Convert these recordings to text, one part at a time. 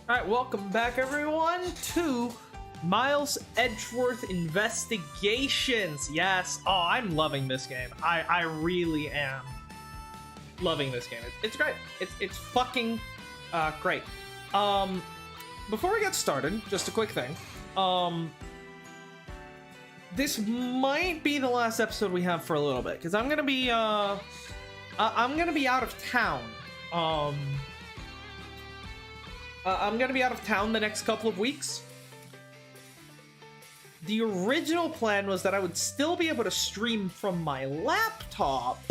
Alright, welcome back everyone to Miles Edgeworth Investigations. Yes, oh, I'm loving this game. I really am loving this game. It's great. It's fucking great. Before we get started, just a quick thing. This might be the last episode we have for a little bit, because I'm gonna be out of town. I'm gonna be out of town the next couple of weeks. The original plan was that I would still be able to stream from my laptop,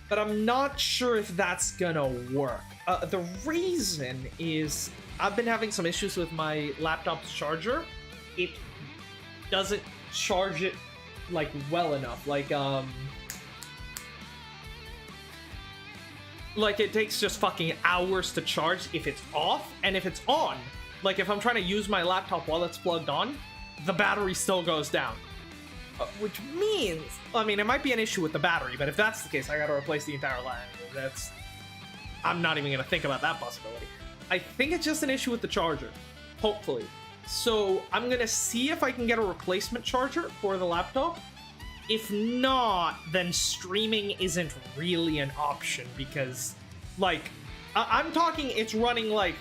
but I'm not sure if that's gonna work. The reason is I've been having some issues with my laptop's charger. It doesn't charge it like well enough. Like it takes just fucking hours to charge if it's off, and if it's on, like if I'm trying to use my laptop while it's plugged on, the battery still goes down. Which means, I mean, it might be an issue with the battery, but if that's the case, I gotta replace the entire line. I'm not even gonna think about that possibility. I think it's just an issue with the charger, hopefully. So I'm gonna see if I can get a replacement charger for the laptop. If not, then streaming isn't really an option because, like, I'm talking it's running out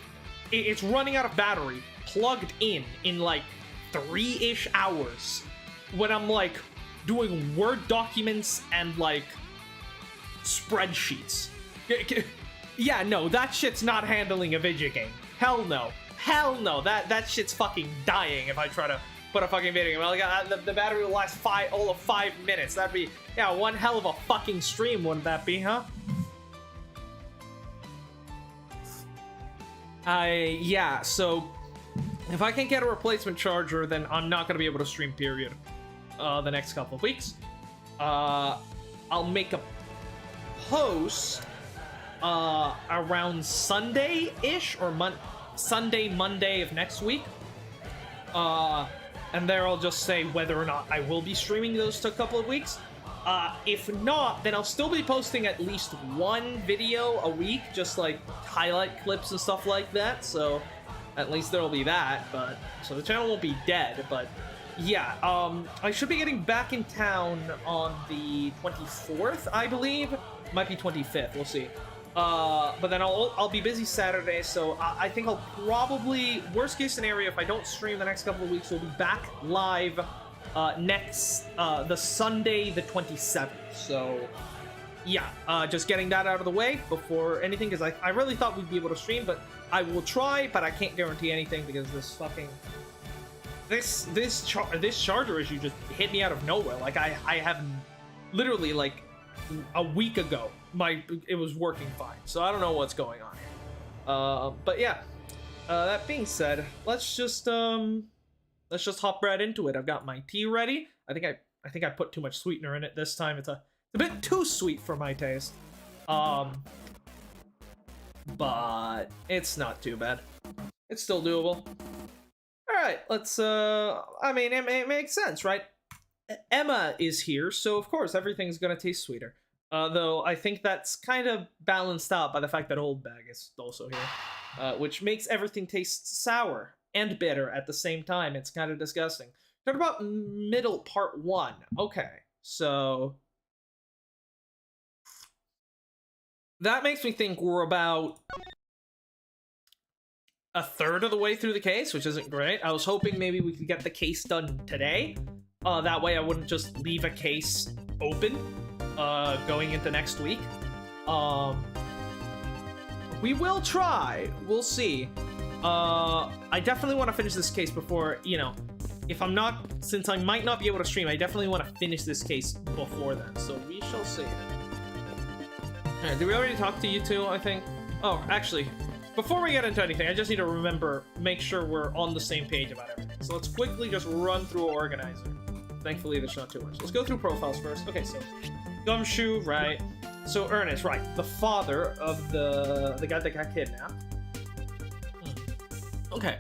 of battery, plugged in like 3-ish hours when I'm like doing Word documents and like spreadsheets. Yeah, no, that shit's not handling a video game. Hell no. Hell no. That shit's fucking dying if I try to put a fucking video game. Like, the battery will last all of 5 minutes. That'd be, yeah, one hell of a fucking stream, wouldn't that be, huh? Yeah, so if I can't get a replacement charger, then I'm not gonna be able to stream, period, the next couple of weeks. I'll make a post around Sunday-ish, or Monday of next week. And there I'll just say whether or not I will be streaming those couple of weeks. If not, then I'll still be posting at least one video a week, just like highlight clips and stuff like that, so at least there'll be that. But so the channel won't be dead, but yeah, I should be getting back in town on the 24th, I believe. Might be 25th, we'll see. But then I'll be busy Saturday, so I think I'll probably, worst case scenario, if I don't stream the next couple of weeks, we'll be back live the Sunday the 27th. So yeah, just getting that out of the way before anything, because I really thought we'd be able to stream, but I will try, but I can't guarantee anything because this fucking this charger issue just hit me out of nowhere. Like I have literally, like, a week ago it was working fine, so I don't know what's going on here. But yeah, that being said, let's just hop right into it. I've got my tea ready. I think I put too much sweetener in it this time. It's a bit too sweet for my taste, but it's not too bad. It's still doable. All right, let's I mean, it makes sense, right? Emma is here, so of course everything's gonna taste sweeter. Though I think that's kind of balanced out by the fact that Oldbag is also here, which makes everything taste sour and bitter at the same time. It's kind of disgusting. Talk about middle part 1. Okay, so that makes me think we're about a third of the way through the case, which isn't great. I was hoping maybe we could get the case done today. That way I wouldn't just leave a case open going into next week. We will try. We'll see. I definitely want to finish this case before, you know, since I might not be able to stream, I definitely want to finish this case before then. So we shall see. Alright, did we already talk to you two, I think? Oh, actually, before we get into anything, I just need to make sure we're on the same page about everything. So let's quickly just run through Organizer. Thankfully, there's not too much. Let's go through profiles first. Okay, so Gumshoe, right? So Ernest, right? The father of the guy that got kidnapped. Okay.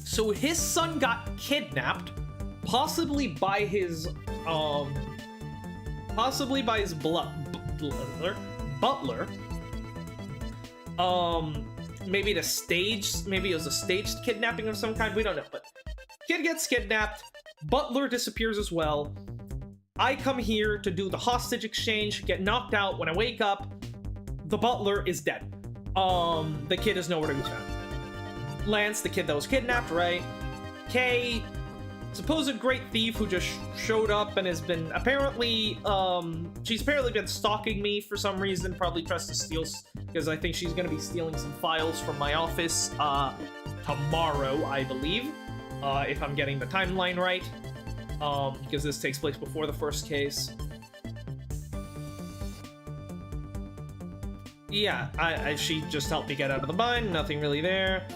So his son got kidnapped, possibly by his butler. maybe it was a staged kidnapping of some kind, we don't know, but kid gets kidnapped, butler disappears as well. I come here to do the hostage exchange, get knocked out. When I wake up, the butler is dead. The kid is nowhere to be found. Lance, the kid that was kidnapped, right? Kay, supposed great thief who just showed up and has been apparently, she's apparently been stalking me for some reason, probably tries to steal, because I think she's gonna be stealing some files from my office, tomorrow, I believe, if I'm getting the timeline right, because this takes place before the first case. Yeah, she just helped me get out of the bind, nothing really there.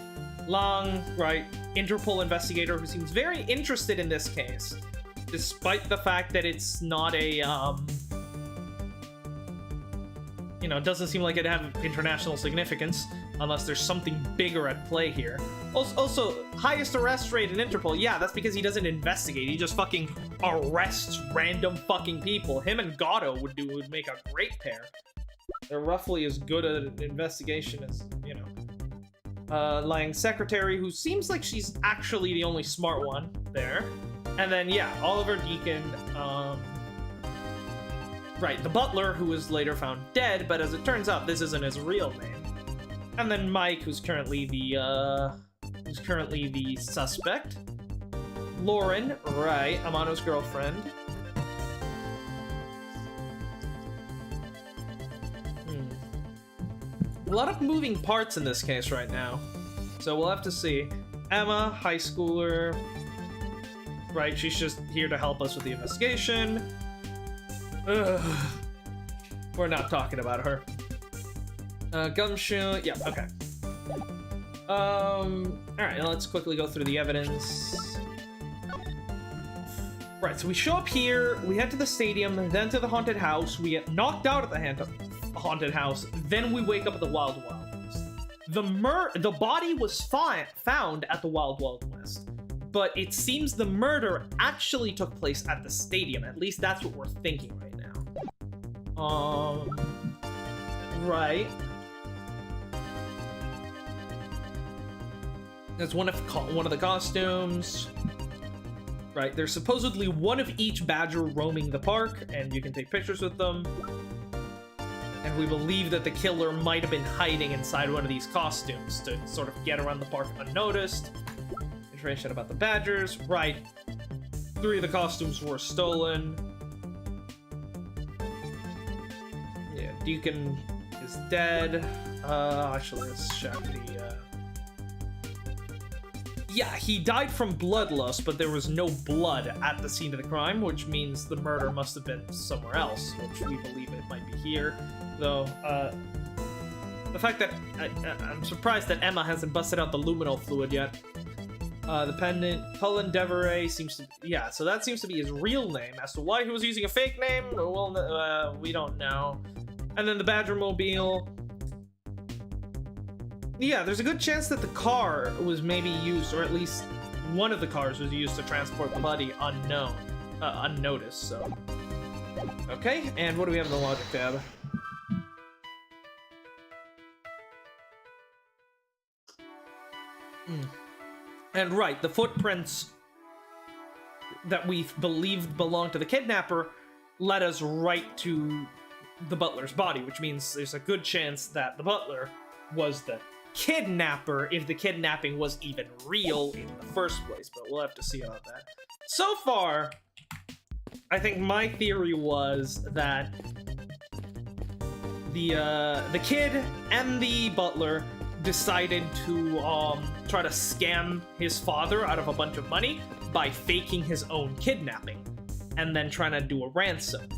Long, right, Interpol investigator who seems very interested in this case, despite the fact that it's not a, you know, it doesn't seem like it'd have international significance unless there's something bigger at play here. Also, highest arrest rate in Interpol, yeah, that's because he doesn't investigate, he just fucking arrests random fucking people. Him and Gatto would make a great pair. They're roughly as good at an investigation as, you know. Lying secretary, who seems like she's actually the only smart one there. And then, yeah, Oliver Deacon, right, the butler, who was later found dead, but as it turns out, this isn't his real name. And then Mike, who's currently the suspect. Lauren, right, Amano's girlfriend. A lot of moving parts in this case right now, so we'll have to see. Emma, high schooler, right, she's just here to help us with the investigation. Ugh. We're not talking about her. Gumshoe, yeah, okay. Alright, let's quickly go through the evidence. Right, so we show up here, we head to the stadium, then to the haunted house, we get knocked out at the haunted house, then we wake up at the Wild Wild West. The body was found at the Wild Wild West, but it seems the murder actually took place at the stadium. At least that's what we're thinking right now. Right. That's one of the costumes. Right, there's supposedly one of each badger roaming the park, and you can take pictures with them. And we believe that the killer might have been hiding inside one of these costumes to sort of get around the park unnoticed. Information about the badgers. Right. 3 of the costumes were stolen. Yeah, Deacon is dead. Actually, let's check the, Yeah, he died from bloodlust, but there was no blood at the scene of the crime, which means the murder must have been somewhere else, which we believe it might be here. Though, the fact that I'm surprised that Emma hasn't busted out the luminol fluid yet. The pendant, Cullen Deveray seems to, yeah, so that seems to be his real name. As to why he was using a fake name, well, we don't know. And then the Badgermobile. Yeah, there's a good chance that the car was maybe used, or at least one of the cars was used to transport the body unnoticed, so. Okay, and what do we have in the logic tab? And right, the footprints that we believed belonged to the kidnapper led us right to the butler's body, which means there's a good chance that the butler was the kidnapper if the kidnapping was even real in the first place, but we'll have to see about that. So far, I think my theory was that the kid and the butler decided to try to scam his father out of a bunch of money by faking his own kidnapping and then trying to do a ransom.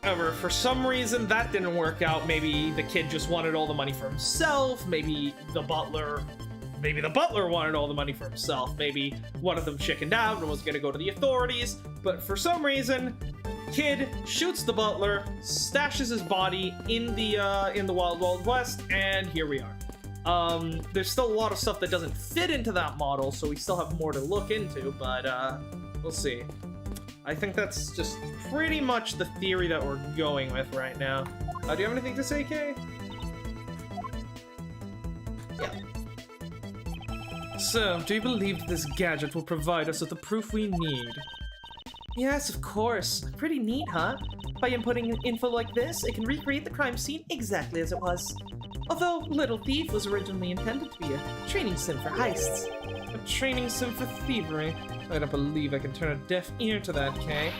However, for some reason that didn't work out. Maybe the kid just wanted all the money for himself. Maybe the butler wanted all the money for himself. Maybe one of them chickened out and was gonna go to the authorities. But for some reason, kid shoots the butler, stashes his body in the Wild Wild West, and here we are. There's still a lot of stuff that doesn't fit into that model, so we still have more to look into, but we'll see. I think that's just pretty much the theory that we're going with right now. Do you have anything to say, Kay? So, do you believe that this gadget will provide us with the proof we need? Yes, of course. Pretty neat, huh? By inputting info like this, it can recreate the crime scene exactly as it was. Although Little Thief was originally intended to be a training sim for heists. A training sim for thievery? I don't believe I can turn a deaf ear to that, Kay.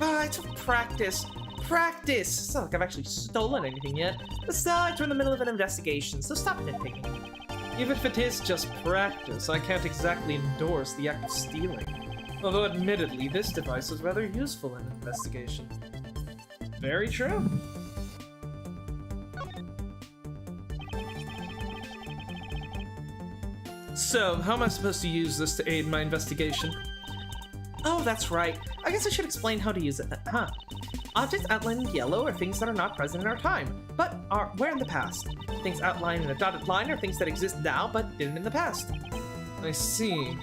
Ah, it's for practice. Practice! It's not like I've actually stolen anything yet. Besides, we're in the middle of an investigation, so stop nitpicking. Even if it is just practice, I can't exactly endorse the act of stealing. Although admittedly, this device is rather useful in an investigation. Very true. So, how am I supposed to use this to aid my investigation? Oh, that's right. I guess I should explain how to use it, huh? Objects outlined in yellow are things that are not present in our time, but were in the past. Things outlined in a dotted line are things that exist now, but didn't in the past. I see.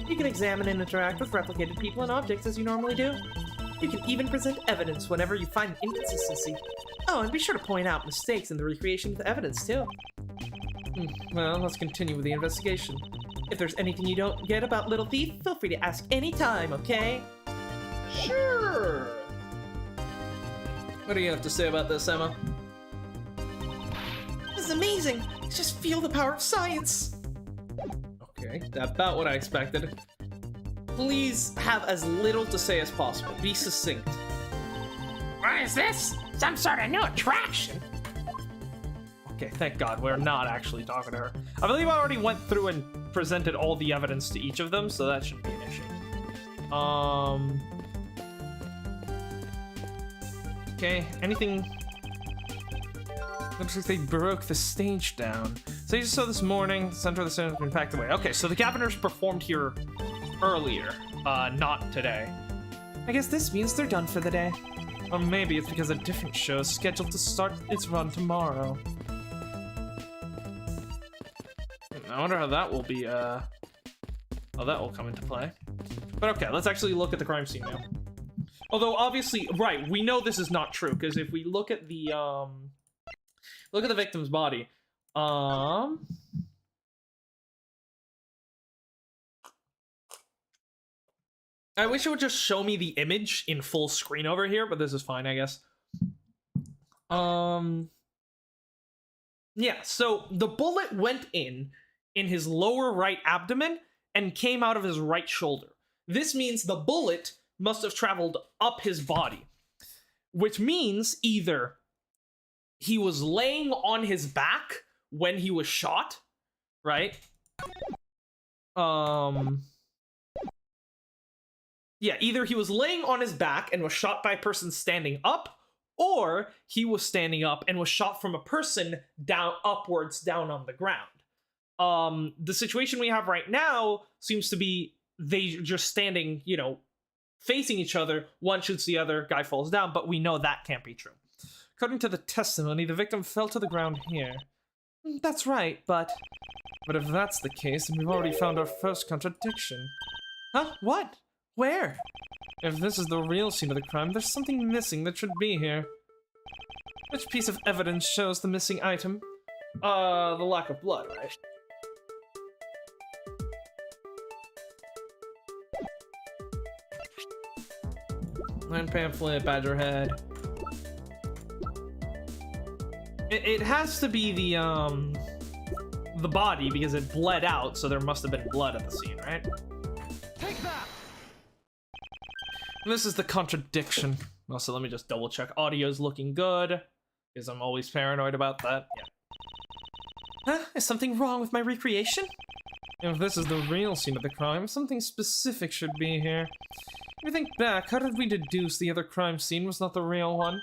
You can examine and interact with replicated people and objects as you normally do. You can even present evidence whenever you find an inconsistency. Oh, and be sure to point out mistakes in the recreation of the evidence, too. Well, let's continue with the investigation. If there's anything you don't get about Little Thief, feel free to ask anytime, okay? Sure! What do you have to say about this, Emma? This is amazing! Just feel the power of science! Okay, about what I expected. Please have as little to say as possible. Be succinct. What is this? Some sort of new attraction? Okay, thank God we're not actually talking to her. I believe I already went through and presented all the evidence to each of them, so that shouldn't be an issue. Okay, anything... Looks like they broke the stage down. So you just saw this morning, the center of the center has been packed away. Okay, so the Governors performed here earlier, not today. I guess this means they're done for the day. Or maybe it's because a different show is scheduled to start its run tomorrow. I wonder how that will be, how that will come into play. But okay, let's actually look at the crime scene now. Although, obviously, right, we know this is not true, because if we look at the, victim's body, I wish it would just show me the image in full screen over here, but this is fine, I guess. Yeah, so the bullet went in his lower right abdomen and came out of his right shoulder. This means the bullet must have traveled up his body, which means either he was laying on his back when he was shot, right? Yeah, either he was laying on his back and was shot by a person standing up, or he was standing up and was shot from a person upwards down on the ground. The situation we have right now seems to be they just standing, you know, facing each other. One shoots the other, guy falls down, but we know that can't be true. According to the testimony, the victim fell to the ground here. That's right, but if that's the case, then we've already found our first contradiction. Huh? What? Where? If this is the real scene of the crime, there's something missing that should be here. Which piece of evidence shows the missing item? The lack of blood, right? Land pamphlet, badger head. It has to be the body because it bled out, so there must have been blood at the scene, right? Take that! This is the contradiction. Also, let me just double check. Audio's looking good, because I'm always paranoid about that. Yeah. Huh? Is something wrong with my recreation? If this is the real scene of the crime, something specific should be here. If you think back, how did we deduce the other crime scene was not the real one?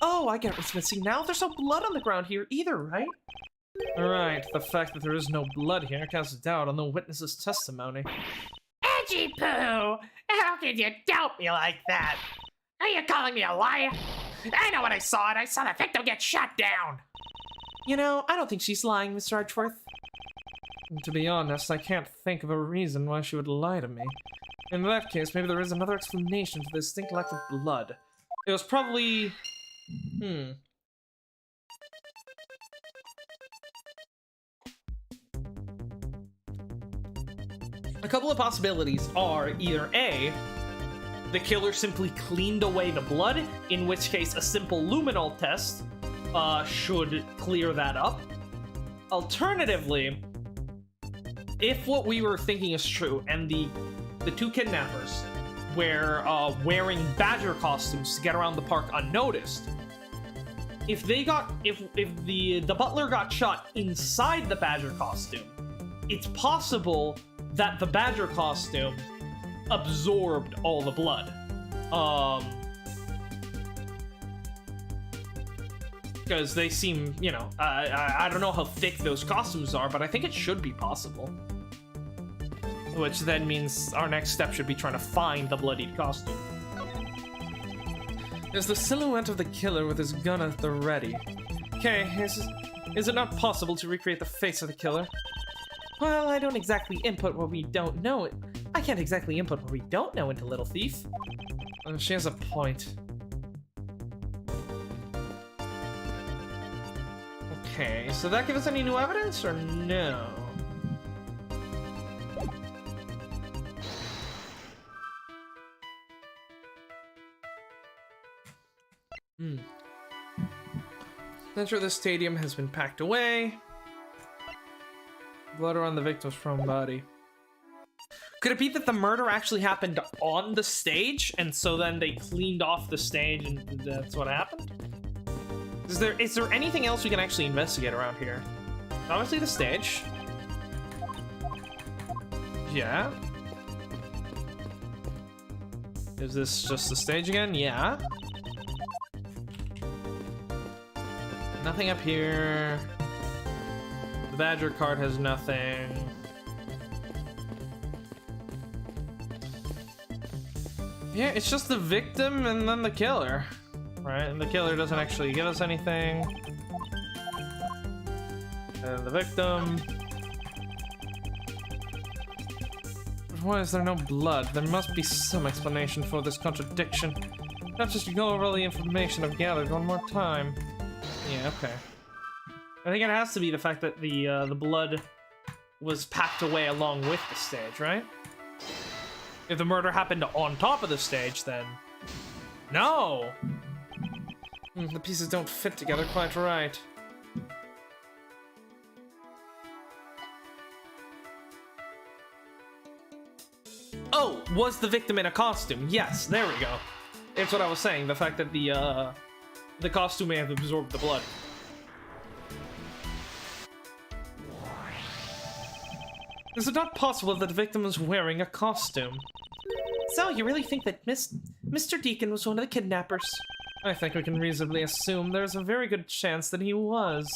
Oh, I get what's missing now. There's no blood on the ground here either, right? Right, the fact that there is no blood here casts doubt on the witness's testimony. Edgy poo! How could you doubt me like that? Are you calling me a liar? I know what I saw, and I saw the victim get shot down! You know, I don't think she's lying, Mr. Edgeworth. And to be honest, I can't think of a reason why she would lie to me. In that case, maybe there is another explanation for this distinct lack of blood. It was probably... couple of possibilities are either A, the killer simply cleaned away the blood, in which case a simple luminol test should clear that up. Alternatively, if what we were thinking is true, and the two kidnappers were wearing badger costumes to get around the park unnoticed, if the butler got shot inside the badger costume, it's possible that the badger costume absorbed all the blood. Because they seem, you know, I don't know how thick those costumes are, but I think it should be possible. Which then means our next step should be trying to find the bloodied costume. There's the silhouette of the killer with his gun at the ready. Okay, is it not possible to recreate the face of the killer? Well, I don't exactly input what we don't know. I can't exactly input what we don't know into Little Thief. She has a point. Okay, so that give us any new evidence or no? Center of the stadium has been packed away. Blood around the victim's prone body. Could it be that the murder actually happened on the stage, and so then they cleaned off the stage and that's what happened? Is there anything else we can actually investigate around here? Obviously the stage. Yeah. Is this just the stage again? Yeah. Nothing up here. The badger card has nothing. Yeah, it's just the victim and then the killer. Right? And the killer doesn't actually give us anything. And the victim. But why is there no blood? There must be some explanation for this contradiction. Perhaps just go over all the information I've gathered one more time. Yeah, okay. I think it has to be the fact that the blood was packed away along with the stage, right? If the murder happened on top of the stage, then... No! The pieces don't fit together quite right. Oh, was the victim in a costume? Yes, there we go. It's what I was saying, the fact that the costume may have absorbed the blood. Is it not possible that the victim was wearing a costume? So, you really think that Mr. Deacon was one of the kidnappers? I think we can reasonably assume there's a very good chance that he was.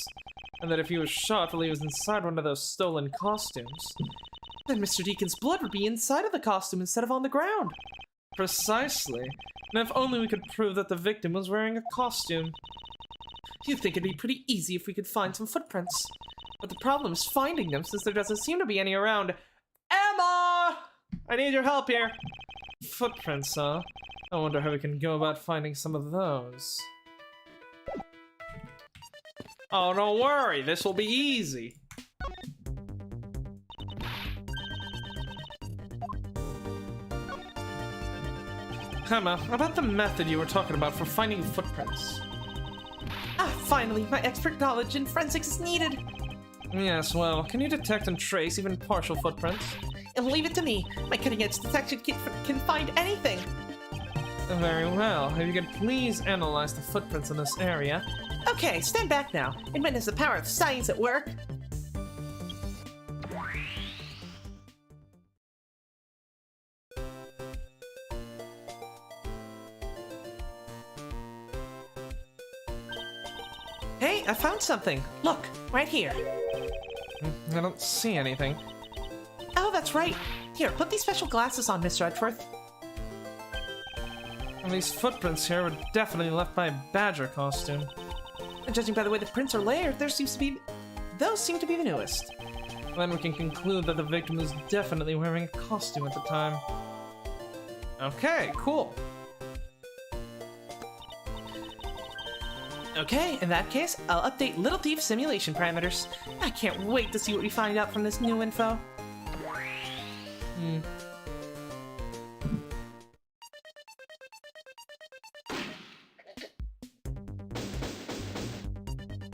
And that if he was shot while he was inside one of those stolen costumes, then Mr. Deacon's blood would be inside of the costume instead of on the ground. Precisely. And if only we could prove that the victim was wearing a costume. You'd think it'd be pretty easy if we could find some footprints. But the problem is finding them, since there doesn't seem to be any around. Emma! I need your help here. Footprints, huh? I wonder how we can go about finding some of those. Oh, don't worry. This will be easy. Emma, about the method you were talking about for finding footprints. Ah, finally, my expert knowledge in forensics is needed. Yes, well, can you detect and trace even partial footprints? Leave it to me. My cutting-edge detection kit can find anything. Very well. If you could please analyze the footprints in this area. Okay, stand back now and witness the power of science at work. Hey, I found something. Look, right here. I don't see anything. Oh, that's right. Here, put these special glasses on, Mr. Edgeworth. Well, these footprints here were definitely left by a badger costume. And judging by the way the prints are layered, those seem to be the newest. Then we can conclude that the victim was definitely wearing a costume at the time. Okay, cool. Okay, in that case, I'll update Little Thief's simulation parameters. I can't wait to see what we find out from this new info.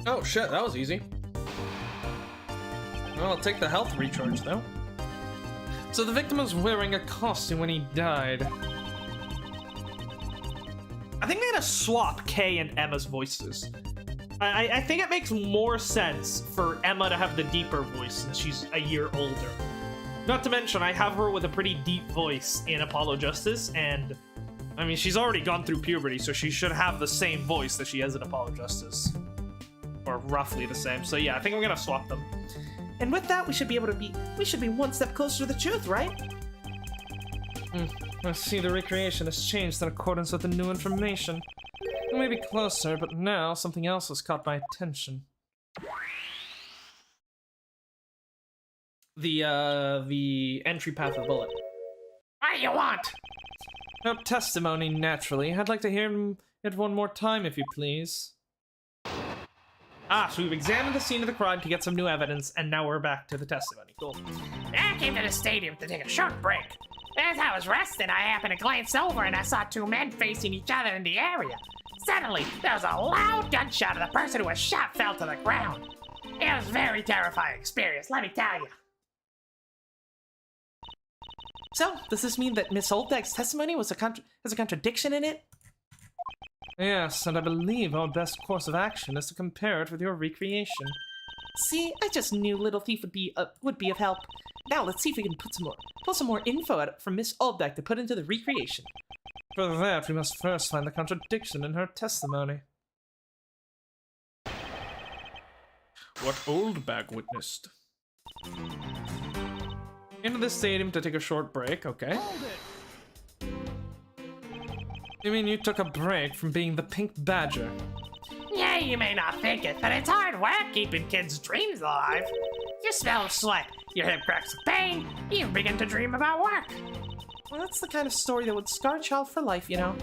Oh shit, that was easy. Well, I'll take the health recharge though. So the victim was wearing a costume when he died. I think I'm gonna swap Kay and Emma's voices. I think it makes more sense for Emma to have the deeper voice since she's a year older. Not to mention, I have her with a pretty deep voice in Apollo Justice, and I mean, she's already gone through puberty, so she should have the same voice that she has in Apollo Justice. Or roughly the same. So yeah, I think I'm gonna swap them. And with that, we should be one step closer to the truth, right? I see the recreation has changed in accordance with the new information. We may be closer, but now something else has caught my attention. The entry path of Bullet. What do you want? No testimony, naturally. I'd like to hear it one more time, if you please. Ah, so we've examined the scene of the crime to get some new evidence, and now we're back to the testimony. Cool. I came to the stadium to take a short break. As I was resting, I happened to glance over and I saw two men facing each other in the area. Suddenly, there was a loud gunshot and the person who was shot fell to the ground. It was a very terrifying experience, let me tell you. So, does this mean that Miss Oldbag's testimony has a contradiction in it? Yes, and I believe our best course of action is to compare it with your recreation. See, I just knew Little Thief would be of help. Now let's see if we can pull some more info out from Miss Oldbag to put into the recreation. For that, we must first find the contradiction in her testimony. What Oldbag witnessed. Into the stadium to take a short break, okay. You mean you took a break from being the Pink Badger? Yeah, you may not think it, but it's hard work keeping kids' dreams alive. You smell sweat, your hip cracks with pain, you begin to dream about work. Well, that's the kind of story that would scar a child for life, you know.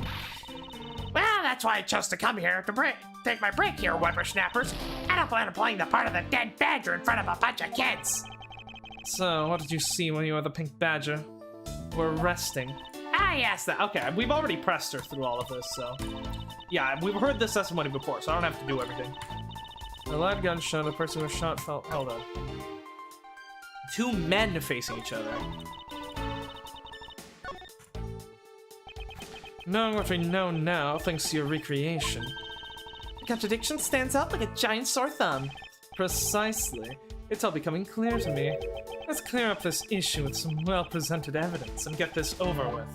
Well, that's why I chose to come here to take my break here, whippersnappers. I don't plan on playing the part of the dead badger in front of a bunch of kids. So, what did you see when you were the Pink Badger? We're resting. Ah, yes, Okay, we've already pressed her through all of this, so... Yeah, we've heard this testimony before, so I don't have to do everything. A loud gunshot, the person who was shot fell... Hold on. Two men facing each other. Knowing what we know now, thanks to your recreation. The contradiction stands out like a giant sore thumb. Precisely. It's all becoming clear to me. Let's clear up this issue with some well-presented evidence and get this over with.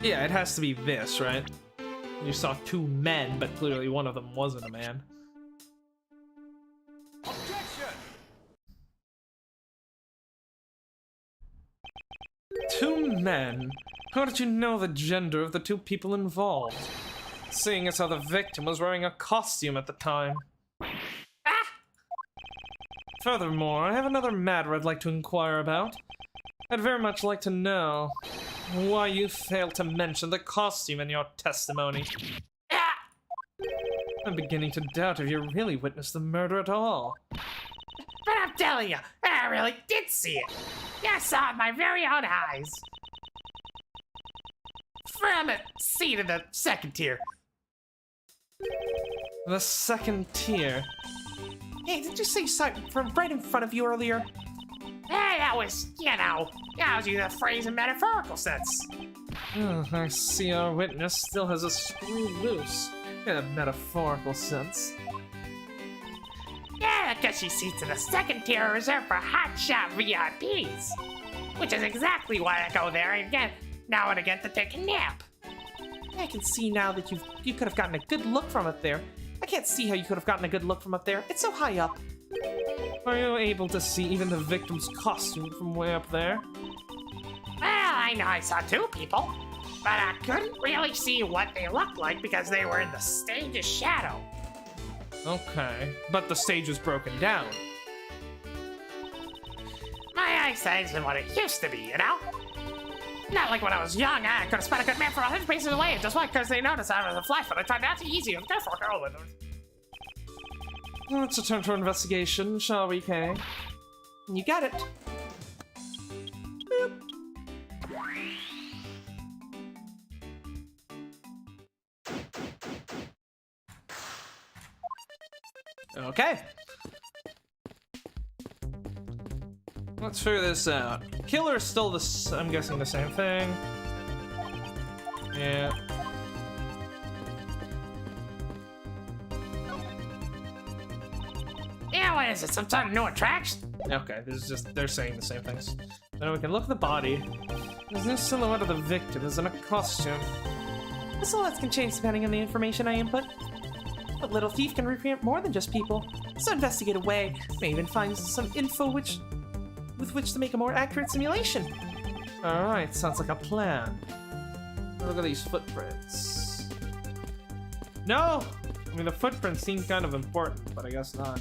Yeah, it has to be this, right? You saw two men, but clearly one of them wasn't a man. Objection! Two men? How did you know the gender of the two people involved? Seeing as how the victim was wearing a costume at the time. Ah! Furthermore, I have another matter I'd like to inquire about. I'd very much like to know why you failed to mention the costume in your testimony. Ah! I'm beginning to doubt if you really witnessed the murder at all. But I'm telling you, I really did see it. I saw it with my very own eyes. From a seat in the second tier. The second tier? Hey, did you say you saw it from right in front of you earlier? Hey, that was, you know, I was using the phrase in metaphorical sense. Oh, I see our witness still has a screw loose, in a metaphorical sense. Yeah, because she seats in the second tier are reserved for hotshot VIPs. Which is exactly why I go there again, now and again to take a nap. I can see now that you could have gotten a good look from up there. I can't see how you could have gotten a good look from up there. It's so high up. Are you able to see even the victim's costume from way up there? Well, I know I saw two people, but I couldn't really see what they looked like because they were in the stage's shadow. Okay, but the stage was broken down. My eyesight isn't what it used to be, you know? Not like when I was young, I could have spot a good man from 100 paces away just one because they noticed I was a flash, but I tried not to easy and therefore girl with them. Let's return to our investigation, shall we, Kay? You got it. Boop. Okay. Let's figure this out. Killer is still I'm guessing the same thing. Yeah. Yeah, what is it? Some sort of new attraction? Okay, this is just, they're saying the same things. Then we can look at the body. There's no silhouette of the victim, is in a costume. The silhouettes can change depending on the information I input. But Little Thief can recreate more than just people. So investigate a way, may even find some info with which to make a more accurate simulation. Alright, sounds like a plan. Look at these footprints. No! I mean, the footprints seem kind of important, but I guess not.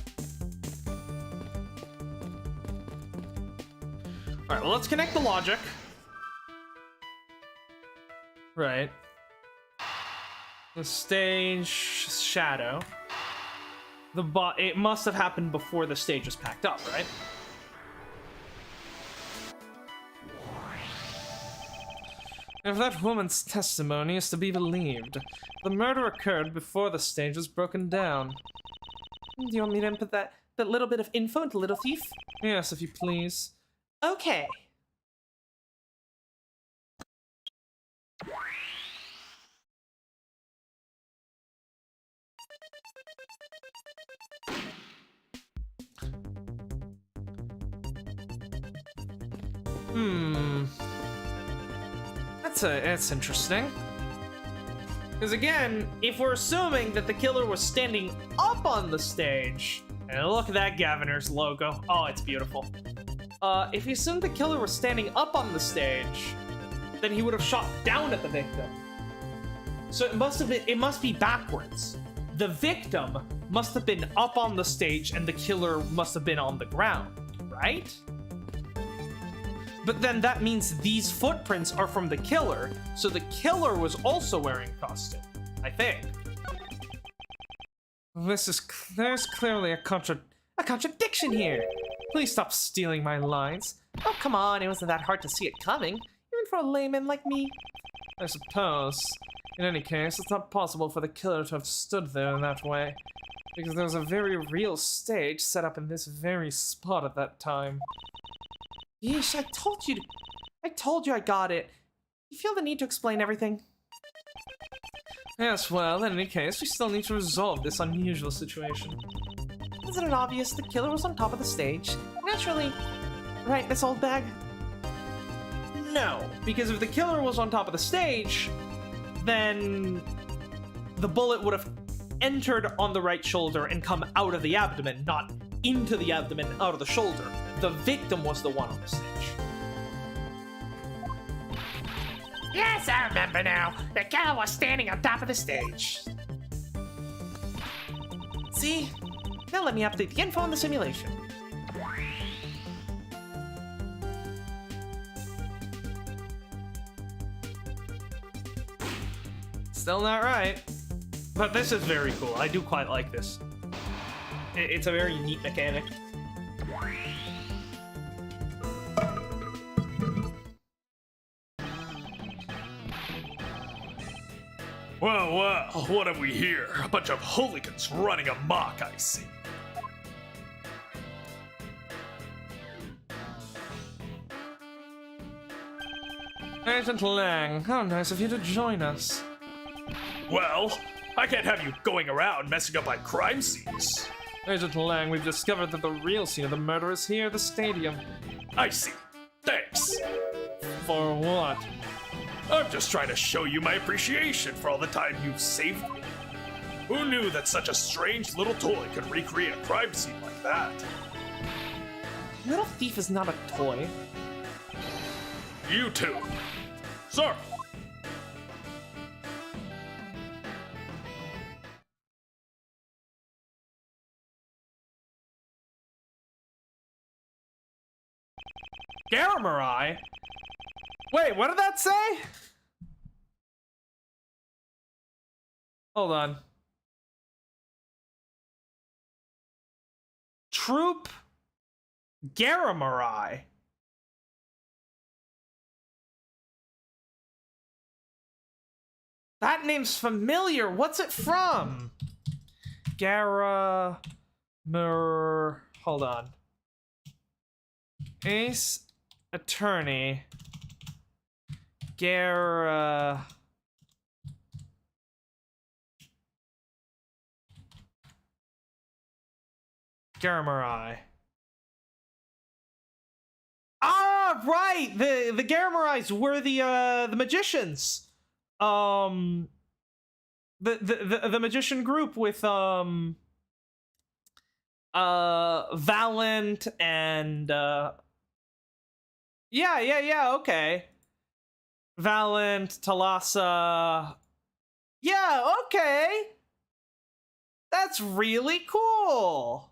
Alright, well, let's connect the logic. Right. The stage shadow. It must have happened before the stage was packed up, right? If that woman's testimony is to be believed, the murder occurred before the stage was broken down. Do you want me to input that little bit of info into Little Thief? Yes, if you please. Okay. That's interesting. Because again, if we're assuming that the killer was standing up on the stage, and look at that Gaviner's logo. Oh, it's beautiful. If we assume the killer was standing up on the stage, then he would have shot down at the victim. So it must be backwards. The victim must have been up on the stage and the killer must have been on the ground, right? But then that means these footprints are from the killer, so the killer was also wearing a costume, I think. There's clearly a contradiction here. Please stop stealing my lines. Oh, come on, it wasn't that hard to see it coming, even for a layman like me. I suppose. In any case, it's not possible for the killer to have stood there in that way, because there was a very real stage set up in this very spot at that time. Yeesh, I told you I got it. You feel the need to explain everything? Yes, well, in any case, we still need to resolve this unusual situation. Isn't it obvious the killer was on top of the stage? Naturally. Right, Miss Oldbag? No, because if the killer was on top of the stage, then the bullet would have entered on the right shoulder and come out of the abdomen, not into the abdomen, out of the shoulder. The victim was the one on the stage. Yes, I remember now. The killer was standing on top of the stage. See? Now let me update the info on the simulation. Still not right. But this is very cool. I do quite like this. It's a very neat mechanic. Well, well, what have we here? A bunch of hooligans running amok, I see. Agent Lang, how nice of you to join us. Well, I can't have you going around messing up my crime scenes. Agent Lang, we've discovered that the real scene of the murder is here, the stadium. I see. Thanks. For what? I'm just trying to show you my appreciation for all the time you've saved me. Who knew that such a strange little toy could recreate a crime scene like that? Little Thief is not a toy. You too. Sir. Garamarai? Wait, what did that say? Hold on. Troop Garamarai. That name's familiar. What's it from? Hold on. Ace Attorney. Garamari. Ah, right. The Garamaris were the magicians. The magician group with Valent and yeah, okay. Valent, Talassa. Yeah, okay. That's really cool.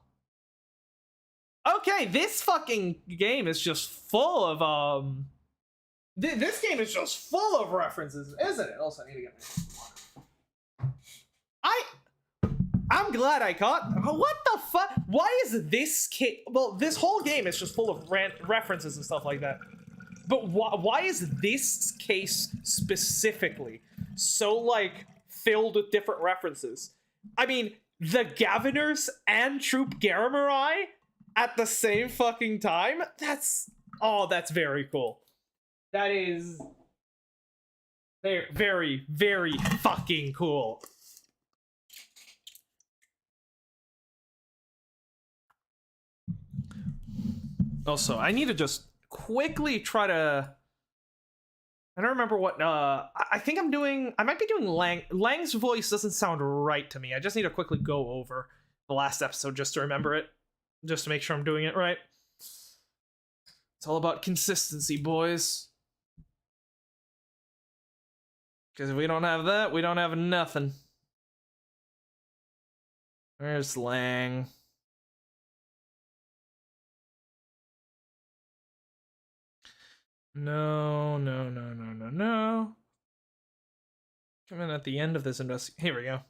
Okay, this fucking game is just full of this game is just full of references, isn't it? Also, I need to get my I'm glad I caught. What the fuck? Why is this well, this whole game is just full of references and stuff like that. But why is this case specifically so, like, filled with different references? I mean, the Gaviners and Troop Garamari at the same fucking time? That's very cool. That is very, very, very fucking cool. Also, I need to just quickly try to... I don't remember what... I think I might be doing Lang. Lang's voice doesn't sound right to me. I just need to quickly go over the last episode just to remember it. Just to make sure I'm doing it right. It's all about consistency, boys. Because if we don't have that, we don't have nothing. Where's Lang? No. Come in at the end of this investigation. Here we go.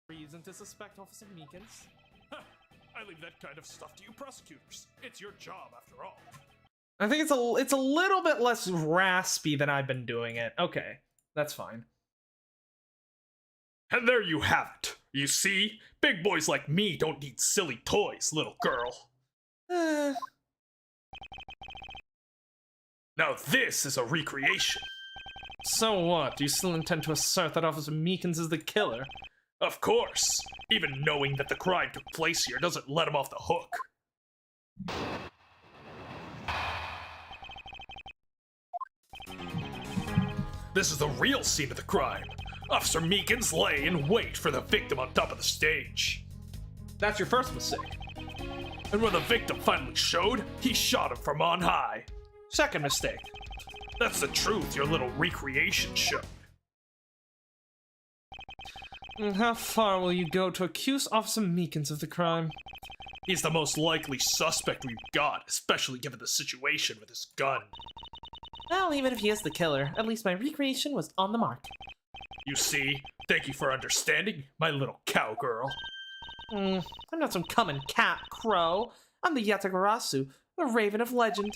Reason to suspect Officer Meekins. I leave that kind of stuff to you prosecutors. It's your job, after all. I think it's a little bit less raspy than I've been doing it. Okay, that's fine. And there you have it. You see? Big boys like me don't need silly toys, little girl. Now this is a recreation. So what? Do you still intend to assert that Officer Meekins is the killer? Of course. Even knowing that the crime took place here doesn't let him off the hook. This is the real scene of the crime. Officer Meekins lay in wait for the victim on top of the stage. That's your first mistake. And when the victim finally showed, he shot him from on high. Second mistake. That's the truth your little recreation showed. And how far will you go to accuse Officer Meekins of the crime? He's the most likely suspect we've got, especially given the situation with his gun. Well, even if he is the killer, at least my recreation was on the mark. You see? Thank you for understanding, my little cowgirl. I'm not some common cat, crow. I'm the Yatagarasu, the Raven of Legend.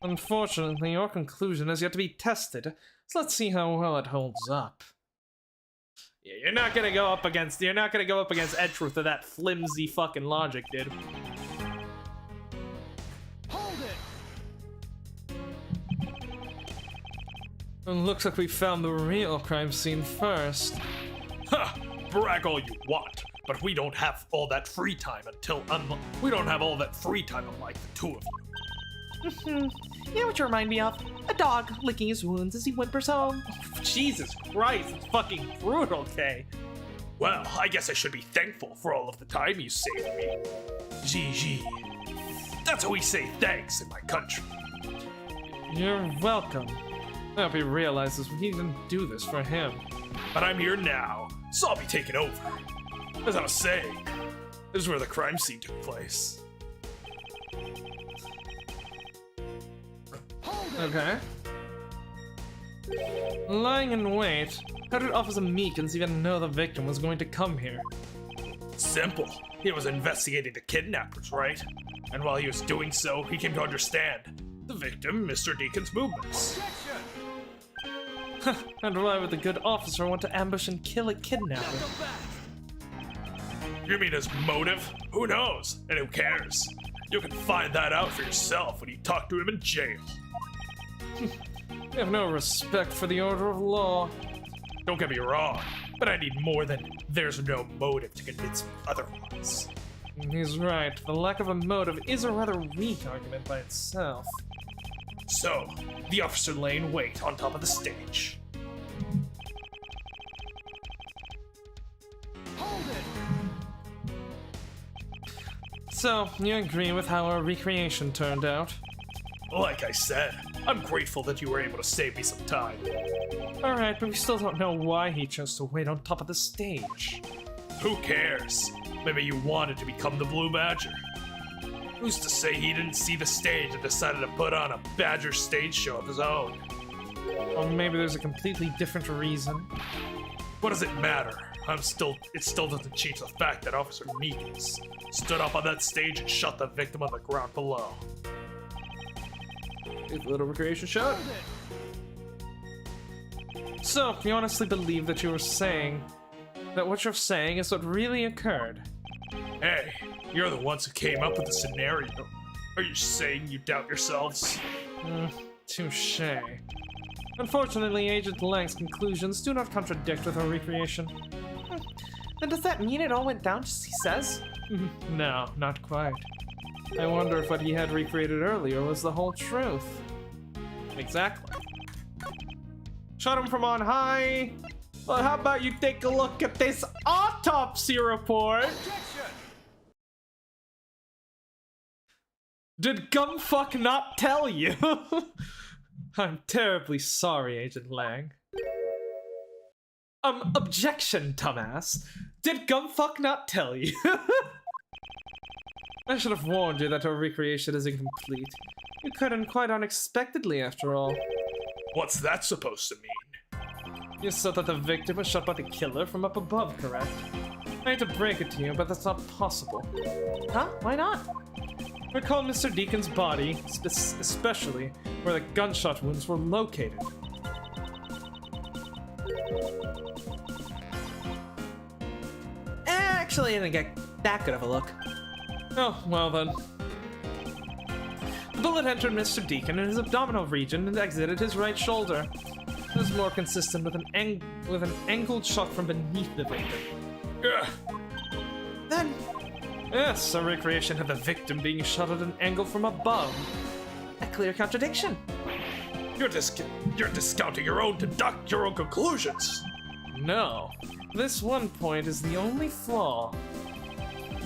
Unfortunately, your conclusion has yet to be tested, so let's see how well it holds up. Yeah, you're not gonna go up against Edgeworth with that flimsy fucking logic, dude. Hold it! It looks like we found the real crime scene first. Ha! Brag all you want, but we don't have all that free time unlike the two of you. You know what you remind me of? A dog licking his wounds as he whimpers home. Jesus Christ, it's fucking brutal, Kay. Well, I guess I should be thankful for all of the time you saved me. GG. That's how we say thanks in my country. You're welcome. I hope he realizes we didn't do this for him. But I'm here now, so I'll be taking over. As I was saying, this is where the crime scene took place. Okay. Lying in wait. How did Officer Meekins even know the victim was going to come here? Simple. He was investigating the kidnappers, right? And while he was doing so, he came to understand the victim, Mr. Deacon's movements. And why would the good officer want to ambush and kill a kidnapper? You mean his motive? Who knows? And who cares? You can find that out for yourself when you talk to him in jail. You have no respect for the order of law. Don't get me wrong, but I need more than there's no motive to convince me otherwise. He's right. The lack of a motive is a rather weak argument by itself. So, the officer laying wait on top of the stage. Hold it! So, you agree with how our recreation turned out? Like I said, I'm grateful that you were able to save me some time. Alright, but we still don't know why he chose to wait on top of the stage. Who cares? Maybe you wanted to become the Blue Badger. Who's to say he didn't see the stage and decided to put on a Badger stage show of his own? Or maybe there's a completely different reason. What does it matter? It still doesn't change the fact that Officer Meekins stood up on that stage and shot the victim on the ground below. A little recreation shot. Hold it! So, you honestly believe that what you're saying is what really occurred? Hey, you're the ones who came up with the scenario. Are you saying you doubt yourselves? Touche. Unfortunately, Agent Lang's conclusions do not contradict with our recreation. Then does that mean it all went down just as he says? No, not quite. I wonder if what he had recreated earlier was the whole truth. Exactly. Shot him from on high. Well, how about you take a look at this autopsy report? Objection! Did Gumfuck not tell you? I'm terribly sorry, Agent Lang. Objection, dumbass. Did Gumfuck not tell you? I should have warned you that our recreation is incomplete. You cut in quite unexpectedly, after all. What's that supposed to mean? You said that the victim was shot by the killer from up above, correct? I hate to break it to you, but that's not possible. Huh? Why not? Recall Mr. Deacon's body, especially where the gunshot wounds were located. Actually, I didn't get that good of a look. Oh, well then. The bullet entered Mr. Deacon in his abdominal region and exited his right shoulder. It was more consistent with an angled shot from beneath the victim. Ugh. Then, yes, a recreation had the victim being shot at an angle from above. A clear contradiction. You're discounting your own conclusions. No, this one point is the only flaw.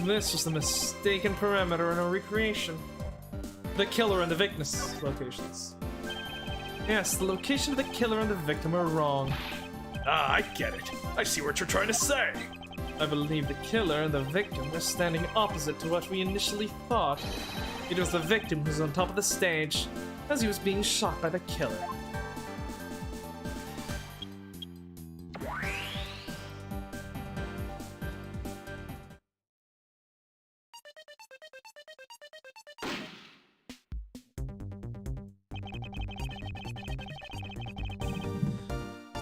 This was the mistaken parameter in a recreation. The killer and the victim's locations. Yes, the location of the killer and the victim are wrong. Ah, I get it. I see what you're trying to say. I believe the killer and the victim were standing opposite to what we initially thought. It was the victim who was on top of the stage as he was being shot by the killer.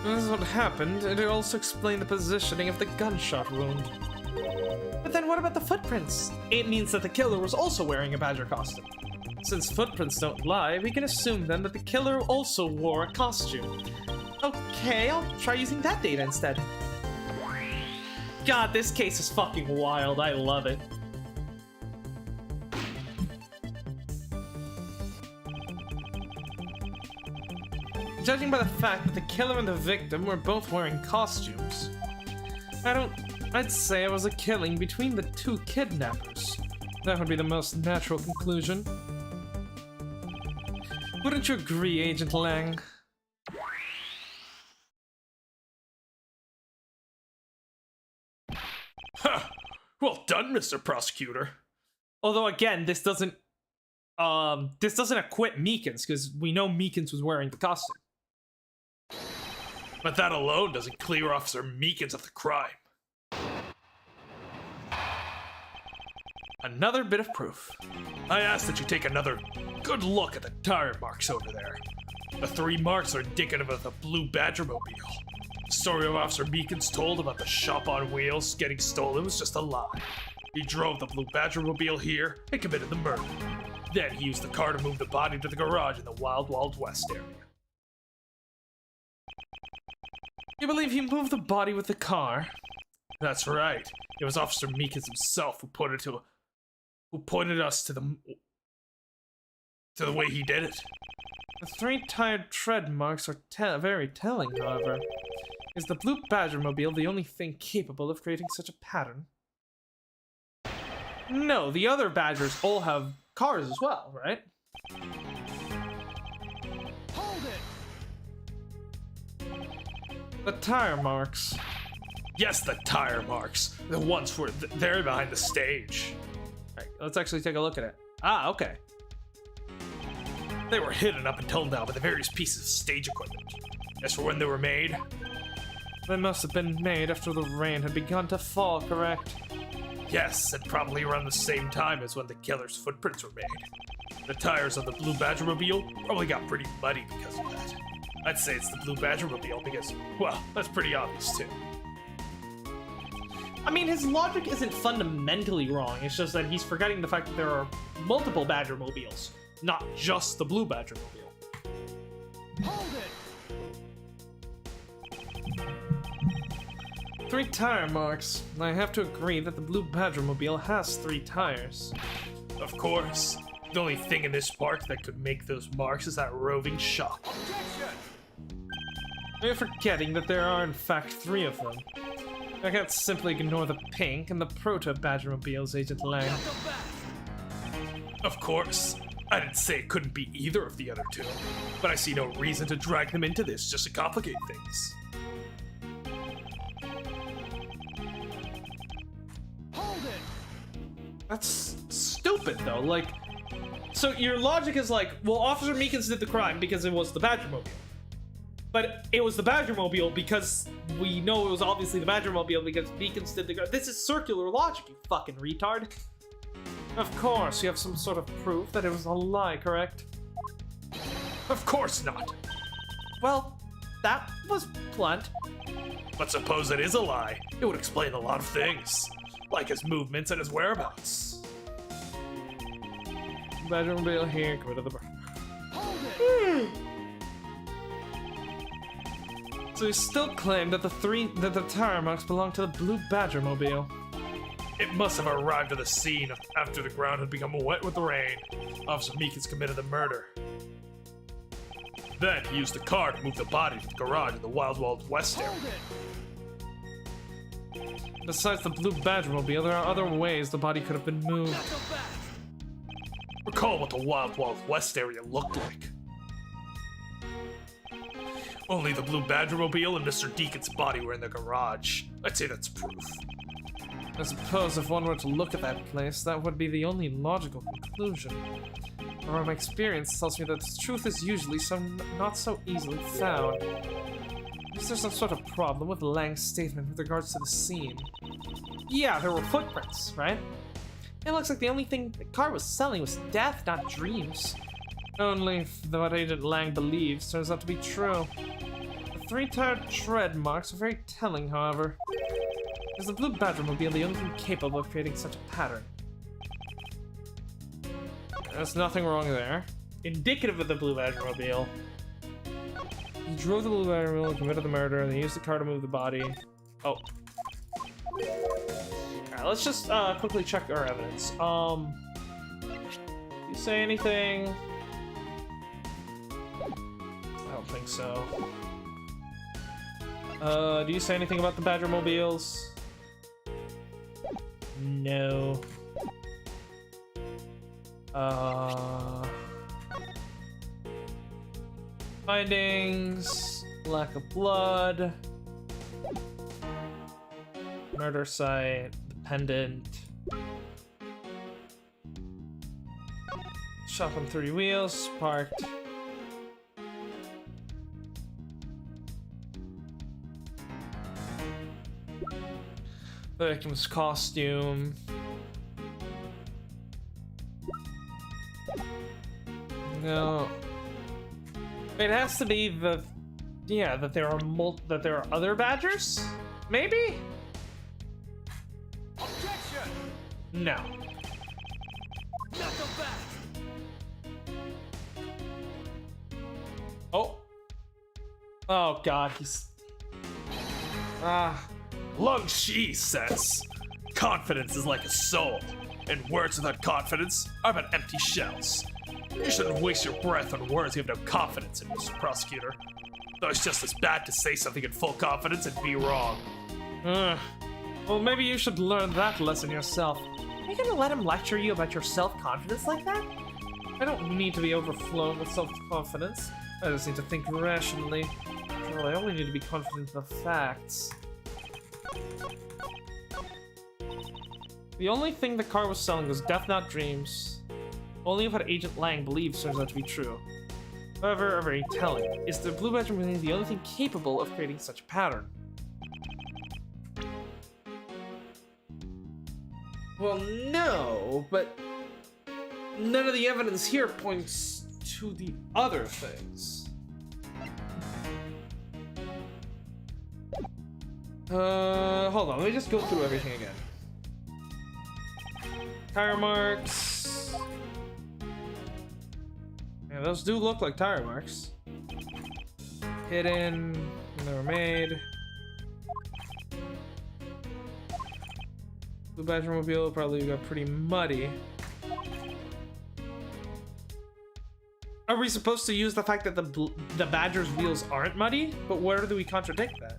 This is what happened, and it also explained the positioning of the gunshot wound. But then what about the footprints? It means that the killer was also wearing a badger costume. Since footprints don't lie, we can assume then that the killer also wore a costume. Okay, I'll try using that data instead. God, this case is fucking wild. I love it. Judging by the fact that the killer and the victim were both wearing costumes, I'd say it was a killing between the two kidnappers. That would be the most natural conclusion. Wouldn't you agree, Agent Lang? Ha! Well done, Mr. Prosecutor. Although again, this doesn't acquit Meekins, because we know Meekins was wearing the costume. But that alone doesn't clear Officer Meekins of the crime. Another bit of proof. I ask that you take another good look at the tire marks over there. The 3 marks are indicative of the Blue Badger mobile. story of Officer Meekins told about the shop on wheels getting stolen was just a lie. He drove the Blue Badger-mobile here and committed the murder. Then he used the car to move the body to the garage in the Wild Wild West area. You believe he moved the body with the car? That's right. It was Officer Meekins himself who pointed us to the way he did it. The 3 tire tread marks are very telling, however. Is the Blue Badger-mobile the only thing capable of creating such a pattern? No, the other Badgers all have cars as well, right? Hold it! The tire marks. Yes, the tire marks. The ones were there behind the stage. Alright, let's actually take a look at it. Ah, okay. They were hidden up until now by the various pieces of stage equipment. As for when they were made, They must have been made after the rain had begun to fall, correct? yes, and probably around the same time as when the killer's footprints were made. The tires on the Blue Badger-mobile probably got pretty muddy because of that. I'd say it's the Blue Badger-mobile because, well, that's pretty obvious too. I mean, his logic isn't fundamentally wrong. It's just that he's forgetting the fact that there are multiple Badger mobiles, not just the Blue Badger mobile. Hold it! 3 tire marks. I have to agree that the Blue Badger-mobile has 3 tires. Of course, the only thing in this park that could make those marks is that roving shop. Objection! You're forgetting that there are in fact 3 of them. I can't simply ignore the pink and the proto-Badger-mobiles, Agent Lang. Go back! Of course, I didn't say it couldn't be either of the other 2, but I see no reason to drag them into this just to complicate things. Hold it! That's stupid, though. Like, so your logic is like, well, Officer Meekins did the crime because it was the Badger mobile. But it was the Badger mobile because we know it was obviously the Badger mobile because Meekins did the crime. This is circular logic, you fucking retard. Of course, you have some sort of proof that it was a lie, correct? Of course not. Well, that was blunt. But suppose it is a lie, it would explain a lot of things, like his movements and his whereabouts. Badger-mobile here, go to the bar. Hold it! So you still claim that the tire marks belong to the Blue Badger-mobile. It must have arrived at the scene after the ground had become wet with the rain. Officer Meekins committed the murder. Then he used the car to move the body to the garage in the Wild Wild West area. Hold it! Besides the Blue Badger-mobile, there are other ways the body could have been moved. Go back! Recall what the Wild Wild West area looked like. Only the Blue Badger-mobile and Mr. Deacon's body were in the garage. I'd say that's proof. I suppose if one were to look at that place, that would be the only logical conclusion. However, my experience tells me that the truth is usually not so easily found. Is there some sort of problem with Lang's statement with regards to the scene? Yeah, there were footprints, right? It looks like the only thing the car was selling was death, not dreams. Only if what Agent Lang believes turns out to be true. The 3-tire tread marks are very telling, however. Is the Blue Badger-mobile the only thing capable of creating such a pattern? There's nothing wrong there. Indicative of the Blue Badger mobile. He drove the Blue Badger-mobile, committed the murder, and they used the car to move the body. Oh. Alright, let's just quickly check our evidence. You say anything? I don't think so. Do you say anything about the Badger mobiles? No. Findings, lack of blood, murder site, dependent, shop on 3 wheels, parked. The victim's costume. No. It has to be the Yeah, that there are other badgers? Maybe? Objection! No. Knuckle back! Oh. Oh god, he's... Ah. Lung Chi says, confidence is like a soul, and words without confidence are but empty shells. You shouldn't waste your breath on words you have no confidence in, Mr. Prosecutor. Though it's just as bad to say something in full confidence and be wrong. Well, maybe you should learn that lesson yourself. Are you gonna let him lecture you about your self-confidence like that? I don't need to be overflowing with self-confidence. I just need to think rationally. Well, I only need to be confident in the facts. The only thing the car was selling was Death Not Dreams. Only what Agent Lang believes turns out to be true. However, very telling. Is the Blue Badger really the only thing capable of creating such a pattern? Well, no, but none of the evidence here points to the other things. Hold on, let me just go through everything again. Tire marks. Yeah, those do look like tire marks. Hidden, never made. The Badger-mobile probably got pretty muddy. Are we supposed to use the fact that the Badger's wheels aren't muddy? But where do we contradict that?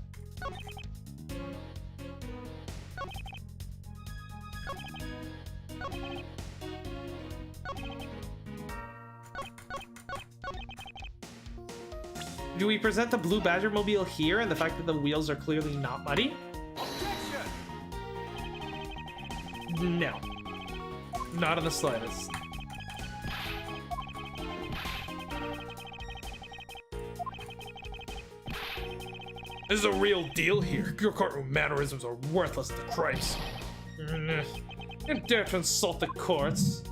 Do we present the Blue Badger-mobile here and the fact that the wheels are clearly not muddy? Objection! No. Not in the slightest. This is a real deal here. Your courtroom mannerisms are worthless at the cripes. You dare to insult the courts.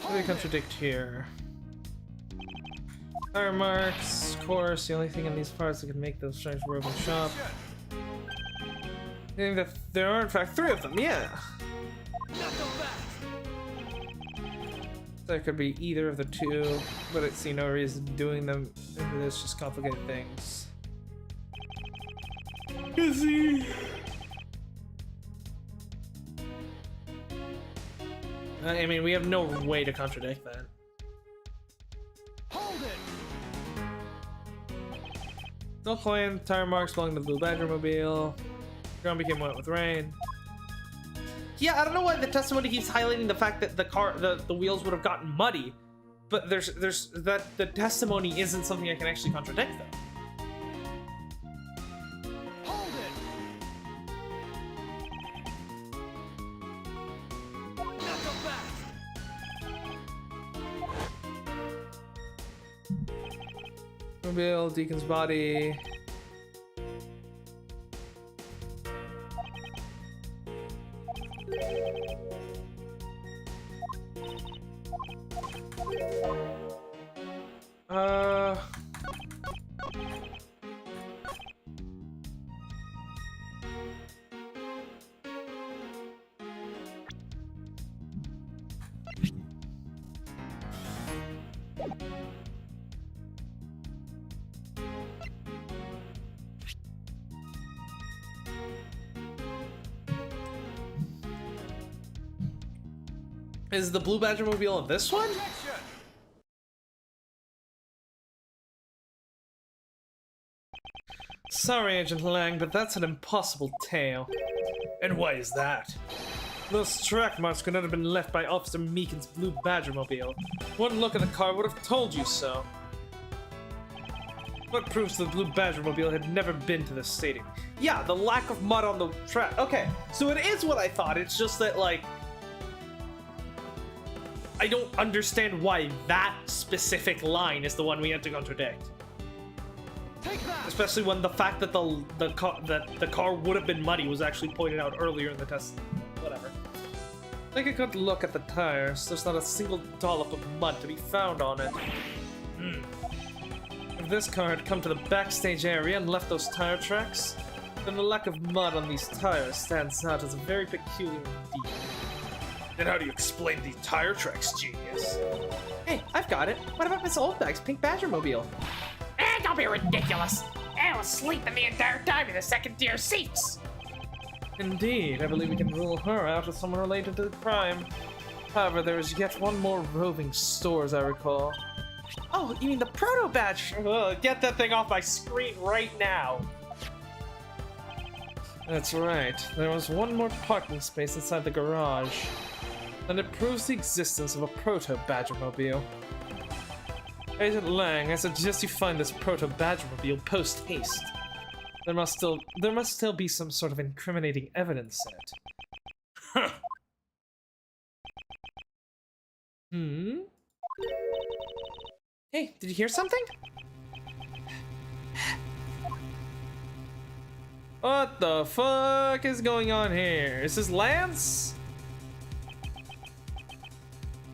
What do we contradict here? Tire marks, of course, the only thing in these parts that can make those strings work in shop. I think that there are in fact 3 of them, yeah. Knuckle back! There could be either of the 2, but I see no reason doing them into this, just complicate things. I mean, we have no way to contradict that. Hold it! No claim, tire marks belong to the Blue Badger-mobile. Ground became wet with rain. Yeah, I don't know why the testimony keeps highlighting the fact that the wheels would have gotten muddy, but there's that the testimony isn't something I can actually contradict though. Hold it! Knuckle back! Mobile, Deacon's body. Is the Blue Badger-mobile in this one? Objection! Sorry, Agent Lang, but that's an impossible tale. And why is that? Those track marks could not have been left by Officer Meekin's Blue Badger-mobile. One look at the car would have told you so. What proves the Blue Badger-mobile had never been to this stadium? Yeah, the lack of mud on the track. Okay, so it is what I thought. It's just that, like, I don't understand why that specific line is the one we had to contradict. Take that! Especially when the fact that the car would have been muddy was actually pointed out earlier in the test. Whatever. Take a good look at the tires. There's not a single dollop of mud to be found on it. If this car had come to the backstage area and left those tire tracks, then the lack of mud on these tires stands out as a very peculiar indeed. Then how do you explain the tire tracks, genius? Hey, I've got it. What about Miss Oldbag's pink Badgermobile? Don't be ridiculous. I was sleeping the entire time in the second-tier seats. Indeed, I believe we can rule her out as someone related to the crime. However, there is yet one more roving store, as I recall. Oh, you mean the Proto Badge? Get that thing off my screen right now! That's right. There was one more parking space inside the garage. And it proves the existence of a Proto Badgermobile. Agent Lang, I suggest you find this Proto Badgermobile post-haste. There must still be some sort of incriminating evidence in it. Huh. Hey, did you hear something? What the fuck is going on here? Is this Lance?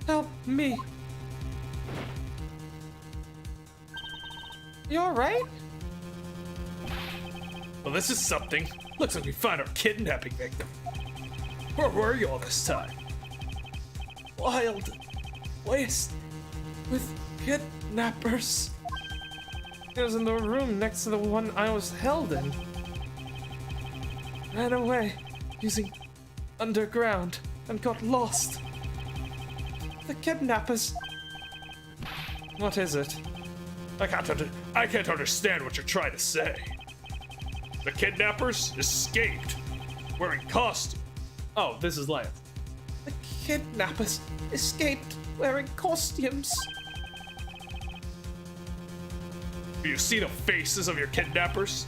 Help me. You alright? Well, this is something. Looks like we found our kidnapping victim. Where were you all this time? Wild West with kidnappers. It was in the room next to the one I was held in. Ran away using underground and got lost. The kidnappers. What is it? I can't understand what you're trying to say. The kidnappers escaped, wearing costume. Oh, this is Lance. The kidnappers escaped wearing costumes. Do you see the faces of your kidnappers?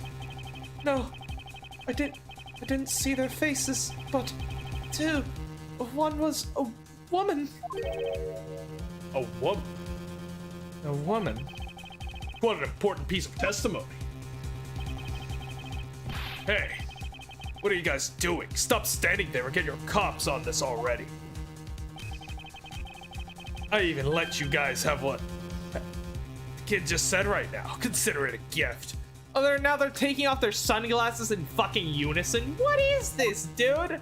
No, I didn't see their faces, but two. One was a woman. A woman. A woman? What an important piece of testimony. Hey, what are you guys doing? Stop standing there and get your cops on this already. I even let you guys have what the kid just said right now. Consider it a gift. Oh, now they're taking off their sunglasses in fucking unison? What is this, dude?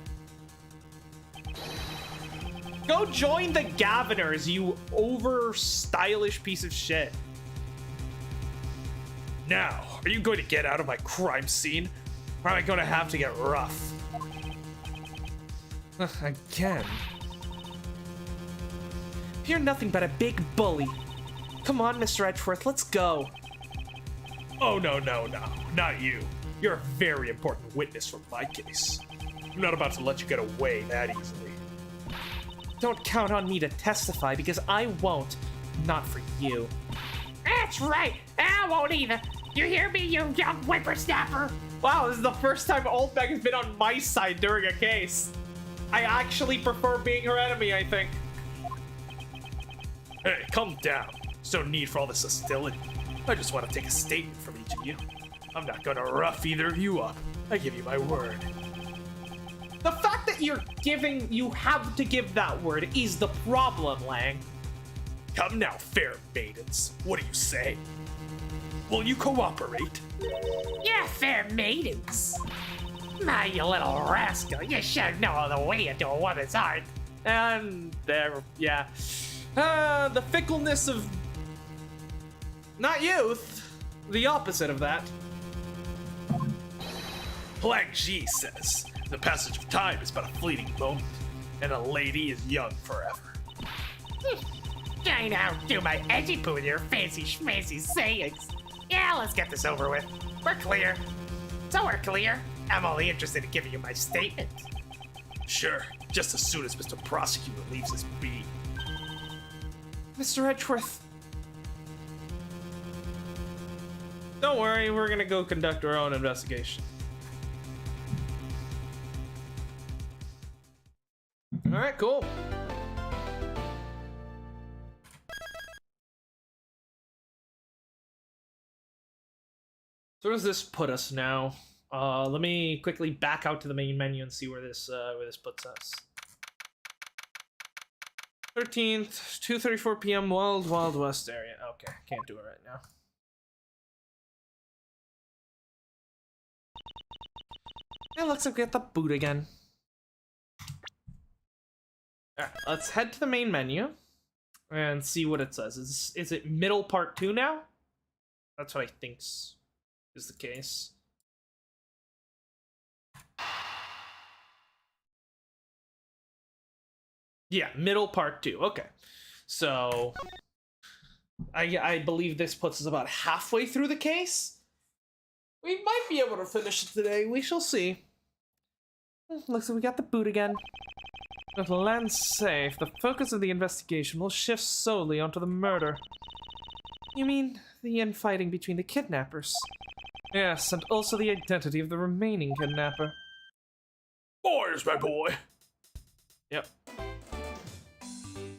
Go join the Gaviners, you over-stylish piece of shit. Now, are you going to get out of my crime scene? Or am I going to have to get rough? Again. You're nothing but a big bully. Come on, Mr. Edgeworth, let's go. Oh, no, not you. You're a very important witness for my case. I'm not about to let you get away that easily. Don't count on me to testify because I won't. Not for you. That's right. I won't either. You hear me, you young whippersnapper? Wow, this is the first time Oldbag has been on my side during a case. I actually prefer being her enemy, I think. Hey, calm down. There's no need for all this hostility. I just want to take a statement from each of you. I'm not gonna rough either of you up. I give you my word. The fact that you have to give that word is the problem, Lang. Come now, fair maidens. What do you say? Will you cooperate? Yeah, fair maidens. My, you little rascal. You should know the way into a woman's heart. And there, yeah. The fickleness of... not youth. The opposite of that. Huang Ji says, the passage of time is but a fleeting moment, and a lady is young forever. I now do my edgy poo with your fancy schmancy sayings. Yeah, let's get this over with. We're clear. So we're clear. I'm only interested in giving you my statement. Sure, just as soon as Mr. Prosecutor leaves us be. Mr. Edgeworth. Don't worry, we're gonna go conduct our own investigation. Alright, cool. So where does this put us now? Let me quickly back out to the main menu and see where this puts us. 13th, 2:34 p.m. Wild West area. Okay, can't do it right now. It looks like we got the boot again. Alright, let's head to the main menu and see what it says. Is it middle part 2 now? That's what I think is the case. Yeah, middle part 2. Okay. So I believe this puts us about halfway through the case. We might be able to finish it today. We shall see. Looks like we got the boot again. With land safe, the focus of the investigation will shift solely onto the murder. You mean the infighting between the kidnappers? Yes, and also the identity of the remaining kidnapper. Boy, my boy. Yep.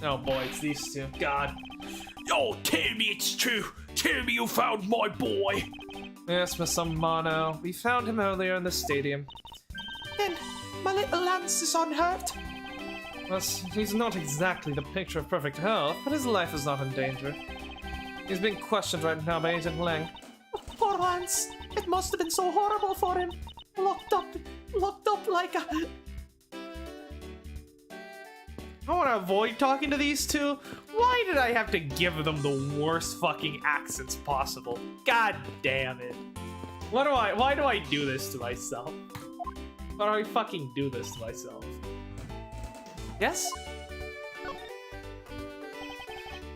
Oh boy, it's these two. God. Yo, tell me it's true. Tell me you found my boy. Yes, Miss Amano. We found him earlier in the stadium. Then, my little Lance is unhurt. Well, he's not exactly the picture of perfect health, but his life is not in danger. He's being questioned right now by Agent Lang. Poor Lance. It must have been so horrible for him. Locked up like a... I want to avoid talking to these two. Why did I have to give them the worst fucking accents possible? God damn it. Why do I do this to myself? Why do I fucking do this to myself? Yes?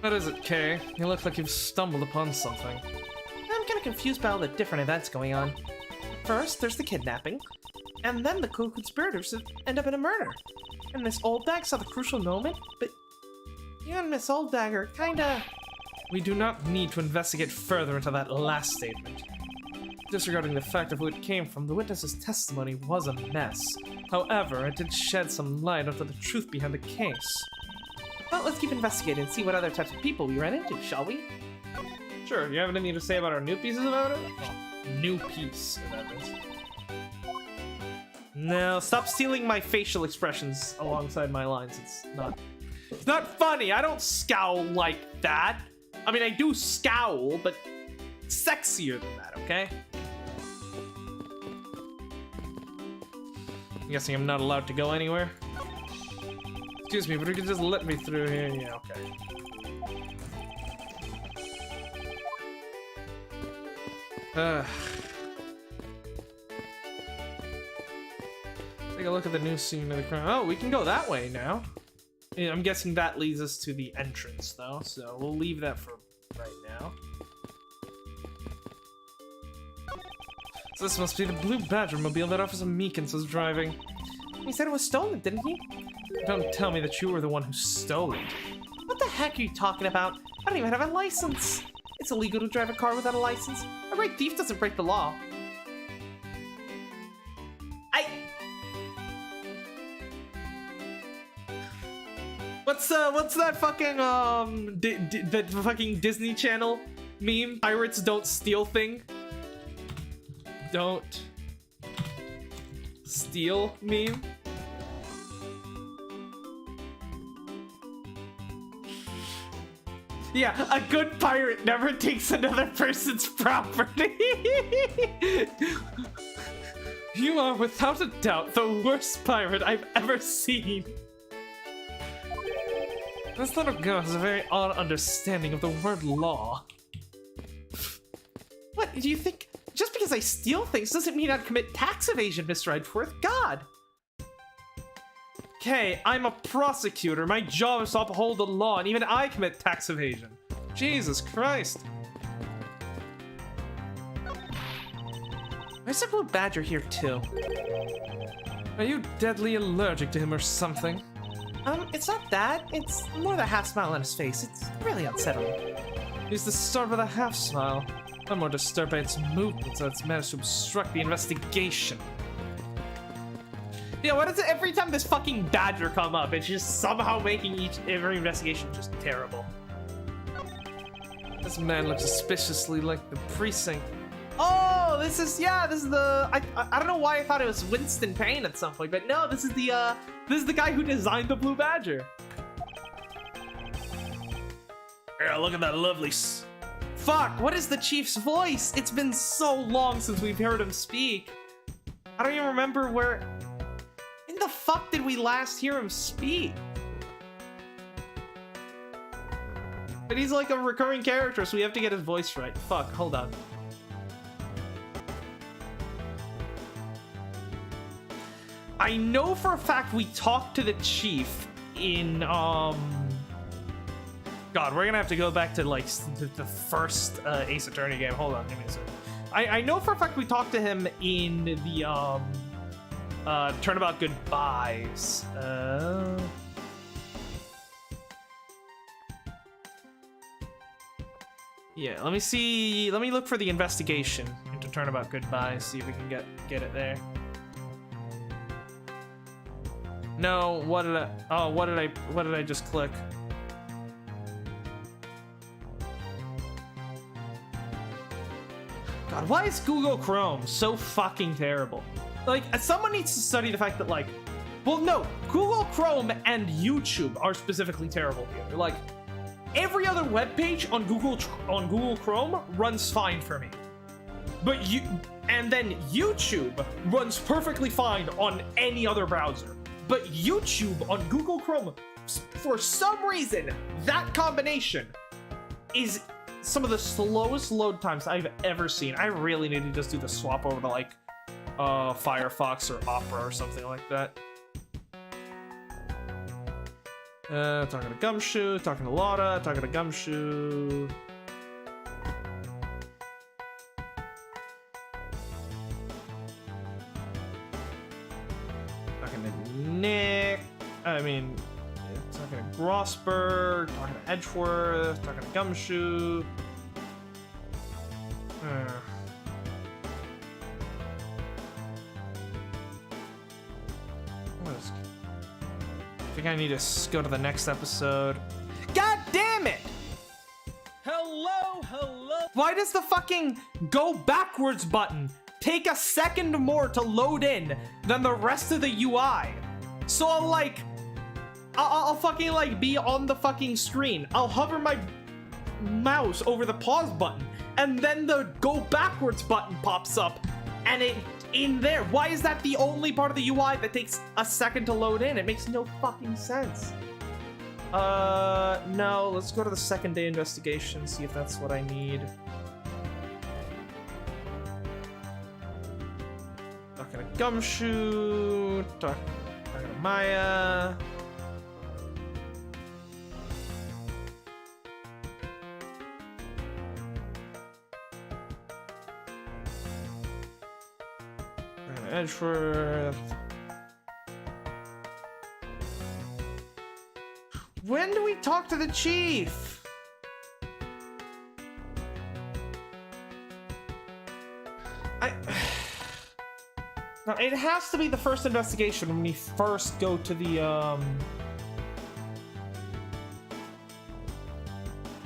What is it, Kay? You look like you've stumbled upon something. I'm kind of confused by all the different events going on. First, there's the kidnapping, and then the co-conspirators that end up in a murder. And Miss Oldbag saw the crucial moment, but you and Miss Oldbag are kinda... We do not need to investigate further into that last statement. Disregarding the fact of who it came from, the witness's testimony was a mess. However, it did shed some light onto the truth behind the case. Well, let's keep investigating and see what other types of people we ran into, shall we? Sure, you have anything to say about our new pieces of evidence? Oh, new piece of evidence. No, stop stealing my facial expressions alongside my lines. It's not funny. I don't scowl like that. I mean, I do scowl, but sexier than that, okay? I'm guessing I'm not allowed to go anywhere. Excuse me, but you can just let me through here. Yeah, okay. Take a look at the new scene of the crime. Oh, we can go that way now. Yeah, I'm guessing that leads us to the entrance, though, so we'll leave that for right now. So this must be the blue Badger mobile that Officer Meekins was driving. He said it was stolen, didn't he? Don't tell me that you were the one who stole it. What the heck are you talking about? I don't even have a license. It's illegal to drive a car without a license. A great thief doesn't break the law. What's that fucking that fucking Disney Channel meme? Pirates don't steal thing. Don't steal meme. Yeah, a good pirate never takes another person's property. You are without a doubt the worst pirate I've ever seen. This little girl has a very odd understanding of the word law. What, do you think just because I steal things doesn't mean I'd commit tax evasion, Mr. Edgeworth? God! Okay, I'm a prosecutor. My job is to uphold the law, and even I commit tax evasion. Jesus Christ. Where's the blue Badger here, too? Are you deadly allergic to him or something? It's not that. It's more the half smile on his face. It's really unsettling. He's disturbed by the half smile. I'm more disturbed by its movements, so it's managed to obstruct the investigation. Yeah, what is it? Every time this fucking Badger come up, it's just somehow making every investigation just terrible. This man looks suspiciously like the precinct. Oh, no, this is the I don't know why I thought it was Winston Payne at some point, but no, this is the guy who designed the Blue Badger. Yeah, look at that lovely. Fuck, what is the chief's voice? It's been so long since we've heard him speak. I don't even remember where in the fuck did we last hear him speak? But he's like a recurring character, so we have to get his voice right. Fuck, hold on. I know for a fact we talked to the chief in, God, we're gonna have to go back to, like, the first Ace Attorney game. Hold on, give me a second. I know for a fact we talked to him in the, Turnabout Goodbyes. Yeah, let me see. Let me look for the investigation into Turnabout Goodbyes. See if we can get it there. No, what did I? Oh, what did I just click? God, why is Google Chrome so fucking terrible? Like, someone needs to study the fact that, like, well, no, Google Chrome and YouTube are specifically terrible here. Like, every other web page on Google Chrome runs fine for me, and then YouTube runs perfectly fine on any other browser. But YouTube on Google Chrome, for some reason, that combination is some of the slowest load times I've ever seen. I really need to just do the swap over to, like, Firefox or Opera or something like that. Talking to Gumshoe, talking to Lotta, talking to Gumshoe. Talking to Nick. I mean, talking to Grossberg, talking to Edgeworth, talking to Gumshoe. What is... I think I need to go to the next episode. God damn it! Hello, hello. Why does the fucking go backwards button take a second more to load in than the rest of the UI? So I'll fucking, like, be on the fucking screen. I'll hover my mouse over the pause button, and then the go backwards button pops up, and it in there. Why is that the only part of the UI that takes a second to load in? It makes no fucking sense. No, let's go to the second day investigation, see if that's what I need. Talking to Gumshoe, talking to Maya. Edgeworth. When do we talk to the chief? Now, it has to be the first investigation when we first go to the,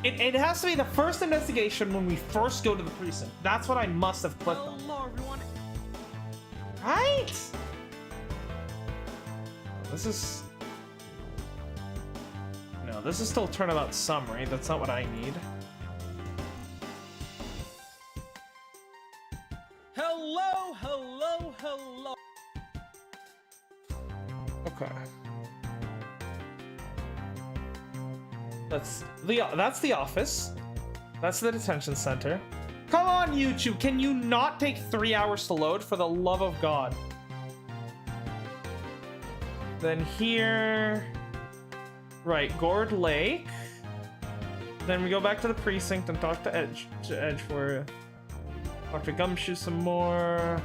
It has to be the first investigation when we first go to the precinct. That's what I must have clicked on. Hello, everyone. Right? This is... No, this is still Turnabout Summary. That's not what I need. Hello, hello, hello. Okay. That's the office. That's the detention center. Come on, YouTube. Can you not take 3 hours to load, for the love of God? Then here... Right, Gourd Lake. Then we go back to the precinct and talk to Edgeworth. Talk to Gumshoe some more.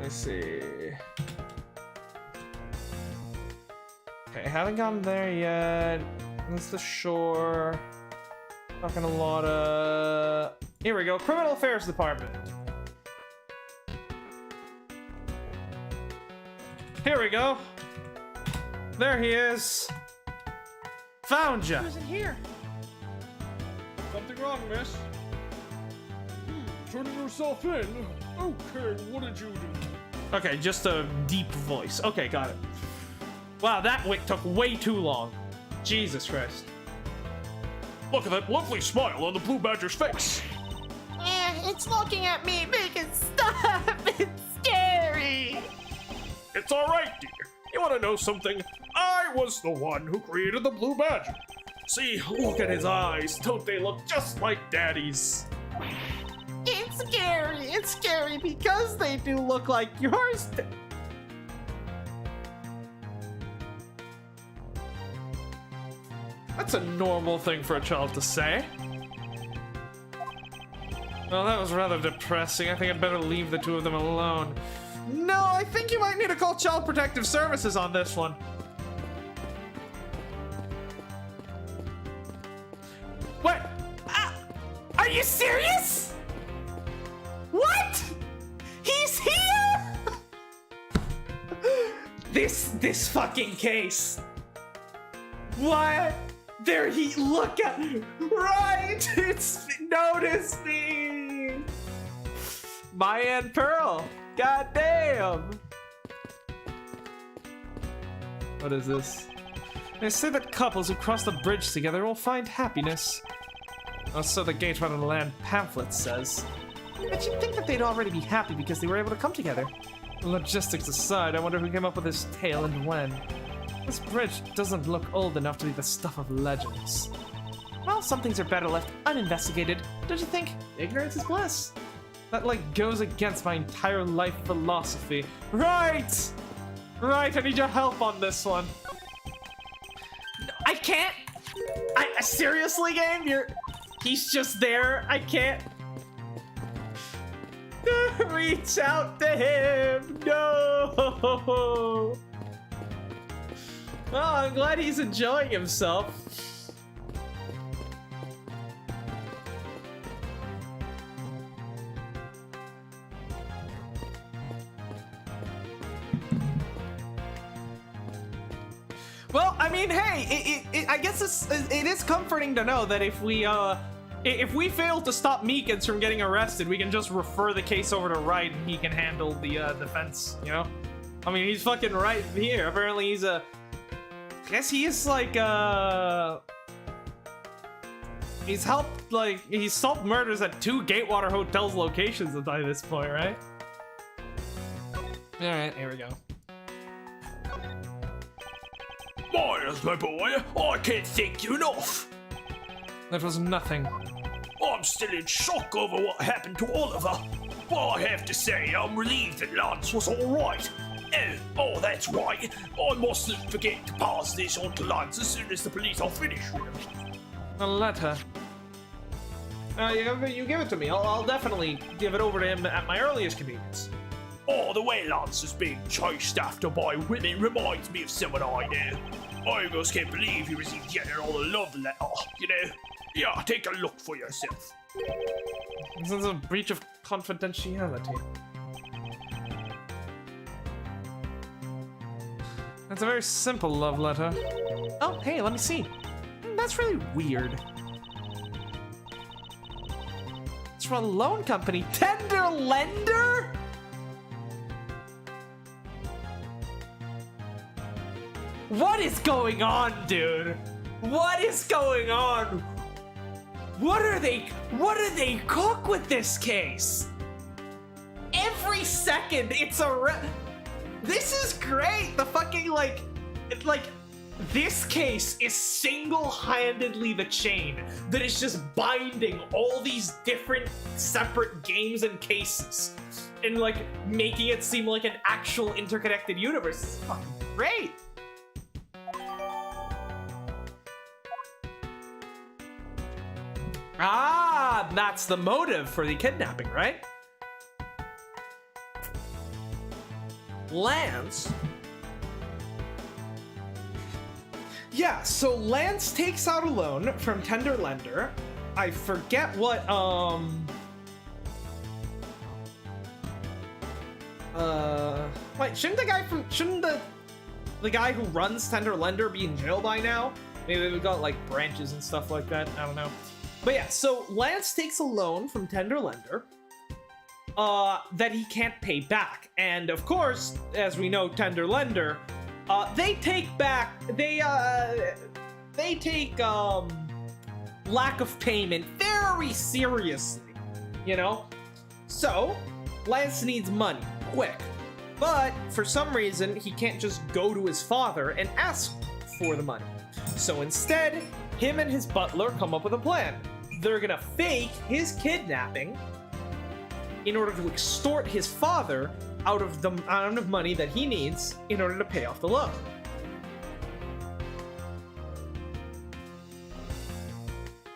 Let's see. Okay, haven't gone there yet. That's the shore. Talking a lot of... Here we go, Criminal Affairs Department. Here we go. There he is. Found ya. Who's in here? Something wrong, miss? Turning yourself in? Okay, what did you do? Okay, just a deep voice. Okay, got it. Wow, that took way too long. Jesus Christ. Look at that lovely smile on the blue badger's face. It's looking at me. Make it stop. It's scary. It's all right, dear. You want to know something? I was the one who created the blue badger. See, look at his eyes. Don't they look just like Daddy's? It's scary. It's scary because they do look like yours. That's a normal thing for a child to say. Well, that was rather depressing. I think I'd better leave the two of them alone. No, I think you might need to call Child Protective Services on this one. What? Are you serious? What? He's here? This fucking case. What? There he, look at, right, it's, notice me. My Aunt Pearl, goddamn. What is this? They say that couples who cross the bridge together will find happiness. Oh, so the Gateway on the Land pamphlet says. But you'd think that they'd already be happy because they were able to come together. Logistics aside, I wonder who came up with this tale and when. This bridge doesn't look old enough to be the stuff of legends. Well, some things are better left uninvestigated, don't you think? Ignorance is bliss. That, like, goes against my entire life philosophy. Right! Right, I need your help on this one. I can't... seriously, game? He's just there. I can't... Reach out to him! No! Well, I'm glad he's enjoying himself. Well, I mean, hey, I guess it is comforting to know that if we fail to stop Meekins from getting arrested, we can just refer the case over to Wright and he can handle the defense, you know? I mean, he's fucking right here. Apparently he's I guess he is like, he's helped, like, he's solved murders at 2 Gatewater Hotels locations at this point, right? Alright, here we go. Myers, my boy, I can't thank you enough. That was nothing. I'm still in shock over what happened to Oliver. But I have to say, I'm relieved that Lance was alright. Oh, that's right. I mustn't forget to pass this on to Lance as soon as the police are finished with him. A letter. You give it to me. I'll definitely give it over to him at my earliest convenience. Oh, the way Lance is being chased after by women reminds me of someone I know. I almost can't believe he received yet another love letter, you know? Yeah, take a look for yourself. This is a breach of confidentiality. That's a very simple love letter. Oh, hey, let me see. That's really weird. It's from a loan company. Tender lender? What is going on, dude? What is going on? What do they cook with this case? Every second, it's a this is great. The fucking, this case is single-handedly the chain that is just binding all these different separate games and cases and, like, making it seem like an actual interconnected universe. It's fucking great. Ah, that's the motive for the kidnapping, right? Lance? Yeah, so Lance takes out a loan from Tender Lender. I forget what, Wait, shouldn't the guy who runs Tender Lender be in jail by now? Maybe we've got like branches and stuff like that. I don't know. But yeah, so Lance takes a loan from Tender Lender that he can't pay back. And of course, as we know, Tender Lender, they take lack of payment very seriously, you know? So, Lance needs money, quick. But for some reason, he can't just go to his father and ask for the money. So instead, him and his butler come up with a plan. They're gonna fake his kidnapping in order to extort his father out of the amount of money that he needs in order to pay off the loan.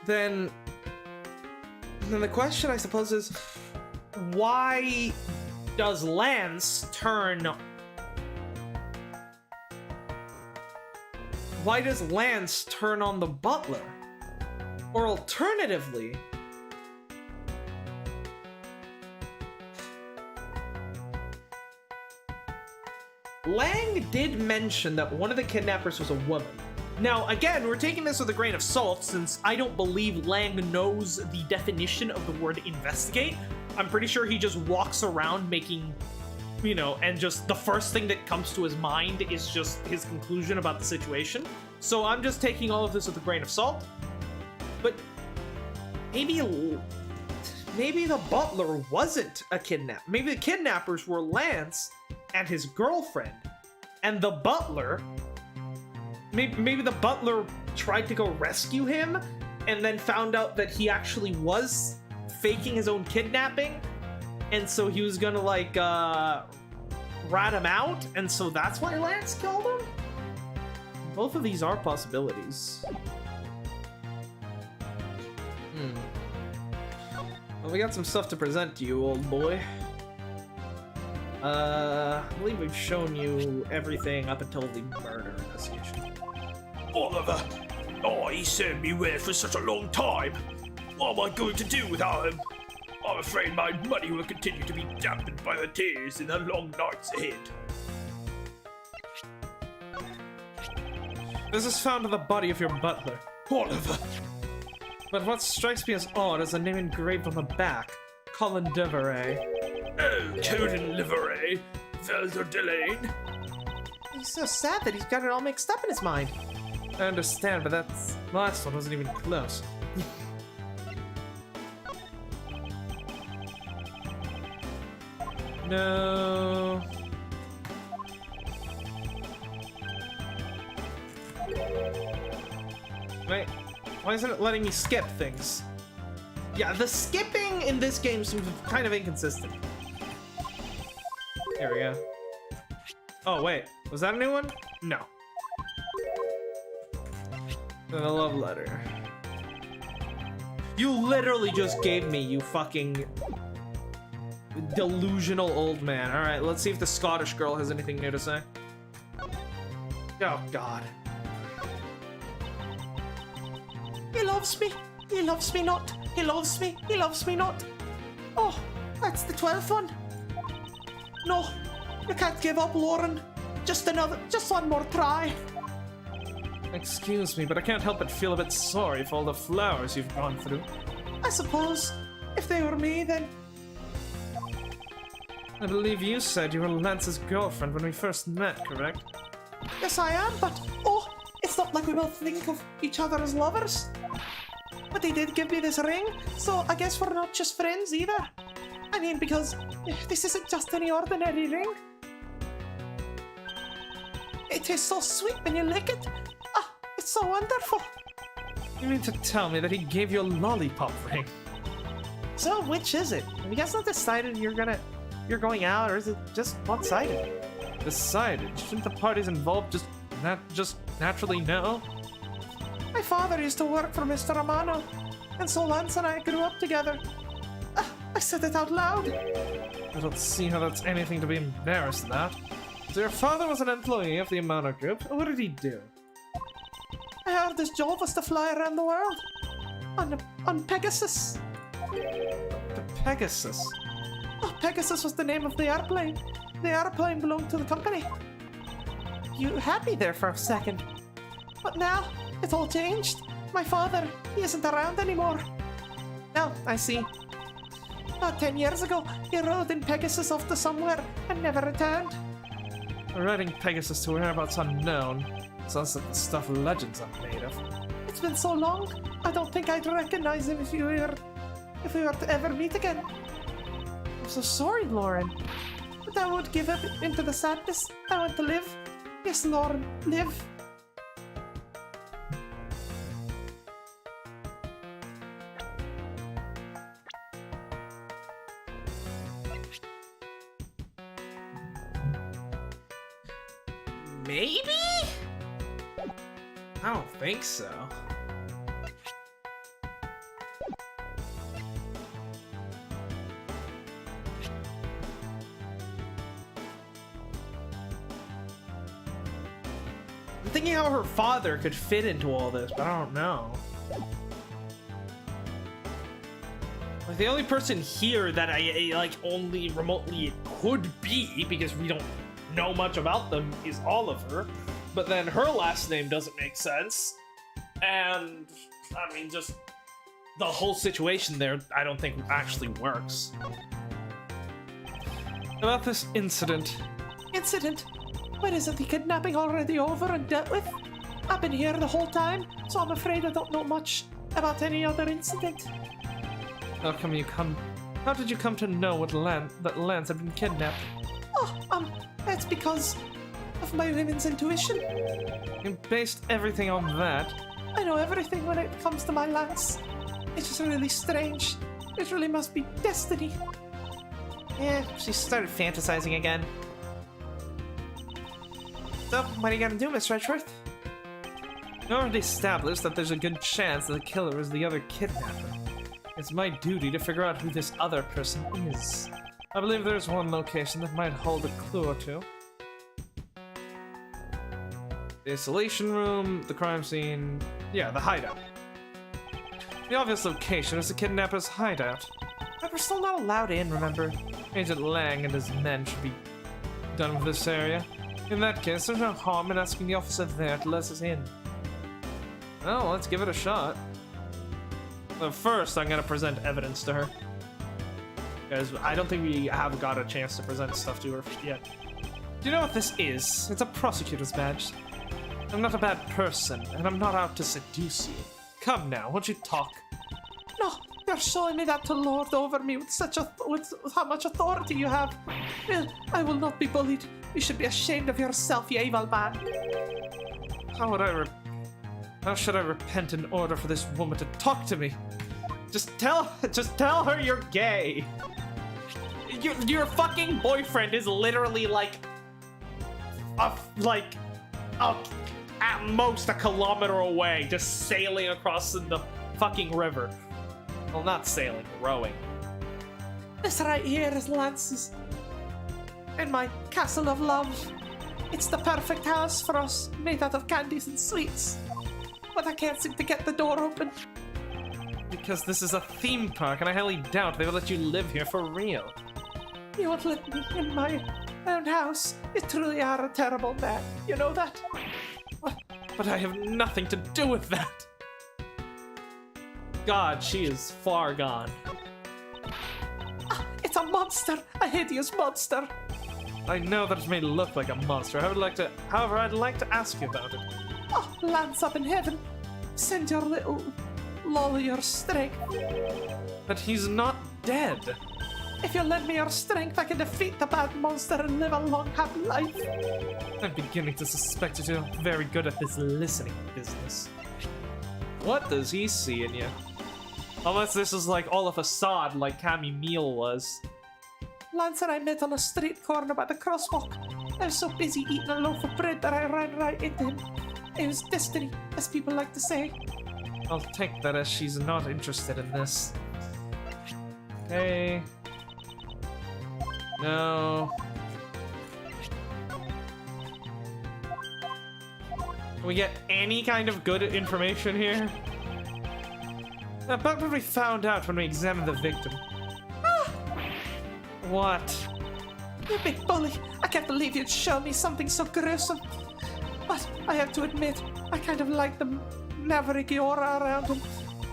Then the question, I suppose, is why does Lance turn on the butler? Or alternatively, Lang did mention that one of the kidnappers was a woman. Now, again, we're taking this with a grain of salt, since I don't believe Lang knows the definition of the word investigate. I'm pretty sure he just walks around making, you know, and just the first thing that comes to his mind is just his conclusion about the situation. So I'm just taking all of this with a grain of salt. But maybe the butler wasn't a kidnapper. Maybe the kidnappers were Lance and his girlfriend, and the butler, maybe the butler tried to go rescue him and then found out that he actually was faking his own kidnapping, and so he was gonna like rat him out, and so that's why Lance killed him. Both of these are possibilities. Well, we got some stuff to present to you, old boy. I believe we've shown you everything up until the murder investigation. Oliver! Oh, he sent me away for such a long time. What am I going to do without him? I'm afraid my money will continue to be dampened by the tears in the long nights ahead. This is found in the body of your butler. Oliver! But what strikes me as odd is a name engraved on the back. Colin Deveray. Oh, Colin Liveray. Velder Delane. He's so sad that he's got it all mixed up in his mind. I understand, but that last one wasn't even close. No. Wait, why isn't it letting me skip things? Yeah, the skipping in this game seems kind of inconsistent. There we go. Oh, wait. Was that a new one? No. Then a love letter. You literally just gave me, you fucking delusional old man. Alright, let's see if the Scottish girl has anything new to say. Oh, God. He loves me. He loves me not. He loves me. He loves me not. Oh, that's the 12th one. No, you can't give up, Lauren. Just one more try. Excuse me, but I can't help but feel a bit sorry for all the flowers you've gone through. I suppose, if they were me, then... I believe you said you were Lance's girlfriend when we first met, correct? Yes, I am, but... Oh, it's not like we both think of each other as lovers. But they did give me this ring, so I guess we're not just friends either. I mean, because this isn't just any ordinary ring. It is so sweet when you lick it. Ah, it's so wonderful. You mean to tell me that he gave you a lollipop ring? So, which is it? Have you guys not decided you're going out, or is it just one-sided? Decided? Shouldn't the parties involved just naturally know? My father used to work for Mr. Romano, and so Lance and I grew up together. Ah, I said it out loud. I don't see how that's anything to be embarrassed about. So your father was an employee of the Amano Group. What did he do? I heard his job was to fly around the world. On Pegasus. The Pegasus? Oh, Pegasus was the name of the airplane. The airplane belonged to the company. You had me there for a second. But now, it's all changed. My father, he isn't around anymore. Now, I see. About 10 years ago, he rode in Pegasus off to somewhere and never returned. Riding Pegasus to whereabouts unknown sounds like the stuff legends are made of. It's been so long, I don't think I'd recognize him if we were to ever meet again. I'm so sorry, Lauren. But I won't give up into the sadness. I want to live. Yes, Lauren, live. Maybe? I don't think so. I'm thinking how her father could fit into all this, but I don't know. Like, the only person here that I like only remotely could be, because we don't know much about them, is Oliver. But then her last name doesn't make sense. And, I mean, just the whole situation there, I don't think actually works. About this incident. Incident? When isn't the kidnapping already over and dealt with? I've been here the whole time, so I'm afraid I don't know much about any other incident. How did you come to know that Lance had been kidnapped? Oh, that's because of my women's intuition. You based everything on that? I know everything when it comes to my Lance. It's just really strange. It really must be destiny. Yeah, she started fantasizing again. So, what are you gonna do, Miss Edgeworth? You already established that there's a good chance that the killer is the other kidnapper. It's my duty to figure out who this other person is. I believe there's one location that might hold a clue or two. The isolation room, the crime scene, yeah, the hideout. The obvious location is the kidnapper's hideout. But we're still not allowed in, remember? Agent Lang and his men should be done with this area. In that case, there's no harm in asking the officer there to let us in. Well, let's give it a shot. But first, I'm gonna present evidence to her. Because I don't think we have got a chance to present stuff to her yet. Do you know what this is? It's a prosecutor's badge. I'm not a bad person, and I'm not out to seduce you. Come now, won't you talk? No, you're showing me that to lord over me with with how much authority you have. Well, I will not be bullied. You should be ashamed of yourself, you evil man. How should I repent in order for this woman to talk to me? Just tell her you're gay. Your fucking boyfriend is literally like at most a kilometer away, just sailing across the fucking river. Well, not sailing, rowing. This right here is Lance's. In my castle of love. It's the perfect house for us, made out of candies and sweets. But I can't seem to get the door open. Because this is a theme park, and I highly doubt they will let you live here for real. You won't let me in my own house. You truly are a terrible man. You know that? But I have nothing to do with that. God, she is far gone. It's a monster! A hideous monster! I know that it may look like a monster. However, I'd like to ask you about it. Oh, Lance up in heaven. Send your little lolly your strength. But he's not dead. If you lend me your strength, I can defeat the bad monster and live a long, happy life. I'm beginning to suspect that you're very good at this listening business. What does he see in you? Unless this is like all a facade, like Cammy Meal was. Lance and I met on a street corner by the crosswalk. I was so busy eating a loaf of bread that I ran right into him. It was destiny, as people like to say. I'll take that as she's not interested in this. Okay. No. Can we get any kind of good information here? About what we found out when we examined the victim. What? You big bully! I can't believe you'd show me something so gruesome. But I have to admit, I kind of like the maverick aura around him.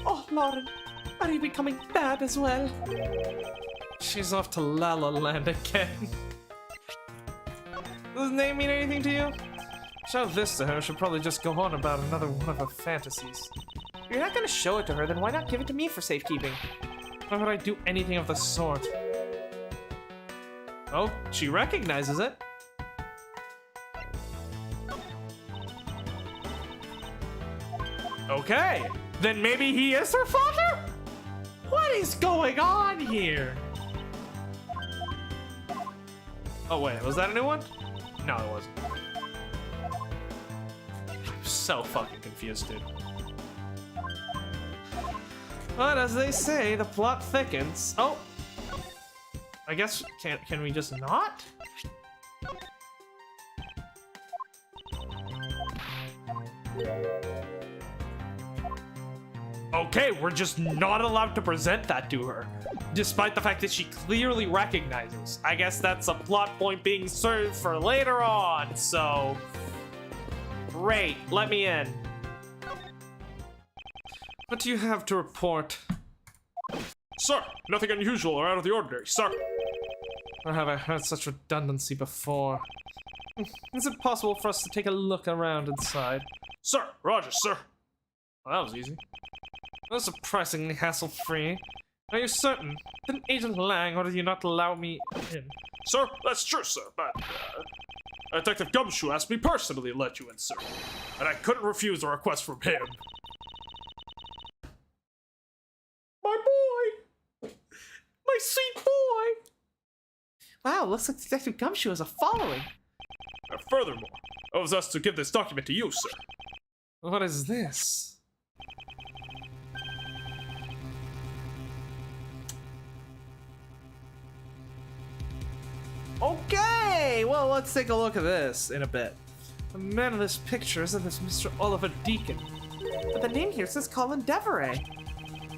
Oh, Lauren, are you becoming bad as well? She's off to La La Land again. Does his name mean anything to you? Show this to her, she'll probably just go on about another one of her fantasies. If you're not gonna show it to her, then why not give it to me for safekeeping? Why would I do anything of the sort? Oh, she recognizes it. Okay, then maybe he is her father? What is going on here? Oh wait, was that a new one? No, it wasn't. I'm so fucking confused, dude. But as they say, the plot thickens. Oh! I guess, can we just not? Okay, we're just not allowed to present that to her, despite the fact that she clearly recognizes. I guess that's a plot point being served for later on, so... Great, let me in. What do you have to report? Sir, nothing unusual or out of the ordinary, sir. Or have I heard such redundancy before? Is it possible for us to take a look around inside? Sir, Roger, sir. Well, that was easy. That was surprisingly hassle-free. Are you certain? Didn't Agent Lang order you not to allow me in? Sir, that's true, sir, but Detective Gumshoe asked me personally to let you in, sir. And I couldn't refuse a request from him. My boy! My sweet boy! Wow, looks like Detective Gumshoe has a following. Furthermore, it was us to give this document to you, sir. What is this? Okay, well, let's take a look at this in a bit. The man in this picture, isn't this Mr. Oliver Deacon? But the name here says Colin Deveray.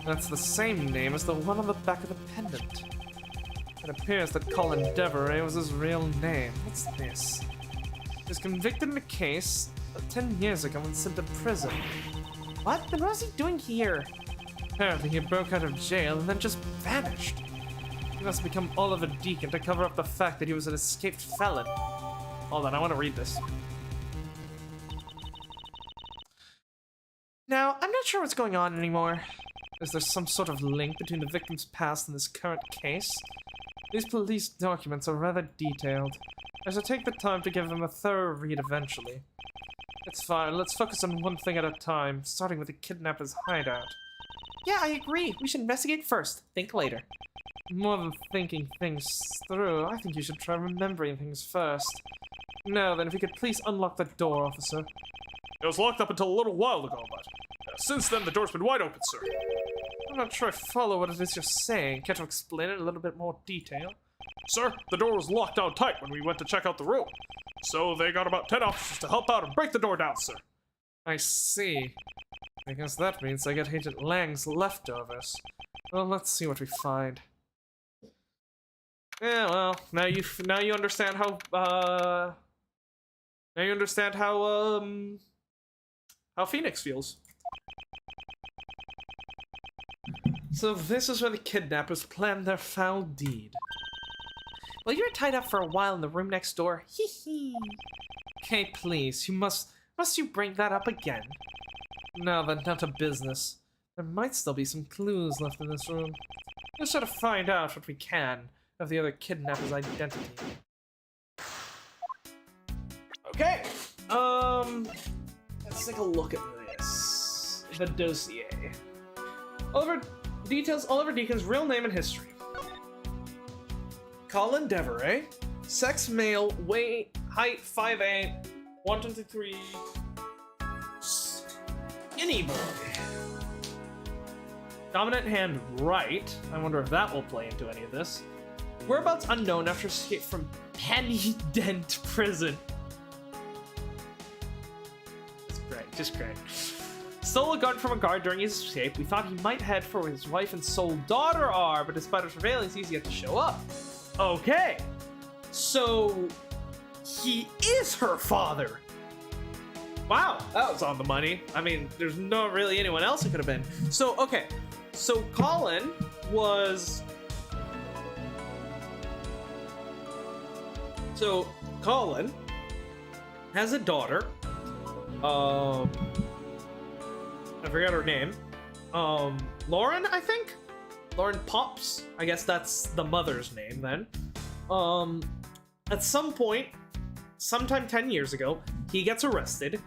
That's the same name as the one on the back of the pendant. It appears that Colin Deveray was his real name. What's this? He was convicted in a case 10 years ago and sent to prison. What? Then what is he doing here? Apparently he broke out of jail and then just vanished. He must have become Oliver Deacon to cover up the fact that he was an escaped felon. Hold on, I want to read this. Now, I'm not sure what's going on anymore. Is there some sort of link between the victim's past and this current case? These police documents are rather detailed. I shall take the time to give them a thorough read eventually. It's fine, let's focus on one thing at a time, starting with the kidnapper's hideout. Yeah, I agree. We should investigate first. Think later. More than thinking things through, I think you should try remembering things first. Now then, if you could please unlock the door, officer. It was locked up until a little while ago, but since then the door's been wide open, sir. I'm not sure I follow what it is you're saying. Can't you explain it in a little bit more detail? Sir, the door was locked down tight when we went to check out the room. So they got about 10 officers to help out and break the door down, sir. I see. I guess that means I get Agent Lang's leftovers. Well, let's see what we find. Yeah, well, now you understand how How Phoenix feels. So this is where the kidnappers planned their foul deed. Well, you were tied up for a while in the room next door. Hee hee. Okay, please, must you bring that up again? Now then, down to business. There might still be some clues left in this room. Let's try to find out what we can of the other kidnapper's identity. Okay. Let's take a look at this. The dossier. Details Oliver Deacon's real name and history. Colin Deveray. Sex male, weight, height 5'8", 123. Skinny boy. Dominant hand right. I wonder if that will play into any of this. Whereabouts unknown after escape from Penny Dent Prison. It's great, just great. Stole a gun from a guard during his escape. We thought he might head for where his wife and sole daughter are, but despite our surveillance, he's yet to show up. Okay. So he is her father. Wow, that was on the money. I mean, there's not really anyone else it could have been. So, okay. So Colin was... So Colin has a daughter. I forgot her name. Lauren, I think? Lauren Pops. I guess that's the mother's name then. At some point, sometime 10 years ago, he gets arrested.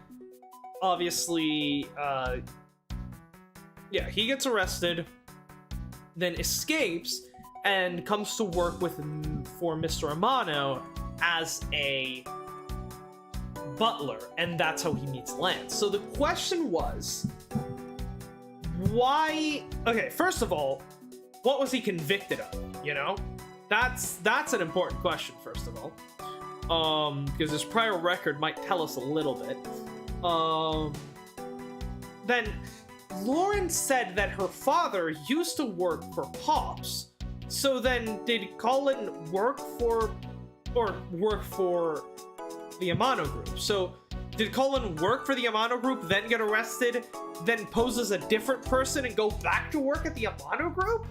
Obviously, yeah, he gets arrested, then escapes, and comes to work for Mr. Amano as a butler, and that's how he meets Lance. So the question was, why... Okay, first of all, what was he convicted of, you know? That's an important question, first of all. Because his prior record might tell us a little bit. Then, Lauren said that her father used to work for Pops. So then, did Colin work for the Amano group? So, did Colin work for the Amano group, then get arrested, then pose as a different person and go back to work at the Amano group?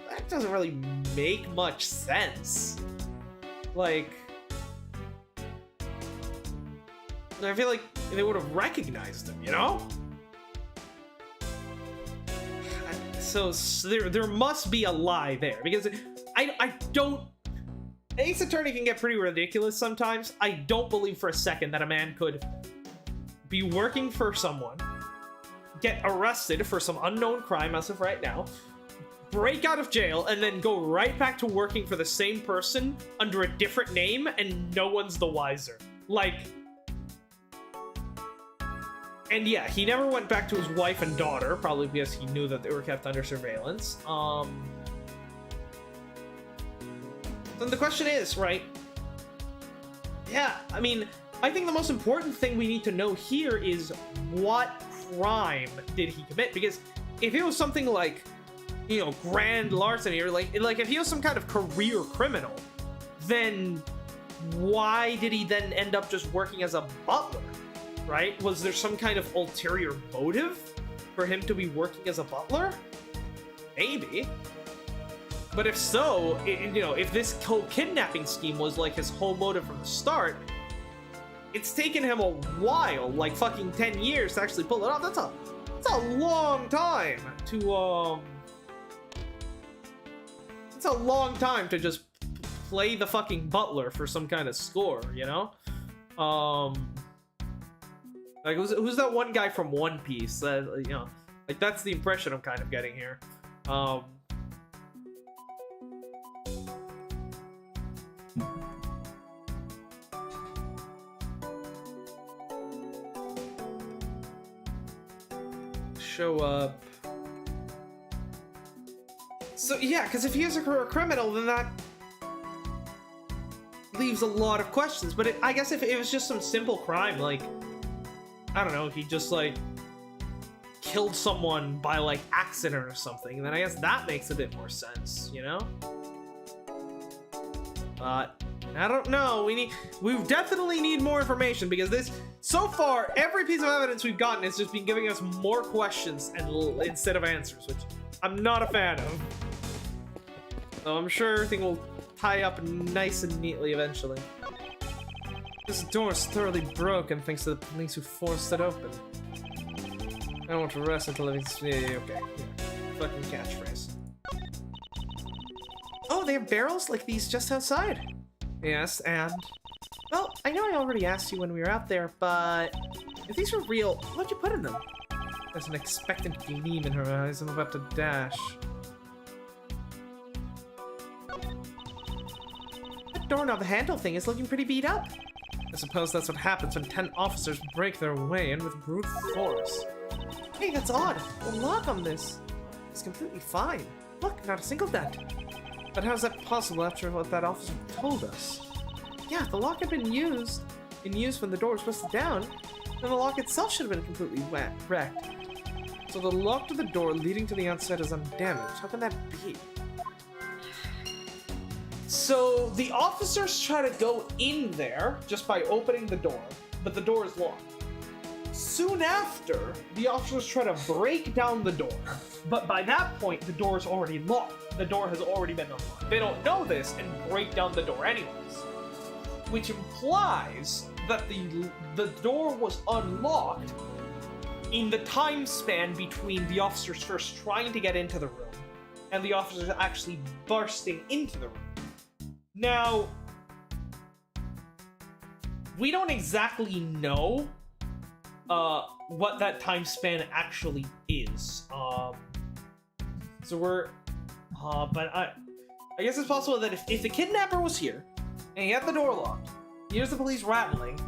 That doesn't really make much sense. Like, I feel like they would have recognized him, you know? So there must be a lie there, because I don't... Ace Attorney can get pretty ridiculous sometimes. I don't believe for a second that a man could be working for someone, get arrested for some unknown crime as of right now, break out of jail, and then go right back to working for the same person under a different name, and no one's the wiser. Like... And yeah, he never went back to his wife and daughter, probably because he knew that they were kept under surveillance. Then the question is, right? Yeah, I mean, I think the most important thing we need to know here is what crime did he commit? Because if it was something like, you know, grand larceny, or like if he was some kind of career criminal, then why did he then end up just working as a butler? Right? Was there some kind of ulterior motive for him to be working as a butler? Maybe. But if so, you know, if this whole kidnapping scheme was like his whole motive from the start, it's taken him a while, like fucking 10 years to actually pull it off. That's a long time to, it's a long time to just play the fucking butler for some kind of score, you know? Like, who's that one guy from One Piece? You know, like, that's the impression I'm kind of getting here. Show up. So, yeah, because if he is a career criminal, then that leaves a lot of questions. But I guess if it was just some simple crime, like, I don't know, he just, like, killed someone by, like, accident or something, then I guess that makes a bit more sense, you know? But I don't know. We definitely need more information, because this, so far, every piece of evidence we've gotten has just been giving us more questions instead of answers, which I'm not a fan of. So I'm sure everything will tie up nice and neatly eventually. This door is thoroughly broken thanks to the police who forced it open. I don't want to rest until it's... Yeah, okay. Yeah. Fucking catchphrase. Oh, they have barrels like these just outside. Yes, and... Well, I know I already asked you when we were out there, but... If these were real, what'd you put in them? There's an expectant gleam in her eyes. I'm about to dash. That doorknob handle thing is looking pretty beat up. I suppose that's what happens when 10 officers break their way in with brute force. Hey, that's odd. The lock on this is completely fine. Look, not a single dent. But how is that possible after what that officer told us? Yeah, the lock had been used when the door was busted down, and the lock itself should have been completely wrecked. So the lock to the door leading to the outside is undamaged. How can that be? So the officers try to go in there just by opening the door, but the door is locked. Soon after, the officers try to break down the door, but by that point, the door is already locked. The door has already been unlocked. They don't know this and break down the door anyways, which implies that the door was unlocked in the time span between the officers first trying to get into the room and the officers actually bursting into the room. Now, we don't exactly know what that time span actually is. So we're, but I guess it's possible that if the kidnapper was here and he had the door locked, he hears the police rattling,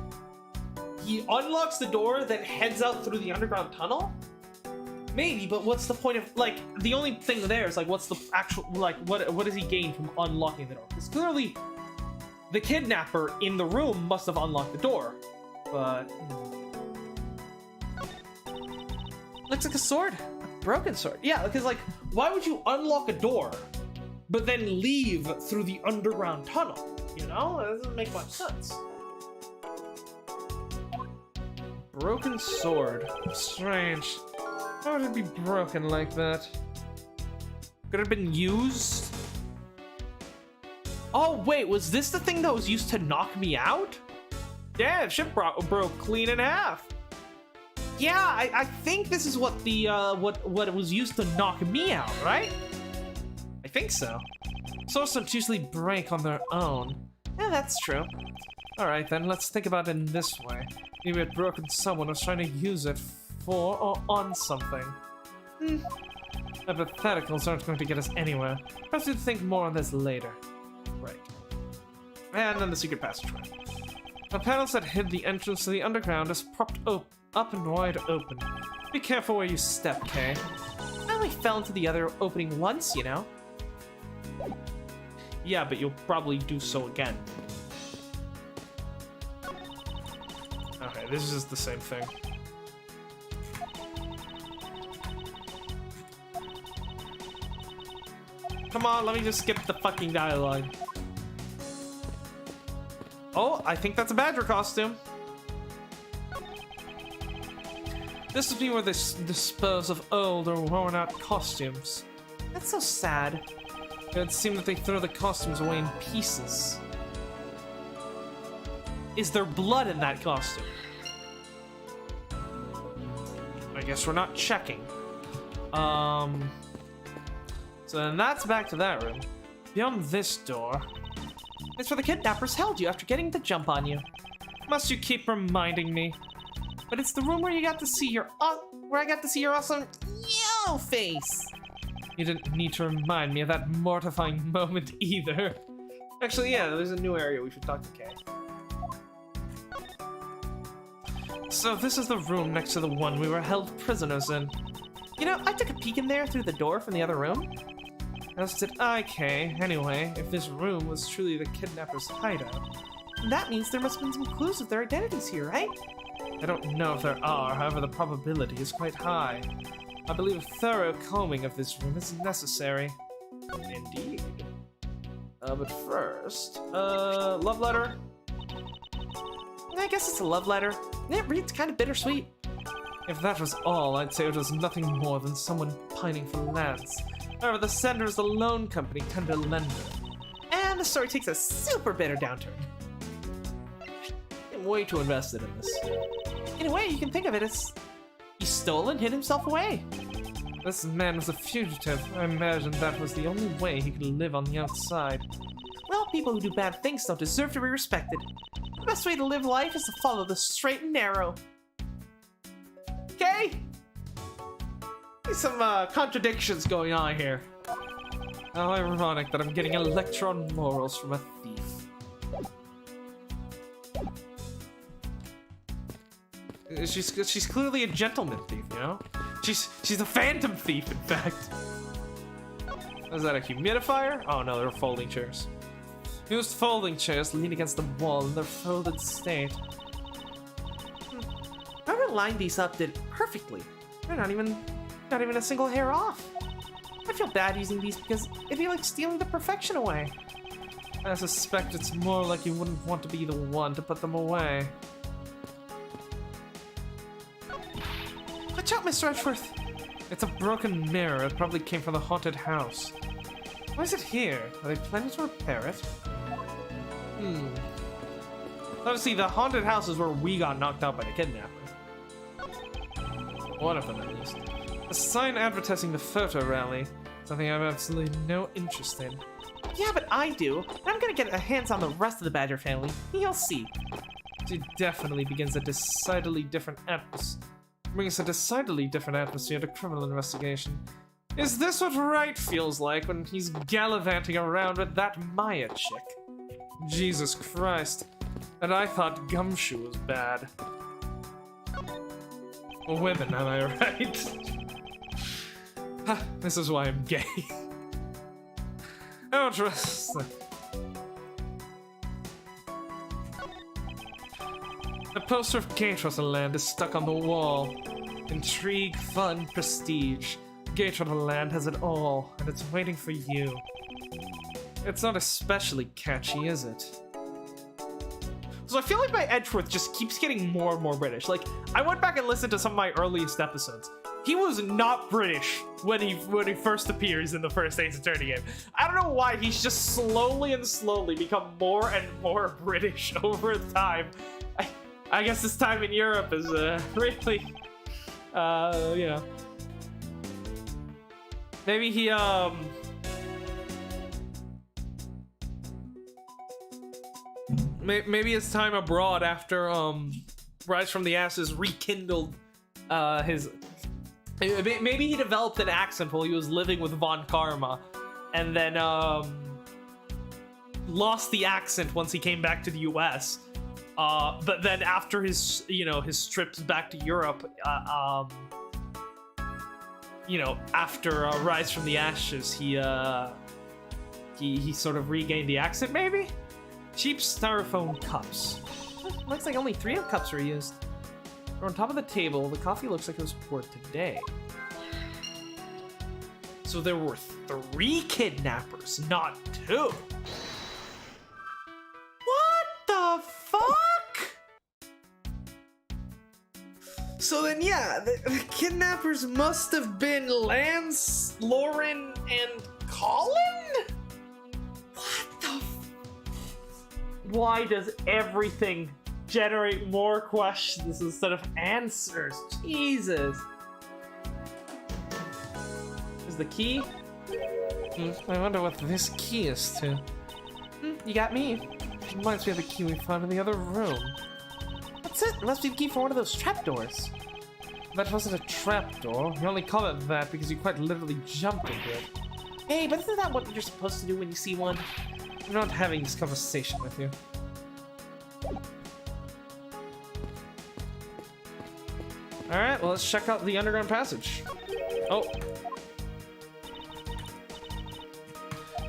he unlocks the door, then heads out through the underground tunnel. Maybe, but what's the point of, like, the only thing there is, like, what's the actual, like, what does he gain from unlocking the door? Because clearly, the kidnapper in the room must have unlocked the door, but... Looks like a sword. A broken sword. Yeah, because, like, why would you unlock a door, but then leave through the underground tunnel? You know? That doesn't make much sense. Broken sword. Strange. How would it be broken like that? Could it have been used? Oh, wait, was this the thing that was used to knock me out? Yeah, ship broke clean in half. Yeah, I think this is what the, what it was used to knock me out, right? I think so. Swords don't usually break on their own. Yeah, that's true. Alright then, let's think about it in this way. Maybe a broken someone was trying to use it for or on something. Hypotheticals aren't going to get us anywhere. Perhaps we'd think more on this later. Right. And then the secret passageway. The panels that hid the entrance to the underground is propped up and wide open. Be careful where you step, Kay. I only fell into the other opening once, you know? Yeah, but you'll probably do so again. Okay, this is just the same thing. Come on, let me just skip the fucking dialogue. Oh, I think that's a Badger costume. This would be where they dispose of old or worn out costumes. That's so sad. It would seem that they throw the costumes away in pieces. Is there blood in that costume? I guess we're not checking. So then that's back to that room. Beyond this door, It's where the kidnappers held you after getting the jump on you. must you keep reminding me? But it's the room where you got to see your where I got to see your awesome yo face. You didn't need to remind me of that mortifying moment either. Actually, yeah, there's a new area we should talk to Kay. So this is the room next to the one we were held prisoners in. You know, I took a peek in there through the door from the other room. As did I, Kay. Anyway, if this room was truly the kidnapper's hideout, That means there must have been some clues of their identities here, right? I don't know if there are, however the probability is quite high. I believe a thorough combing of this room is necessary. Indeed. But first, love letter. I guess it's a love letter. It reads kind of bittersweet. If that was all, I'd say it was nothing more than someone pining for lands. However, the sender is the loan company, tender lender. And the story takes a super bitter downturn. I'm way too invested in this. In a way, you can think of it as he stole and hid himself away. This man was a fugitive. I imagined that was the only way he could live on the outside. Well, people who do bad things don't deserve to be respected. The best way to live life is to follow the straight and narrow. Okay? There's some contradictions going on here. How ironic that I'm getting a lecture on morals from a thief. She's clearly a gentleman thief, you know? She's a phantom thief, in fact. Is that a humidifier? Oh no, they're folding chairs. Used folding chairs lean against the wall in their folded state. Whoever lined these up did it perfectly. They're not even a single hair off. I feel bad using these because it'd be like stealing the perfection away. I suspect it's more like you wouldn't want to be the one to put them away. Watch out, Mr. Edgeworth! It's a broken mirror. It probably came from the haunted house. Why is it here? Are they planning to repair it? Obviously, the haunted house is where we got knocked out by the kidnapper. One of them, at least. A sign advertising the photo rally. Something I have absolutely no interest in. Yeah, but I do. And I'm gonna get a hands on the rest of the Badger family. You'll see. It definitely begins a decidedly different atmosphere. Brings a decidedly different atmosphere to criminal investigation. Is this what Wright feels like when he's gallivanting around with that Maya chick? Jesus Christ. And I thought Gumshoe was bad. Women, am I right? This is why I'm gay. I don't trust. The poster of Gateward Land is stuck on the wall. Intrigue, fun, prestige. Gateward Land has it all, and it's waiting for you. It's not especially catchy, is it? So I feel like my Edgeworth just keeps getting more and more British. Like, I went back and listened to some of my earliest episodes. He was not British when he first appears in the first Ace Attorney game. I don't know why, he's just slowly and slowly become more and more British over time. I guess this time in Europe is really, you know. Maybe he, maybe his time abroad after, Rise from the Ashes rekindled, his... Maybe he developed an accent while he was living with Von Karma, and then, lost the accent once he came back to the US. But then after his, you know, his trips back to Europe, you know, after Rise from the Ashes, he sort of regained the accent, maybe? Cheap styrofoam cups. Looks like only 3 of cups were used. They're on top of the table. The coffee looks like it was poured today. So there were 3 kidnappers, not 2. What the fuck? So then, yeah, the kidnappers must have been Lance, Lauren, and Colin? What the Why does everything generate more questions instead of answers? Jesus. Is the key? I wonder what this key is to. You got me. Reminds me of the key we found in the other room. That's it. It must be the key for one of those trapdoors. That wasn't a trapdoor. You only call it that because you quite literally jumped into it. Hey, but isn't that what you're supposed to do when you see one? I'm not having this conversation with you. Alright, well, let's check out the underground passage. Oh.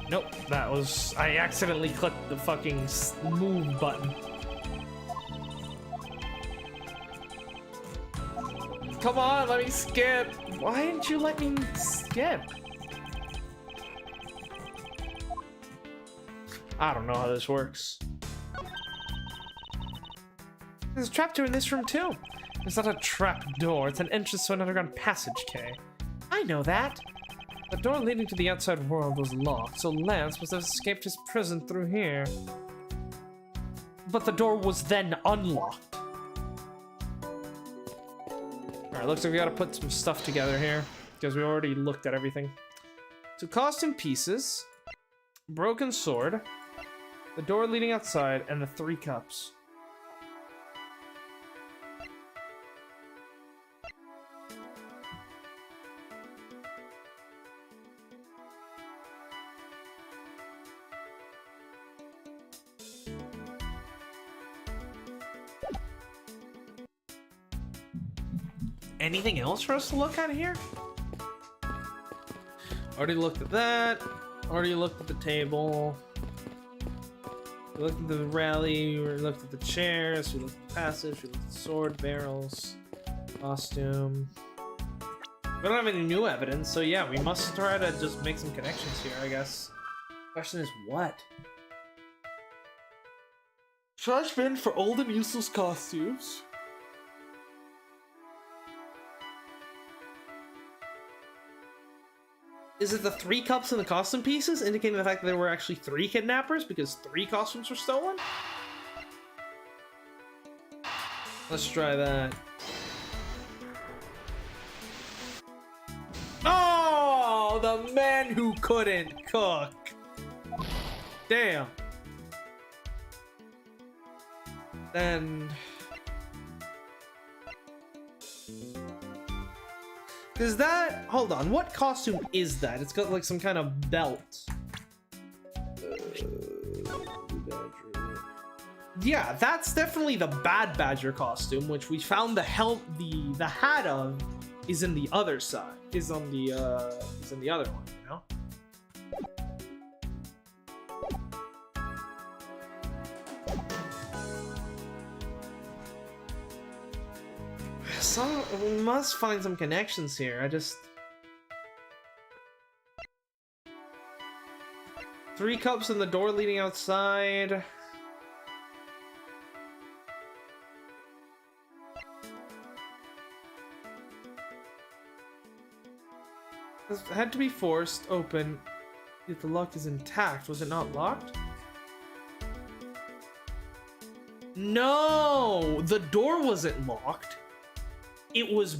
Nope, that was... I accidentally clicked the fucking move button. Come on, let me skip. Why didn't you let me skip? I don't know how this works. There's a trapdoor in this room too. It's not a trap door, it's an entrance to an underground passage, Kay. I know that. The door leading to the outside world was locked, so Lance must have escaped his prison through here. But the door was then unlocked. Alright, looks like we gotta put some stuff together here, because we already looked at everything. So costume pieces, broken sword, the door leading outside, and the 3 cups. Anything else for us to look at here? Already looked at that. Already looked at the table. We looked at the rally. We looked at the chairs. We looked at the passage. We looked at the sword, barrels, costume. We don't have any new evidence, so yeah, we must try to just make some connections here, I guess. Question is what? Trash bin for old and useless costumes. Is it the 3 cups and the costume pieces, indicating the fact that there were actually 3 kidnappers because 3 costumes were stolen? Let's try that. Oh, the man who couldn't cook. Damn. Then... Is that... Hold on, what costume is that? It's got like some kind of belt. Yeah, that's definitely the Bad Badger costume, which we found the hat of is in the other side. Is in the other one, you know? We must find some connections here. I just... 3 cups in the door leading outside. It had to be forced open if the lock is intact. Was it not locked? No! The door wasn't locked. It was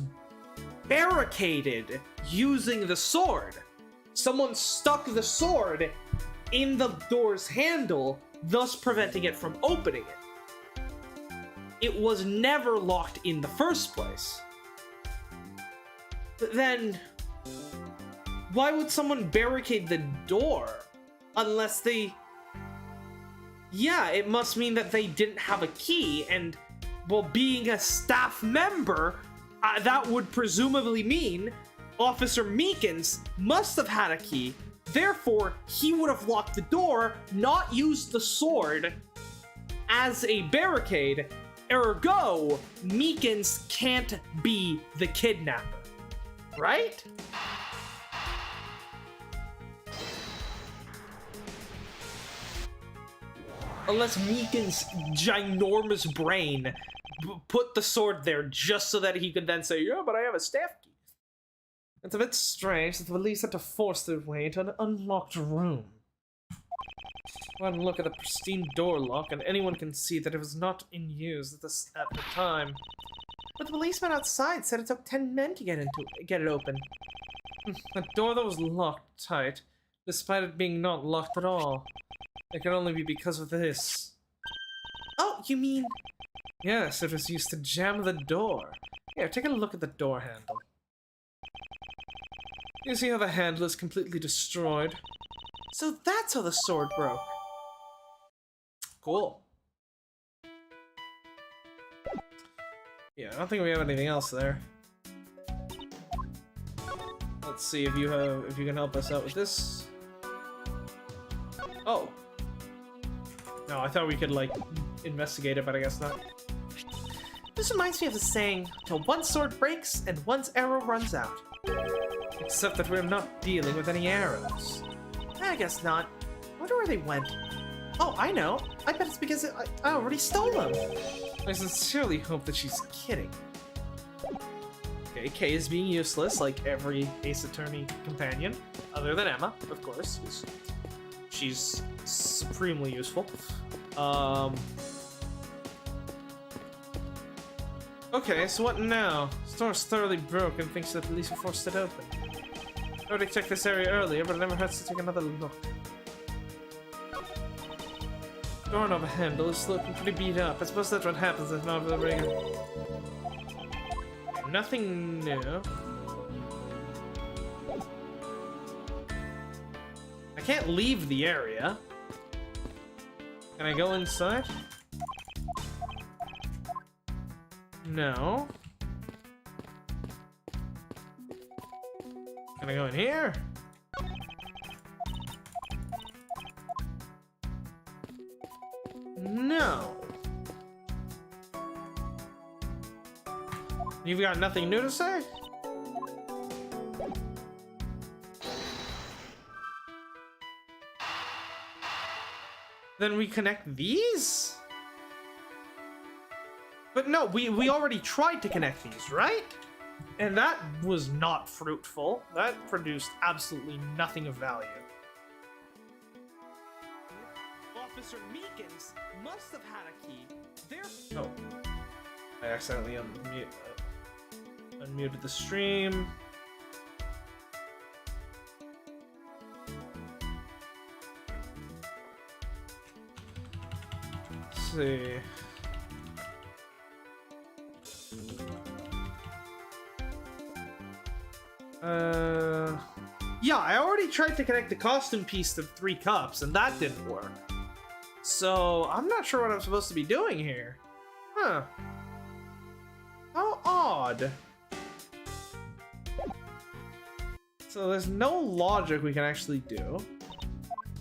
barricaded using the sword. Someone stuck the sword in the door's handle, thus preventing it from opening it. It was never locked in the first place. But then, why would someone barricade the door? Unless they... Yeah, it must mean that they didn't have a key, and, well, being a staff member... that would presumably mean Officer Meekins must have had a key. Therefore, he would have locked the door, not used the sword as a barricade. Ergo, Meekins can't be the kidnapper. Right? Unless Meekins' ginormous brain put the sword there just so that he could then say, yeah, but I have a staff key. It's a bit strange that the police had to force their way into an unlocked room. One look at the pristine door lock and anyone can see that it was not in use at the time. But the policeman outside said it took 10 men to get it open. The door that was locked tight, despite it being not locked at all. It can only be because of this. Oh, you mean... Yes, it was used to jam the door. Here, take a look at the door handle. You see how the handle is completely destroyed? So that's how the sword broke. Cool. Yeah, I don't think we have anything else there. Let's see if you can help us out with this. Oh. No, I thought we could, like, investigate it, but I guess not. This reminds me of the saying, till one sword breaks and one's arrow runs out. Except that we're not dealing with any arrows. I guess not. I wonder where they went. Oh, I know. I bet it's because I already stole them. I sincerely hope that she's kidding. Okay, Kay is being useless, like every Ace Attorney companion, other than Emma, of course. She's supremely useful. Okay, so what now? Store's thoroughly broke and thinks the police were forced it open. I already checked this area earlier, but it never hurts to take another look. Doorknob handle is looking pretty beat up. I suppose that's what happens if not the ring. Nothing new. I can't leave the area. Can I go inside? No. Can I go in here? No. You've got nothing new to say? Then we connect these? But no, we already tried to connect these, right? And that was not fruitful. That produced absolutely nothing of value. Officer Meekins must have had a key. Oh. I accidentally unmuted the stream. Let's see. Yeah, I already tried to connect the costume piece to 3 cups, and that didn't work. So, I'm not sure what I'm supposed to be doing here. Huh. How odd. So there's no logic we can actually do.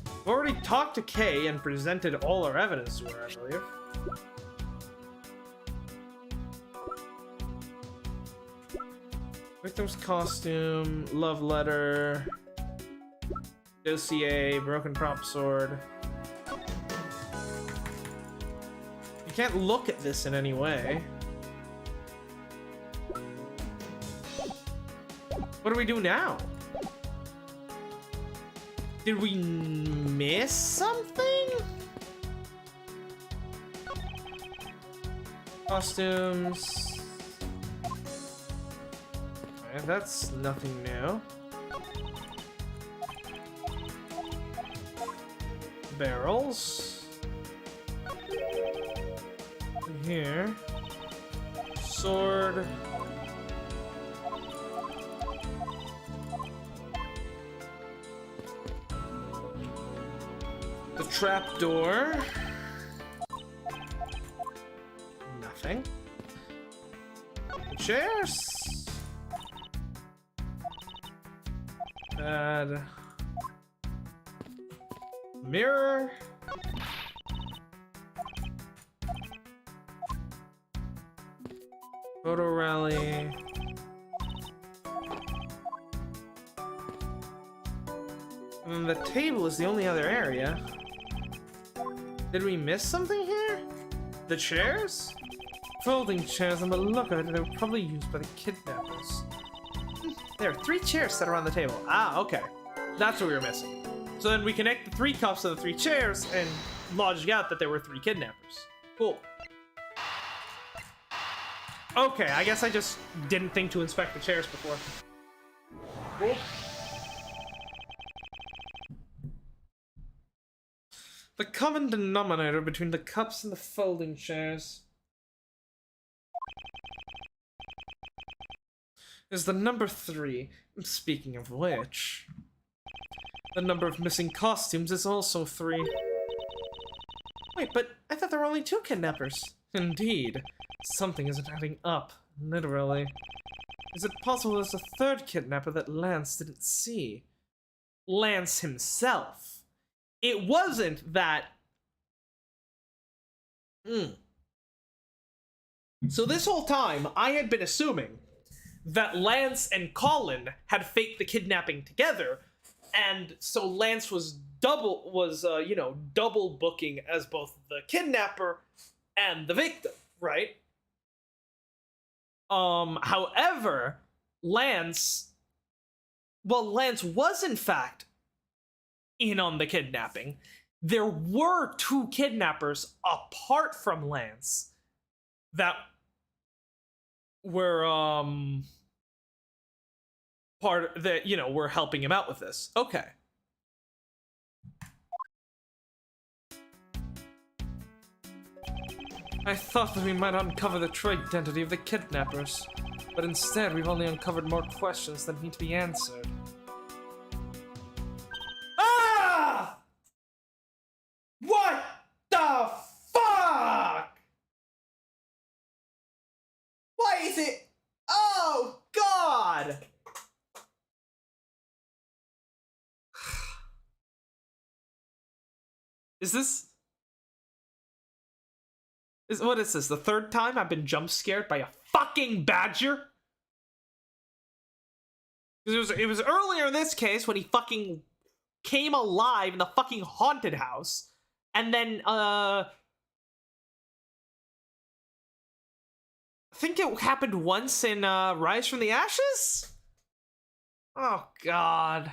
We've already talked to Kay and presented all our evidence to her, I believe. Victim's costume, love letter, dossier, broken prop sword. You can't look at this in any way. What do we do now? Did we miss something? Costumes. Okay, that's nothing new. Barrels. Here. Sword. The trapdoor. Nothing. The chairs. Bad. Mirror. Photo rally. And the table is the only other area. Did we miss something here? The chairs? Folding chairs, and the look of it, they were probably used by the kidnappers. There are 3 chairs set around the table. Ah, okay. That's what we were missing. So then we connect the 3 cups to the 3 chairs and logic out that there were 3 kidnappers. Cool. Okay, I guess I just didn't think to inspect the chairs before. Cool. The common denominator between the cups and the folding chairs is the number 3. Speaking of which, the number of missing costumes is also 3. Wait, but I thought there were only 2 kidnappers. Indeed. Something isn't adding up, literally. Is it possible there's a 3rd kidnapper that Lance didn't see? Lance himself. It wasn't that... So this whole time, I had been assuming that Lance and Colin had faked the kidnapping together, and so Lance was double booking as both the kidnapper and the victim, right? However, Lance was in fact in on the kidnapping. There were 2 kidnappers apart from Lance that were were helping him out with this. Okay. I thought that we might uncover the true identity of the kidnappers, but instead we've only uncovered more questions that need to be answered. Ah! What the fuck? Why is it? Oh, God! What is this? The 3rd time I've been jump scared by a fucking badger? It was earlier in this case when he fucking came alive in the fucking haunted house, and then think it happened once in Rise from the Ashes? Oh, God.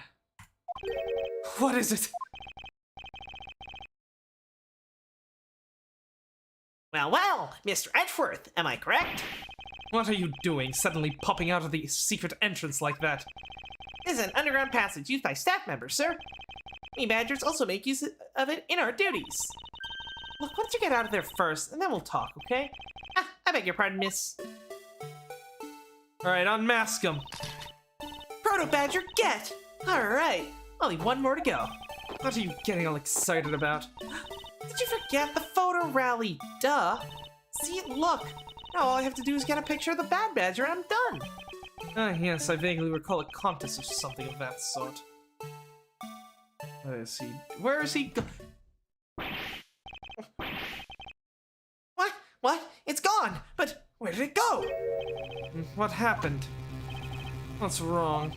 What is it? Well, Mr. Edgeworth, am I correct? What are you doing, suddenly popping out of the secret entrance like that? This is an underground passage used by staff members, sir. We badgers also make use of it in our duties. Look, why don't you get out of there first, and then we'll talk, okay? I beg your pardon, miss. Alright, unmask him. Proto-Badger, get! Alright, only one more to go. What are you getting all excited about? Did you forget the photo rally? Duh. See, look. Now all I have to do is get a picture of the Bad Badger and I'm done. Ah, yes, I vaguely recall a contest or something of that sort. Where is he? Where is he go- What? It's gone! But where did it go? What happened? What's wrong?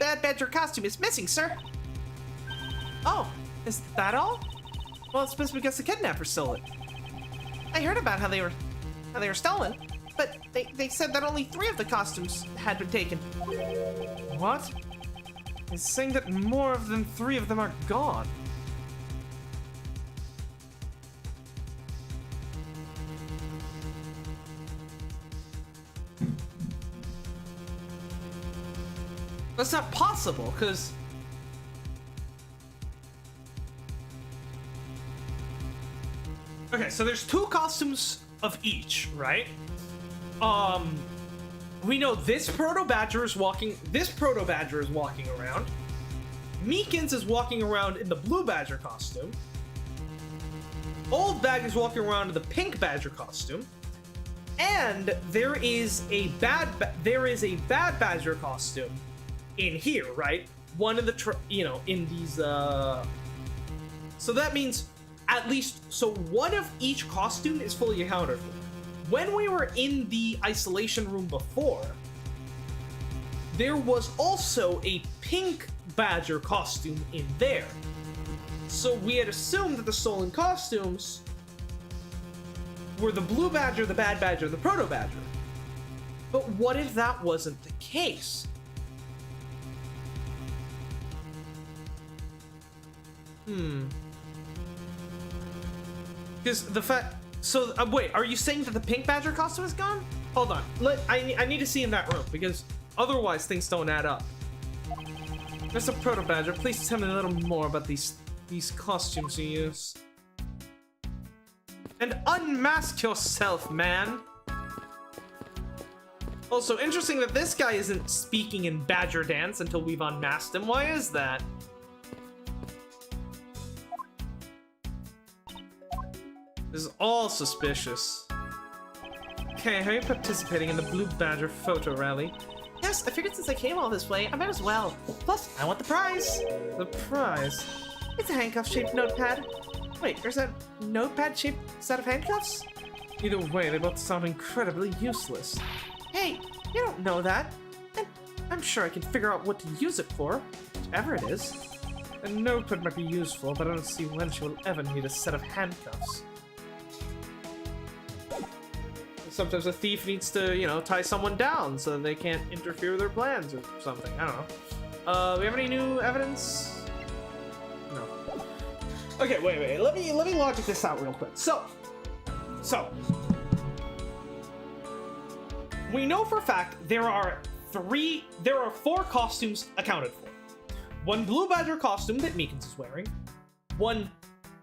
Bad Badger costume is missing, sir. Oh, is that all? Well, it's supposed to be because the kidnappers stole it. I heard about how they were stolen, but they said that only 3 of the costumes had been taken. What? He's saying that more than 3 of them are gone. That's not possible, because... Okay, so there's 2 costumes of each, right? We know this Proto-Badger is walking around. Meekins is walking around in the Blue Badger costume. Oldbag is walking around in the Pink Badger costume. And there is a Bad Badger costume in here, right? One of the, in these, So that means at least, so one of each costume is fully accounted for. When we were in the isolation room before, there was also a Pink Badger costume in there. So we had assumed that the stolen costumes were the Blue Badger, the Bad Badger, and the Proto Badger. But what if that wasn't the case? Because the fact... So, wait, are you saying that the Pink Badger costume is gone? Hold on. I need to see in that room, because otherwise things don't add up. Mr. Proto Badger, please tell me a little more about these costumes you use. And unmask yourself, man! Also, interesting that this guy isn't speaking in Badger dance until we've unmasked him. Why is that? This is all suspicious. Okay, are you participating in the Blue Badger photo rally? Yes, I figured since I came all this way, I might as well. Plus, I want the prize. The prize? It's a handcuff-shaped notepad. Wait, there's a notepad-shaped set of handcuffs? Either way, they both sound incredibly useless. Hey, you don't know that. And I'm sure I can figure out what to use it for, whichever it is. A notepad might be useful, but I don't see when she will ever need a set of handcuffs. Sometimes a thief needs to, tie someone down so that they can't interfere with their plans or something. I don't know. We have any new evidence? No. Okay, wait. Let me logic this out real quick. So, we know for a fact there are 4 costumes accounted for. One Blue Badger costume that Meekins is wearing, one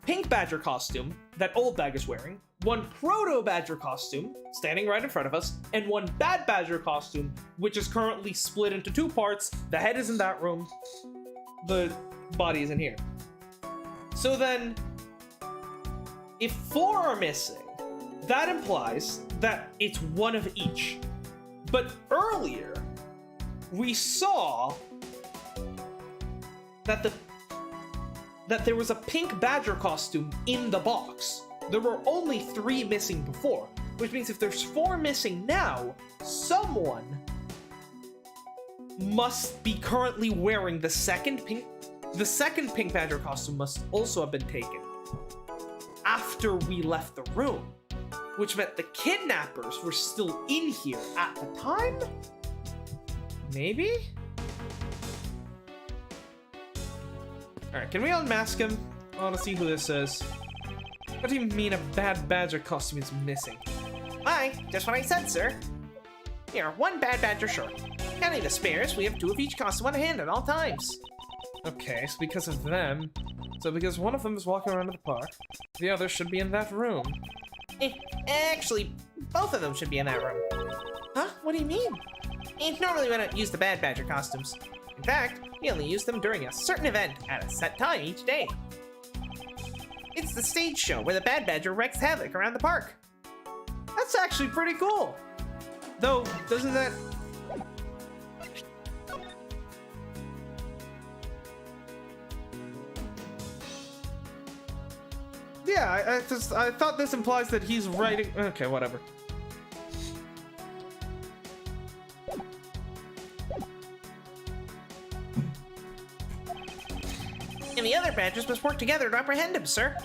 Pink Badger costume that Oldbag is wearing, one Proto Badger costume standing right in front of us, and one Bad Badger costume, which is currently split into 2 parts. The head is in that room, the body is in here. So then, if 4 are missing, that implies that it's one of each. But earlier, we saw that there was a Pink Badger costume in the box. There were only 3 missing before, which means if there's 4 missing now, someone must be currently wearing the second Pink Badger costume must also have been taken after we left the room, which meant the kidnappers were still in here at the time? Maybe? Alright, can we unmask him? I want to see who this is. What do you mean a bad badger costume is missing? Why, just what I said, sir. Here, one bad badger short. Counting the spares, we have 2 of each costume on hand at all times. Okay, so because of them... So because one of them is walking around in the park, the other should be in that room. Actually, both of them should be in that room. Huh? What do you mean? Normally we don't use the bad badger costumes. In fact, we only use them during a certain event at a set time each day. It's the stage show where the bad badger wreaks havoc around the park. That's actually pretty cool. Though, doesn't that... Yeah, I thought this implies that he's writing... Okay, whatever. And the other badgers must work together to apprehend him, sir.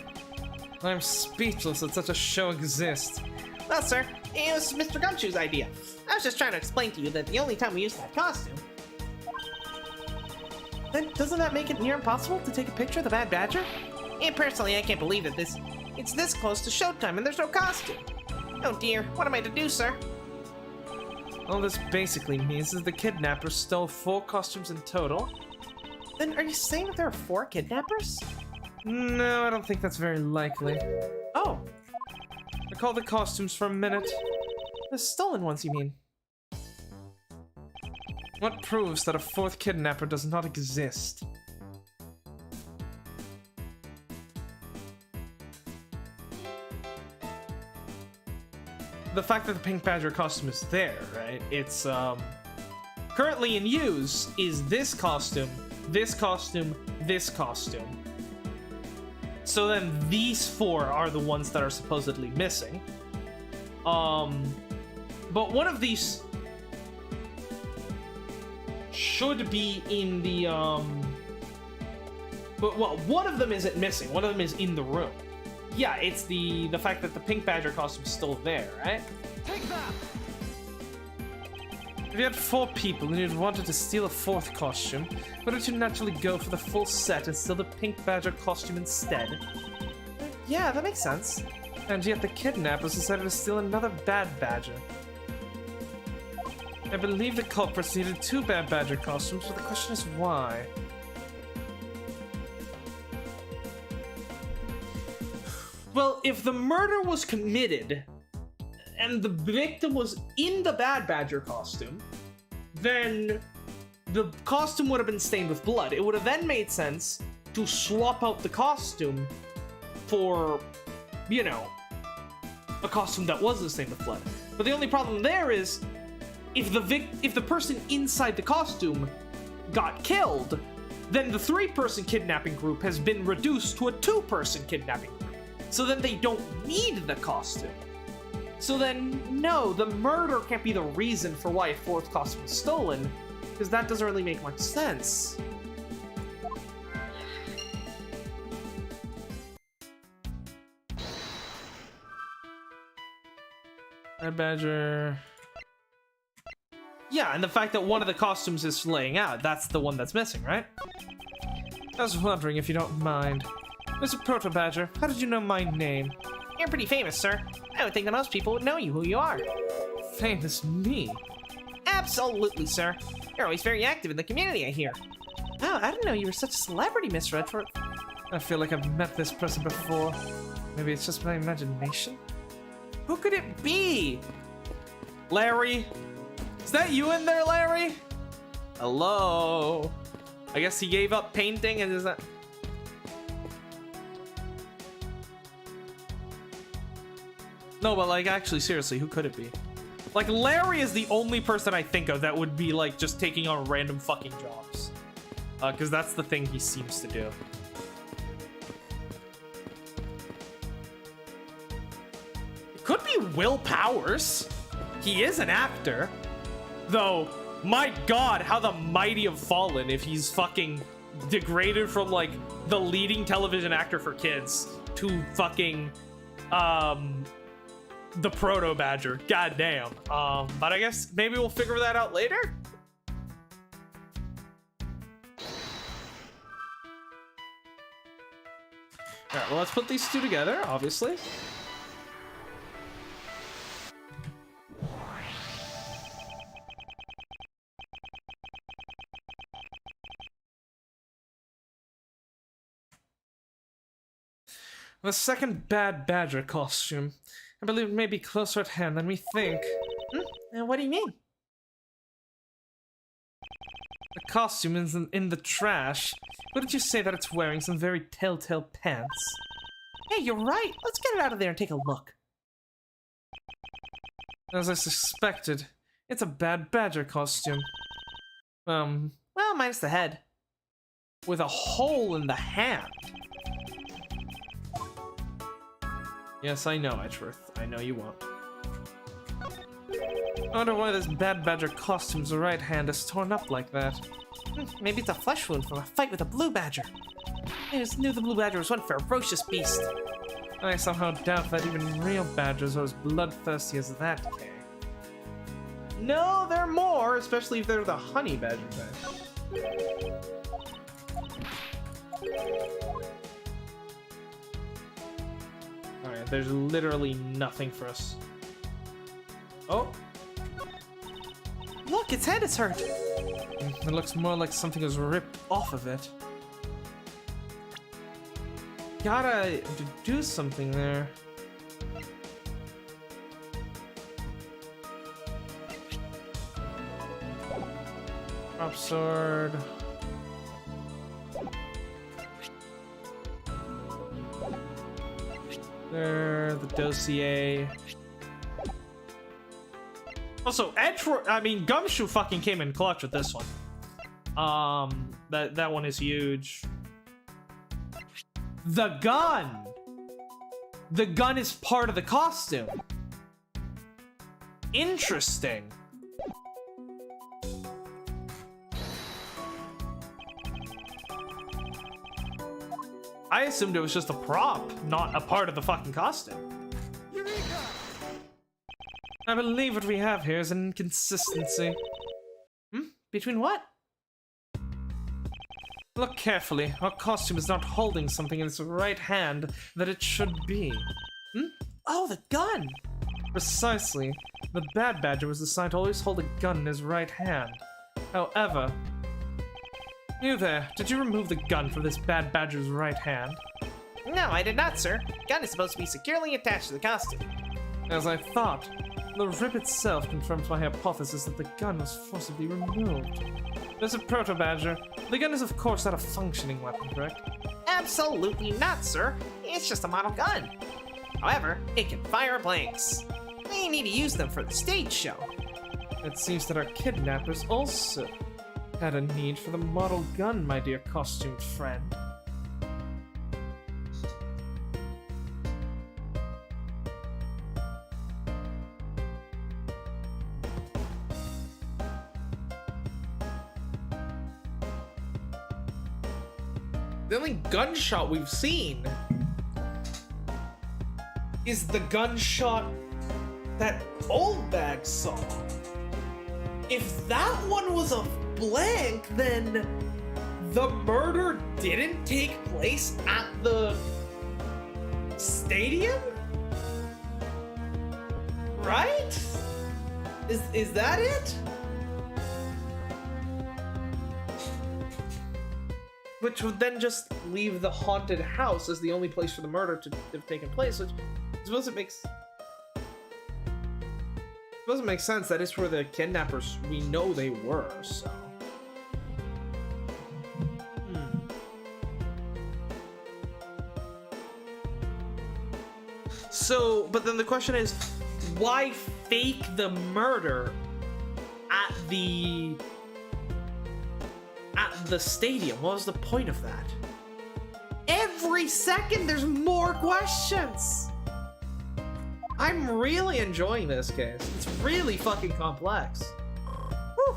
I'm speechless that such a show exists. Well, sir, it was Mr. Gumshoe's idea. I was just trying to explain to you that the only time we use that costume... Then doesn't that make it near impossible to take a picture of the bad badger? And personally, I can't believe that it's this close to showtime and there's no costume. Oh dear, what am I to do, sir? All this basically means is the kidnappers stole 4 costumes in total. Then are you saying that there are 4 kidnappers? No, I don't think that's very likely. Oh, Recall the costumes for a minute. the stolen ones, you mean? What proves that a 4th kidnapper does not exist? The fact that the pink badger costume is there, right? It's, currently in use is this costume, this costume, this costume. So then these 4 are the ones that are supposedly missing. But one of these should be in the, but well, one of them isn't missing. One of them is in the room. Yeah, it's the fact that the pink badger costume is still there, right? Take that! If you had 4 people and you wanted to steal a 4th costume, wouldn't you naturally go for the full set and steal the pink badger costume instead? Yeah, that makes sense. And yet the kidnappers decided to steal another bad badger. I believe the culprits needed 2 bad badger costumes, but the question is why? Well, if the murder was committed and the victim was in the bad badger costume, then the costume would have been stained with blood. It would have then made sense to swap out the costume for, you know, a costume that wasn't stained with blood. But the only problem there is if the person inside the costume got killed, then the 3-person kidnapping group has been reduced to a 2-person kidnapping group. So then they don't need the costume. So then, no, the murder can't be the reason for why a 4th costume was stolen, because that doesn't really make much sense. Red badger... Yeah, and the fact that one of the costumes is laying out, that's the one that's missing, right? I was wondering if you don't mind. Mr. Proto Badger, how did you know my name? You're pretty famous, sir. I would think that most people would know you who you are. Famous me? Absolutely, sir. You're always very active in the community, I hear. Oh, I didn't know you were such a celebrity, Miss Redford. I feel like I've met this person before. Maybe it's just my imagination? Who could it be? Larry? Is that you in there, Larry? Hello? I guess he gave up painting and is that... No, but like, actually, seriously, who could it be? Like, Larry is the only person I think of that would be, like, just taking on random fucking jobs. Because that's the thing he seems to do. It could be Will Powers. He is an actor. Though, my god, how the mighty have fallen if he's fucking degraded from, like, the leading television actor for kids to fucking, the proto badger. God damn. But I guess maybe we'll figure that out later. All right, well, let's put these two together, obviously. The second bad badger costume. I believe it may be closer at hand than we think. What do you mean? The costume is in the trash. Wouldn't you say that it's wearing some very telltale pants? Hey, you're right. Let's get it out of there and take a look. As I suspected, it's a bad badger costume. Well, minus the head. With a hole in the hand. Yes, I know, Edgeworth. I know you won't. I wonder why this bad badger costume's right hand is torn up like that. Maybe it's a flesh wound from a fight with a blue badger. I just knew the blue badger was one ferocious beast. I somehow doubt that even real badgers are as bloodthirsty as that cave. No, they're more, especially if they're the honey badger type. Alright, there's literally nothing for us. Oh. Look, its head is hurt. It looks more like something was ripped off of it. Gotta do something there. Drop sword. There, the dossier. Also, Gumshoe fucking came in clutch with this one. That one is huge. The gun! The gun is part of the costume. Interesting. I assumed it was just a prop, not a part of the fucking costume. I believe what we have here is an inconsistency. Between what? Look carefully. Our costume is not holding something in its right hand that it should be. Oh, the gun! Precisely. The bad badger was assigned to always hold a gun in his right hand. However... You there, did you remove the gun from this bad badger's right hand? No, I did not, sir. The gun is supposed to be securely attached to the costume. As I thought, the rip itself confirms my hypothesis that the gun was forcibly removed. There's a proto-badger. The gun is of course not a functioning weapon, correct? Absolutely not, sir. It's just a model gun. However, it can fire blanks. We need to use them for the stage show. It seems that our kidnappers also had a need for the model gun, my dear costumed friend. The only gunshot we've seen is the gunshot that Oldbag saw. If that one was a blank, then the murder didn't take place at the stadium? Right? Is that it? Which would then just leave the haunted house as the only place for the murder to have taken place, which I suppose it makes sense. That is where the kidnappers, we know they were, so. So, but then the question is, why fake the murder at the stadium? What was the point of that? Every second there's more questions. I'm really enjoying this case. It's really fucking complex. Whew.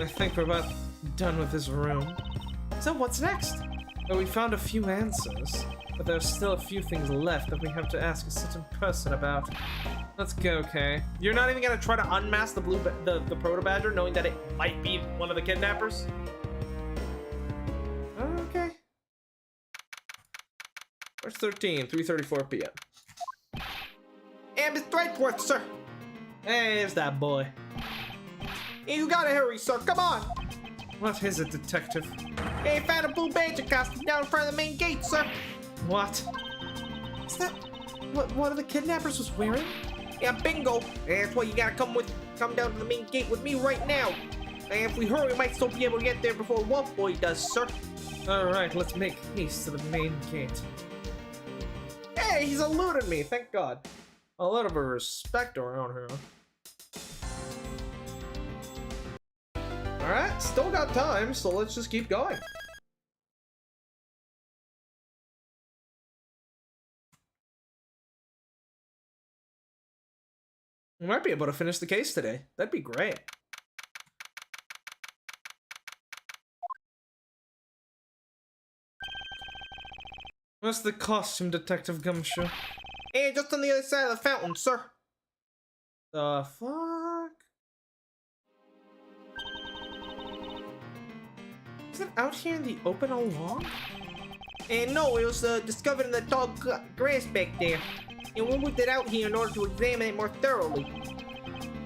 I think we're about done with this room. So what's next? But we found a few answers. but there's still a few things left that we have to ask a certain person about. Let's go, Kay. You're not even gonna try to unmask the proto badger, knowing that it might be one of the kidnappers? Okay. March 13, 3:34 p.m. And Mr. Edgeworth, sir. Hey, there's that boy. Hey, you gotta hurry, sir. Come on. What is it, detective? Hey, found a blue badger costume down in front of the main gate, sir. What? Is that what one of the kidnappers was wearing? Yeah, bingo. That's why you gotta come down to the main gate with me right now. And if we hurry, we might still be able to get there before Wolf Boy does, sir. Alright, let's make haste to the main gate. Hey, he's eluded me. Thank God. A little bit of respect around here. Alright, still got time, so let's just keep going. We might be able to finish the case today. That'd be great. Where's the costume, Detective Gumshoe? Hey, just on the other side of the fountain, sir. The fuck? Was it out here in the open all along? And no, it was discovered in the tall grass back there. And we moved it out here in order to examine it more thoroughly.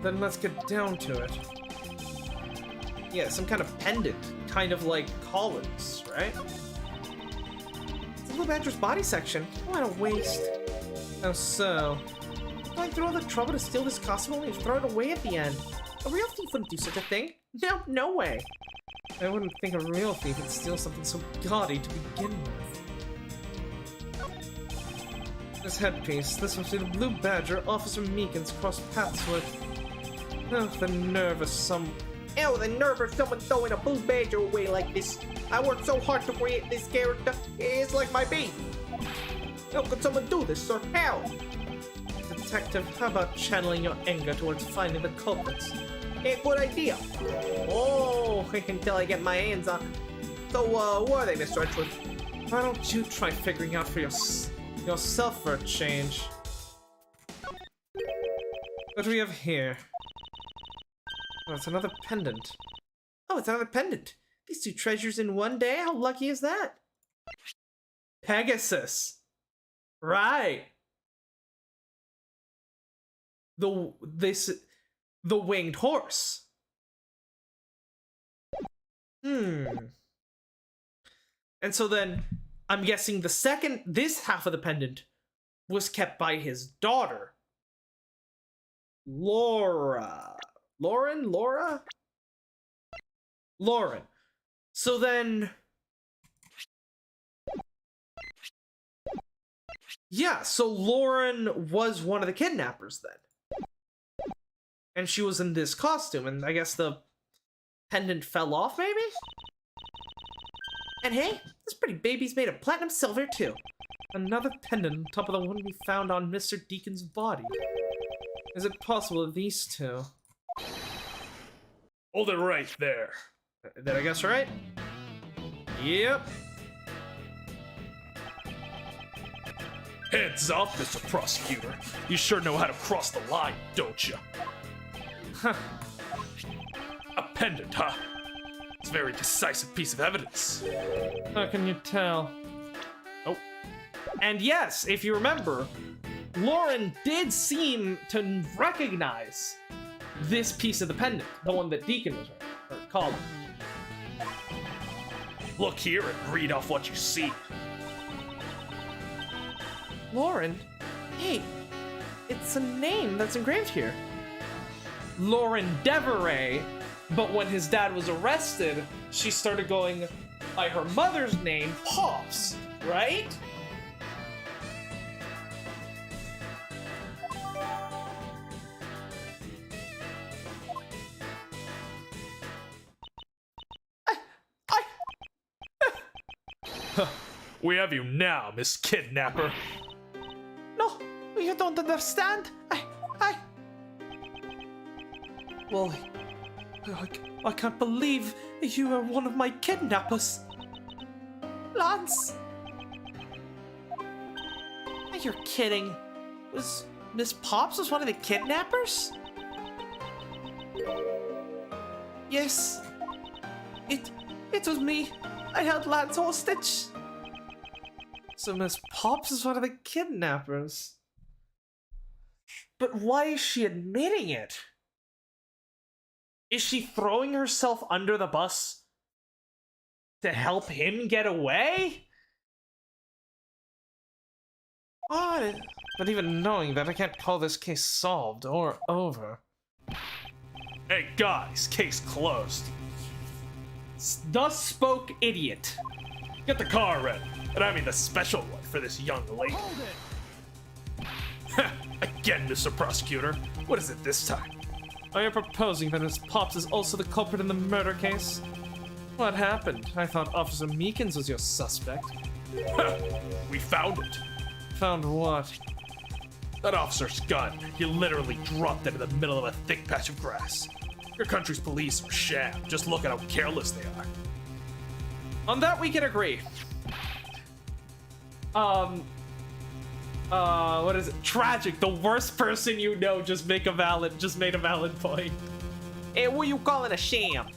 Then let's get down to it. Yeah, some kind of pendant. Kind of like Collins, right? It's the Blue Badger's body section. What a waste. How so? Going through all the trouble to steal this costume only to throw it away at the end. A real thief wouldn't do such a thing. No, no way. I wouldn't think a real thief would steal something so gaudy to begin with. This headpiece, this must be the Blue Badger Officer Meekins crossed paths with. Oh, the nerve of some... Ew, the nerve of someone throwing a blue badger away like this. I worked so hard to create this character. It's like my baby. How could someone do this, sir? How? Detective, how about channeling your anger towards finding the culprits? Hey, good idea. Oh, until I get my hands on. So, who are they, Mr. Edgeworth? Why don't you try figuring out for yourself for a change? What do we have here? Oh, it's another pendant. Oh, it's another pendant. These two treasures in one day? How lucky is that? Pegasus. Right. The winged horse. And so then, I'm guessing this half of the pendant was kept by his daughter. Lauren. So then... Yeah, so Lauren was one of the kidnappers then. And she was in this costume, and I guess the pendant fell off, maybe? And hey, this pretty baby's made of platinum silver too. Another pendant on top of the one we found on Mr. Deacon's body. Is it possible that these two... Hold it right there. Did I guess right? Yep. Heads up, Mr. Prosecutor. You sure know how to cross the line, don't you? Huh. A pendant, huh? It's a very decisive piece of evidence. How can you tell? Oh. And yes, if you remember, Lauren did seem to recognize this piece of the pendant, the one that Deacon was wearing, or Colin. Look here and read off what you see. Lauren? Hey, it's a name that's engraved here. Lauren Deveray, but when his dad was arrested, she started going by her mother's name, Pops, right? We have you now, Miss Kidnapper. No, you don't understand. Well, I can't believe you are one of my kidnappers. Lance! You're kidding. Was Miss Pops one of the kidnappers? Yes. It was me. I held Lance hostage. So Miss Pops is one of the kidnappers. But why is she admitting it? Is she throwing herself under the bus to help him get away? But even knowing that, I can't call this case solved or over. Hey guys, case closed. Thus spoke idiot. Get the car ready. And I mean the special one for this young lady. Again, Mr. Prosecutor. What is it this time? Are you proposing that Miss Pops is also the culprit in the murder case? What happened? I thought Officer Meekins was your suspect. We found it. Found what? That officer's gun. He literally dropped it in the middle of a thick patch of grass. Your country's police are sham. Just look at how careless they are. On that we can agree. What is it? Tragic. The worst person you know just made a valid point. Hey, what are you calling a sham?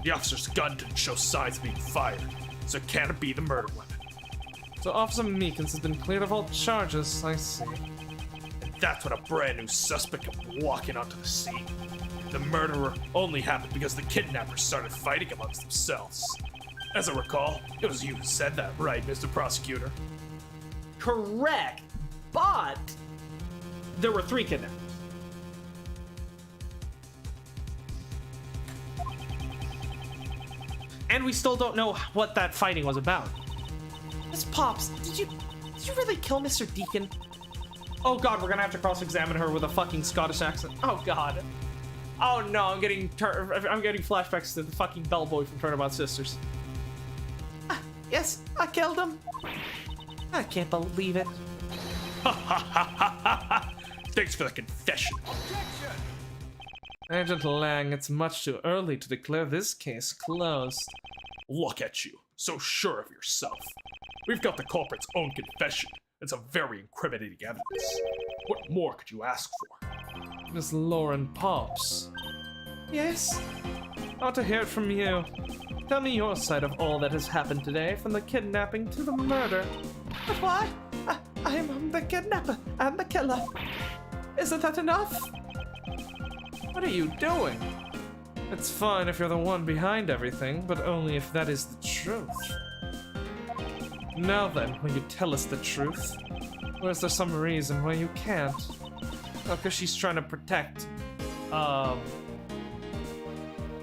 The officer's gun didn't show signs of being fired, so it can't be the murder weapon. So Officer Meekins has been cleared of all charges, I see. And that's when a brand new suspect came walking onto the scene. The murderer only happened because the kidnappers started fighting amongst themselves. As I recall, it was you who said that, right, Mr. Prosecutor? Correct, but there were 3 kidnappers. And we still don't know what that fighting was about. Miss Pops, did you really kill Mr. Deacon? Oh god, we're gonna have to cross-examine her with a fucking Scottish accent. Oh god. Oh no, I'm getting flashbacks to the fucking bellboy from Turnabout Sisters. Yes, I killed him. I can't believe it. Thanks for the confession. Agent Lang, it's much too early to declare this case closed. Look at you, so sure of yourself. We've got the culprit's own confession and some very incriminating evidence. What more could you ask for? Miss Lauren Pops. Yes? I want to hear it from you. Tell me your side of all that has happened today, from the kidnapping to the murder. But why? I'm the kidnapper and the killer. Isn't that enough? What are you doing? It's fine if you're the one behind everything, but only if that is the truth. Now then, will you tell us the truth? Or is there some reason why you can't? Oh, because she's trying to protect,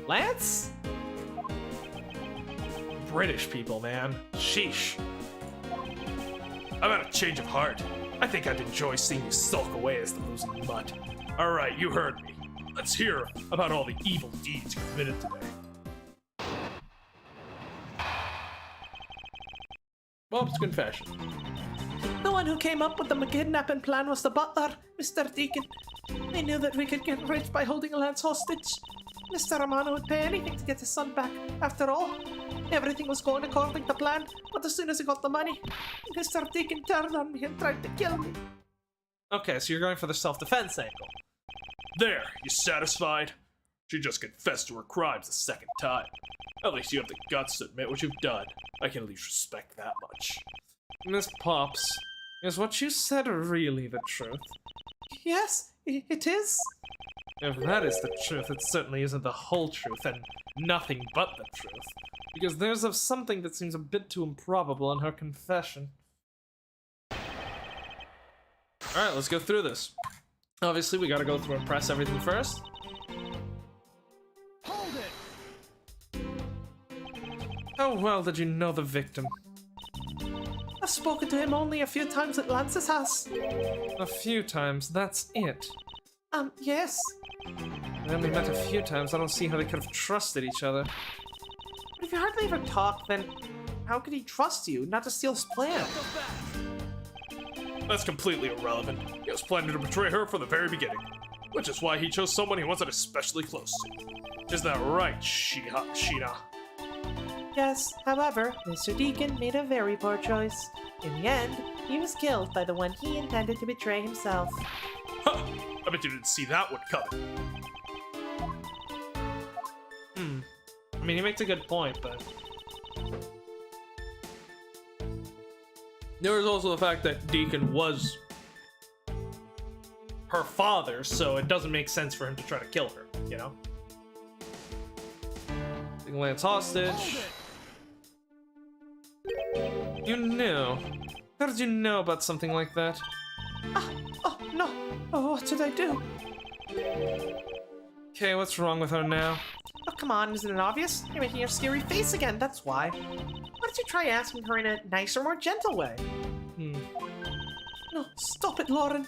Lance? British people, man. Sheesh. I've had a change of heart. I think I'd enjoy seeing you sulk away as the losing mutt. Alright, you heard me. Let's hear about all the evil deeds you committed today. Bob's confession. The one who came up with the kidnapping plan was the butler, Mr. Deacon. They knew that we could get rich by holding Lance hostage. Mr. Romano would pay anything to get his son back. After all, everything was going according to plan, but as soon as he got the money, Mr. Deacon turned on me and tried to kill me. Okay, so you're going for the self-defense angle. There, you satisfied? She just confessed to her crimes the second time. At least you have the guts to admit what you've done. I can at least respect that much. Miss Pops, is what you said really the truth? Yes, it is. If that is the truth, it certainly isn't the whole truth, and nothing but the truth. Because there's something that seems a bit too improbable in her confession. Alright, let's go through this. Obviously, we gotta go through and press everything first. How well did you know the victim? I've spoken to him only a few times at Lance's house. A few times, that's it. Yes. They only met a few times, I don't see how they could have trusted each other. But if you hardly ever talk, then how could he trust you not to steal his plan? That's completely irrelevant. He was planning to betray her from the very beginning, which is why he chose someone he wasn't especially close to. Isn't that right, Sheena? Yes, however, Mr. Deacon made a very poor choice. In the end, he was killed by the one he intended to betray himself. Huh, I bet you didn't see that one coming. I mean, he makes a good point, but there was also the fact that Deacon was her father, so it doesn't make sense for him to try to kill her, you know? Taking Lance hostage. You knew. How did you know about something like that? Oh, no. Oh, what did I do? Okay, what's wrong with her now? Oh, come on, isn't it obvious? You're making your scary face again, that's why. Why don't you try asking her in a nicer, more gentle way? No, stop it, Lauren.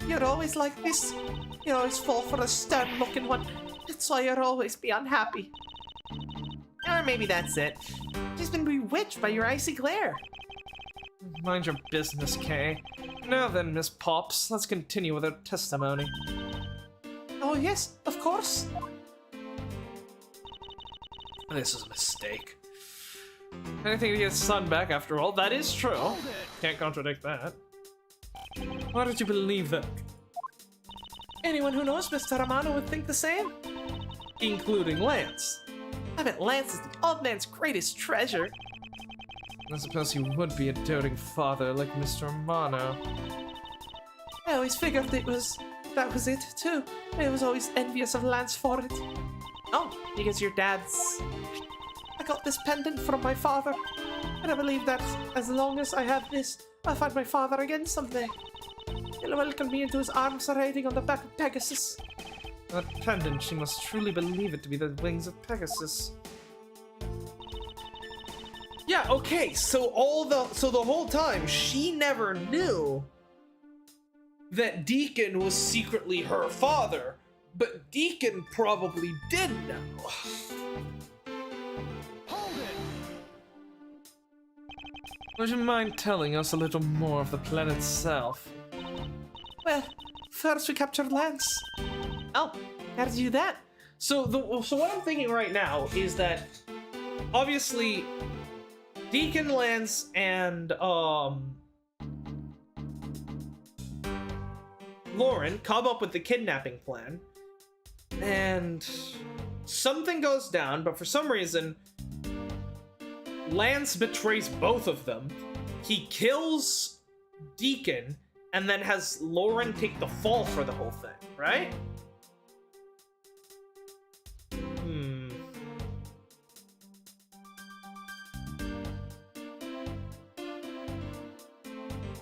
You're always like this. You always fall for a stern-looking one. That's why you'll always be unhappy. Or maybe that's it. She's been bewitched by your icy glare. Mind your business, Kay. Now then, Miss Pops, let's continue with our testimony. Oh, yes, of course. This is a mistake. Anything to get his son back, after all. That is true. Can't contradict that. Why did you believe that? Anyone who knows Mr. Romano would think the same. Including Lance. I bet Lance is the old man's greatest treasure. I suppose he would be a doting father like Mr. Romano. I always figured that was it, too. I was always envious of Lance for it. Oh, because your dad's... I got this pendant from my father, and I believe that as long as I have this, I'll find my father again someday. He'll welcome me into his arms riding on the back of Pegasus. That pendant, she must truly believe it to be the wings of Pegasus. yeah, okay, so the whole time, she never knew that Deacon was secretly her father, but Deacon probably did know. Would you mind telling us a little more of the plan itself? Well, first we captured Lance. Oh, how did you do that? So what I'm thinking right now is that obviously Deacon, Lance, and Lauren come up with the kidnapping plan, and something goes down, but for some reason Lance betrays both of them. He kills Deacon and then has Lauren take the fall for the whole thing, right?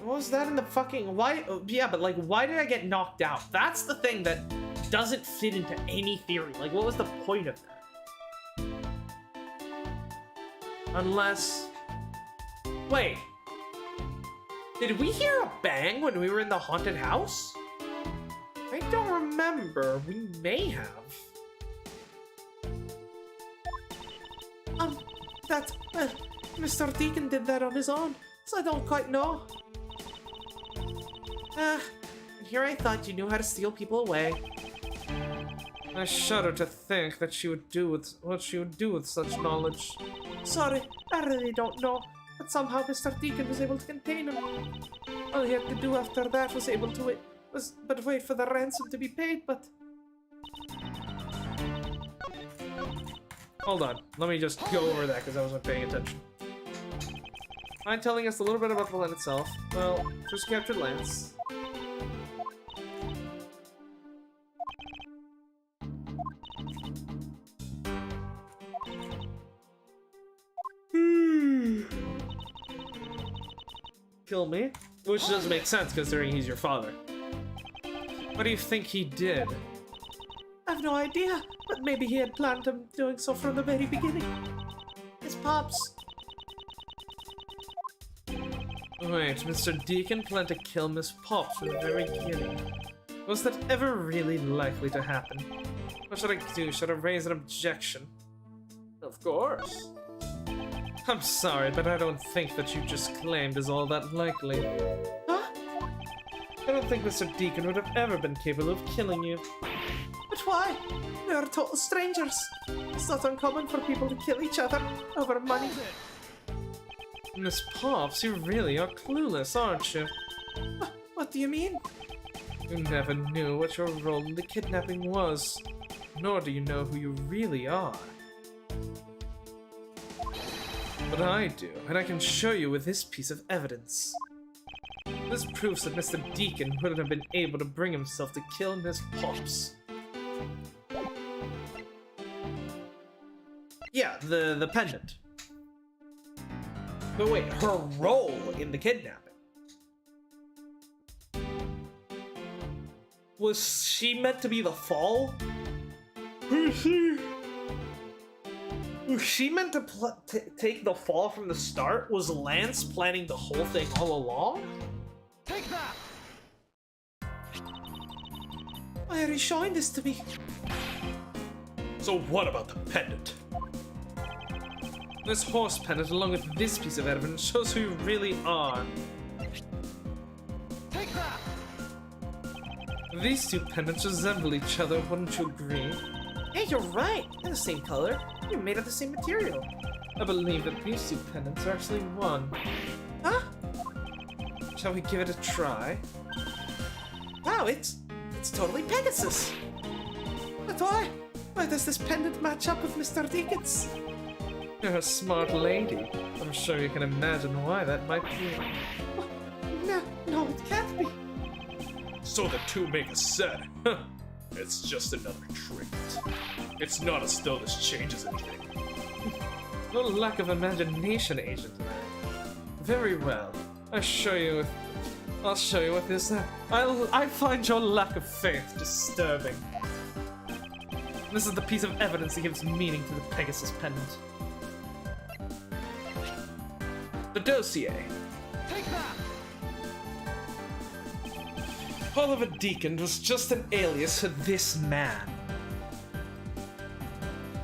What was that in the fucking... Why? Yeah, but like, why did I get knocked out? That's the thing that doesn't fit into any theory. Like, what was the point of that? Unless... Wait. Did we hear a bang when we were in the haunted house? I don't remember. We may have. Mr. Deacon did that on his own, so I don't quite know. And here I thought you knew how to steal people away. I shudder to think that she would do with what she would do with such knowledge. Sorry, I really don't know, but somehow Mr. Deacon was able to contain him. All he had to do after that was wait for the ransom to be paid, but... Hold on, let me just go over that because I wasn't paying attention. Mind telling us a little bit about the plan itself? Well, first captured Lance. Kill me? Which doesn't make sense considering he's your father. What do you think he did? I have no idea, but maybe he had planned on doing so from the very beginning. His pops. Wait, Mr. Deacon planned to kill Miss Pops from the very beginning. Was that ever really likely to happen? What should I do? Should I raise an objection? Of course. I'm sorry, but I don't think that you just claimed is all that likely. Huh? I don't think Mr. Deacon would have ever been capable of killing you. But why? We are total strangers. It's not uncommon for people to kill each other over money. Miss Pops, you really are clueless, aren't you? What do you mean? You never knew what your role in the kidnapping was, nor do you know who you really are. But I do, and I can show you with this piece of evidence. This proves that Mr. Deacon wouldn't have been able to bring himself to kill Miss Pops. Yeah, the pendant. But wait, her role in the kidnapping. Was she meant to be the fall? Was she meant to take the fall from the start? Was Lance planning the whole thing all along? Take that! Why are you showing this to me? So what about the pendant? This horse pendant, along with this piece of evidence, shows who you really are. Take that! These two pendants resemble each other, wouldn't you agree? Hey, you're right. They're the same color. You're made of the same material. I believe that these two pendants are actually one. Huh? Shall we give it a try? Wow, it's totally Pegasus. But why? Why does this pendant match up with Mr. Deacon's? You're a smart lady. I'm sure you can imagine why that might be. No, it can't be. So the two make a set. Huh. It's just another trick. It's not as though this changes anything. No lack of imagination, Agent Man. Very well. I'll show you with this. I find your lack of faith disturbing. This is the piece of evidence that gives meaning to the Pegasus pendant. The dossier. Take that! Oliver Deacon was just an alias for this man.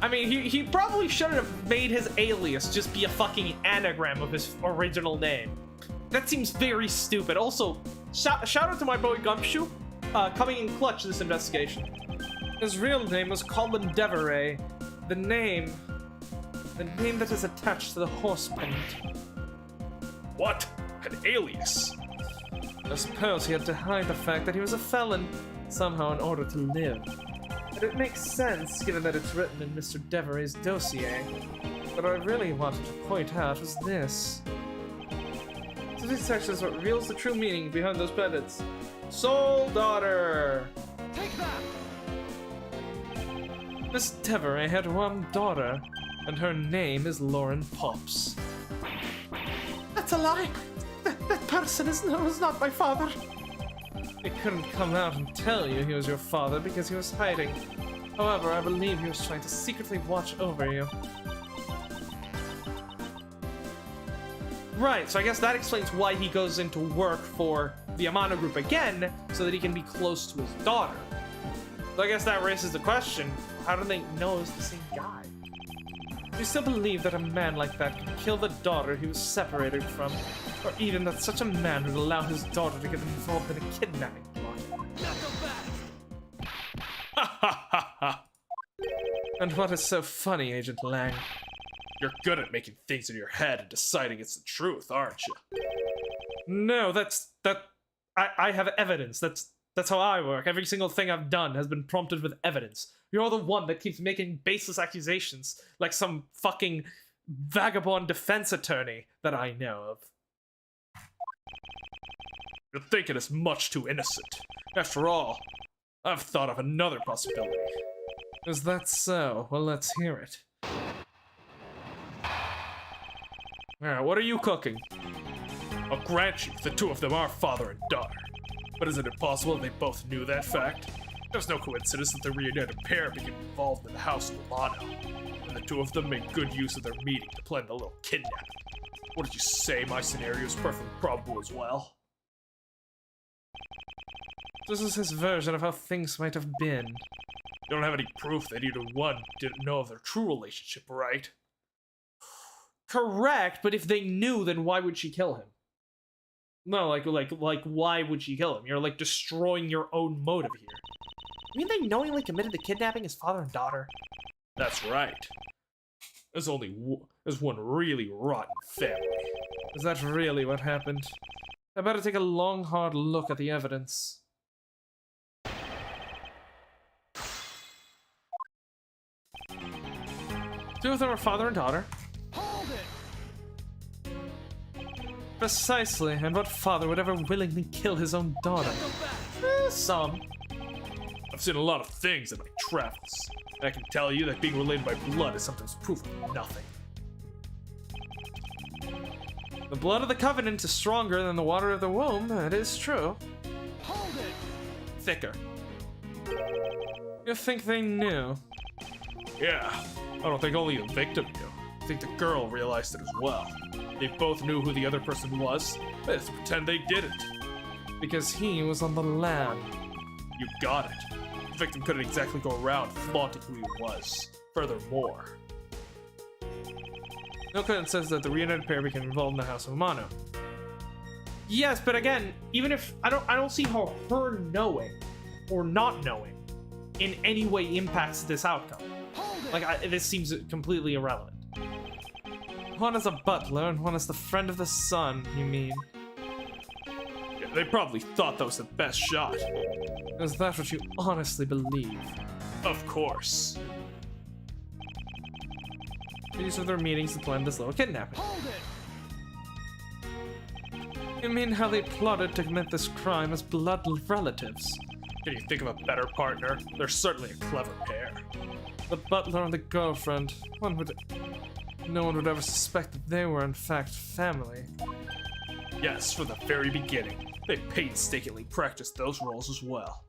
I mean, he probably shouldn't have made his alias just be a fucking anagram of his original name. That seems very stupid. Also, shout out to my boy Gumshoe, coming in clutch to this investigation. His real name was Colin Deveray. The name that is attached to the horse pendant. What? An alias? I suppose he had to hide the fact that he was a felon, somehow in order to live. And it makes sense, given that it's written in Mr. Deveray's dossier. But what I really wanted to point out was this. So this section is what reveals the true meaning behind those pendants. Soul Daughter! Take that! Miss Deveray had one daughter, and her name is Lauren Pops. That's a lie! That person was not my father! He couldn't come out and tell you he was your father because he was hiding. However, I believe he was trying to secretly watch over you. Right, so I guess that explains why he goes into work for the Amano Group again, so that he can be close to his daughter. So I guess that raises the question, how do they know it's the same guy? Do you still believe that a man like that could kill the daughter he was separated from? Or even that such a man would allow his daughter to get involved in a kidnapping plot? Ha ha ha ha! And what is so funny, Agent Lang? You're good at making things in your head and deciding it's the truth, aren't you? No, I have evidence. That's how I work. Every single thing I've done has been prompted with evidence. You're the one that keeps making baseless accusations, like some fucking vagabond defense attorney that I know of. You're thinking it's much too innocent. After all, I've thought of another possibility. Is that so? Well, let's hear it. Alright, what are you cooking? I'll grant you, the two of them are father and daughter. But isn't it possible they both knew that fact? There's no coincidence that the reunited pair became involved in the House of Amano, and the two of them made good use of their meeting to plan the little kidnapping. What did you say? My scenario is perfectly probable as well. This is his version of how things might have been. You don't have any proof that either one didn't know of their true relationship, right? Correct, but if they knew, then why would she kill him? No, like, why would she kill him? You're, like, destroying your own motive here. You mean they knowingly committed the kidnapping as father and daughter? That's right. There's one really rotten family. Is that really what happened? I better take a long, hard look at the evidence. Two of them are father and daughter. Hold it! Precisely, and what father would ever willingly kill his own daughter? Some. I've seen a lot of things in my travels. And I can tell you that being related by blood is sometimes proof of nothing. The blood of the covenant is stronger than the water of the womb, that is true. Hold it! Thicker. You think they knew? Yeah, I don't think only the victim knew. I think the girl realized it as well. They both knew who the other person was. Let's pretend they didn't. Because he was on the lam. You got it. The victim couldn't exactly go around flaunting who he was. Furthermore, No evidence says that the reunited pair became involved in the House of Amano. Yes, but again, even if I don't see how her knowing or not knowing in any way impacts this outcome. Like, this seems completely irrelevant. One is a butler and one is the friend of the son, you mean? yeah, they probably thought that was the best shot. Is that what you honestly believe? Of course. These are their meetings to plan this little kidnapping. You mean how they plotted to commit this crime as blood relatives? Can you think of a better partner? They're certainly a clever pair. The butler and the girlfriend. No one would ever suspect that they were in fact family. Yes, from the very beginning. They painstakingly practiced those roles as well.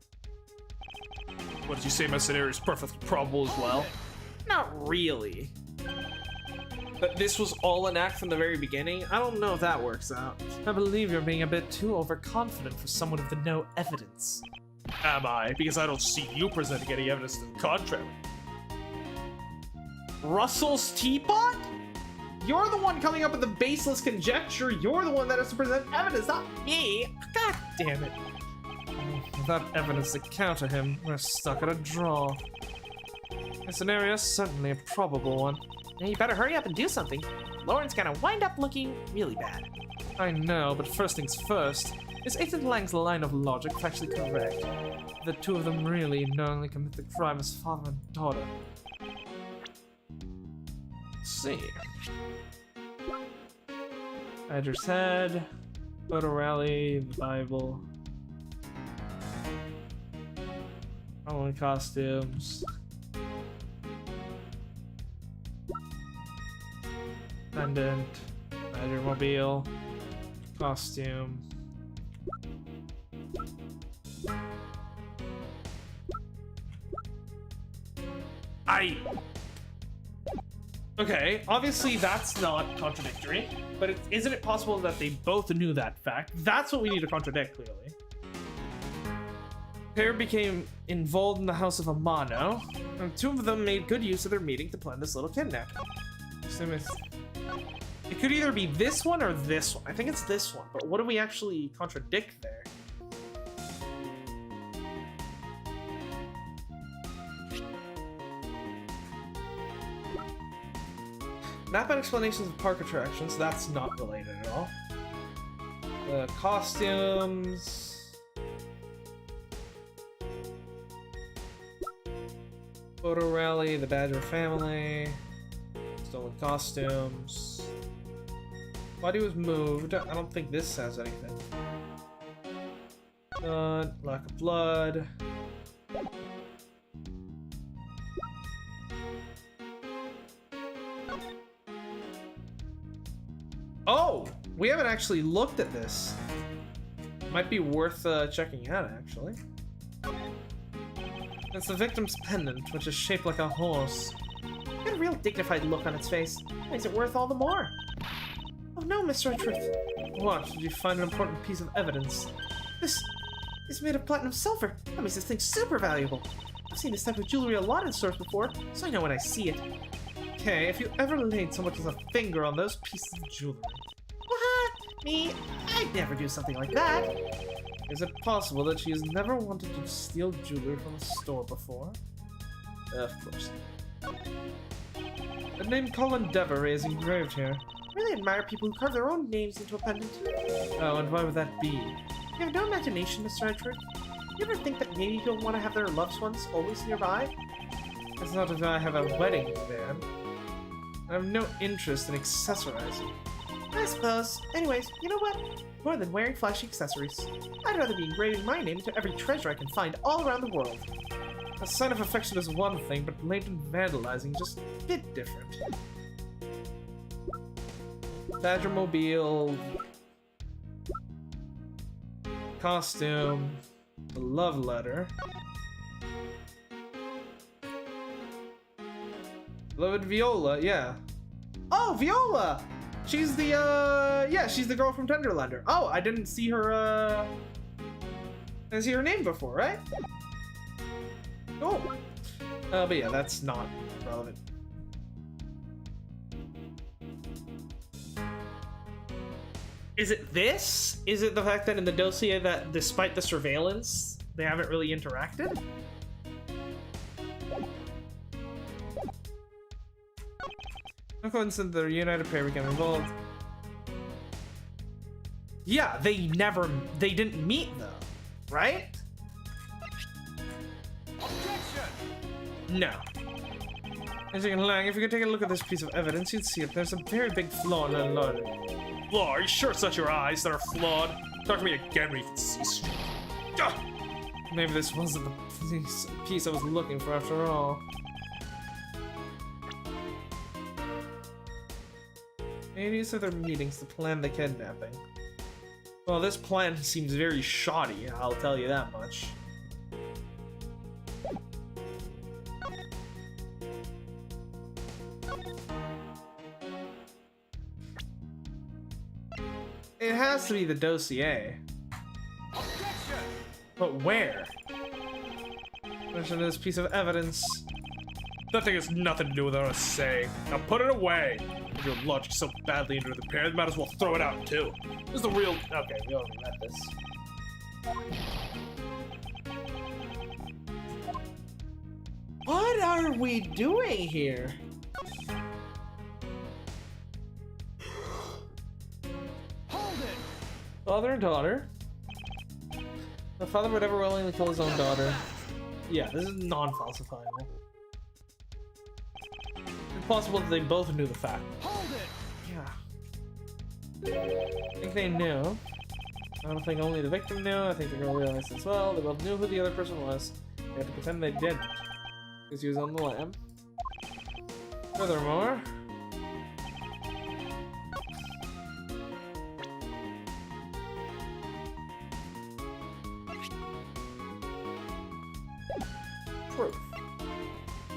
What did you say, my scenario is perfectly probable as well? Not really. But this was all an act from the very beginning? I don't know if that works out. I believe you're being a bit too overconfident for someone with no evidence. Am I? Because I don't see you presenting any evidence to the contrary. Russell's teapot? You're the one coming up with the baseless conjecture. You're the one that has to present evidence, not me. God damn it. Without evidence to counter him, we're stuck at a draw. The scenario is certainly a probable one. Now you better hurry up and do something. Lauren's gonna wind up looking really bad. I know, but first things first. Is Agent Lang's line of logic factually correct? The two of them really knowingly commit the crime as father and daughter. Let's see. Badger's head, photo rally, the Bible, Halloween costumes, pendant, Badger mobile, costume. Okay, obviously that's not contradictory, but isn't it possible that they both knew that fact? That's what we need to contradict, clearly. Pair became involved in the House of Amano, and two of them made good use of their meeting to plan this little kidnapping. It could either be this one or this one. I think it's this one, but what do we actually contradict there? Map and explanations of park attractions, that's not related at all. The costumes. Photo rally, the Badger family. Stolen costumes. Body was moved. I don't think this says anything. Lack of blood. Oh, we haven't actually looked at this. Might be worth checking out, actually. It's the victim's pendant, which is shaped like a horse. Got a real dignified look on its face. Makes it worth all the more. Oh no, Mr. Edgeworth. What? Did you find an important piece of evidence? This is made of platinum silver. That makes this thing super valuable. I've seen this type of jewelry a lot in stores before, so I know when I see it. Okay, if you ever laid so much as a finger on those pieces of jewelry. What? Me? I'd never do something like that. Is it possible that she has never wanted to steal jewelry from a store before? Of course. The name Colin Dever is engraved here. really admire people who carve their own names into a pendant. Oh, and why would that be? You have no imagination, Mr. Edgeworth. You ever think that maybe you'll want to have their loved ones always nearby? It's not as if I have a wedding band. I have no interest in accessorizing. I suppose. Anyways, you know what? More than wearing flashy accessories. I'd rather be engraving my name into every treasure I can find all around the world. A sign of affection is one thing, but blatant vandalizing just a bit different. Badgermobile, costume, a love letter. Beloved Viola, yeah. Oh, Viola! She's the, yeah, she's the girl from Tenderlander. Oh, I didn't see her, I didn't see her name before, right? Cool. But yeah, that's not relevant. Is it this? Is it the fact that in the dossier that despite the surveillance, they haven't really interacted? No coincidence the reunited pair became involved. Yeah, they didn't meet though, right? No. Agent Lang, if you could take a look at this piece of evidence, you'd see that there's a very big flaw in the logic. Flaw? Are you sure it's not your eyes that are flawed? Talk to me again when you can see straight. Maybe this wasn't the piece I was looking for after all. Maybe it's their meetings to plan the kidnapping. Well, this plan seems very shoddy, I'll tell you that much. It has to be the dossier. But where? Mention this piece of evidence. That thing has nothing to do with what I was saying. Now put it away. If your logic's so badly into the pair, might as well throw it out too. This is the real. Okay, we already read this. What are we doing here? Father and daughter. The father would ever willingly kill his own daughter. Yeah, this is non-falsifiable. It's possible that they both knew the fact. Yeah. I think they knew. I don't think only the victim knew. I think the girl realized as well. They both knew who the other person was. They had to pretend they didn't, because he was on the lam. Furthermore, Proof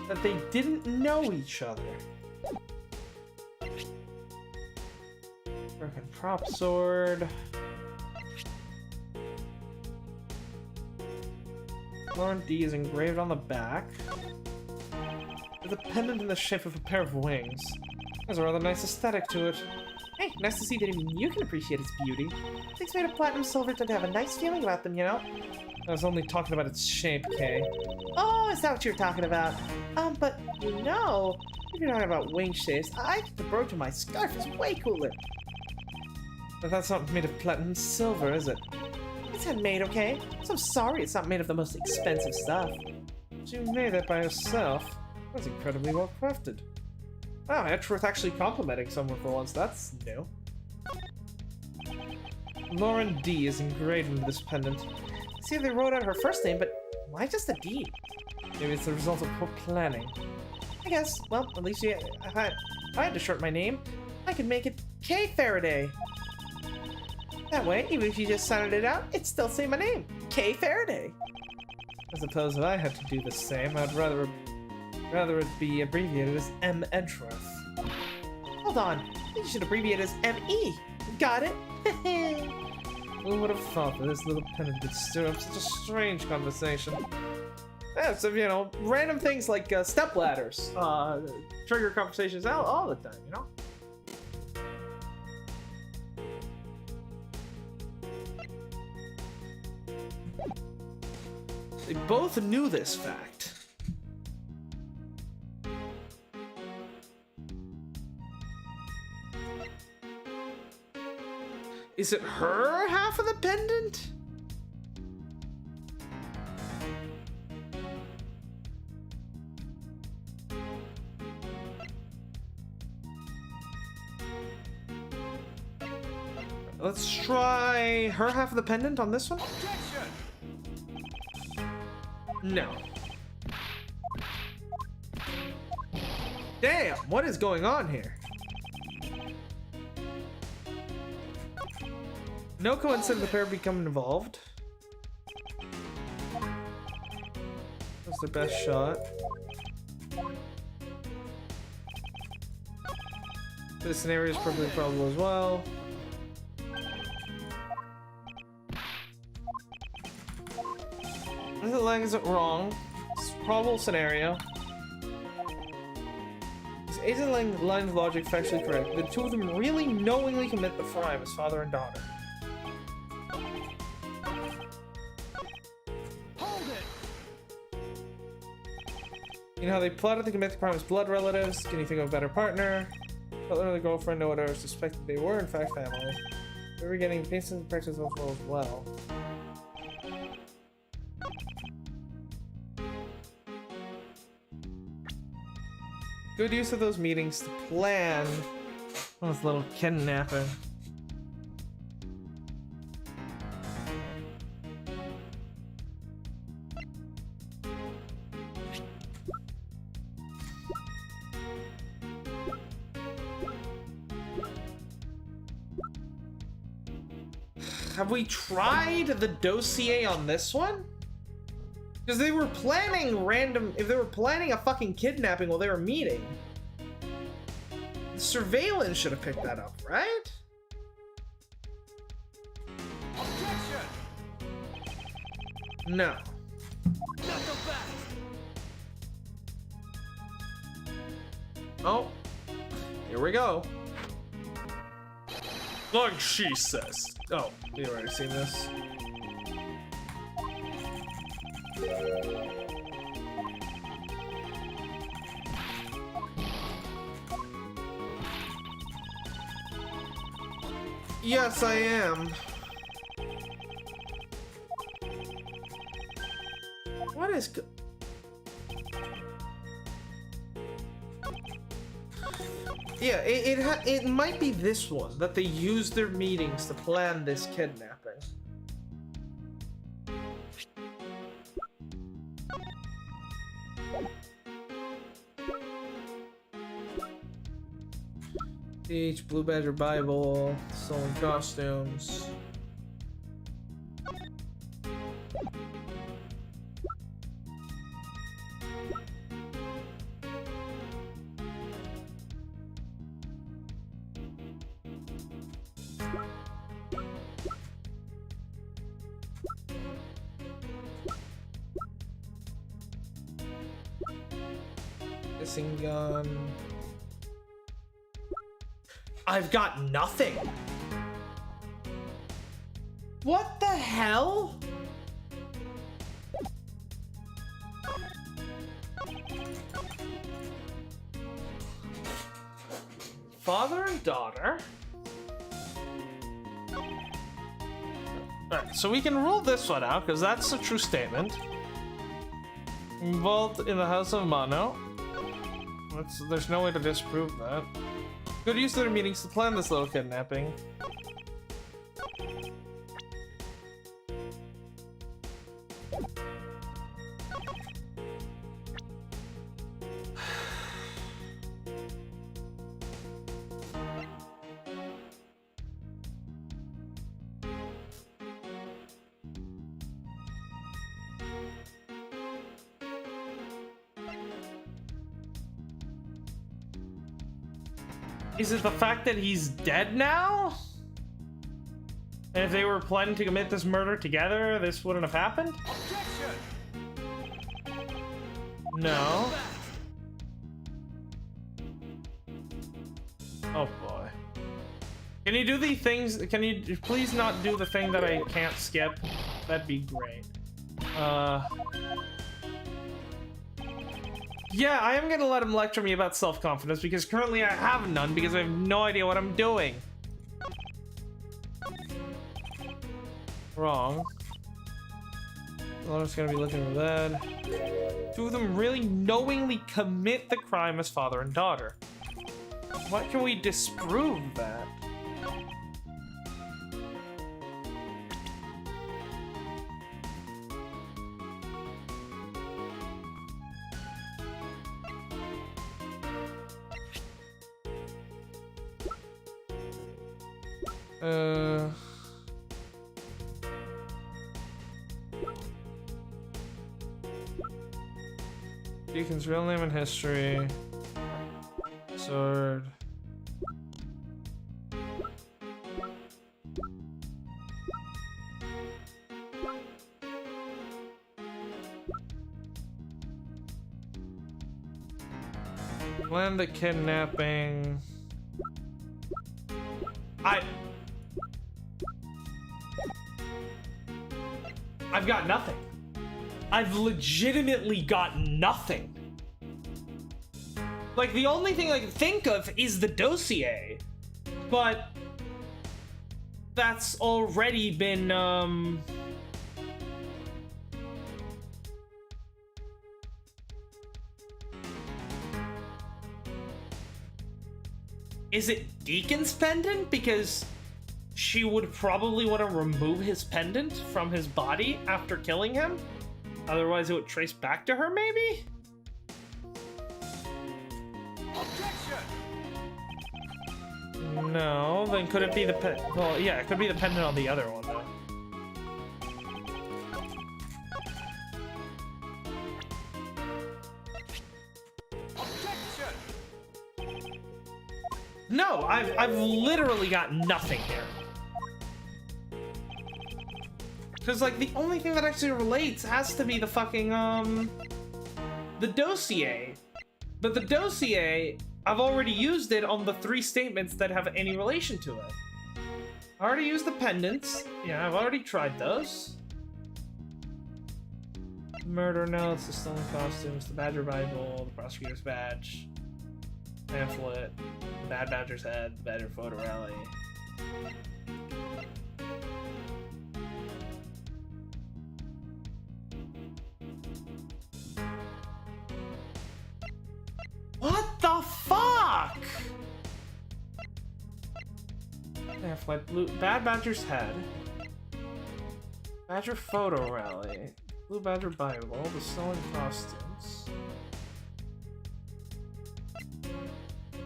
that they didn't know each other. broken prop sword. Lauren D is engraved on the back. With a pendant in the shape of a pair of wings. There's a rather nice aesthetic to it. Hey, nice to see that even you can appreciate its beauty. Things made of platinum silver tend to have a nice feeling about them, you know? I was only talking about its shape, Kay. Oh, is that what you're talking about? But you know, if you're talking about wing shapes, I think the brooch on my scarf is way cooler. But that's not made of platinum silver, is it? It's handmade, okay? So I'm sorry it's not made of the most expensive stuff. She made it by herself. That's incredibly well crafted. Wow, Edgeworth actually complimenting someone for once. That's new. Lauren D is engraved into this pendant. See if they wrote out her first name, but why just a D? Maybe it's the result of poor planning. I guess. Well, at least if I had to shorten my name, I could make it K Faraday. That way, even if you just sounded it out, it'd still say my name, K Faraday. I suppose if I had to do the same, I'd rather it be abbreviated as M. Edgeworth. Hold on, I think you should abbreviate it as M.E. Got it? Who would have thought that this little pendant would stir up such a strange conversation? Yeah, so, you know, random things like step ladders trigger conversations all the time, you know? They both knew this fact. Is it her half of the pendant? Let's try her half of the pendant on this one. No. Damn, what is going on here? No coincidence the pair become involved. That's their best shot. This scenario is perfectly probable as well. This line isn't wrong. It's a probable scenario. This isn't line of logic factually correct. The two of them really knowingly commit the crime as father and daughter. You know how they plotted to commit the crime as blood relatives? Can you think of a better partner? Butler and the girlfriend know what I suspected they were, in fact, family. They were getting patient practice as well. Good use of those meetings to plan this little kidnapping. Have we tried the dossier on this one? Because they were planning if they were planning a fucking kidnapping while they were meeting, the surveillance should have picked that up, right? No. Oh, here we go. Like she says. Oh, you've already seen this. Yes, I am. What is Yeah, it might be this one that they used their meetings to plan this kidnapping. Each Blue Badger Bible, stolen costumes. Missing gun. I've got nothing. What the hell? Father and daughter. Alright, so we can rule this one out because that's a true statement. Involved in the House of Mono. There's no way to disprove that. Good use of their meetings to plan this little kidnapping. Is it the fact that he's dead now? And if they were planning to commit this murder together, this wouldn't have happened? No. Oh boy. Can you do the things? Can you please not do the thing that I can't skip? That'd be great. Yeah, I am gonna let him lecture me about self-confidence because currently I have none because I have no idea what I'm doing. wrong. Lana's gonna be looking for that. Two of them really knowingly commit the crime as father and daughter. What can we disprove that? Deacon's real name and history. Sword. Plan the kidnapping. I've got nothing. I've legitimately got nothing. Like, the only thing I can think of is the dossier, but that's already been, Is it Deacon's pendant? Because she would probably want to remove his pendant from his body after killing him. Otherwise, it would trace back to her, maybe? No, then could it be the well, yeah, it could be the pendant on the other one, though. No, I've literally got nothing here. Because, like, the only thing that actually relates has to be the fucking, the dossier. But the dossier, I've already used it on the 3 statements that have any relation to it. I already used the pendants. Yeah, I've already tried those. Murder notes, the stolen costumes, the Badger Bible, the prosecutor's badge, pamphlet, the Bad Badger's head, the Badger photo rally. What the fuck? Pamphlet, blue, Bad Badger's head, Badger photo rally, Blue Badger Bible, the stolen costumes,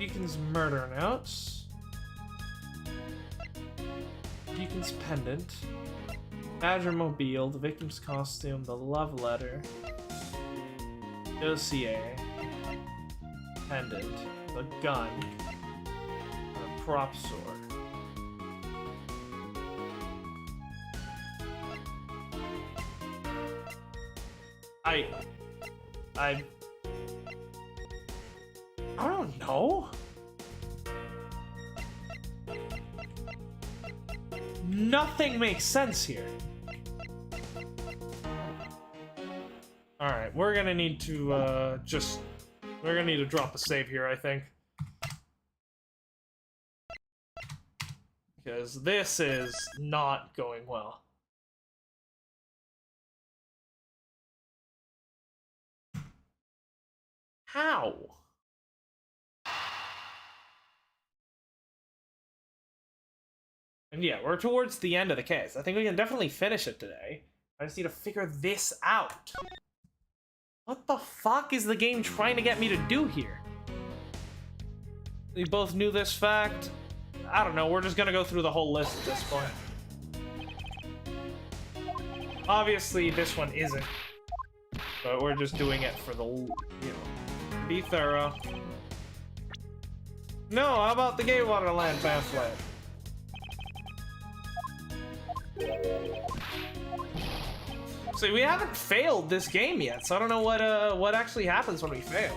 Deacon's murder notes, Deacon's pendant, Badger mobile, the victim's costume, the love letter, dossier, pendant, the gun, the prop sword. I don't know. Nothing makes sense here. Alright, we're gonna need to, we're gonna need to drop a save here, I think. Because this is not going well. How? And yeah, we're towards the end of the case. I think we can definitely finish it today. I just need to figure this out. What the fuck is the game trying to get me to do here? We both knew this fact. I don't know, we're just gonna go through the whole list at this point. Obviously, this one isn't. But we're just doing it for the, you know, be thorough. No, how about the Gay Waterland pamphlet? See, we haven't failed this game yet, so I don't know what actually happens when we fail.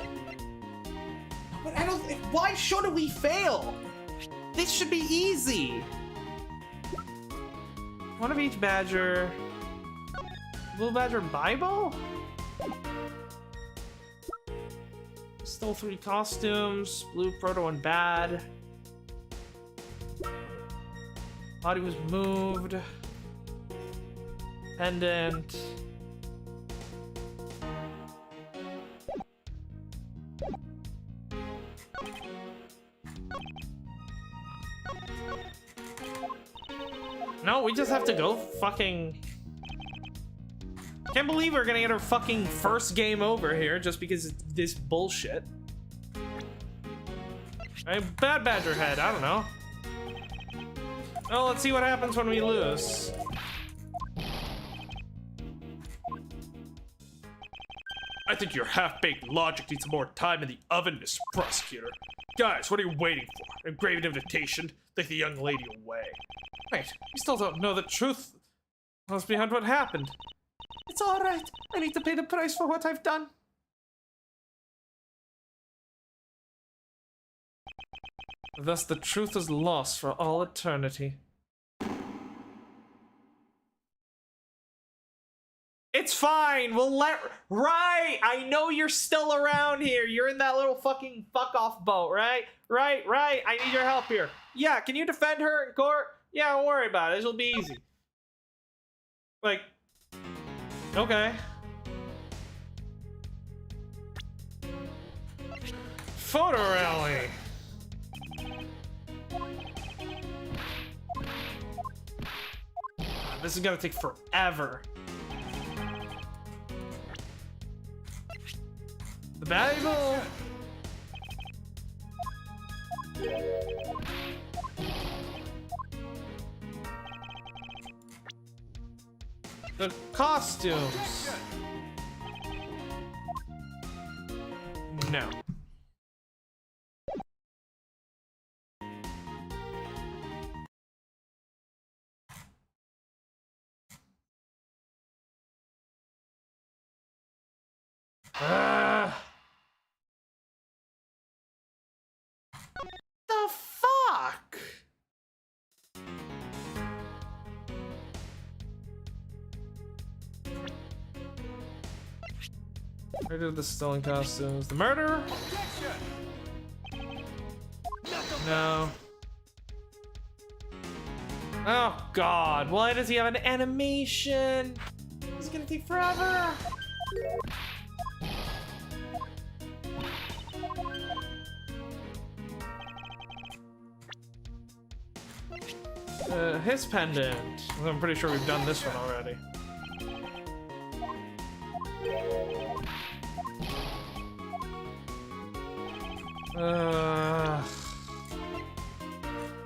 But I don't. Why should we fail? This should be easy. One of each Badger. Blue Badger Bible? Stole 3 costumes. Blue, Proto, and Bad. Body was moved. Pendant. No, we just have to go fucking... Can't believe we're gonna get our fucking first game over here just because it's this bullshit. Bad Badger head, I don't know. Oh, let's see what happens when we lose. I think your half-baked logic needs more time in the oven, Mr. Prosecutor. Guys, what are you waiting for? Engraved invitation? Take the young lady away. Wait, we still don't know the truth was behind what happened. It's all right. I need to pay the price for what I've done. Thus the truth is lost for all eternity. It's fine. We'll let... Right. I know you're still around here. You're in that little fucking fuck-off boat, right? Right. I need your help here. Yeah, can you defend her in court? Yeah, don't worry about it. This'll be easy. Like... Okay. Photo rally! This is gonna take forever. The Bible! The costumes! No. The fuck? Where did the stolen costumes? The murder? No. Oh god, why does he have an animation? It's gonna take forever. His pendant. I'm pretty sure we've done this one already.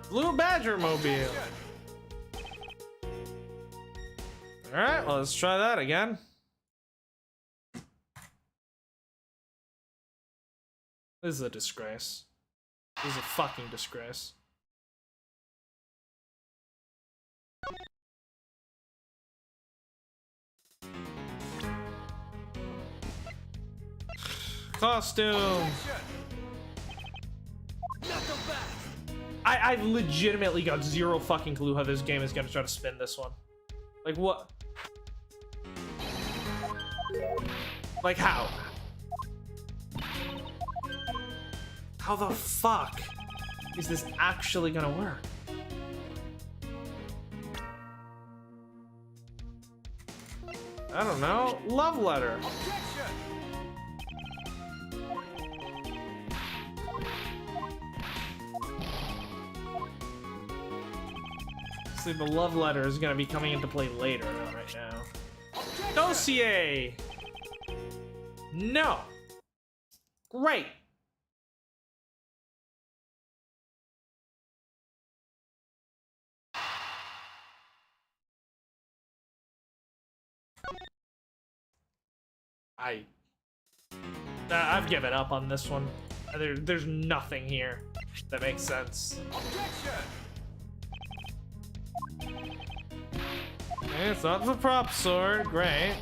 Blue Badger Mobile. Alright, well, let's try that again. This is a disgrace. This is a fucking disgrace. Costume. I've legitimately got zero fucking clue how this game is gonna try to spin this one. Like what? Like how? How the fuck is this actually gonna work? I don't know. Love letter. See, the love letter is gonna be coming into play later, not right now. Dossier! No! Great! I've given up on this one. There's nothing here that makes sense. Okay, it's not the prop sword. Great.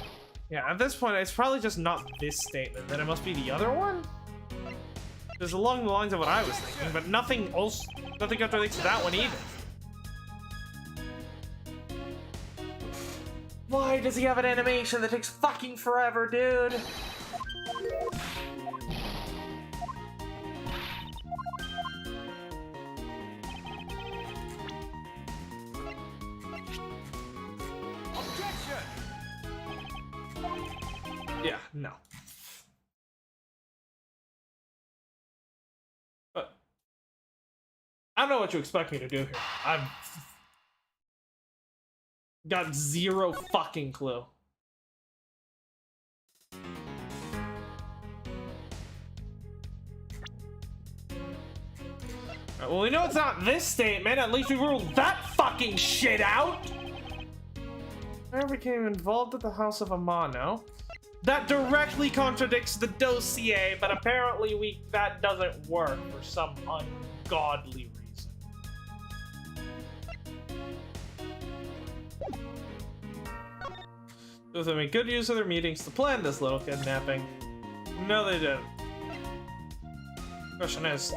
Yeah, at this point, it's probably just not this statement. Then it must be the other one? It's along the lines of what I was thinking, but nothing else, nothing contradicts that one either. Why does he have an animation that takes fucking forever, dude? Yeah, no. But I don't know what you expect me to do here. I've got zero fucking clue. Alright, well, we know it's not this statement. At least we ruled that fucking shit out. I became involved at the house of Amano. That directly contradicts the dossier, but apparently that doesn't work for some ungodly reason. So they made good use of their meetings to plan this little kidnapping. No, they didn't. Question is,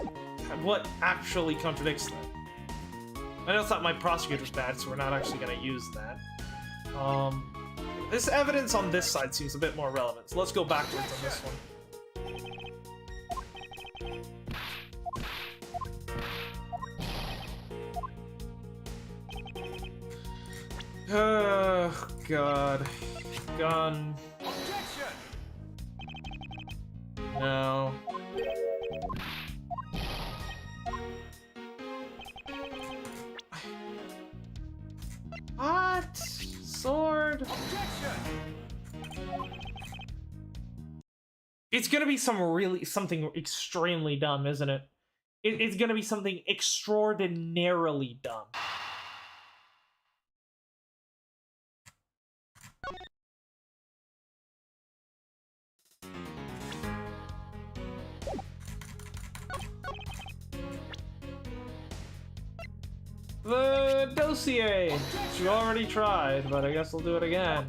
what actually contradicts that? I know it's not my prosecutor's badge, so we're not actually going to use that. This evidence on this side seems a bit more relevant, so let's go backwards on this one. Oh, God. Gun. No. What? Sword? It's gonna be something extremely dumb, isn't it? It's gonna be something extraordinarily dumb. The dossier! Which you already tried, but I guess we'll do it again.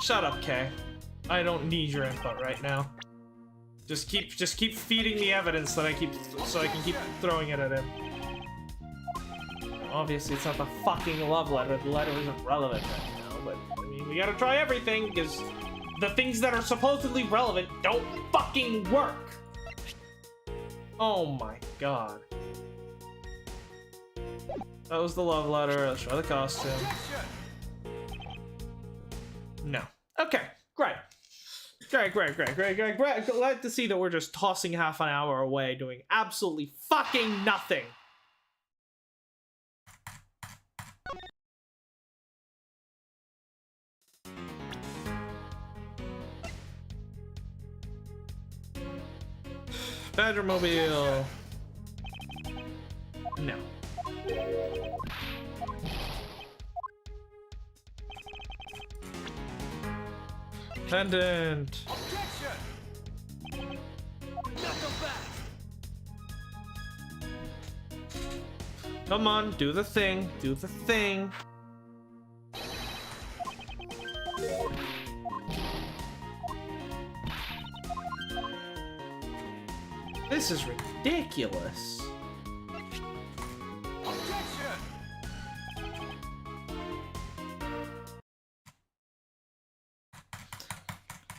Shut up, Kay. I don't need your input right now. Just keep feeding me evidence that I can keep throwing it at him. Obviously, it's not the fucking love letter. The letter isn't relevant right now, but I mean, we gotta try everything because the things that are supposedly relevant don't fucking work. Oh my god. That was the love letter. Let's try the costume. No. Okay, great. Great. Glad to see that we're just tossing half an hour away doing absolutely fucking nothing. Badgermobile. No. Pendant. Come on, do the thing. Do the thing. This is ridiculous.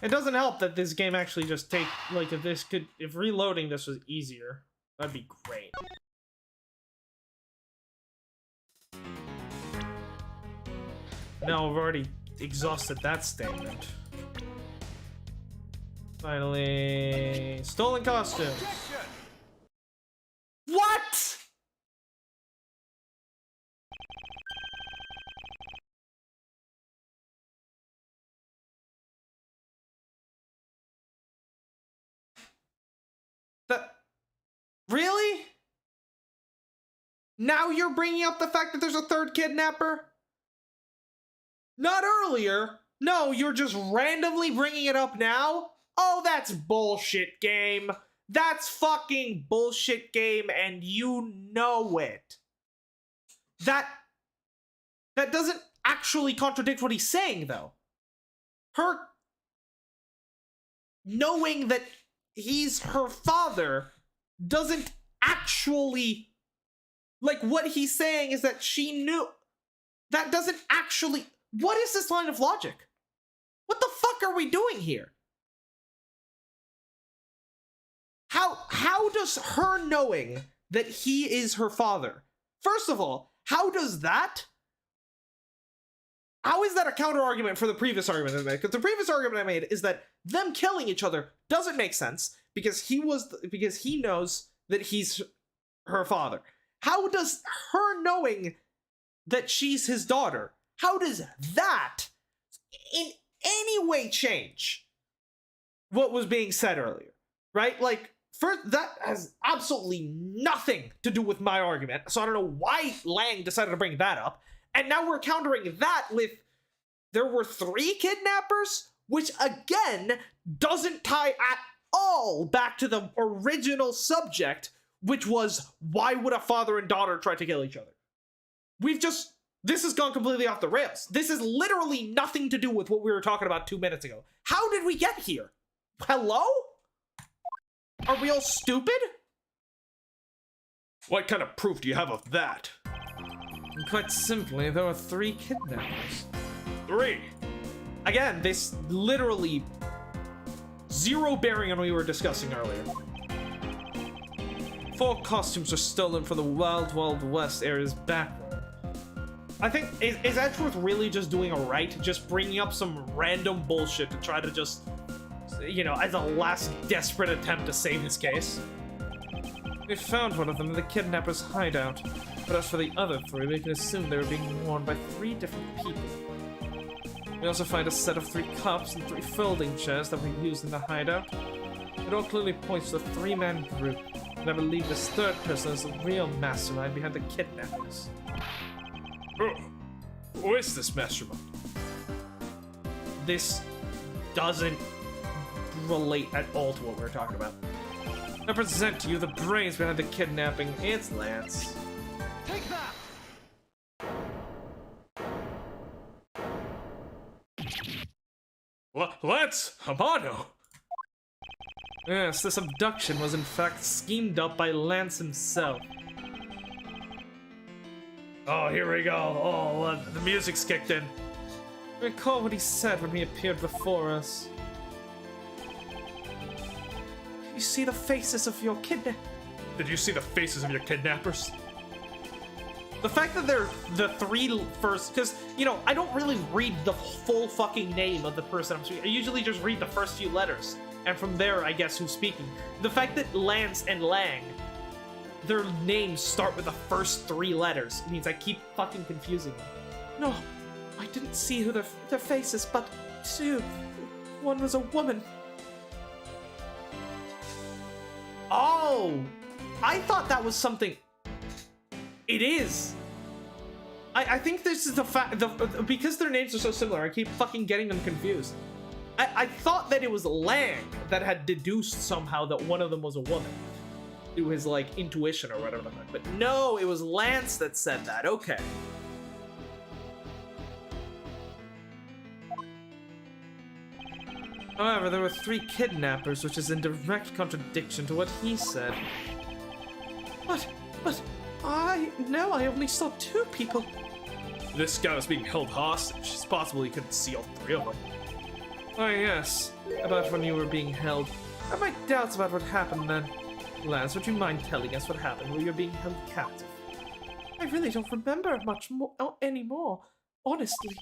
It doesn't help that this game actually just if reloading this was easier, that'd be great. No, we've already exhausted that statement. Finally, stolen costume. What? Really? Now you're bringing up the fact that there's a third kidnapper? Not earlier. No, you're just randomly bringing it up now? Oh, that's bullshit, game. That's fucking bullshit, game, and you know it. That doesn't actually contradict what he's saying, though. Her knowing that he's her father doesn't actually... Like, what he's saying is that she knew... That doesn't actually... What is this line of logic? What the fuck are we doing here? how does her knowing that he is her father, first of all, how is that a counter argument for the previous argument I made? Because the previous argument I made is that them killing each other doesn't make sense because he knows that he's her father. How does her knowing that she's his daughter, how does that in any way change what was being said earlier? Right? Like, first, that has absolutely nothing to do with my argument, so I don't know why Lang decided to bring that up. And now we're countering that with there were 3 kidnappers, which again doesn't tie at all back to the original subject, which was why would a father and daughter try to kill each other? This has gone completely off the rails. This is literally nothing to do with what we were talking about 2 minutes ago. How did we get here? Hello? Are we all stupid? What kind of proof do you have of that? Quite simply, there were 3 kidnappers. 3. Again, this literally zero bearing on what we were discussing earlier. 4 costumes were stolen from the Wild Wild West area's background. I think, is Edgeworth really just doing a right? Just bringing up some random bullshit to try to just, you know, as a last desperate attempt to save his case? We found one of them in the kidnapper's hideout, but as for the other 3, we can assume they were being worn by 3 different people. We also find a set of 3 cups and 3 folding chairs that were used in the hideout. It all clearly points to a 3-man group, and I believe this 3rd person is the real mastermind behind the kidnappers. Who is this mastermind? This doesn't relate at all to what we're talking about. I present to you the brains behind the kidnapping. It's Lance. Take that! Lance Amano. Yes, this abduction was in fact schemed up by Lance himself. Oh, here we go. Oh, the music's kicked in. Recall what he said when he appeared before us. You see the faces of your kidnappers. Did you see the faces of your kidnappers? The fact that they're the 3 first, because, you know, I don't really read the full fucking name of the person I'm speaking. I usually just read the first few letters, and from there, I guess, who's speaking. The fact that Lance and Lang, their names start with the first 3 letters means I keep fucking confusing them. No, I didn't see who their faces, but 2. One was a woman. Oh! I thought that was something... It is! I think this is the fact... Because their names are so similar, I keep fucking getting them confused. I thought that it was Lang that had deduced somehow that one of them was a woman. Through his, like, intuition or whatever. But no, it was Lance that said that. Okay. However, there were 3 kidnappers, which is in direct contradiction to what he said. But I only saw 2 people. This guy was being held hostage. It's possible he couldn't see all 3 of them. Oh yes, about when you were being held. I have my doubts about what happened then. Lance, would you mind telling us what happened when you were being held captive? I really don't remember much more anymore, honestly.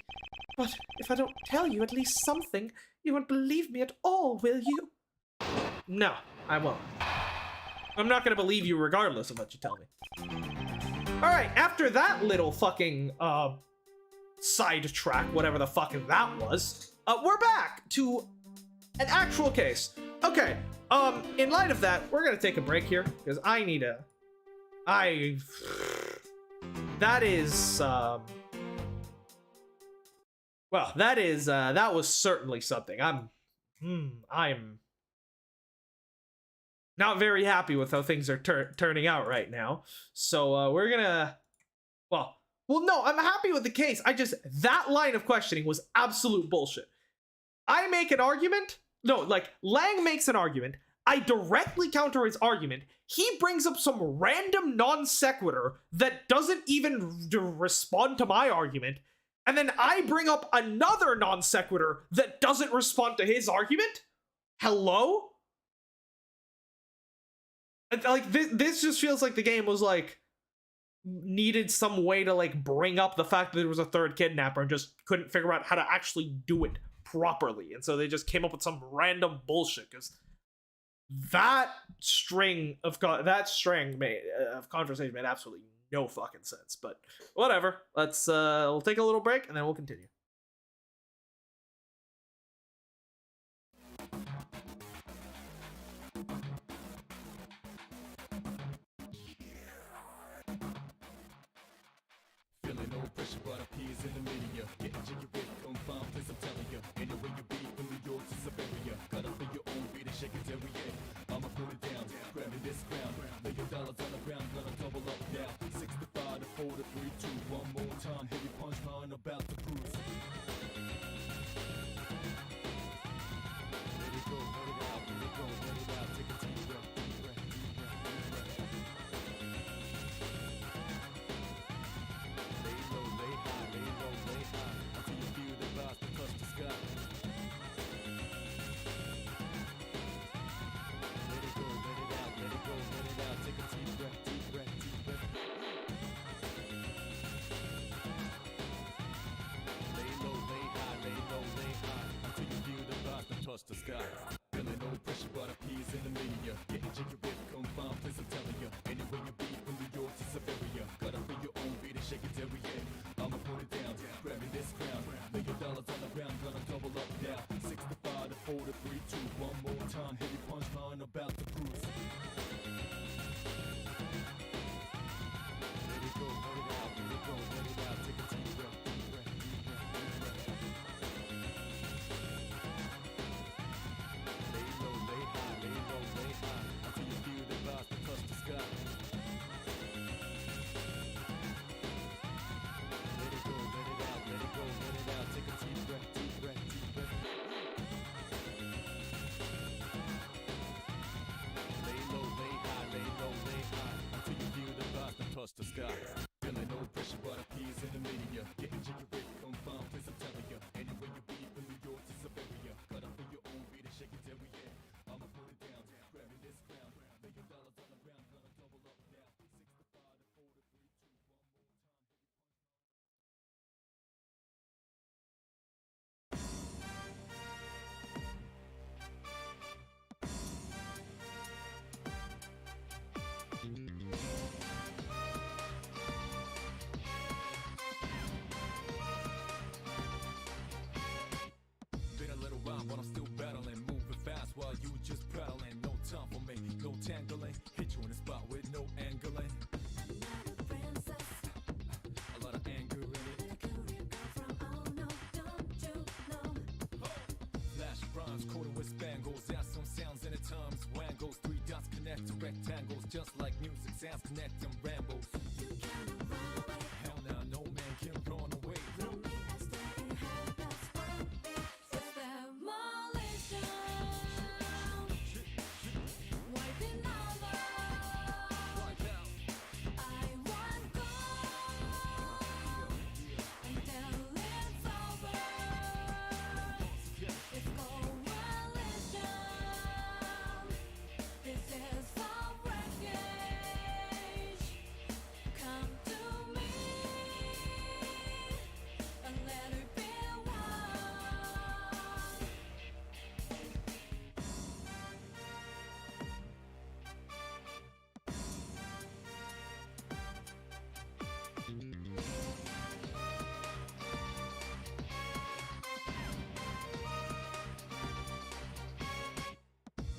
But if I don't tell you at least something, you won't believe me at all, will you? No, I won't. I'm not gonna believe you regardless of what you tell me. Alright, after that little fucking, sidetrack, whatever the fuck that was, we're back to an actual case. Okay, in light of that, we're gonna take a break here, because I need a... That is, well, that was certainly something. I'm not very happy with how things are turning out right now. So, we're gonna, well, no, I'm happy with the case. That line of questioning was absolute bullshit. I make an argument. No, like, Lang makes an argument. I directly counter his argument. He brings up some random non sequitur that doesn't even respond to my argument. And then I bring up another non sequitur that doesn't respond to his argument? Hello? Like this just feels like the game was like needed some way to like bring up the fact that there was a third kidnapper and just couldn't figure out how to actually do it properly, and so they just came up with some random bullshit. Because that string of conversation made absolutely no fucking sense. But whatever. Let's we'll take a little break and then we'll continue. Feeling no pressure, but appears in the media. Getting jiggy with confined, place I'm telling you. Anywhere you be, from New York to Siberia. Got up in your own beat and shake it every day. I'ma put it down, grabbing this crown. Lay your dollars on the ground, gonna double up now. 65 to 4 to 3, 2, one more time. Heavy punchline about to cruise. Let it go, let it out, let it go, let it out. Take a deep breath, deep breath, deep breath, deep breath. Lay low, lay high, lay low, lay high. Until you feel the vibes that touch the sky. Let it go, let it out, let it go, let it out. Take a deep breath, deep breath, deep breath. Lay low, lay high, lay low, lay high. Until you feel the vibes that touch the sky. Feeling no pressure, but appears in the media. Getting jiggy with confined, place I'm telling you. Anywhere you be, from New York to Siberia. Got up in your own beat and shake it every day. I'ma put it down, grabbing this crown. Lay your dollars on the ground, gonna double up now. 65 to 4 to 3, 2, one more time. Heavy punchline about to cruise. Let it go, let it out, let it go, let it out. Take a deep breath, deep breath, deep breath, deep breath. Lay low, lay high, lay low, lay high. Until you feel the vibes that touch the sky. Let it go, let it out, let it go, let it out. Take a deep breath, deep breath, deep breath. Lay low, lay high, lay low, lay high. Until you feel the vibes that touch the sky. Feeling no pressure, but appears in the media. Getting jiggy with confined, place I'm telling you. Anywhere you be, from New York to Siberia. Got up in your own beat and shake it every day. I'ma put it down, grabbing this crown. Lay your dollars on the ground, gonna double up now. 65 to 4 to 3, 2, one more time. Been a little while, but I'm still battling. Moving fast while you just prattling. No time for me, no tangling. Hit you in the spot with no angling. A lot of anger in it. Flash rhymes, quarter with spangles. Add some sounds in the times. Wangles, 3 dots connect to rectangles. Just like music, sounds connect them rambles. Hell nah, no man can run away.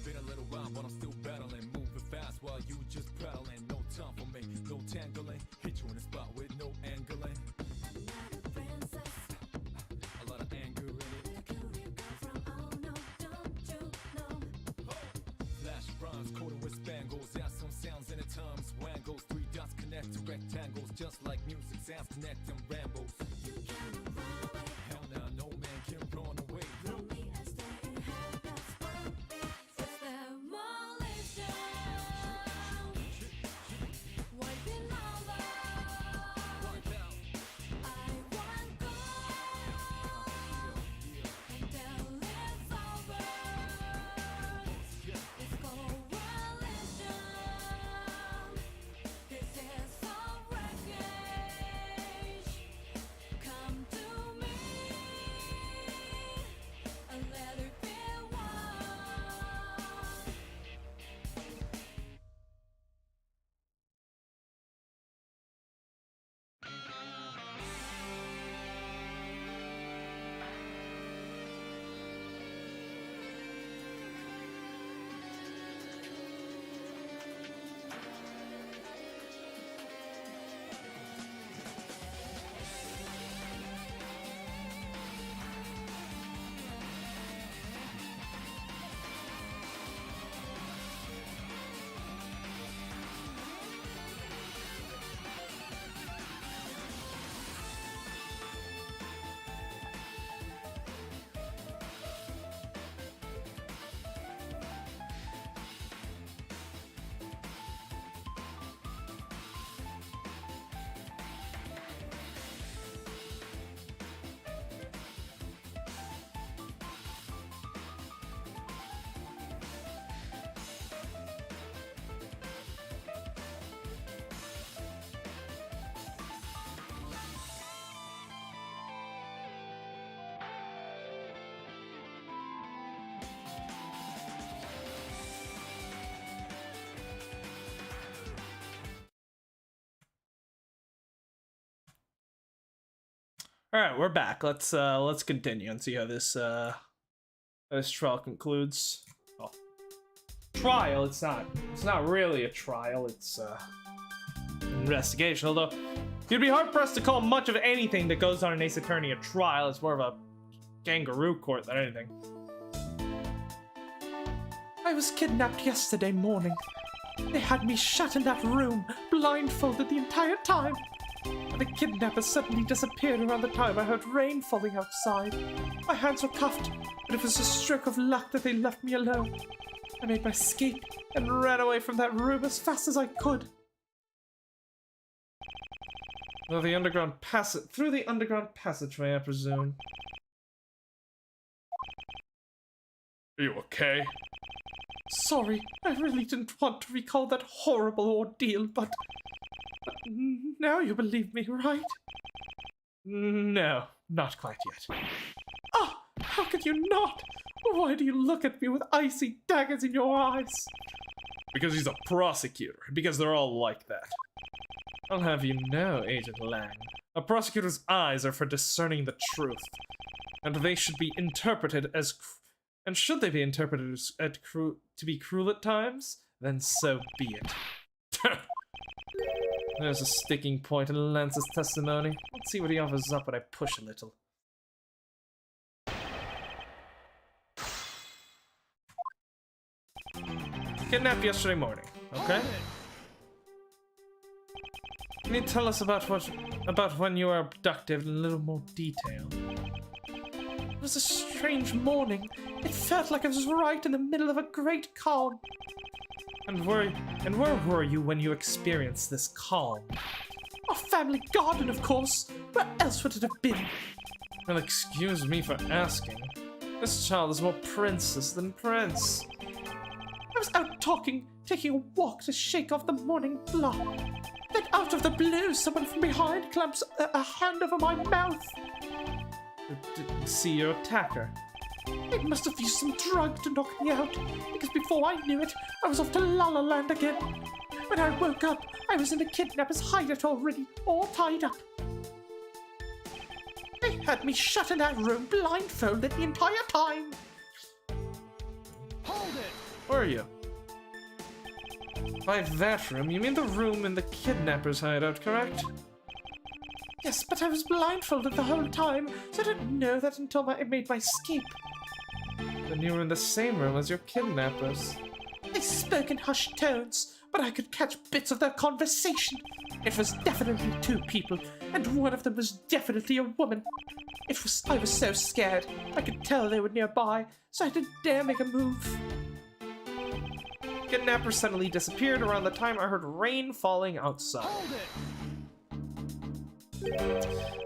Been a little while, but I'm still battling. Moving fast while you just prattling. No time for me, no tangling. Hit you in the spot with no angling. A lot of anger in it. Flash rhymes, quarter with spangles. Add some sounds in the times. Wangles, 3 dots connect to rectangles. Just like music, sounds connect them rambles. Hell nah, no man can run away. All right, we're back. Let's continue and see how this trial concludes. Oh. Trial? It's not really a trial. It's investigation. Although you'd be hard pressed to call much of anything that goes on in Ace Attorney a trial. It's more of a kangaroo court than anything. I was kidnapped yesterday morning. They had me shut in that room, blindfolded the entire time. The kidnappers suddenly disappeared around the time I heard rain falling outside. My hands were cuffed, but it was a stroke of luck that they left me alone. I made my escape and ran away from that room as fast as I could. Through the underground passageway, I presume. Are you okay? Sorry, I really didn't want to recall that horrible ordeal, but now you believe me, right? No, not quite yet. Ah, how could you not? Why do you look at me with icy daggers in your eyes? Because he's a prosecutor. Because they're all like that. I'll have you know, Agent Lang, a prosecutor's eyes are for discerning the truth, and they should be interpreted as. And should they be interpreted as to be cruel at times, then so be it. There's a sticking point in Lance's testimony. Let's see what he offers up when I push a little. Kidnapped yesterday morning, okay? Can you tell us about when you were abducted in a little more detail? It was a strange morning. It felt like I was right in the middle of a great calm. And where were you when you experienced this calm? Our family garden, of course. Where else would it have been? Well, excuse me for asking. This child is more princess than prince. I was out taking a walk to shake off the morning blah. Then out of the blue, someone from behind clamps a hand over my mouth. Didn't see your attacker. They must have used some drug to knock me out, because before I knew it, I was off to La La Land again. When I woke up, I was in the kidnapper's hideout already, all tied up. They had me shut in that room, blindfolded the entire time. Hold it! Where are you? By that room, you mean the room in the kidnapper's hideout, correct? Yes, but I was blindfolded the whole time, so I didn't know that until I made my escape. Then you were in the same room as your kidnappers. They spoke in hushed tones, but I could catch bits of their conversation. It was definitely two people, and one of them was definitely a woman. I was so scared. I could tell they were nearby, so I didn't dare make a move. Kidnapper suddenly disappeared around the time I heard rain falling outside. Hold it!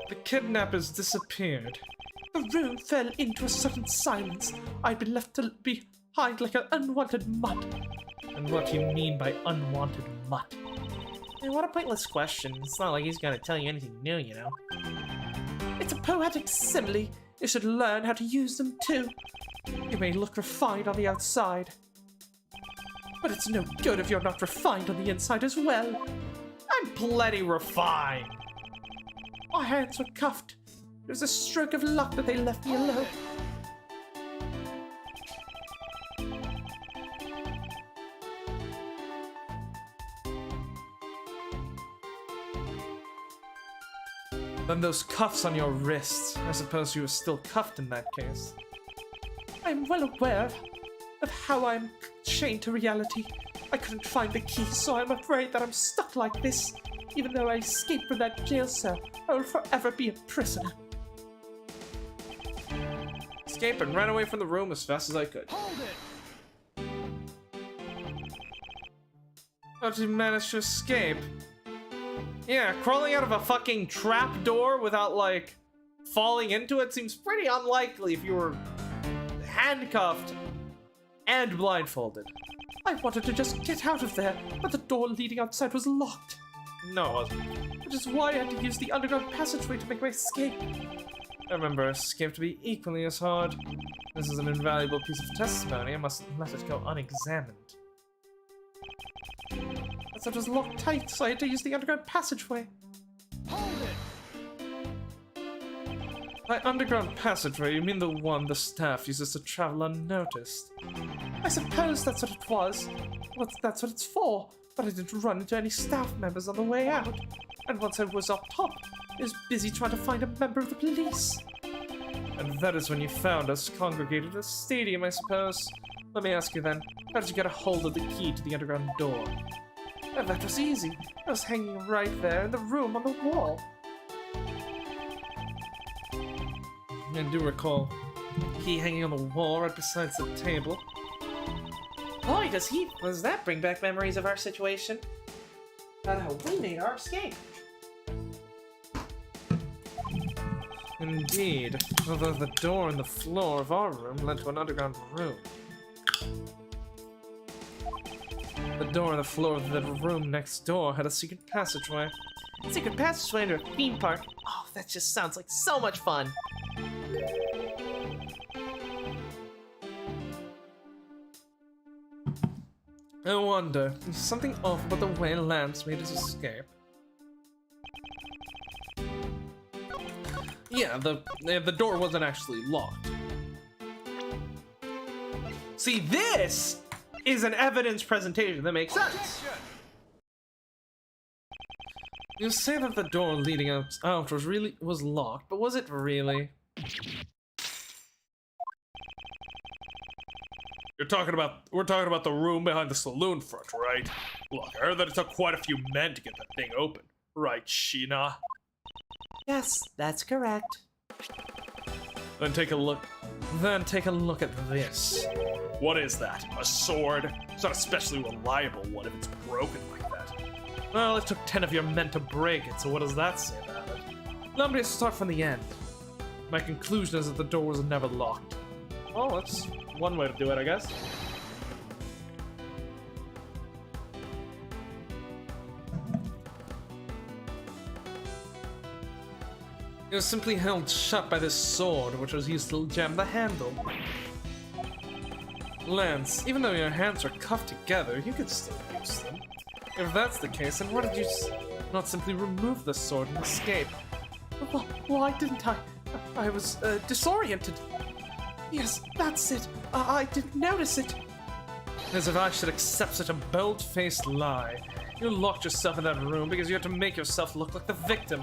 The kidnappers disappeared. The room fell into a sudden silence. I'd been left behind like an unwanted mutt. And what do you mean by unwanted mutt? Hey, what a pointless question. It's not like he's gonna tell you anything new, you know? It's a poetic simile. You should learn how to use them too. You may look refined on the outside, but it's no good if you're not refined on the inside as well. I'm plenty refined. My hands were cuffed. It was a stroke of luck that they left me alone. Then those cuffs on your wrists. I suppose you were still cuffed in that case. I'm well aware of how I'm chained to reality. I couldn't find the key, so I'm afraid that I'm stuck like this. Even though I escaped from that jail cell, I will forever be a prisoner. Escape and ran away from the room as fast as I could. Hold it! How did you manage to escape? Yeah, crawling out of a fucking trap door without, like, falling into it seems pretty unlikely if you were handcuffed and blindfolded. I wanted to just get out of there, but the door leading outside was locked. No, it wasn't. Which is why I had to use the underground passageway to make my escape. I remember escape to be equally as hard. This is an invaluable piece of testimony. I mustn't let it go unexamined. As it was locked tight, so I had to use the underground passageway. Hold it! By underground passageway, you mean the one the staff uses to travel unnoticed? I suppose that's what it was. That's what it's for. But I didn't run into any staff members on the way out. And once I was up top, I was busy trying to find a member of the police. And that is when you found us congregated at a stadium, I suppose. Let me ask you then, how did you get a hold of the key to the underground door? And that was easy. I was hanging right there in the room on the wall. I do recall the key hanging on the wall right beside the table. Boy, does that bring back memories of our situation. About how we made our escape. Indeed, although the door in the floor of our room led to an underground room. The door in the floor of the room next door had a secret passageway. Secret passageway into a theme park. Oh, that just sounds like so much fun. I wonder, is something off about the way Lance made his escape? Yeah, the door wasn't actually locked. See, this is an evidence presentation that makes sense. You say that the door leading out was locked, but was it really? We're talking about the room behind the saloon front, right? Look, I heard that it took quite a few men to get that thing open. Right, Sheena? Yes, that's correct. Then take a look at this. What is that? A sword? It's not especially reliable one if it's broken like that. Well, it took 10 of your men to break it, so what does that say about it? Let me start from the end. My conclusion is that the door was never locked. Oh, that's one way to do it, I guess. It was simply held shut by this sword, which was used to jam the handle. Lance, even though your hands are cuffed together, you could still use them. If that's the case, then why did you not simply remove the sword and escape? Why didn't I? I was disoriented. Yes, that's it. I didn't notice it. As if I should accept such a bold-faced lie. You locked yourself in that room because you had to make yourself look like the victim.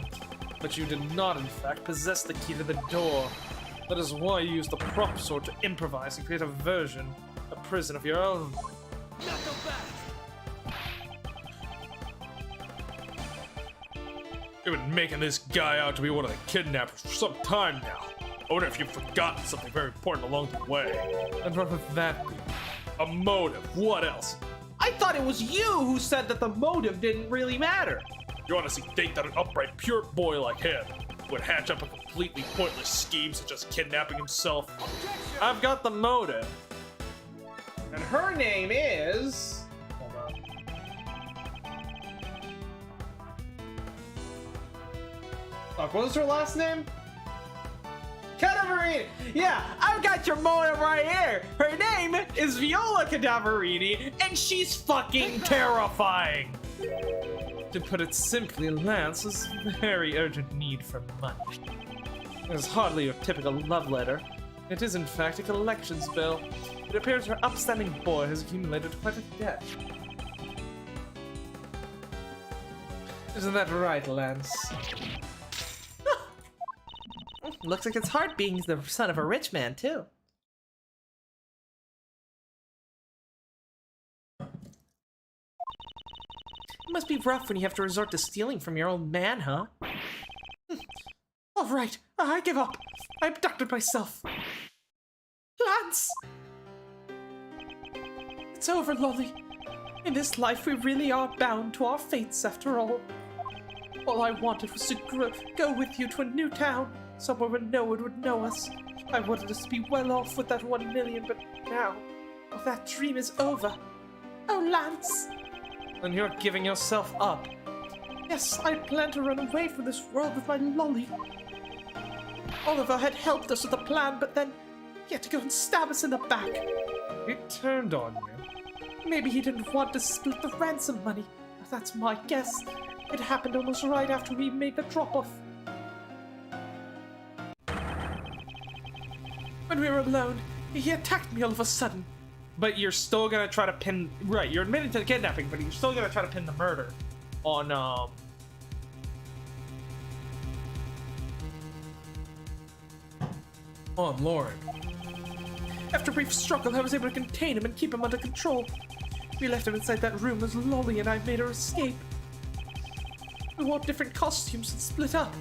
But you did not, in fact, possess the key to the door. That is why you used the prop sword to improvise and create a version, a prison of your own. You've been making this guy out to be one of the kidnappers for some time now. I wonder if you've forgotten something very important along the way. And what would that be? A motive. What else? I thought it was you who said that the motive didn't really matter. You honestly think that an upright, pure boy like him would hatch up a completely pointless scheme such as kidnapping himself? I've got the motive. And her name is... Hold on. Fuck, what was her last name? Cadaverini! Yeah, I've got your motive right here! Her name is Viola Cadaverini, and she's fucking terrifying! To put it simply, Lance has very urgent need for money. It is hardly your typical love letter. It is, in fact, a collections bill. It appears her upstanding boy has accumulated quite a debt. Isn't that right, Lance? Looks like it's hard being the son of a rich man, too. It must be rough when you have to resort to stealing from your old man, huh? All right, I give up. I abducted myself. Lance! It's over, Lolly. In this life, we really are bound to our fates, after all. All I wanted was to go with you to a new town, somewhere where no one would know us. I wanted us to be well off with that 1 million, but now, well, that dream is over. Oh, Lance! And you're giving yourself up. Yes, I planned to run away from this world with my Lolly. Oliver had helped us with the plan, but then he had to go and stab us in the back. He turned on you. Maybe he didn't want to split the ransom money. That's my guess. It happened almost right after we made the drop-off. When we were alone, he attacked me all of a sudden. But you're still gonna try to pin... Right, you're admitting to the kidnapping, but you're still gonna try to pin the murder on, on Lauren. After a brief struggle, I was able to contain him and keep him under control. We left him inside that room as Lolly and I made our escape. We wore different costumes and split up.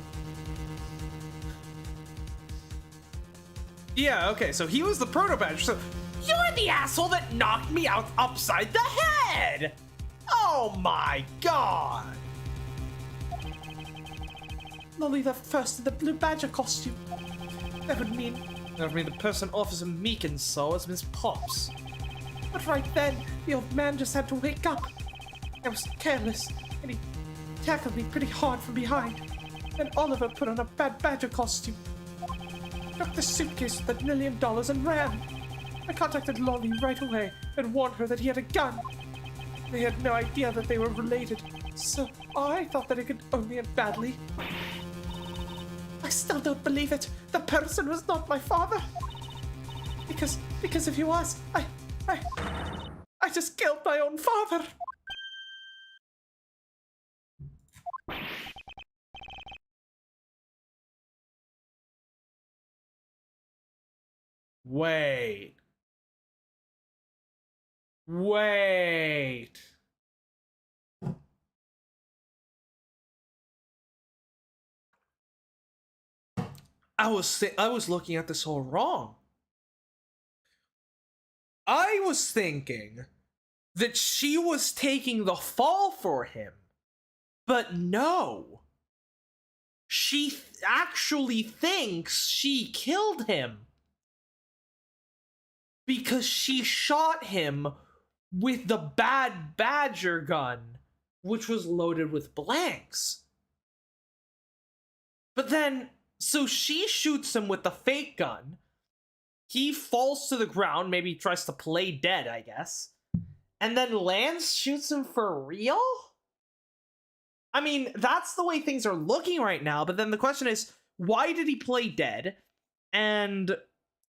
Yeah, okay, so he was the proto-badger, so you're the asshole that knocked me out upside the head! Oh my god! Lolly left first in the blue badger costume. That would mean The person Officer Meekins saw was Miss Pops. But right then, the old man just had to wake up. I was careless, and he tackled me pretty hard from behind. Then Oliver put on a bad badger costume, took the suitcase with $1 million and ran. I contacted Lolly right away and warned her that he had a gun. They had no idea that they were related, so I thought that it could only end badly. I still don't believe it. The person was not my father. Because if he was, I just killed my own father. Wait. I was looking at this all wrong. I was thinking that she was taking the fall for him. But no. She actually thinks she killed him. Because she shot him with the bad badger gun, which was loaded with blanks. But then, so she shoots him with the fake gun. He falls to the ground, maybe tries to play dead, I guess. And then Lance shoots him for real? I mean, that's the way things are looking right now, but then the question is, why did he play dead? And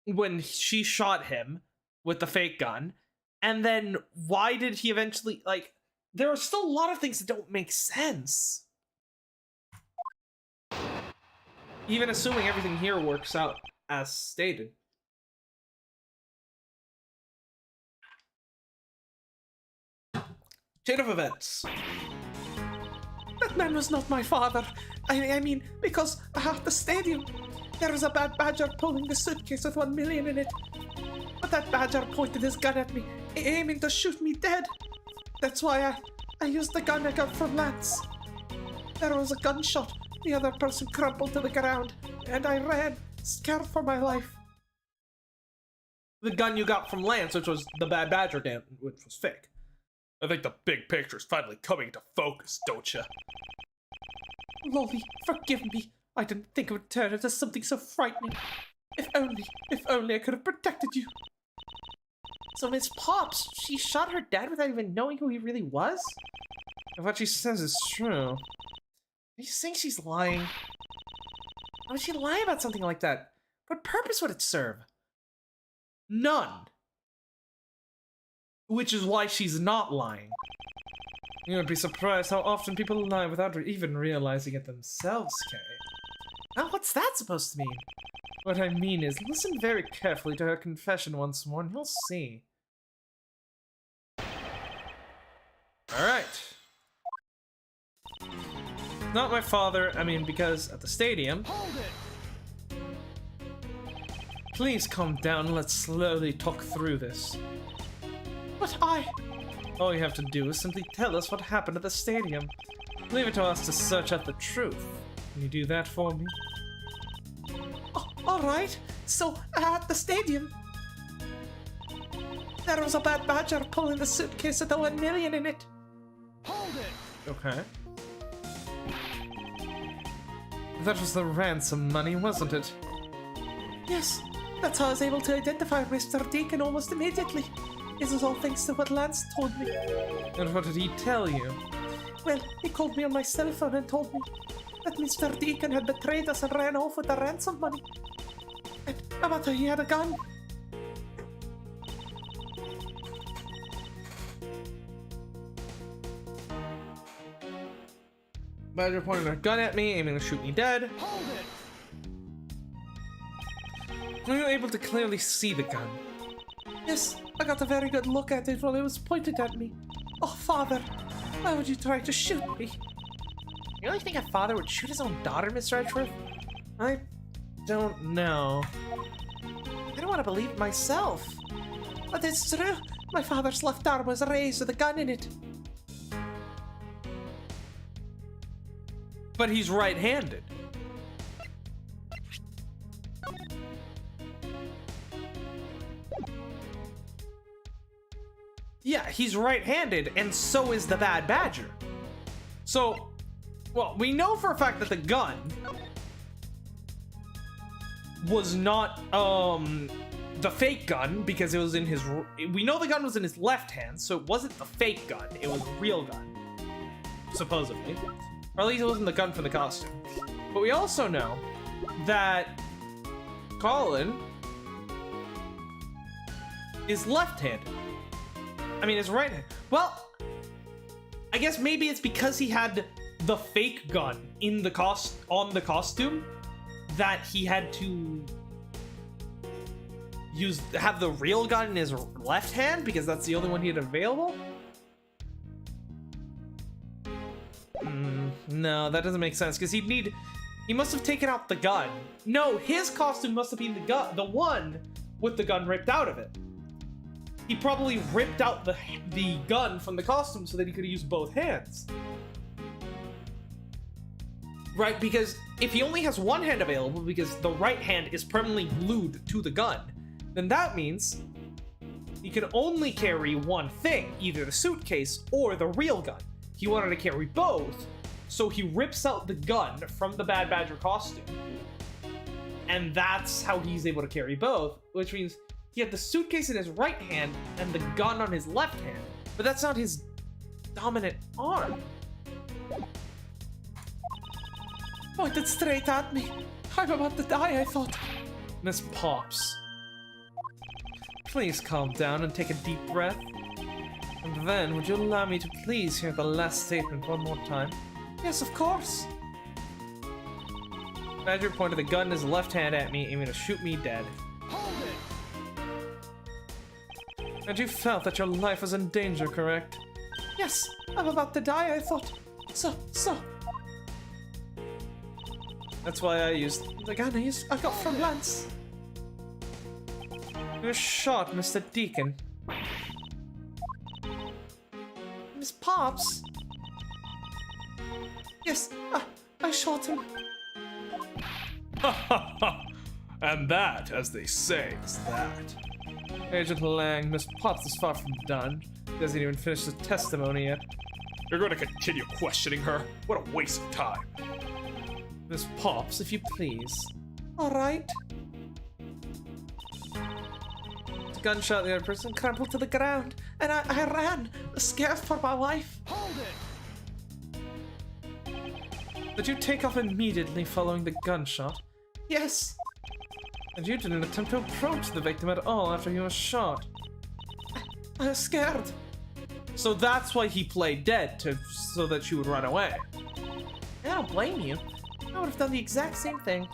when she shot him with the fake gun, and then why did he eventually, like, there are still a lot of things that don't make sense. Even assuming everything here works out as stated. Chain of events. That man was not my father. I mean, because at the stadium, there was a bad badger pulling the suitcase with $1 million in it. But that badger pointed his gun at me, aiming to shoot me dead. That's why I used the gun I got from Lance. There was a gunshot. The other person crumpled to the ground, and I ran, scared for my life. The gun you got from Lance, which was the bad badger gun, which was fake. I think the big picture's finally coming into focus, don't ya? Lolly, forgive me. I didn't think it would turn into something so frightening. If only I could have protected you. So Miss Pops, she shot her dad without even knowing who he really was? If what she says is true, Are you saying she's lying? Why would she lie about something like that? What purpose would it serve? None. Which is why she's not lying. you would be surprised how often people lie without even realizing it themselves, Kay. Now, what's that supposed to mean? What I mean is, listen very carefully to her confession once more, and you'll see. Alright. Not my father, I mean, because at the stadium... Please calm down and let's slowly talk through this. But All you have to do is simply tell us what happened at the stadium. Leave it to us to search out the truth. Can you do that for me? all right. So, at the stadium, there was a bad badger pulling the suitcase with the $1 million in it. Okay. That was the ransom money, wasn't it? Yes, that's how I was able to identify Mr. Deacon almost immediately. This is all thanks to what Lance told me. And what did he tell you? Well, he called me on my cell phone and told me that Mr. Deacon had betrayed us and ran off with the ransom money. About he had a gun? Badger pointed a gun at me, aiming to shoot me dead. Hold it! Were you able to clearly see the gun? Yes, I got a very good look at it while it was pointed at me. Oh, father, why would you try to shoot me? You really think a father would shoot his own daughter, Mr. Edgeworth? I don't know. I don't want to believe it myself. But it's true. My father's left arm was raised with a gun in it. But he's right-handed. Yeah, he's right-handed, and so is the Bad Badger. So, well, we know for a fact that the gun was not, the fake gun, because it was in his... We know the gun was in his left hand, so it wasn't the fake gun, it was a real gun. Supposedly. Or at least it wasn't the gun for the costume. But we also know that Colin is left-handed. I mean, is right-handed. Well, I guess maybe it's because he had the fake gun in the on the costume that he had to have the real gun in his left hand because that's the only one he had available. No, that doesn't make sense because he must have taken out the gun. No, his costume must have been the one with the gun ripped out of it. He probably ripped out the gun from the costume so that he could use both hands. Right, because if he only has one hand available because the right hand is permanently glued to the gun, then that means he can only carry one thing, either the suitcase or the real gun. He wanted to carry both, so he rips out the gun from the Bad Badger costume. And that's how he's able to carry both, which means he had the suitcase in his right hand and the gun on his left hand. But that's not his dominant arm. Pointed straight at me. I'm about to die, I thought. Miss Pops, please calm down and take a deep breath. And then, would you allow me to please hear the last statement one more time? Yes, of course. Badger pointed the gun in his left hand at me, aiming to shoot me dead. Hold it! And you felt that your life was in danger, correct? Yes, I'm about to die, I thought. So. That's why I used... The gun I got from Lance. You were shot, Mr. Deacon. Miss Pops? Yes, I shot him. And that, as they say, is that. Agent Lang, Miss Pops is far from done. He hasn't even finished the testimony yet. You're going to continue questioning her? What a waste of time. Miss Pops, if you please. All right. The gunshot the other person Crumpled to the ground, and I ran, scared for my life. Hold it! Did you take off immediately following the gunshot? Yes, And you didn't attempt to approach the victim at all after he was shot. I was scared. So that's why he played dead, so that she would run away. I don't blame you. I would have done the exact same thing.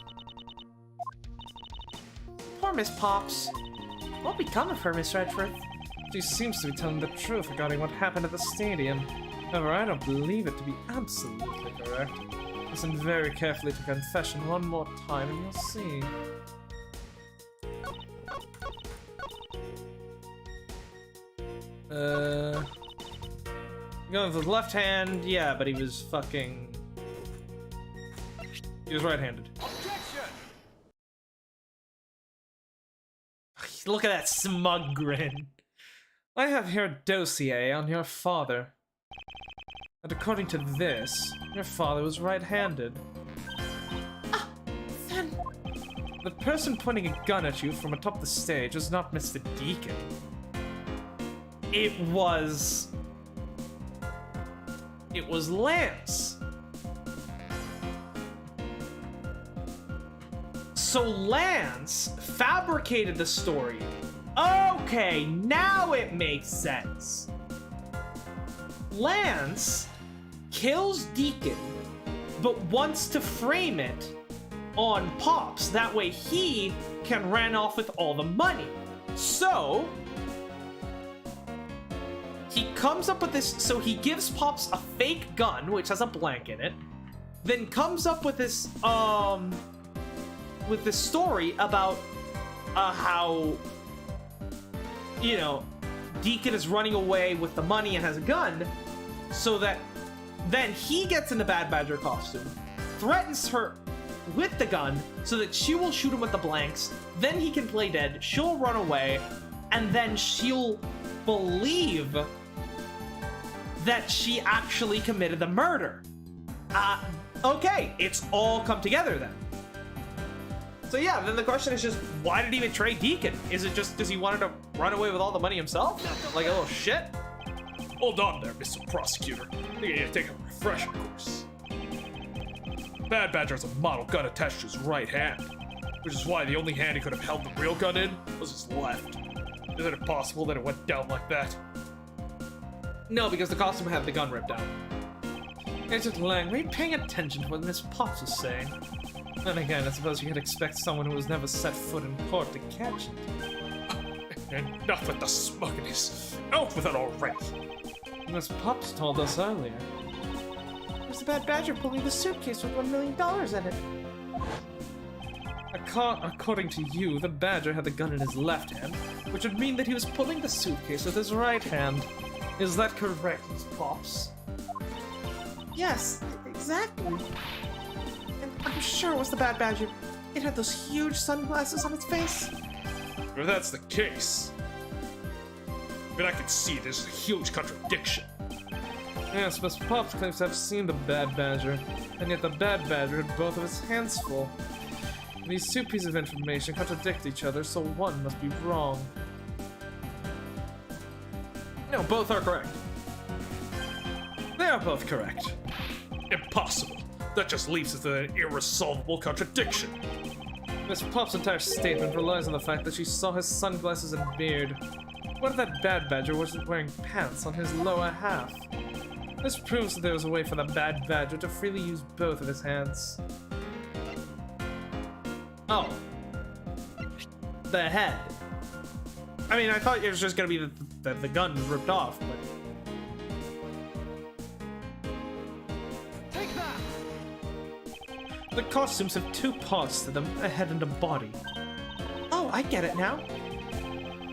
Poor Miss Pops. What become of her, Mr. Edgeworth? She seems to be telling the truth regarding what happened at the stadium. However, I don't believe it to be absolutely correct. Listen very carefully to confession one more time and you'll see. Going with the left hand, yeah, but he was fucking... He was right-handed. Objection! Look at that smug grin. I have here a dossier on your father. And according to this, your father was right-handed. Then... The person pointing a gun at you from atop the stage was not Mr. Deacon. It was Lance. So Lance fabricated the story. Okay, now it makes sense. Lance kills Deacon, but wants to frame it on Pops. That way he can run off with all the money. So he comes up with this, so he gives Pops a fake gun, which has a blank in it, then comes up with this story about how, you know, Deacon is running away with the money and has a gun, so that then he gets in the Bad Badger costume, threatens her with the gun so that she will shoot him with the blanks, then he can play dead, she'll run away, and then she'll believe that she actually committed the murder. Okay, it's all come together then. So yeah, then the question is just, why did he betray Deacon? Is it just because he wanted to run away with all the money himself? Like a little shit? Hold on there, Mr. Prosecutor. I think you need to take a refresher course. Bad Badger has a model gun attached to his right hand, which is why the only hand he could have held the real gun in was his left. Isn't it possible that it went down like that? No, because the costume had the gun ripped out. Agent Lang, were you paying attention to what Miss Potts was saying? Then again, I suppose you could expect someone who has never set foot in court to catch it. Enough with the smugness. Out with it already. Miss Potts told us earlier. It was the Bad Badger pulling the suitcase with $1 million in it. According to you, the Badger had the gun in his left hand, which would mean that he was pulling the suitcase with his right hand. Is that correct, Miss Potts? Yes, exactly. And I'm sure it was the Bad Badger. It had those huge sunglasses on its face. If that's the case, but I can see there's a huge contradiction. Yes, Miss Potts claims to have seen the Bad Badger, and yet the Bad Badger had both of his hands full. These two pieces of information contradict each other, so one must be wrong. No, both are correct. They are both correct. Impossible. That just leaves us with an irresolvable contradiction. Miss Potts' entire statement relies on the fact that she saw his sunglasses and beard. What if that Bad Badger wasn't wearing pants on his lower half? This proves that there was a way for the Bad Badger to freely use both of his hands. Oh. The head. I mean, I thought it was just gonna be that the gun was ripped off, but... The costumes have two parts to them, a head and a body. Oh, I get it now.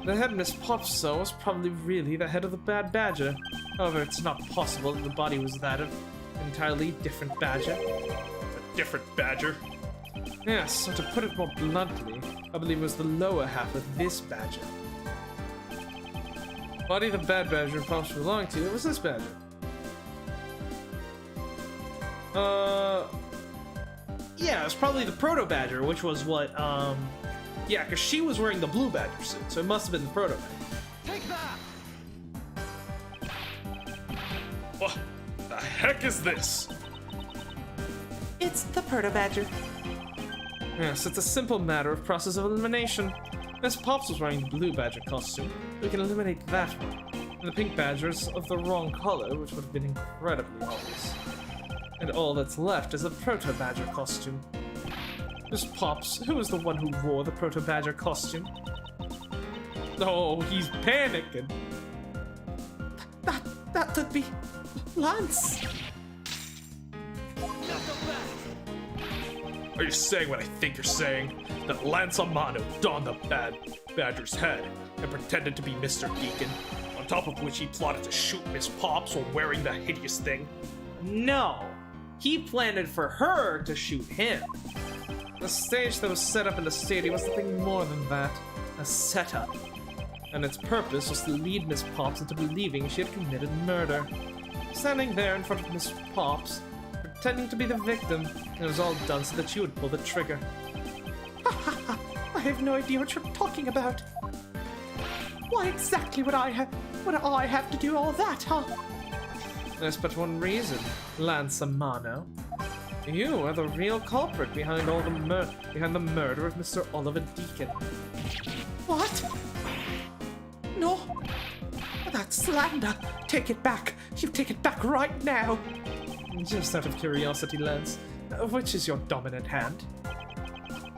The head Miss Potts saw was probably really the head of the Bad Badger. However, it's not possible that the body was that of an entirely different badger. A different badger? Yes, so to put it more bluntly, I believe it was the lower half of this badger. The body the Bad Badger Potts belonged to was this badger. Yeah, it was probably the Proto Badger, which was what, yeah, because she was wearing the Blue Badger suit, so it must have been the Proto Badger. What the heck is this? It's the Proto Badger. Yes, it's a simple matter of process of elimination. Miss Potts was wearing the Blue Badger costume. We can eliminate that one. And the Pink Badger is of the wrong color, which would have been incredibly obvious. And all that's left is a Proto Badger costume. Miss Potts, who was the one who wore the Proto Badger costume? Oh, he's panicking. That could be Lance. Are you saying what I think you're saying? That Lance Amano donned the Bad Badger's head and pretended to be Mr. Deacon, on top of which he plotted to shoot Miss Potts while wearing the hideous thing? No. He planned for her to shoot him. The stage that was set up in the stadium was nothing more than that, a setup. And its purpose was to lead Miss Potts into believing she had committed murder. Standing there in front of Miss Potts, pretending to be the victim, it was all done so that she would pull the trigger. I have no idea what you're talking about. Why exactly would I have to do all that, huh? There's but one reason, Lance Amano. You are the real culprit behind all the murder of Mr. Oliver Deacon. What? No. That's slander. Take it back. You take it back right now. Just out of curiosity, Lance, which is your dominant hand?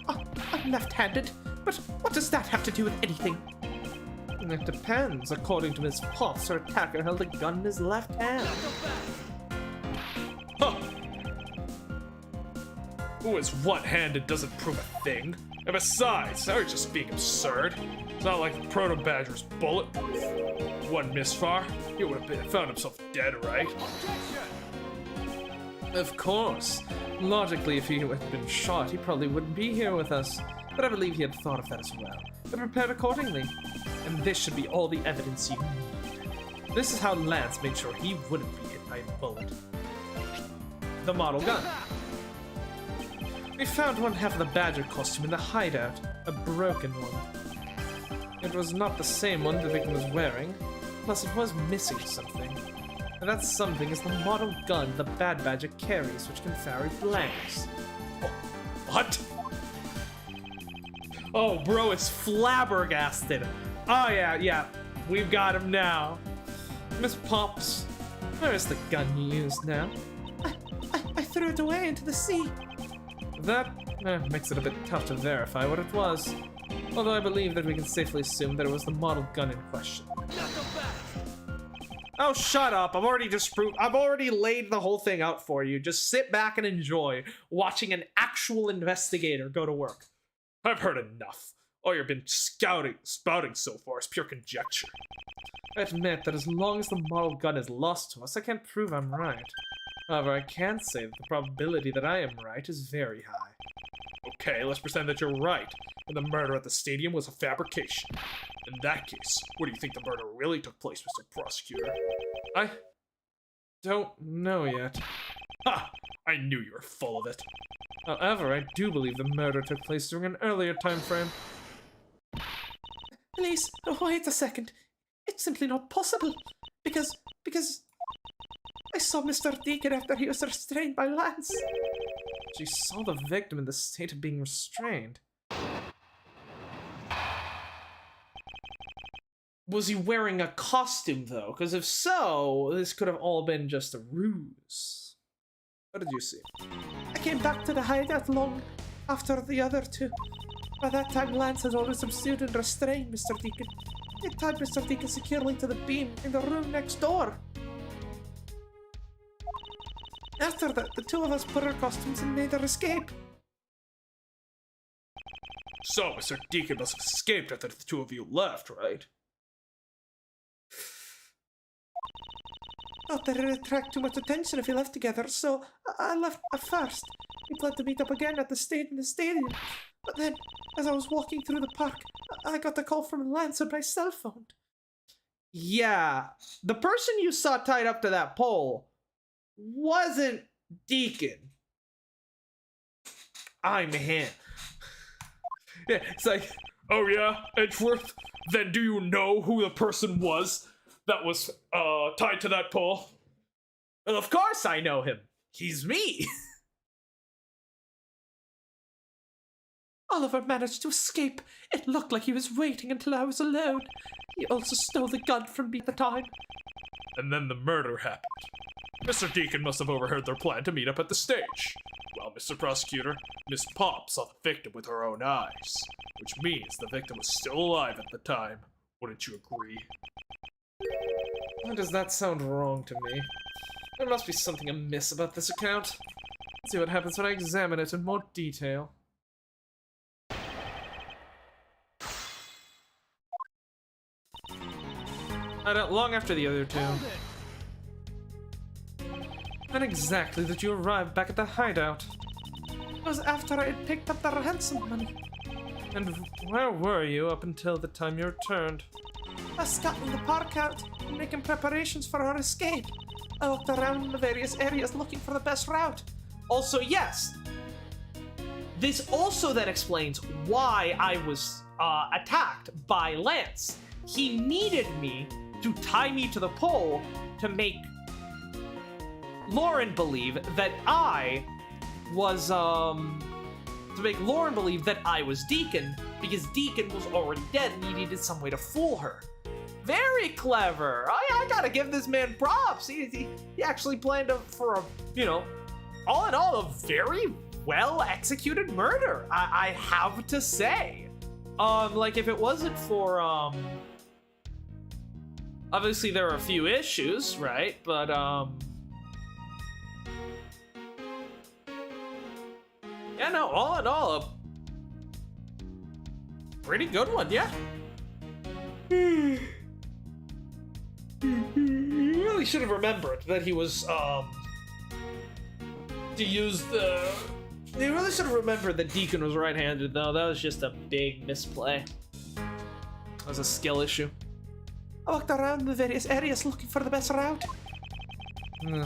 I'm left-handed, but what does that have to do with anything? It depends. According to Miss Potts, her attacker held a gun in his left hand. Huh. Who is one-handed doesn't prove a thing. And besides, they were just being absurd. It's not like the Proto-Badger's bulletproof. One misfire, he would have found himself dead, right? Of course. Logically, if he had been shot, he probably wouldn't be here with us. But I believe he had thought of that as well, and prepared accordingly. And this should be all the evidence you need. This is how Lance made sure he wouldn't be hit by a bullet. The model gun. We found one half of the Badger costume in the hideout, a broken one. It was not the same one the victim was wearing, plus it was missing something. And that something is the model gun the Bad Badger carries, which can fire blanks. What? Oh, bro is flabbergasted. Oh, yeah, we've got him now. Miss Potts, where is the gun you used now? I threw it away into the sea. That makes it a bit tough to verify what it was. Although I believe that we can safely assume that it was the model gun in question. Oh, shut up. I've already laid the whole thing out for you. Just sit back and enjoy watching an actual investigator go to work. I've heard enough. All you've been spouting so far is pure conjecture. I admit that as long as the model gun is lost to us, I can't prove I'm right. However, I can say that the probability that I am right is very high. Okay, let's pretend that you're right, and the murder at the stadium was a fabrication. In that case, where do you think the murder really took place, Mr. Prosecutor? I don't know yet. Ha! I knew you were full of it. However, I do believe the murder took place during an earlier time frame. Please, wait a second. It's simply not possible. Because I saw Mr. Deacon after he was restrained by Lance. She saw the victim in the state of being restrained. Was he wearing a costume, though? Because if so, this could have all been just a ruse. What did you see? I came back to the hideout long after the other two. By that time, Lance had already subdued and restrained Mr. Deacon. He tied Mr. Deacon securely to the beam in the room next door. After that, the two of us put our costumes and made our escape. So, Mr. Deacon must have escaped after the two of you left, right? Thought that it'd attract too much attention if we left together, so I left at first. We planned to meet up again at the stadium. But then, as I was walking through the park, I got a call from Lance on my cell phone. Yeah, the person you saw tied up to that pole wasn't Deacon. I'm him. Yeah, it's like, oh yeah, Edgeworth? Then do you know who the person was that was tied to that pole? Well, of course I know him. He's me. Oliver managed to escape. It looked like he was waiting until I was alone. He also stole the gun from me at the time. And then the murder happened. Mr. Deacon must have overheard their plan to meet up at the stage. Well, Mr. Prosecutor, Miss Pop saw the victim with her own eyes, which means the victim was still alive at the time. Wouldn't you agree? Why does that sound wrong to me? There must be something amiss about this account. Let's see what happens when I examine it in more detail. Not long after the other two. When exactly did you arrive back at the hideout? It was after I had picked up the ransom money. And where were you up until the time you returned? I was scouting the park out and making preparations for our escape. I walked around in the various areas looking for the best route. Also, yes, this also then explains why I was attacked by Lance. He needed me to tie me to the pole to make Lauren believe that I was to make Lauren believe that I was Deacon, because Deacon was already dead and he needed some way to fool her. Very clever. I gotta give this man props. He actually planned for a, you know, all in all, a very well executed murder. I have to say. Like if it wasn't for obviously there are a few issues, right? But yeah, no, all in all, a pretty good one, yeah. He really should have remembered that he was to use the. He really should have remembered that Deacon was right-handed, though. That was just a big misplay. That was a skill issue. I walked around the various areas looking for the best route.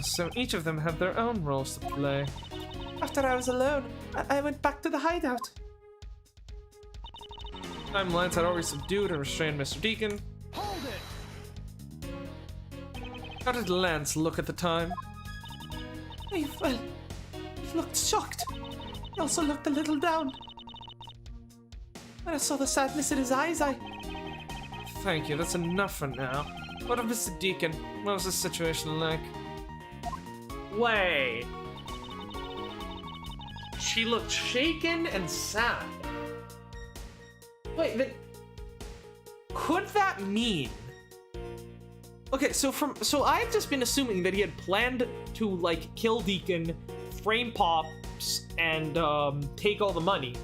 So each of them have their own roles to play. After I was alone, I went back to the hideout. Time Lance had already subdued and restrained Mr. Deacon. Hold it! How did Lance look at the time? He looked shocked. He also looked a little down. When I saw the sadness in his eyes, Thank you, that's enough for now. What of Mr. Deacon? What was the situation like? Wait. She looked shaken and sad. Wait, then could that mean? Okay, so I've just been assuming that he had planned to like kill Deacon, frame Pops, and take all the money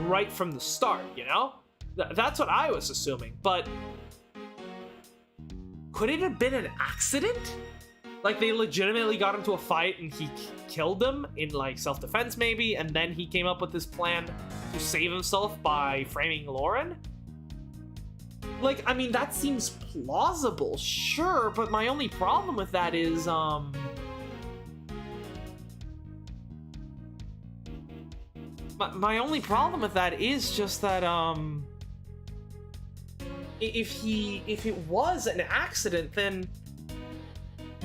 right from the start, you know? That's what I was assuming, but could it have been an accident? Like they legitimately got into a fight and he killed them in like self-defense maybe, and then he came up with this plan to save himself by framing Lauren? Like, I mean, that seems plausible, sure, but my only problem with that is, my only problem with that is just that, if it was an accident, then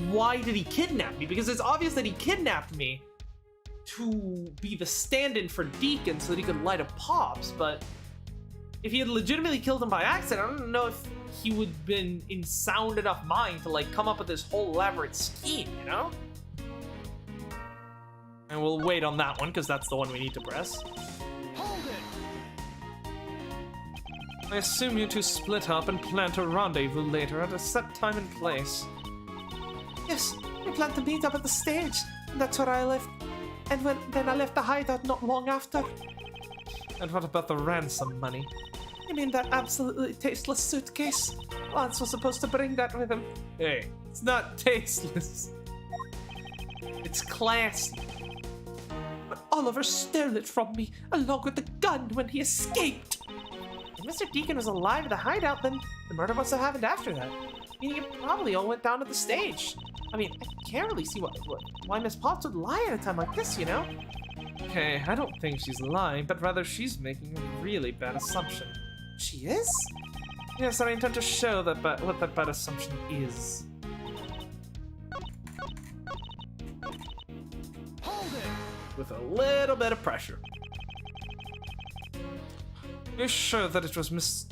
why did he kidnap me? Because it's obvious that he kidnapped me to be the stand-in for Deacon so that he could light up Pops, but if he had legitimately killed him by accident, I don't know if he would have been in sound enough mind to like come up with this whole elaborate scheme, you know? And we'll wait on that one because that's the one we need to press. Hold it! I assume you two split up and plan to rendezvous later at a set time and place. yes, we planned to meet up at the stage. And that's where I left. And then I left the hideout not long after. And what about the ransom money? You mean that absolutely tasteless suitcase? Lance was supposed to bring that with him. Hey, it's not tasteless. It's classy. But Oliver stole it from me, along with the gun when he escaped. If Mr. Deacon was alive at the hideout, then the murder must have happened after that. Meaning it probably all went down at the stage. I mean, I can't really see why Miss Potts would lie at a time like this, you know? Okay, I don't think she's lying, but rather she's making a really bad assumption. She is? Yes, and I intend to show that what that bad assumption is. Hold it! With a little bit of pressure. You're sure that it was Mr.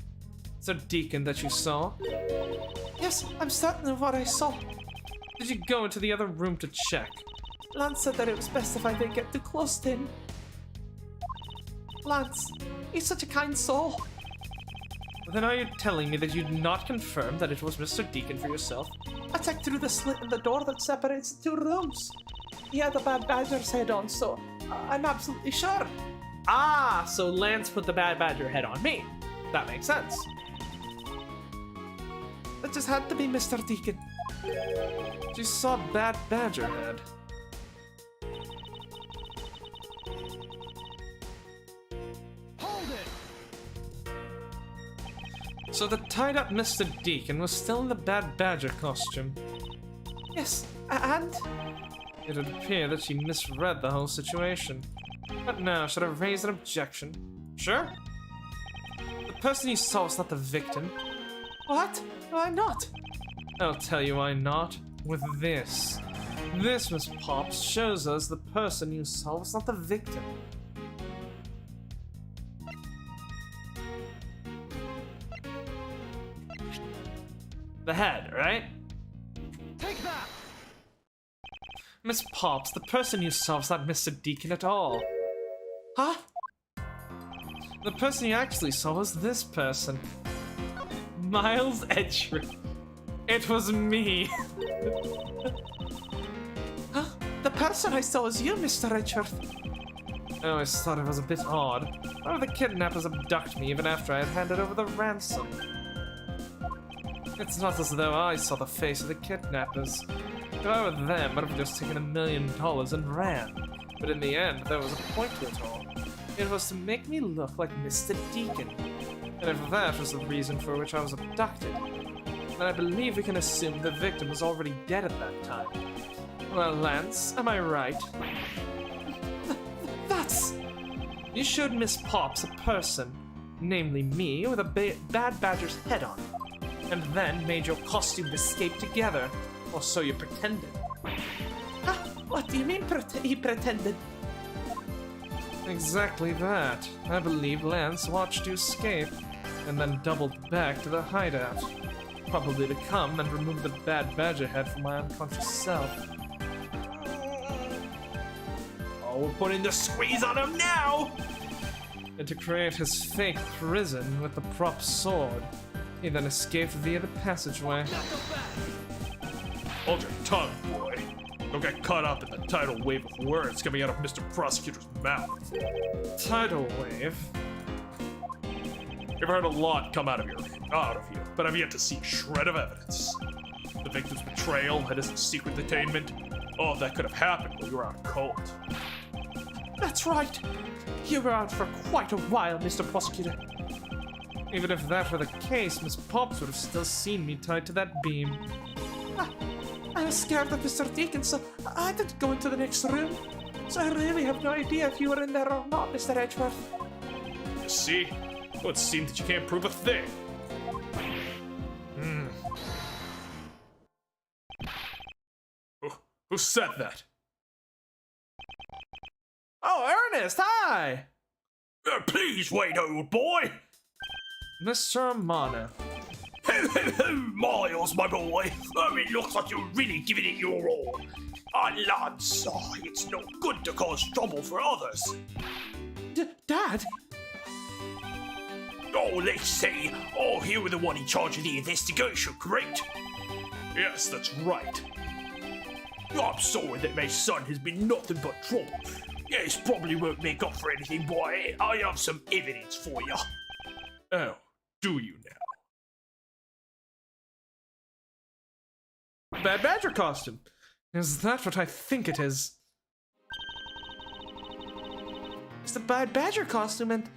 Deacon that you saw? Yes, I'm certain of what I saw. Did you go into the other room to check? Lance said that it was best if I didn't get too close to him. Lance, he's such a kind soul. Then are you telling me that you did not confirm that it was Mr. Deacon for yourself? I checked through the slit in the door that separates the two rooms. He had the Bad Badger's head on, so I'm absolutely sure. Ah, so Lance put the Bad Badger head on me. That makes sense. It just had to be Mr. Deacon. You saw Bad Badger head. Hold it! So the tied-up Mr. Deacon was still in the Bad Badger costume. Yes, and? It would appear that she misread the whole situation. But now, should I raise an objection? Sure. The person you saw was not the victim. What? Why not? I'll tell you why not. With this. This, Miss Pops, shows us the person you saw was not the victim. The head, right? Take that! Miss Pops, the person you saw was not Mr. Deacon at all. Huh? The person you actually saw was this person. Miles Edgeworth. It was me. Huh? The person I saw was you, Mr. Edgeworth. I always thought it was a bit odd. Why would the kidnappers abduct me even after I had handed over the ransom? It's not as though I saw the face of the kidnappers. If I were them, I'd have just taken $1 million and ran. But in the end, there was a point to it all. It was to make me look like Mr. Deacon. And if that was the reason for which I was abducted, then I believe we can assume the victim was already dead at that time. Well, Lance, am I right? That's... You showed Miss Pops a person, namely me, with a bad badger's head on, and then made your costume escape together, or so you pretended. Huh? What do you mean he pretended? Exactly that. I believe Lance watched you escape, and then doubled back to the hideout. Probably to come and remove the bad badger head from my unconscious self. Oh, we're putting the squeeze on him now! And to create his fake prison with the prop sword. He then escaped via the passageway. Hold your tongue, boy. Don't get caught up in the tidal wave of words coming out of Mr. Prosecutor's mouth. Tidal wave? You've heard a lot come out of you, but I've yet to see a shred of evidence. The victim's betrayal and his secret detainment, all of that could have happened while you were out cold. That's right. You were out for quite a while, Mr. Prosecutor. Even if that were the case, Miss Pops would have still seen me tied to that beam. I was scared of Mr. Deacon, so I didn't go into the next room. So I really have no idea if you were in there or not, Mr. Edgeworth. You see? It would seem that you can't prove a thing. Who said that? Oh, Ernest, hi! Please wait, old boy! Mr. Amano. Miles, my boy. It looks like you're really giving it your all. Lads, it's no good to cause trouble for others. Dad? Oh, let's see. Oh, you were the one in charge of the investigation, correct? Yes, that's right. I'm sorry that my son has been nothing but trouble. Yes, probably won't make up for anything, but I have some evidence for you. Oh, do you now? Bad Badger costume. Is that what I think it is? It's the Bad Badger costume, and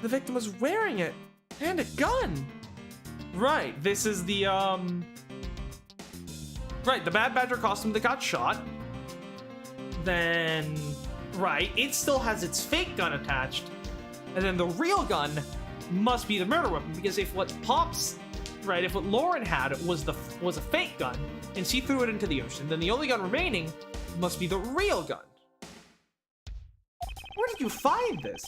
the victim was wearing it. And a gun. Right, this is the, Right, the Bad Badger costume that got shot. Then, right, it still has its fake gun attached. And then the real gun must be the murder weapon, because if what Pops, right, if what Lauren had was a fake gun, and she threw it into the ocean, then the only gun remaining must be the real gun. Where did you find this?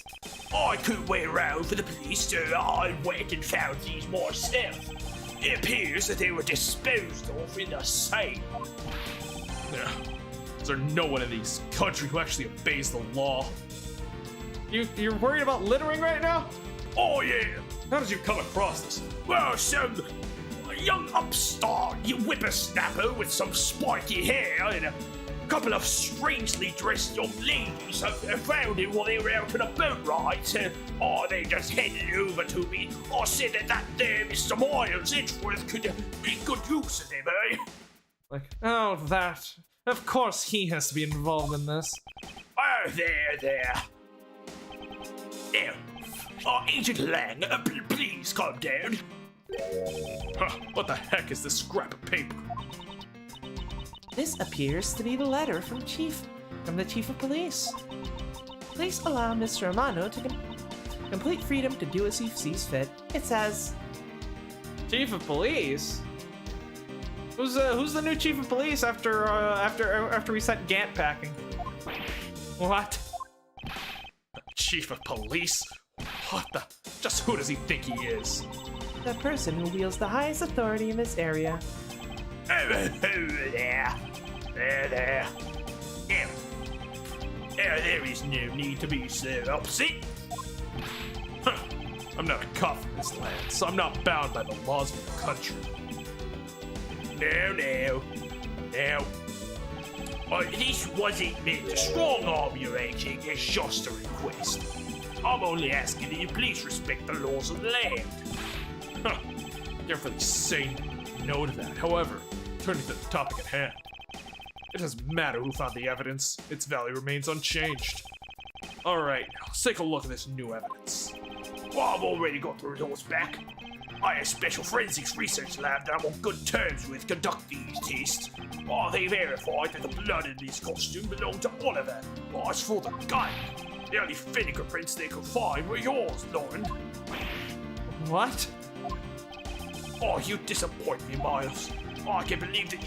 I couldn't wait around for the police, so I went and found these myself. It appears that they were disposed of in the same. Yeah. Is there no one in this country who actually obeys the law? You're worried about littering right now? Oh yeah! How did you come across this? Well, some young upstart whippersnapper with some spiky hair and a couple of strangely dressed young ladies found it while they were out on a boat ride. So, they just headed over to me. I said that there Mr. Miles Edgeworth could make good use of him, eh? Like, oh, that. Of course he has to be involved in this. Oh, there. Now, Agent Lang, please calm down. What the heck is this scrap of paper? This appears to be the letter from the Chief of Police. Please allow Mr. Amano to complete freedom to do as he sees fit. It says... Chief of Police? Who's the new chief of police after we sent Gant packing? What? Chief of police? What the? Just who does he think he is? The person who wields the highest authority in this area. There. There. Yeah. There is no need to be so upset. Huh. I'm not a cop from this land, so I'm not bound by the laws of the country. No. This wasn't meant to strong arm your aging, it's just a request. I'm only asking that you please respect the laws of the land. Huh. Carefully say no to that. However, turning to the topic at hand. It doesn't matter who found the evidence, its value remains unchanged. Alright, let's take a look at this new evidence. Well, I've already got the results back. I had a special forensics research lab that I'm on good terms with conduct these tests. They verified that the blood in this costume belonged to Oliver. As for the gun, the only fingerprints they could find were yours, Lauren. What? Oh, you disappoint me, Miles. I can't believe that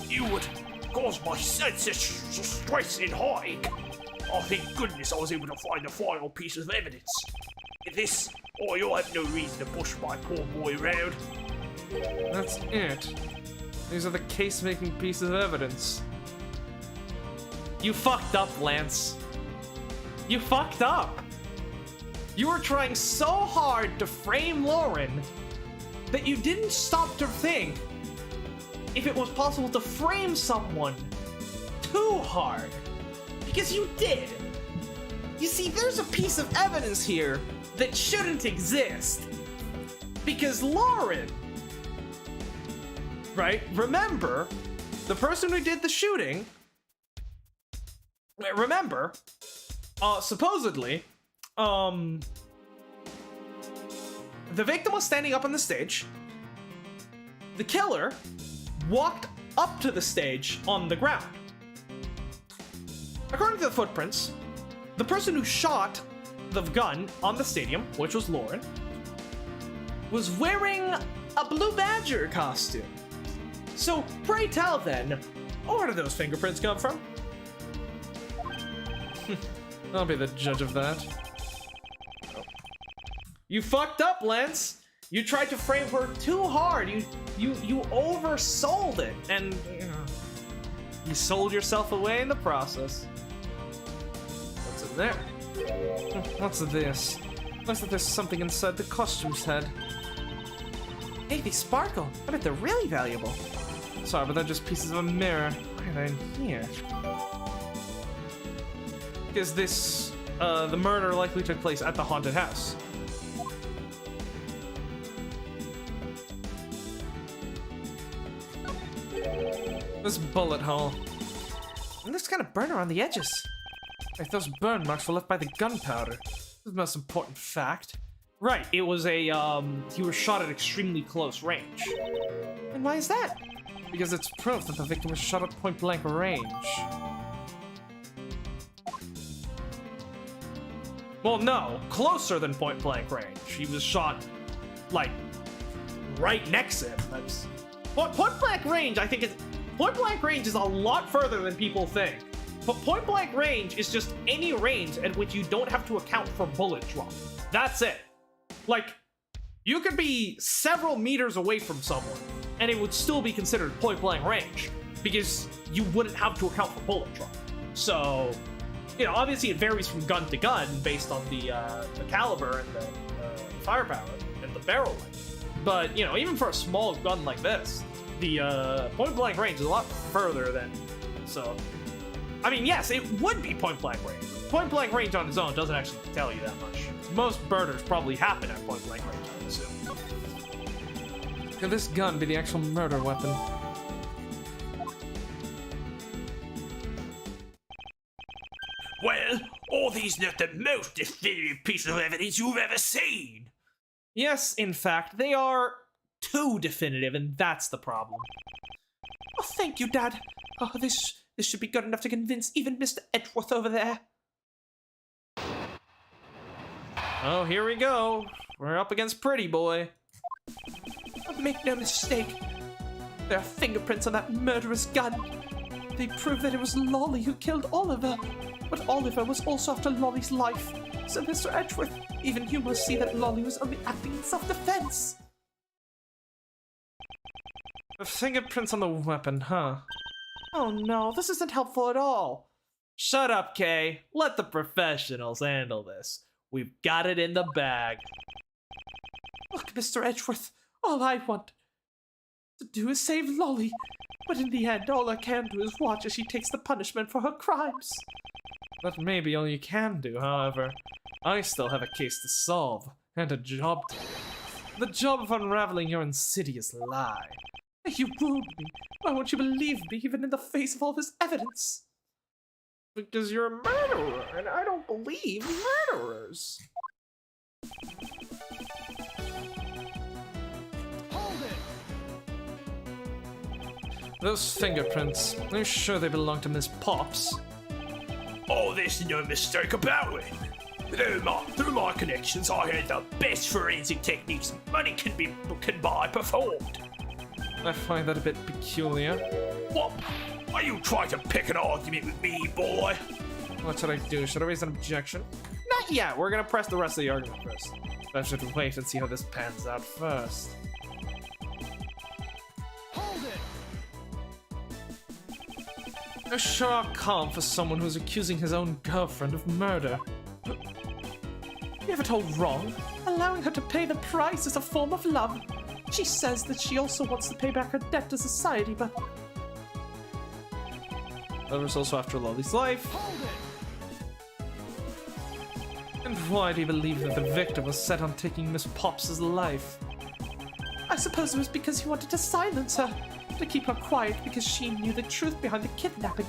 you would cause my sense of stress and heartache. Thank goodness I was able to find the final piece of evidence. This, you'll have no reason to push my poor boy around. That's it. These are the case-making pieces of evidence. You fucked up, Lance. You fucked up. You were trying so hard to frame Lauren that you didn't stop to think if it was possible to frame someone too hard. Because you did. You see, there's a piece of evidence here that shouldn't exist. Because Lauren, right? Remember, the person who did the shooting, supposedly, the victim was standing up on the stage. The killer walked up to the stage on the ground. According to the footprints, the person who shot the gun on the stadium, which was Lauren, was wearing a Blue Badger costume. So, pray tell then, where do those fingerprints come from? I'll be the judge of that. You fucked up, Lance. You tried to frame her too hard. You oversold it, and you sold yourself away in the process. What's in there? What's this? Looks like there's something inside the costume's head. Hey, they sparkle. I bet they're really valuable. Sorry, but they're just pieces of a mirror. Why are they in here? Because this, the murder likely took place at the haunted house. This bullet hole. And there's kind of burn around the edges. Like those burn marks were left by the gunpowder. This is the most important fact. Right, it was a, he was shot at extremely close range. And why is that? Because it's proof that the victim was shot at point-blank range. Well, no, closer than point-blank range. He was shot, like, right next to him. That's... Point-blank range, I think, point-blank range is a lot further than people think. But point-blank range is just any range at which you don't have to account for bullet drop. That's it. Like, you could be several meters away from someone, and it would still be considered point-blank range, because you wouldn't have to account for bullet drop. So, you know, obviously it varies from gun to gun based on the caliber and the firepower and the barrel length. But, you know, even for a small gun like this, the point-blank range is a lot further than... So, I mean, yes, it would be point-blank range. Point-blank range on its own doesn't actually tell you that much. Most murders probably happen at point-blank range, I would assume. Could this gun be the actual murder weapon? Well, are these not the most definitive piece of evidence you've ever seen? Yes, in fact, they are too definitive, and that's the problem. Oh, thank you, Dad. Oh, this should be good enough to convince even Mr. Edgeworth over there. Oh, here we go. We're up against Pretty Boy. Make no mistake. There are fingerprints on that murderous gun. They prove that it was Lolly who killed Oliver. But Oliver was also after Lolly's life. So, Mr. Edgeworth, even you must see that Lolly was only acting in self-defense. The fingerprints on the weapon, huh? Oh no, this isn't helpful at all. Shut up, Kay. Let the professionals handle this. We've got it in the bag. Look, Mr. Edgeworth, all I want to do is save Lolly. But in the end, all I can do is watch as she takes the punishment for her crimes. That may be all you can do, however. I still have a case to solve, and a job to do. The job of unraveling your insidious lie. You wound me. Why won't you believe me even in the face of all this evidence? Because you're a murderer, and I don't believe murderers. Those fingerprints, are you sure they belong to Miss Pops? Oh, there's no mistake about it. Through my connections, I had the best forensic techniques money can buy performed. I find that a bit peculiar. What? Are you trying to pick an argument with me, boy? What should I do? Should I raise an objection? Not yet. We're gonna press the rest of the argument first. I should wait and see how this pans out first. I sure are calm for someone who's accusing his own girlfriend of murder. You have it all wrong. Allowing her to pay the price is a form of love. She says that she also wants to pay back her debt to society, but... Lover's also after Lolly's life. And why do you believe that the victim was set on taking Miss Pops' life? I suppose it was because he wanted to silence her. To keep her quiet because she knew the truth behind the kidnapping.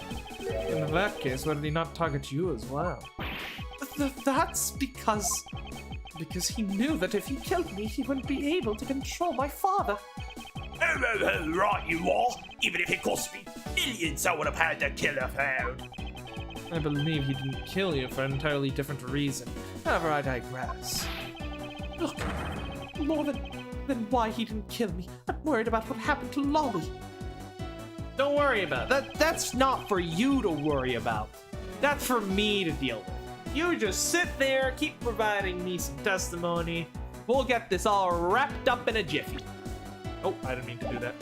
In that case, why did he not target you as well? That's because he knew that if he killed me, he wouldn't be able to control my father. Right you are. Even if it cost me millions, I would have had the killer found. I believe he didn't kill you for an entirely different reason. However, I digress. Look, more than why he didn't kill me, I'm worried about what happened to Lolly. Don't worry about that. That's not for you to worry about. That's for me to deal with. You just sit there, keep providing me some testimony. We'll get this all wrapped up in a jiffy. Oh, I didn't mean to do that.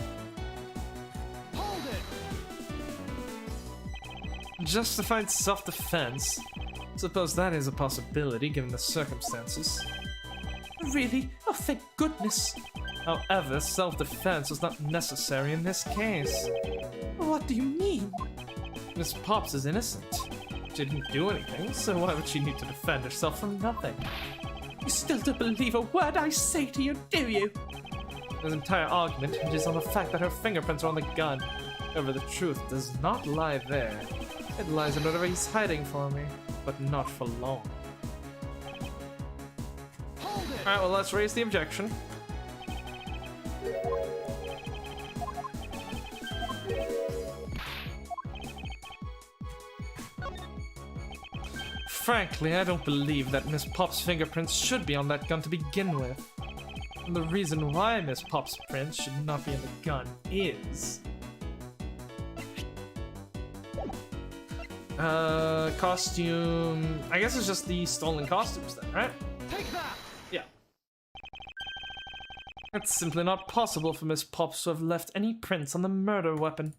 Justified self-defense? Suppose that is a possibility given the circumstances. Really? Oh, thank goodness. However, self-defense was not necessary in this case. What do you mean? Miss Pops is innocent. She didn't do anything, so why would she need to defend herself from nothing? You still don't believe a word I say to you, do you? This entire argument hinges on the fact that her fingerprints are on the gun. However, the truth does not lie there. It lies in whatever he's hiding for me, but not for long. Alright, well, let's raise the objection. Frankly, I don't believe that Miss Pop's fingerprints should be on that gun to begin with. And the reason why Miss Pop's prints should not be in the gun is... costume... I guess it's just the stolen costumes then, right? Take that! Yeah. It's simply not possible for Miss Pops to have left any prints on the murder weapon.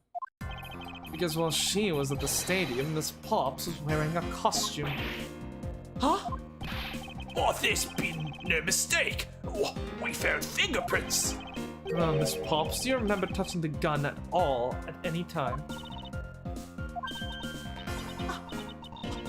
Because while she was at the stadium, Miss Pops was wearing a costume. Huh? Oh, there's been no mistake. Oh, we found fingerprints. Miss Pops, do you remember touching the gun at all at any time?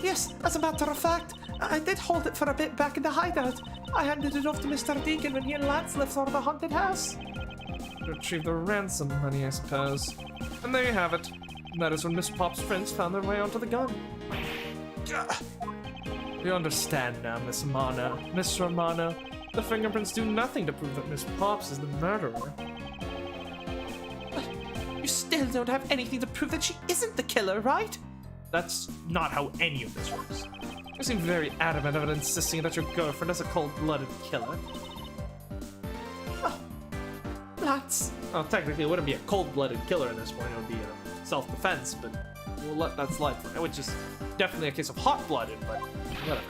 Yes, as a matter of fact, I did hold it for a bit back in the hideout. I handed it off to Mr. Deacon when he and Lance left for the haunted house. To retrieve the ransom money, I suppose. And there you have it. That is when Miss Pop's prints found their way onto the gun. You understand now, Miss Romano. Miss Romano, the fingerprints do nothing to prove that Miss Pops is the murderer. But you still don't have anything to prove that she isn't the killer, right? That's not how any of this works. You seem very adamant about insisting that your girlfriend is a cold-blooded killer. Oh, Lance, nuts! Well, technically, it wouldn't be a cold-blooded killer at this point. It would be a self-defense, but we'll let that slide for now, which is definitely a case of hot-blooded, but whatever.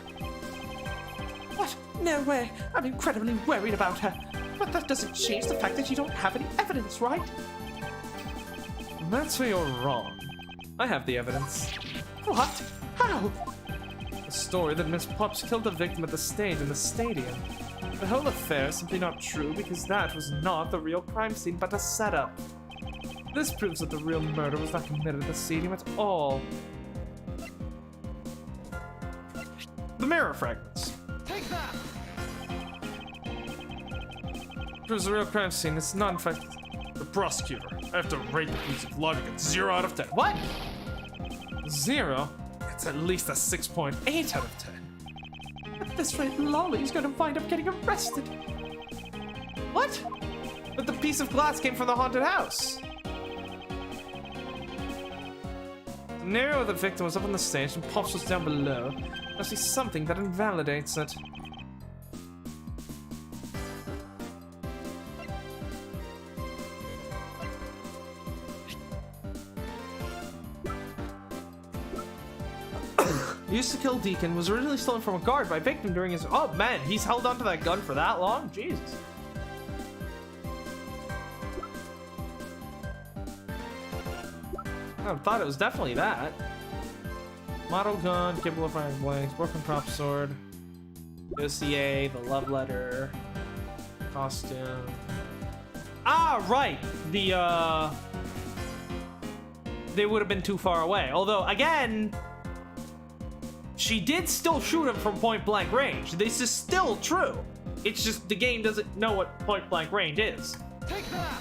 What? No way. I'm incredibly worried about her. But that doesn't change the fact that you don't have any evidence, right? That's where you're wrong. I have the evidence. What? How? The story that Miss Pops killed the victim at the stage in the stadium. The whole affair is simply not true because that was not the real crime scene but a setup. This proves that the real murder was not committed at the stadium at all. The mirror fragments. Take that! Proves the real crime scene. It's not in fact. The prosecutor. I have to rate the piece of logic at 0 out of 10. What? 0? It's at least a 6.8 out of 10. At this rate, Lolly's gonna wind up getting arrested. What? But the piece of glass came from the haunted house. The scenario of the victim was up on the stage and Pops was down below. Must be something that invalidates it. Used to kill Deacon, was originally stolen from a guard by victim during his... Oh man, he's held onto that gun for that long? Jesus. I thought it was definitely that. Model gun, capable of firing blanks, broken prop sword. OCA, the love letter, costume. Ah, right! They would have been too far away. Although, again... She did still shoot him from point blank range. This is still true. It's just the game doesn't know what point blank range is. Take that!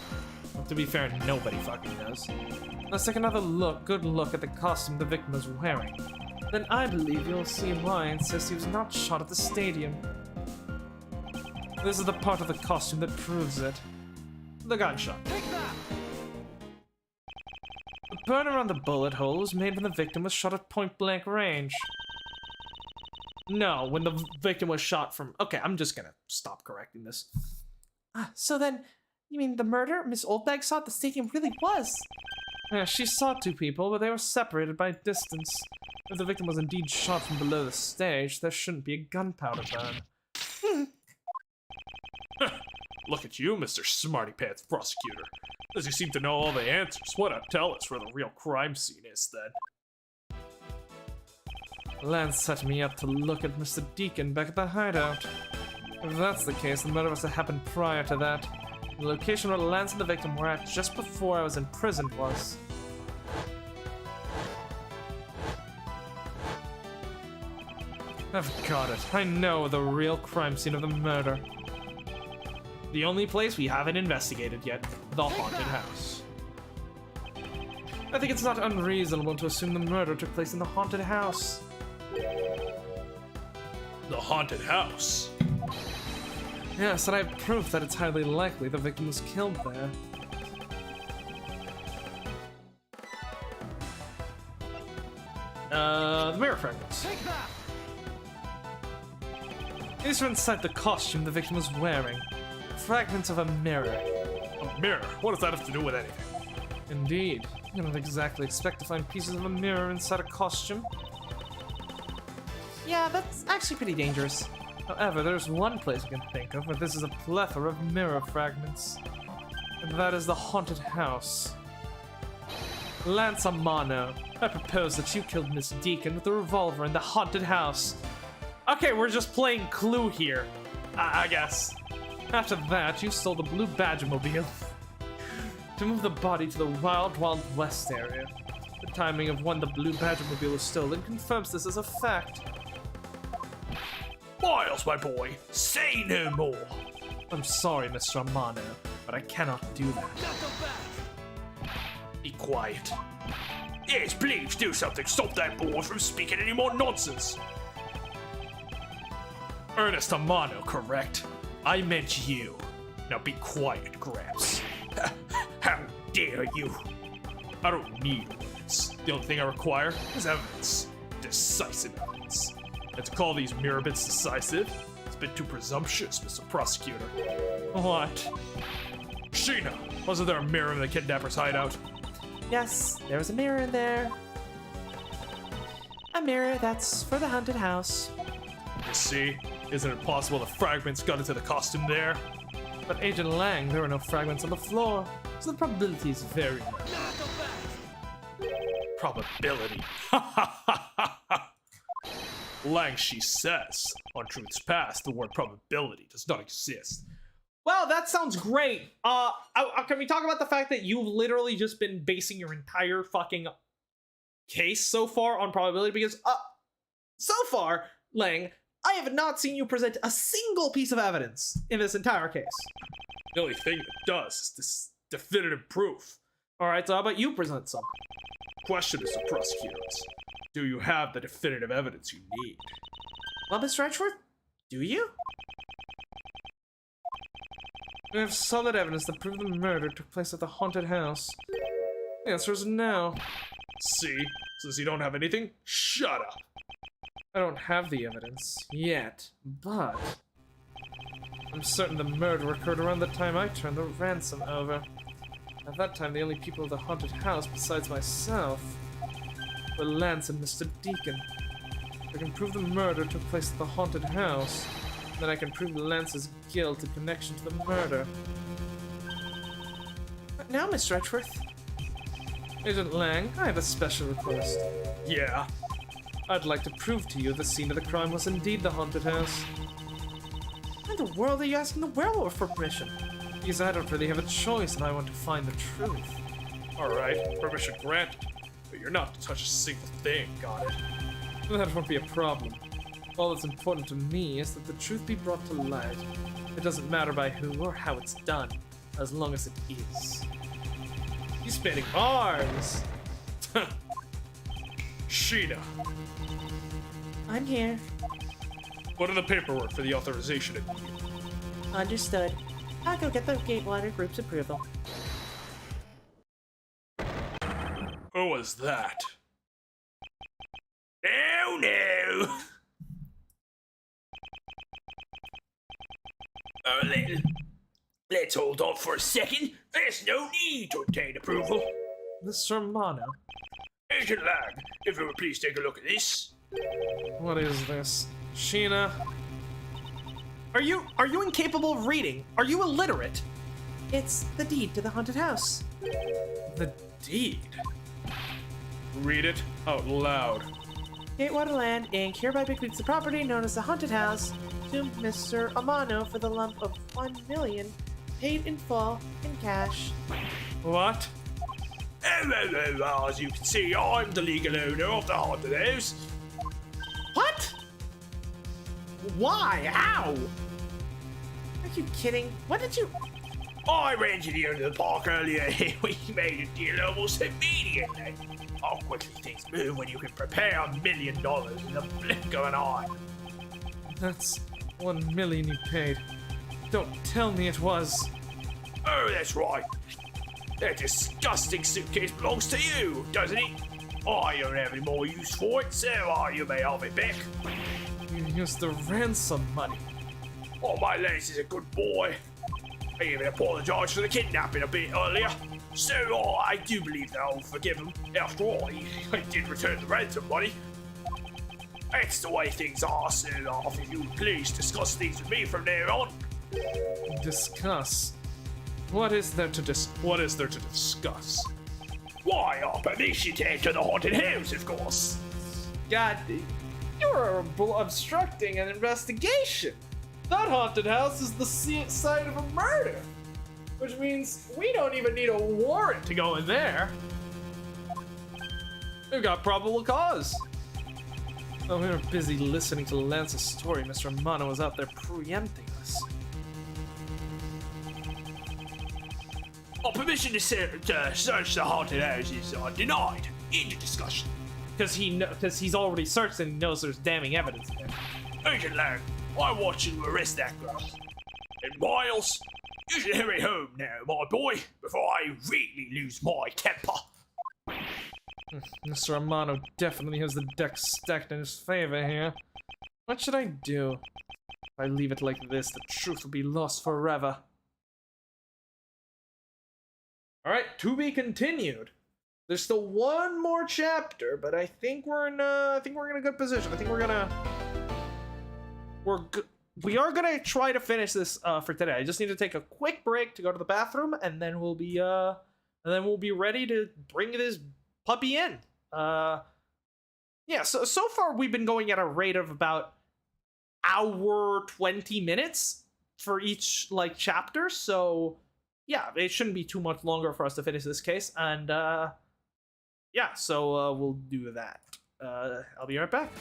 Well, to be fair, nobody fucking knows. Let's take another good look at the costume the victim was wearing. Then I believe you'll see why I insist he was not shot at the stadium. This is the part of the costume that proves it. The gunshot. Take that! The burn around the bullet hole was made when the victim was shot at point blank range. No, when the victim was shot from... Okay, I'm just gonna stop correcting this. So then, you mean the murder Miss Oldbag saw at the stadium really was? Yeah, she saw two people, but they were separated by distance. If the victim was indeed shot from below the stage, there shouldn't be a gunpowder burn. Look at you, Mr. Smarty Pants Prosecutor. As you seem to know all the answers, why not tell us where the real crime scene is then? Lance set me up to look at Mr. Deacon back at the hideout. If that's the case, the murder must have happened prior to that. The location where Lance and the victim were at just before I was imprisoned was. I've got it. I know the real crime scene of the murder. The only place we haven't investigated yet, the haunted house. I think it's not unreasonable to assume the murder took place in the haunted house. The haunted house? Yes, and I have proof that it's highly likely the victim was killed there. The mirror fragments. Take that! These are inside the costume the victim was wearing. Fragments of a mirror. A mirror? What does that have to do with anything? Indeed. You don't exactly expect to find pieces of a mirror inside a costume. Yeah, that's actually pretty dangerous. However, there's one place we can think of where this is a plethora of mirror fragments. And that is the haunted house. Lance Amano, I propose that you killed Miss Deacon with a revolver in the haunted house. Okay, we're just playing Clue here, I guess. After that, you stole the blue Badger-mobile to move the body to the Wild Wild West area. The timing of when the blue Badger-mobile was stolen confirms this as a fact. Miles, my boy, say no more. I'm sorry, Mr. Amano, but I cannot do that. Be quiet. Yes, please do something. Stop that boy from speaking any more nonsense. Ernest Amano, correct? I meant you. Now be quiet, Gramps. How dare you? I don't need evidence. The only thing I require is evidence. Decisive evidence. And to call these mirror bits decisive, it's a bit too presumptuous, Mr. Prosecutor. What? Sheena, Wasn't there a mirror in the kidnapper's hideout? Yes, there was a mirror in there. A mirror that's for the haunted house. You see? Isn't it possible the fragments got into the costume there? But Agent Lang, there were no fragments on the floor, so the probability is very low. Probability. Lang, she says. On Truth's Past, the word probability does not exist. Well, that sounds great. Can we talk about the fact that you've literally just been basing your entire fucking case so far on probability? Because, so far, Lang, I have not seen you present a single piece of evidence in this entire case. The only thing that does is this definitive proof. Alright, so how about you present some? Question is the prosecutors. Do you have the definitive evidence you need? Well, Mr. Edgeworth, do you? We have solid evidence that proves the murder took place at the haunted house. The answer is no. See? Since you don't have anything, shut up. I don't have the evidence yet, but I'm certain the murder occurred around the time I turned the ransom over. At that time, the only people of the haunted house, besides myself, were Lance and Mr. Deacon. If I can prove the murder took place at the haunted house, then I can prove Lance's guilt in connection to the murder. But now, Mr. Edgeworth, Agent Lang, I have a special request. Yeah? I'd like to prove to you the scene of the crime was indeed the haunted house. why in the world are you asking the werewolf for permission? Because I don't really have a choice and I want to find the truth. Alright, permission granted. But you're not to touch a single thing, got it? That won't be a problem. All that's important to me is that the truth be brought to light. It doesn't matter by who or how it's done, as long as it is. He's spitting bars. Sheena, I'm here. what are the paperwork for the authorization? Understood. I'll go get the Gatewater Group's approval. Who was that? Oh no! Let's hold off for a second. There's no need to obtain approval. Mr. Romano, Agent Lang, if you would please take a look at this. what is this? Sheena? Are you incapable of reading? Are you illiterate? It's the deed to the haunted house. The deed? Read it out loud. Gatewater Land Inc. hereby bequeaths the property known as the haunted house to Mr. Amano for the lump of $1 million, paid in full in cash. What? As you can see, I'm the legal owner of the haunted house. What? Why? How? Are you kidding? What did you? I rented here to the park earlier. We made a deal almost immediately. How quickly things move when you can prepare $1 million in the blink of an eye. That's $1 million you paid. Don't tell me it was. Oh, that's right. That disgusting suitcase belongs to you, doesn't it? I don't have any more use for it, so you may have it back. You used the ransom money. Oh, my Lance is a good boy. I even apologized for the kidnapping a bit earlier. So I do believe that I'll forgive him. After all, he did return the ransom money. That's the way things are, so if you please discuss things with me from now on. Discuss. What is there to discuss? Why, our permission to enter the haunted house, of course. God, you're obstructing an investigation. That haunted house is the site of a murder, which means we don't even need a warrant to go in there. We've got probable cause. While we were busy listening to Lance's story, Mr. Romano was out there preempting us. Our permission to search the haunted house is denied. Into discussion. Because he's already searched and he knows there's damning evidence there. Agent Lang, I want you to arrest that girl. And Miles, you should hurry home now, my boy, before I really lose my temper. Mr. Romano definitely has the deck stacked in his favor here. What should I do? If I leave it like this, the truth will be lost forever. All right, to be continued. There's still one more chapter, but I think we're in a good position. I think we are gonna try to finish this for today. I just need to take a quick break to go to the bathroom, and then we'll be ready to bring this puppy in. Yeah. So far we've been going at a rate of about hour 20 minutes for each like chapter. So yeah, it shouldn't be too much longer for us to finish this case, and yeah, so we'll do that. I'll be right back.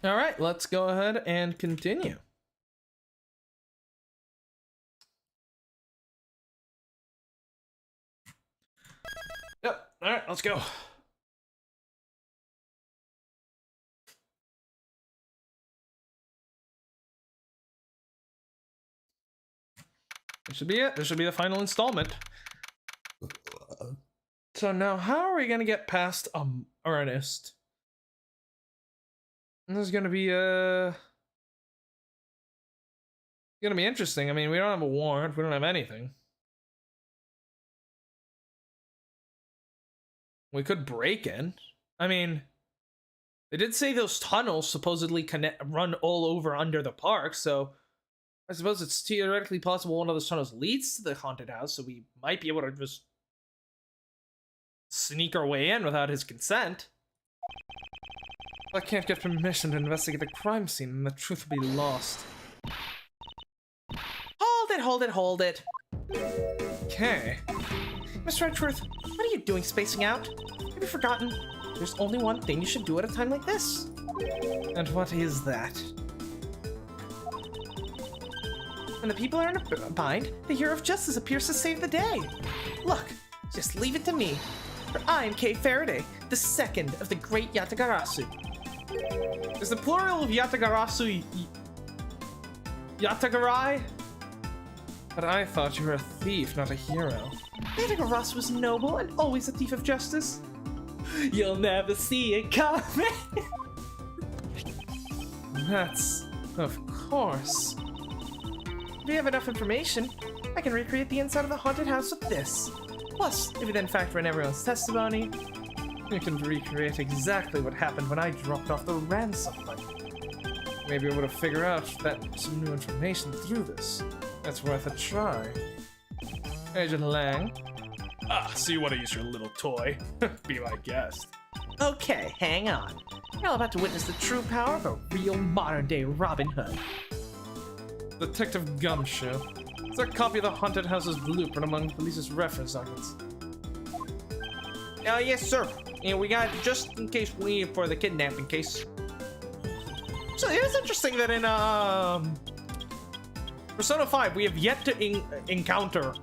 All right, let's go ahead and continue. Yep. All right, let's go. This should be it. This should be the final installment. So now, how are we gonna get past Ernest? This is gonna be interesting. I mean, we don't have a warrant. We don't have anything. We could break in. I mean, they did say those tunnels supposedly run all over under the park, so I suppose it's theoretically possible one of those tunnels leads to the haunted house, so we might be able to just sneak our way in without his consent. I can't get permission to investigate the crime scene, and the truth will be lost. Hold it. Okay. Mr. Edgeworth, what are you doing spacing out? Have you forgotten? There's only one thing you should do at a time like this. And what is that? When the people are in a bind, the hero of justice appears to save the day. Look, just leave it to me. For I am Kay Faraday, the second of the great Yatagarasu. Is the plural of Yatagarasu Yatagarai? But I thought you were a thief, not a hero. Yatagarasu was noble and always a thief of justice. You'll never see it coming. That's... of course. If we have enough information, I can recreate the inside of the haunted house with this. Plus, if we then factor in everyone's testimony, You can recreate exactly what happened when I dropped off the ransom money. Maybe able to figure out some new information through this. That's worth a try. Agent Lang. Ah, so you want to use your little toy? Be my guest. okay, hang on. You're all about to witness the true power of a real modern-day Robin Hood. Detective Gumshoe. It's a copy of the haunted house's blueprint among police's reference documents. Yes, sir. And we got just in case for the kidnapping case. So it is interesting that in Persona 5 we have yet to encounter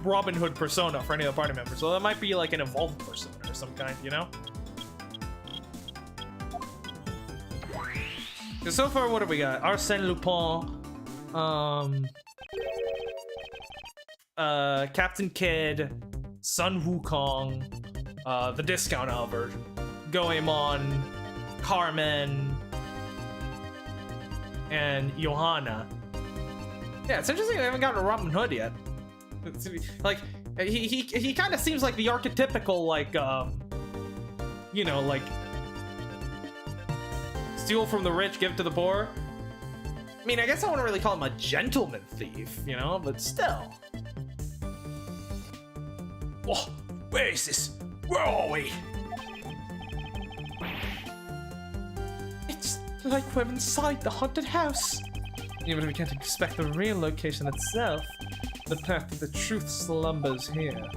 Robin Hood persona for any of the party members. So that might be like an evolved persona or some kind, you know? So far, what have we got? Arsène Lupin, Captain Kidd, Sun Wukong, the discount L version, Goemon, Carmen, and Johanna. Yeah, it's interesting they haven't gotten a Robin Hood yet. Like, he kind of seems like the archetypical, like, you know, like, steal from the rich, give to the poor. I mean, I guess I wouldn't really call him a gentleman thief, you know, but still. Whoa, where is this? Where are we? It's like we're inside the haunted house. Even if we can't expect the real location itself, the path to the truth slumbers here.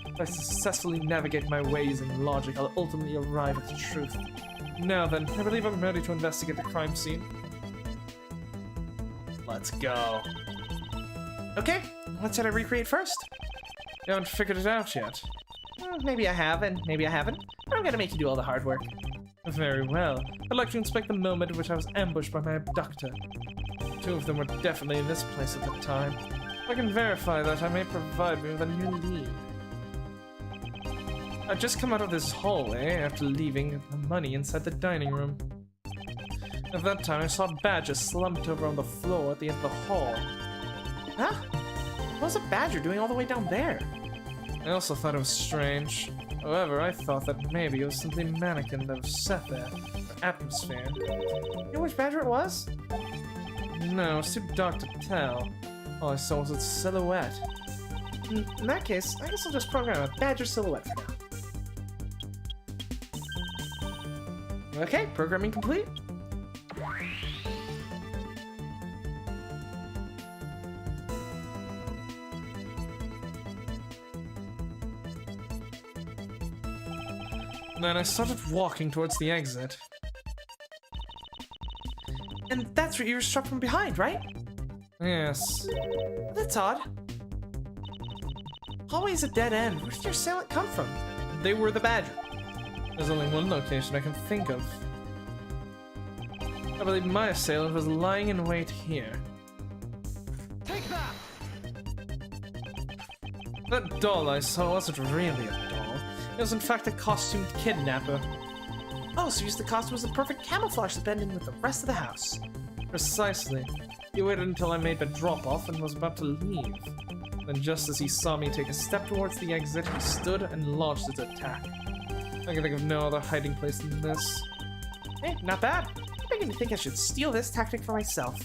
If I successfully navigate my way using logic, I'll ultimately arrive at the truth. Now then, I believe I'm ready to investigate the crime scene. Let's go. Okay, what should I recreate first? You haven't figured it out yet. Maybe I have, and maybe I haven't. But I'm gonna make you do all the hard work. Very well. I'd like to inspect the moment in which I was ambushed by my abductor. Two of them were definitely in this place at the time. If I can verify that, I may provide me with a new lead. I'd just come out of this hallway after leaving the money inside the dining room. At that time, I saw Badger slumped over on the floor at the end of the hall. Huh? What was a badger doing all the way down there? I also thought it was strange. However, I thought that maybe it was simply a mannequin that was set there for atmosphere. You know which badger it was? No, it's too dark to tell. All I saw was its silhouette. In that case, I guess I'll just program a badger silhouette for now. Okay, programming complete. Then I started walking towards the exit. And that's where you were struck from behind, right? Yes. That's odd. Always a dead end. Where did your assailant come from? They were the Badger. There's only one location I can think of. I believe my assailant was lying in wait here. Take that! That doll I saw wasn't really a doll. It was in fact a costumed kidnapper. Oh, so use the costume as the perfect camouflage to blend in with the rest of the house. Precisely. He waited until I made the drop-off and was about to leave. Then just as he saw me take a step towards the exit, he stood and launched his attack. I can think of no other hiding place than this. Hey, not bad. Making me think I should steal this tactic for myself.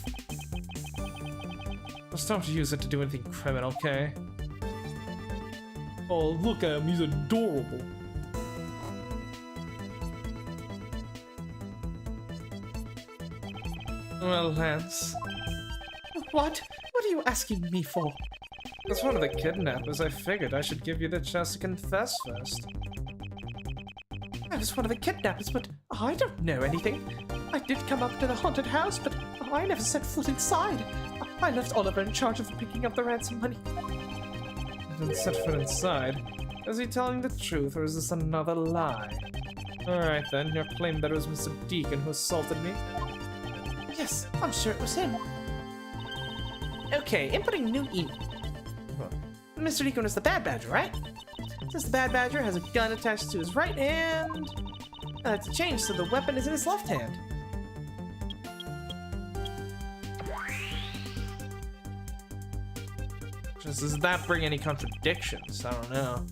Just don't use it to do anything criminal, okay? Oh, look at him. He's adorable. Well, Lance, What? What are you asking me for? as one of the kidnappers, I figured I should give you the chance to confess first. I was one of the kidnappers, but I don't know anything. I did come up to the haunted house, but I never set foot inside. I left Oliver in charge of picking up the ransom money. You didn't set foot inside. Is he telling the truth, or is this another lie? Alright then, your claim that it was Mr. Deacon who assaulted me. Yes, I'm sure it was him. Okay, inputting new email. Mr. Deacon is the Bad Badger, right? Since the Bad Badger has a gun attached to his right hand, that's a change, so the weapon is in his left hand. Does that bring any contradictions? I don't know.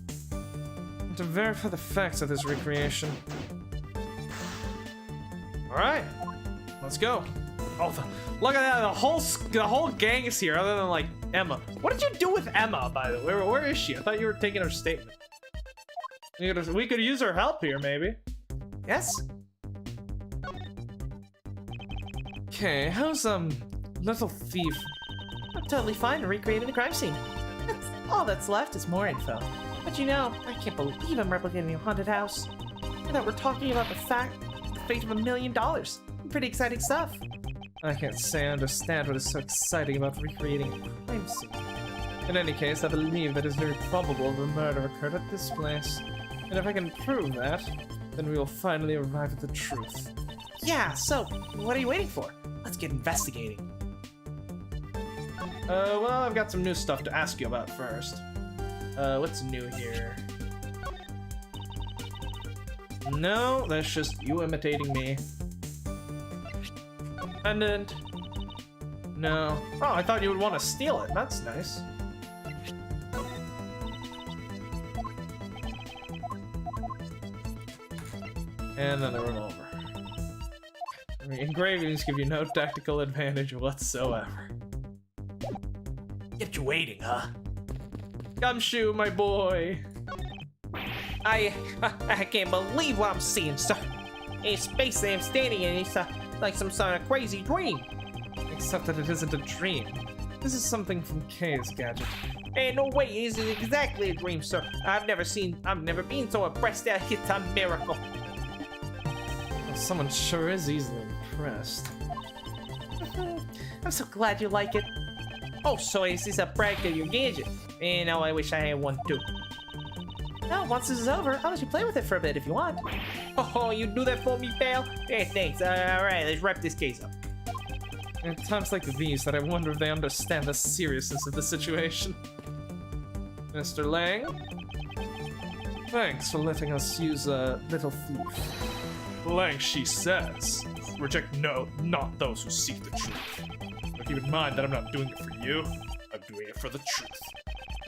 To verify the facts of this recreation. Alright. Let's go. Oh, look at that. The whole gang is here, other than, like, Emma. What did you do with Emma, by the way? Where is she? I thought you were taking her statement. We could use her help here, maybe. Yes? Okay, how's, Little Thief? I'm totally fine recreating the crime scene. All that's left is more info. But you know, I can't believe I'm replicating a haunted house. And that we're talking about the fate of $1 million. Pretty exciting stuff. I can't say I understand what is so exciting about recreating a crime scene. In any case, I believe that it's very probable the murder occurred at this place. And if I can prove that, then we will finally arrive at the truth. Yeah, so, what are you waiting for? Let's get investigating. Well, I've got some new stuff to ask you about first. What's new here? No, that's just you imitating me. Pendant. No. Oh, I thought you would want to steal it. That's nice. And then the revolver. I mean, engravings give you no tactical advantage whatsoever. Kept you waiting, huh? Gumshoe, my boy. I can't believe what I'm seeing, sir. A space that I'm standing in, it's like some sort of crazy dream. Except that it isn't a dream. This is something from Kay's gadget. Hey, no way, it isn't exactly a dream, sir. I've never been so impressed that it's a miracle. Well, someone sure is easily impressed. I'm so glad you like it. Oh, so this is a prank of your gadget. And now I wish I had one too. Now, once this is over, I'll let you play with it for a bit if you want. Oh, you do that for me, pal? Hey, thanks. Alright, let's wrap this case up. At times like these that I wonder if they understand the seriousness of the situation. Mr. Lang? Thanks for letting us use a Little Thief. Lang, she says. Reject no, not those who seek the truth. But keep in mind that I'm not doing it for you. I'm doing it for the truth.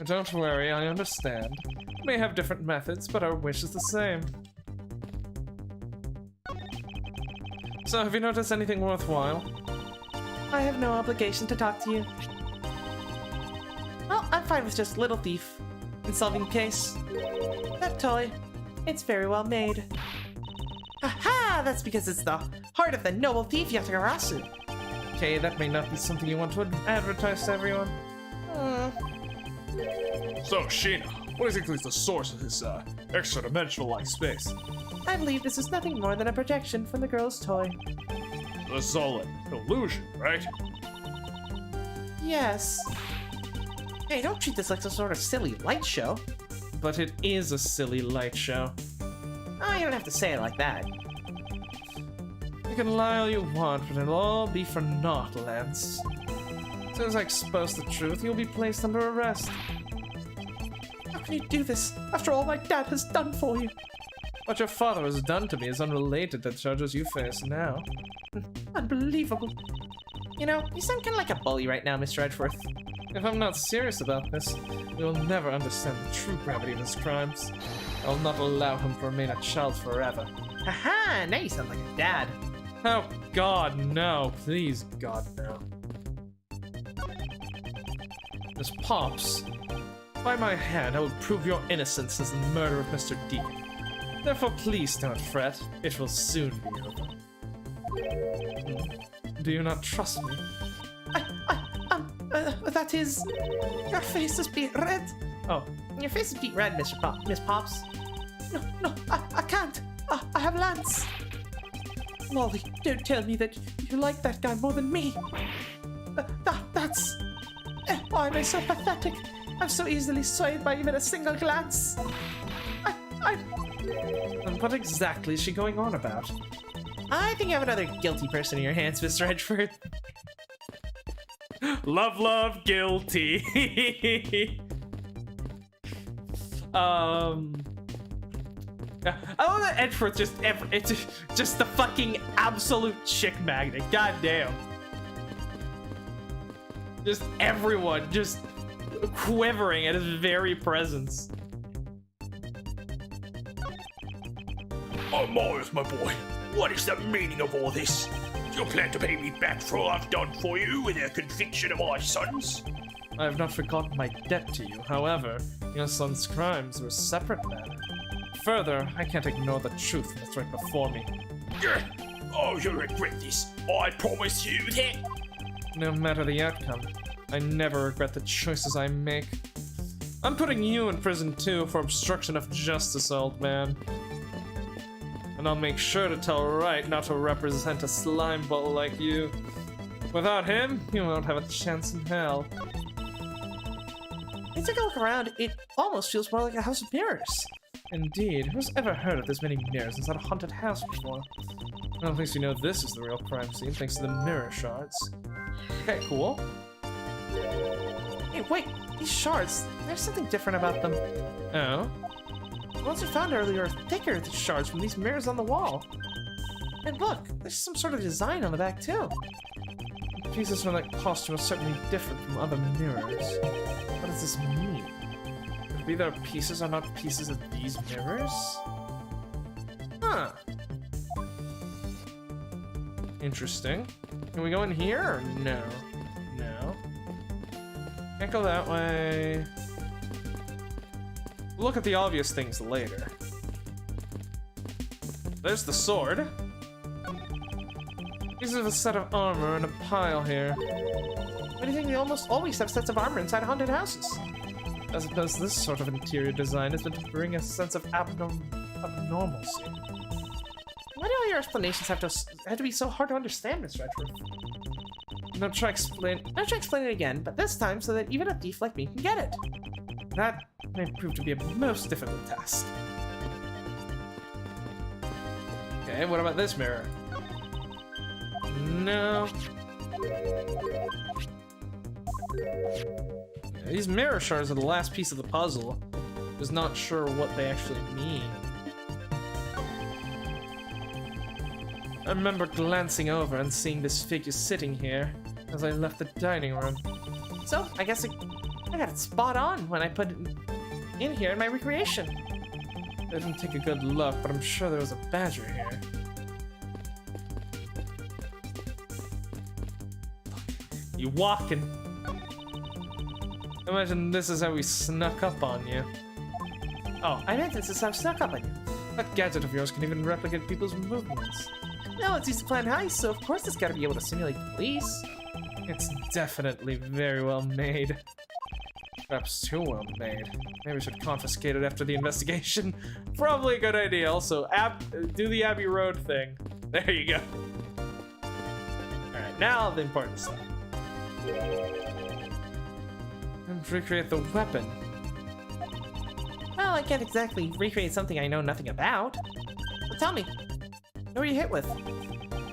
Don't worry, I understand. We may have different methods, but our wish is the same. So, have you noticed anything worthwhile? I have no obligation to talk to you. Well, I'm fine with just Little Thief in solving the case. That toy, it's very well made. Aha! That's because it's the heart of the noble thief Yatagarasu. Okay, that may not be something you want to advertise to everyone. So, Sheena, what exactly is the source of this, extra-dimensional-like space? I believe this is nothing more than a projection from the girl's toy. This is all an illusion, right? Yes. Hey, don't treat this like some sort of silly light show. But it is a silly light show. Oh, you don't have to say it like that. You can lie all you want, but it'll all be for naught, Lance. As soon as I expose the truth, you'll be placed under arrest. How can you do this after all my dad has done for you? What your father has done to me is unrelated to the charges you face now. Unbelievable. You know, you sound kind of like a bully right now, Mr. Edgeworth. If I'm not serious about this, you will never understand the true gravity of his crimes. I'll not allow him to remain a child forever. Haha, now you sound like a dad. Oh, God, no. Please, God, no. Miss Pops, by my hand, I will prove your innocence as the murder of Mr. Deacon. Therefore, please don't fret. It will soon be over. Do you not trust me? That is... Your face is beat red. Oh, Your face is beat red, Miss Pops. No, I can't. I have Lance. Molly, don't tell me that you like that guy more than me. That's... Why am I so pathetic? I'm so easily swayed by even a single glance. and what exactly is she going on about? I think you have another guilty person in your hands, Mr. Edgeworth. Love, guilty. I love that Edgeworth it's just the fucking absolute chick magnet. God damn. Just everyone just quivering at his very presence. Oh, Miles, my boy, what is the meaning of all this? Do you plan to pay me back for all I've done for you with the conviction of my sons? I have not forgotten my debt to you. However, your son's crimes were a separate matter. Further, I can't ignore the truth that's right before me. Oh, you'll regret this. I promise you that. No matter the outcome, I never regret the choices I make. I'm putting you in prison too for obstruction of justice, old man. And I'll make sure to tell right not to represent a slime ball like you. Without him, you won't have a chance in hell. I took a look around. It almost feels more like a house of mirrors. Indeed, who's ever heard of this many mirrors inside a haunted house before? Well, at least you know this is the real crime scene thanks to the mirror shards. Okay, cool. Hey, wait, these shards, there's something different about them. Oh? The ones we found earlier are thicker than shards from these mirrors on the wall. And look, there's some sort of design on the back too. The pieces from that costume are certainly different from other mirrors. What does this mean? Could it be there pieces are not pieces of these mirrors? Huh. Interesting. Can we go in here or no? No. Can't go that way. We'll look at the obvious things later. There's the sword. These are the set of armor in a pile here. Why do you think they almost always have sets of armor inside haunted houses? I suppose this sort of interior design is meant to bring a sense of abnormalcy. Why do all your explanations have to be so hard to understand, Mr. Edgeworth? Now try explain. I'll try explain it again, but this time so that even a thief like me can get it. That may prove to be a most difficult task. Okay, what about this mirror? No. These mirror shards are the last piece of the puzzle. Just not sure what they actually mean. I remember glancing over and seeing this figure sitting here as I left the dining room. So, I guess I got it spot on when I put it in here in my recreation. I didn't take a good look, but I'm sure there was a badger here. You walking. Imagine this is how we snuck up on you. Oh, I meant this is how I snuck up on you. That gadget of yours can even replicate people's movements. No, it's used to plan heists, so of course it's gotta be able to simulate the police. It's definitely very well made. Perhaps too well made. Maybe we should confiscate it after the investigation. Probably a good idea. Also, do the Abbey Road thing. There you go. Now the important stuff. And recreate the weapon. Well, I can't exactly recreate something I know nothing about. But tell me, who were you hit with?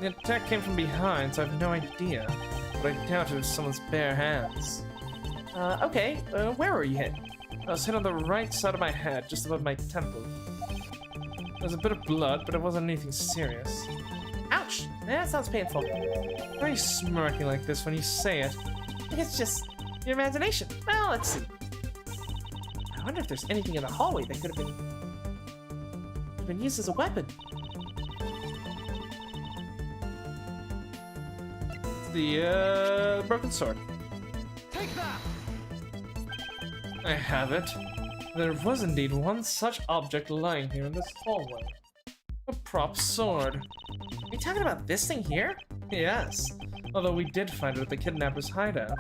The attack came from behind, so I have no idea. But I doubt it was someone's bare hands. Okay, where were you hit? I was hit on the right side of my head, just above my temple. There was a bit of blood, but it wasn't anything serious. Ouch! That sounds painful. Why are you smirking like this when you say it? I think it's just your imagination. Well, let's see. I wonder if there's anything in the hallway that could have been used as a weapon. The broken sword. Take that! I have it. There was indeed one such object lying here in this hallway. A prop sword. Are you talking about this thing here? Yes, although we did find it at the kidnapper's hideout.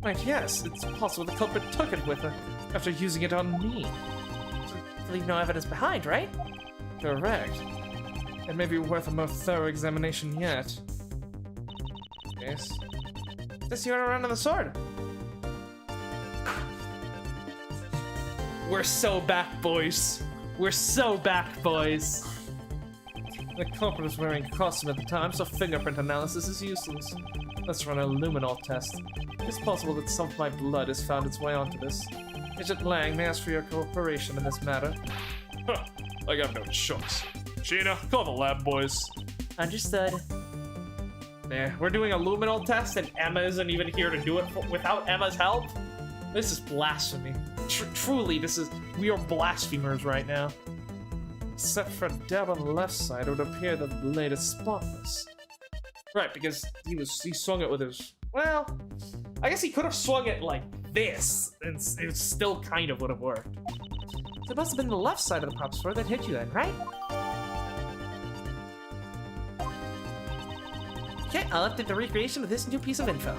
Right, yes, it's possible the culprit took it with her after using it on me. To leave no evidence behind, right? Correct. It may be worth a more thorough examination yet. Yes. This you around on the sword. We're so back, boys. We're so back, boys. The culprit was wearing a costume at the time, so fingerprint analysis is useless. Let's run a luminol test. It's possible that some of my blood has found its way onto this. Agent Lang may ask for your cooperation in this matter. Huh, I got no choice. Sheena, call the lab boys. Understood. There, we're doing a luminol test and Emma isn't even here to do it without Emma's help? This is blasphemy. Truly, we are blasphemers right now. Except for a dab on the left side, it would appear that the blade is spotless. Right, because he swung it with his, well, I guess he could have swung it like this, and it still kind of would have worked. So it must have been the left side of the prop sword that hit you then, right? Okay, I'll update the recreation with this new piece of info.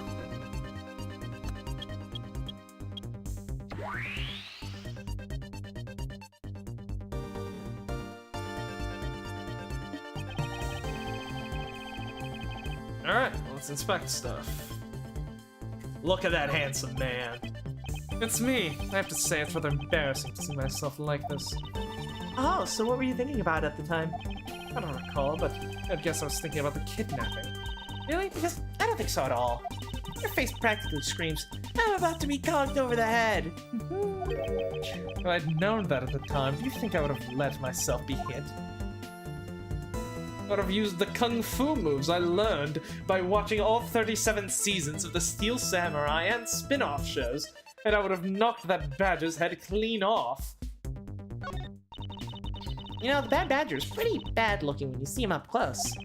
Alright, let's inspect stuff. Look at that handsome man. It's me. I have to say, it's rather embarrassing to see myself like this. Oh, so what were you thinking about at the time? I don't recall, but I guess I was thinking about the kidnapping. Really? Because I don't think so at all. Your face practically screams, I'm about to be conked over the head. If I'd known that at the time, do you think I would have let myself be hit? I would have used the kung fu moves I learned by watching all 37 seasons of the Steel Samurai and spin-off shows, and I would have knocked that badger's head clean off. You know, the Bad Badger's pretty bad looking when you see him up close.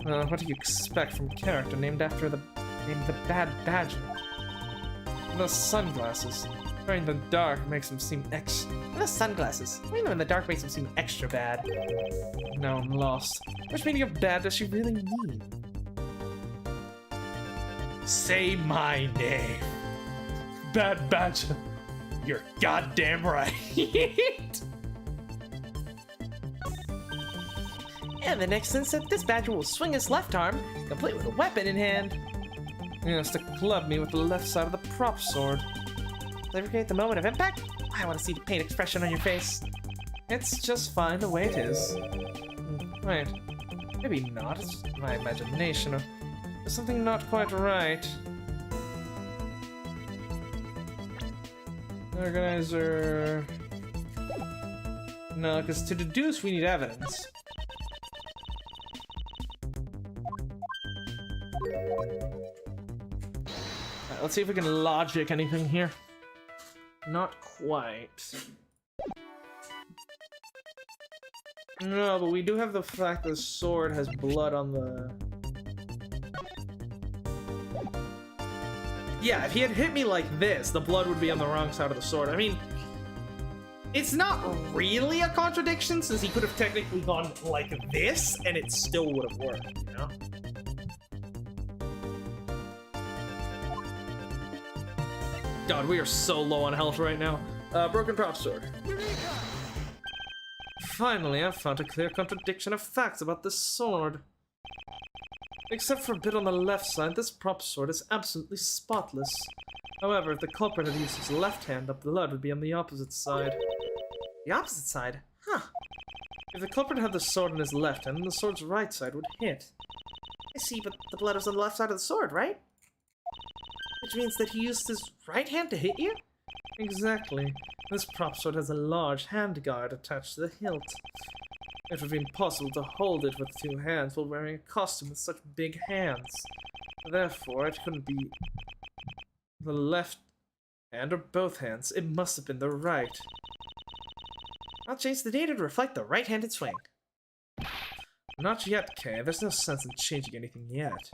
What do you expect from a character named after the Bad Badger? And those sunglasses. Wearing the dark makes him seem Those sunglasses. Even in the dark makes him seem extra bad. Now I'm lost. Which meaning of bad does she really mean? Say my name. Bad Badger. You're goddamn right. And the next instant, this badger will swing his left arm, complete with a weapon in hand. Yes, to club me with the left side of the prop sword. Will you recreate the moment of impact? I want to see the pain expression on your face. It's just fine the way it is. Wait, maybe not. It's just my imagination, or there's something not quite right. Organizer. No, because to deduce we need evidence. Alright, let's see if we can logic anything here. Not quite. No, but we do have the fact that the sword has blood on the... Yeah, if he had hit me like this, the blood would be on the wrong side of the sword. I mean, it's not really a contradiction, since he could have technically gone like this, and it still would have worked, you know? God, we are so low on health right now. Broken prop sword. Finally, I've found a clear contradiction of facts about this sword. Except for a bit on the left side, this prop sword is absolutely spotless. However, if the culprit had used his left hand, the blood would be on the opposite side. The opposite side? Huh. If the culprit had the sword in his left hand, the sword's right side would hit. I see, but the blood was on the left side of the sword, right? Which means that he used his right hand to hit you? Exactly. This prop sword has a large hand guard attached to the hilt. It would be impossible to hold it with two hands while wearing a costume with such big hands. Therefore, it couldn't be the left hand or both hands. It must have been the right. I'll change the data to reflect the right-handed swing. Not yet, Kay. There's no sense in changing anything yet.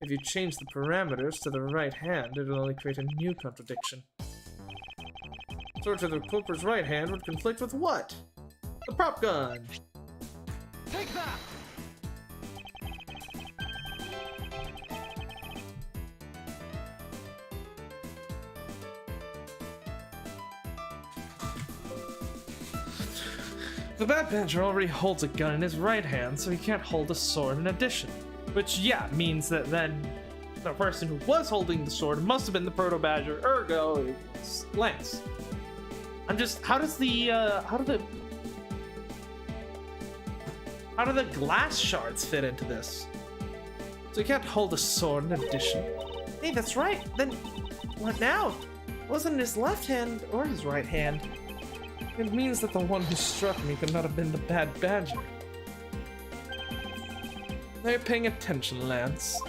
If you change the parameters to the right hand, it'll only create a new contradiction. Sword to the culprit's right hand would conflict with what? The prop gun! Take that! The Bad Badger already holds a gun in his right hand, so he can't hold a sword in addition. Which, yeah, means that then the person who was holding the sword must have been the Proto Badger, ergo, it's Lance. I'm just, how do the glass shards fit into this? So he can't hold a sword in addition. Hey, that's right. Then, what now? It wasn't his left hand or his right hand. It means that the one who struck me could not have been the Bad Badger. Are you paying attention, Lance?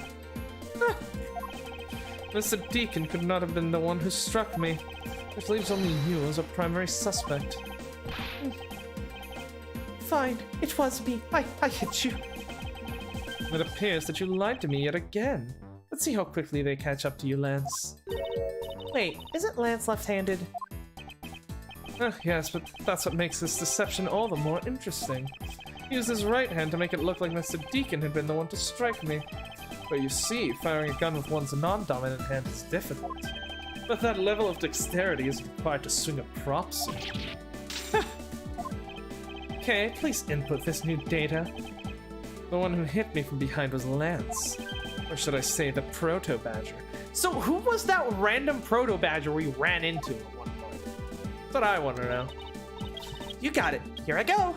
Mr. Deacon could not have been the one who struck me, which leaves only you as a primary suspect. Fine, it was me. I hit you. It appears that you lied to me yet again. Let's see how quickly they catch up to you, Lance. Wait, isn't Lance left-handed? Yes, but that's what makes this deception all the more interesting. He used his right hand to make it look like Mr. Deacon had been the one to strike me. But you see, firing a gun with one's non-dominant hand is difficult. But that level of dexterity is required to swing a prop sword. Okay, please input this new data. The one who hit me from behind was Lance. Or should I say the Proto Badger. So who was that random Proto Badger we ran into at one point? That's what I want to know. You got it. Here I go.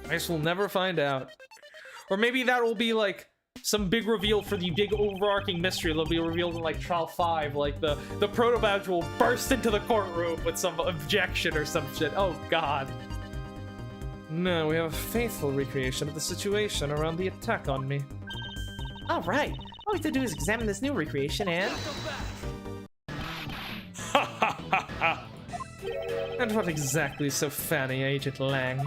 I guess we'll never find out. Or maybe that will be like some big reveal for the big overarching mystery. It'll be revealed in like Trial 5, like the Proto Badger will burst into the courtroom with some objection or some shit. Oh god. No, we have a faithful recreation of the situation around the attack on me. All right. All we have to do is examine this new recreation and... And what exactly is so funny, Agent Lang?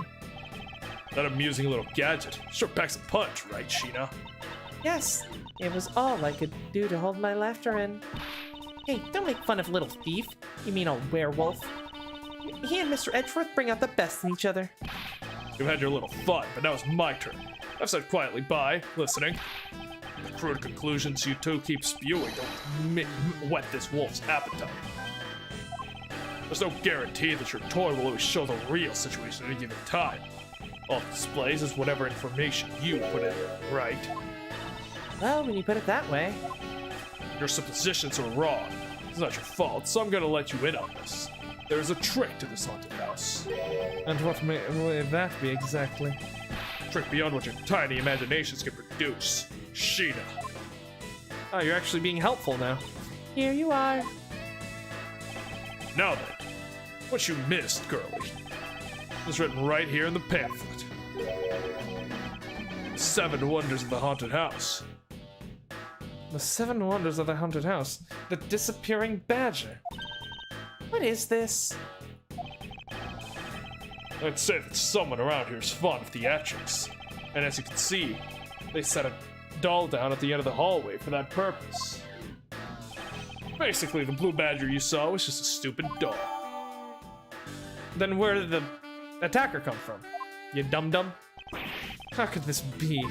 That amusing little gadget sure packs a punch, right, Sheena? Yes, it was all I could do to hold my laughter in. Hey, don't make fun of little thief. You mean a werewolf. He and Mr. Edgeworth bring out the best in each other. You've had your little fun, but now it's my turn. I've sat quietly by, listening. The crude conclusions you two keep spewing don't whet this wolf's appetite. There's no guarantee that your toy will always show the real situation at any given time. All it displays is whatever information you put in it, right? Well, when you put it that way. Your suppositions are wrong. It's not your fault, so I'm gonna let you in on this. There's a trick to this haunted house. And what may that be exactly? A trick beyond what your tiny imaginations can produce. Sheena. Oh, you're actually being helpful now. Here you are. Now then, what you missed, girlie, is written right here in the pamphlet. 7 Wonders of the Haunted House. The 7 Wonders of the Haunted House. The Disappearing Badger. What is this? I'd say that someone around here is fond of theatrics. And as you can see, they set a doll down at the end of the hallway for that purpose. Basically, the blue badger you saw was just a stupid doll. Then where did the attacker come from? You dum-dum? How could this be?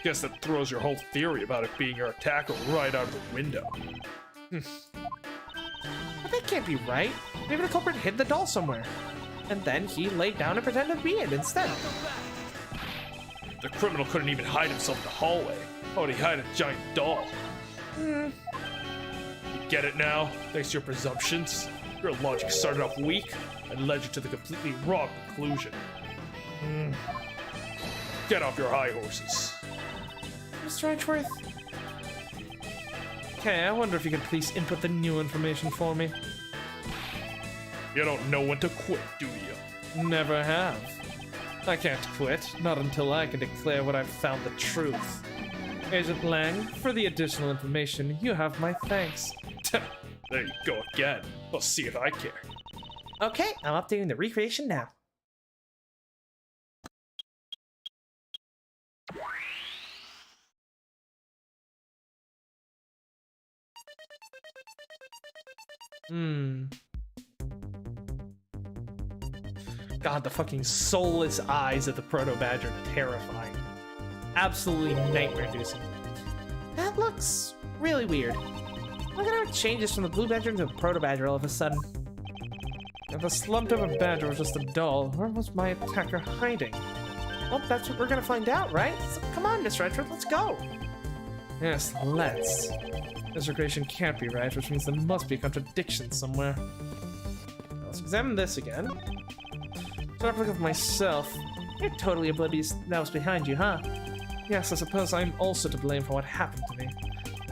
Guess that throws your whole theory about it being your attacker right out of the window. But that can't be right. Maybe the culprit hid the doll somewhere. And then he laid down and pretended to be it instead. The criminal couldn't even hide himself in the hallway. How would he hide a giant doll? You get it now? Thanks to your presumptions? Your logic started off weak and led you to the completely wrong conclusion. Get off your high horses. Mr. Edgeworth, Okay, I wonder if you could please input the new information for me. You don't know when to quit, do you? Never have. I can't quit, not until I can declare when I've found the truth. Agent Lang, for the additional information, you have my thanks. There you go again. I'll see if I care. okay, I'm updating the recreation now. God, the fucking soulless eyes of the Proto-Badger, terrifying. Absolutely nightmare-inducing. That looks really weird. Look at how it changes from the blue badger to the proto-badger all of a sudden. If the slumped over badger was just a doll, where was my attacker hiding? Well, that's what we're gonna find out, right? So come on, Mr. Edgeworth, let's go. Yes, let's. This recreation can't be right, which means there must be a contradiction somewhere. Let's examine this again. Start looking for myself. You're totally oblivious that was behind you, huh? Yes, I suppose I'm also to blame for what happened to me.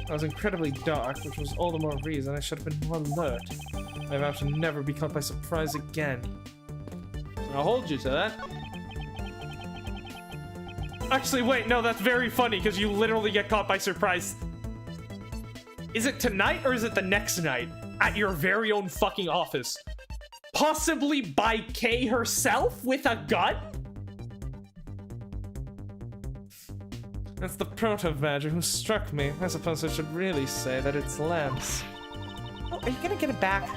I was incredibly dark, which was all the more reason I should have been more alert. I vow to never be caught by surprise again. I'll hold you to that. Actually, wait, no, that's very funny, because you literally get caught by surprise. Is it tonight, or is it the next night? At your very own fucking office? Possibly by Kay herself with a gun? It's the proto-badger who struck me. I suppose I should really say that it's Lance. Oh, are you gonna get it back?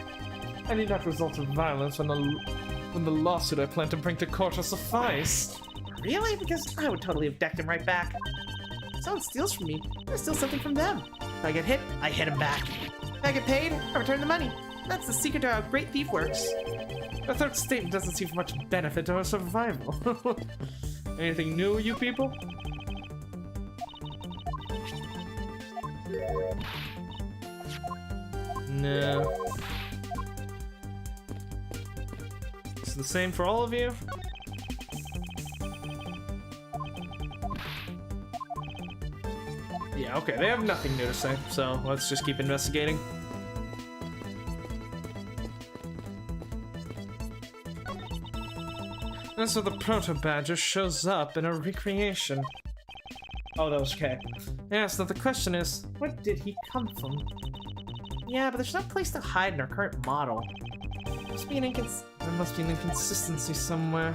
I need not result in violence when the lawsuit I plan to bring to court will suffice. Really? Because I would totally have decked him right back. If someone steals from me, I steal something from them. If I get hit, I hit him back. If I get paid, I return the money. That's the secret to how a great thief works. The third statement doesn't seem for much benefit to our survival. Anything new, you people? No. It's the same for all of you? Yeah, okay, they have nothing new to say, so let's just keep investigating. And so the proto-badger shows up in a recreation. Oh, that was Kay. Yes, so the question is, where did he come from? Yeah, but there's no place to hide in our current model. There must be an inconsistency somewhere.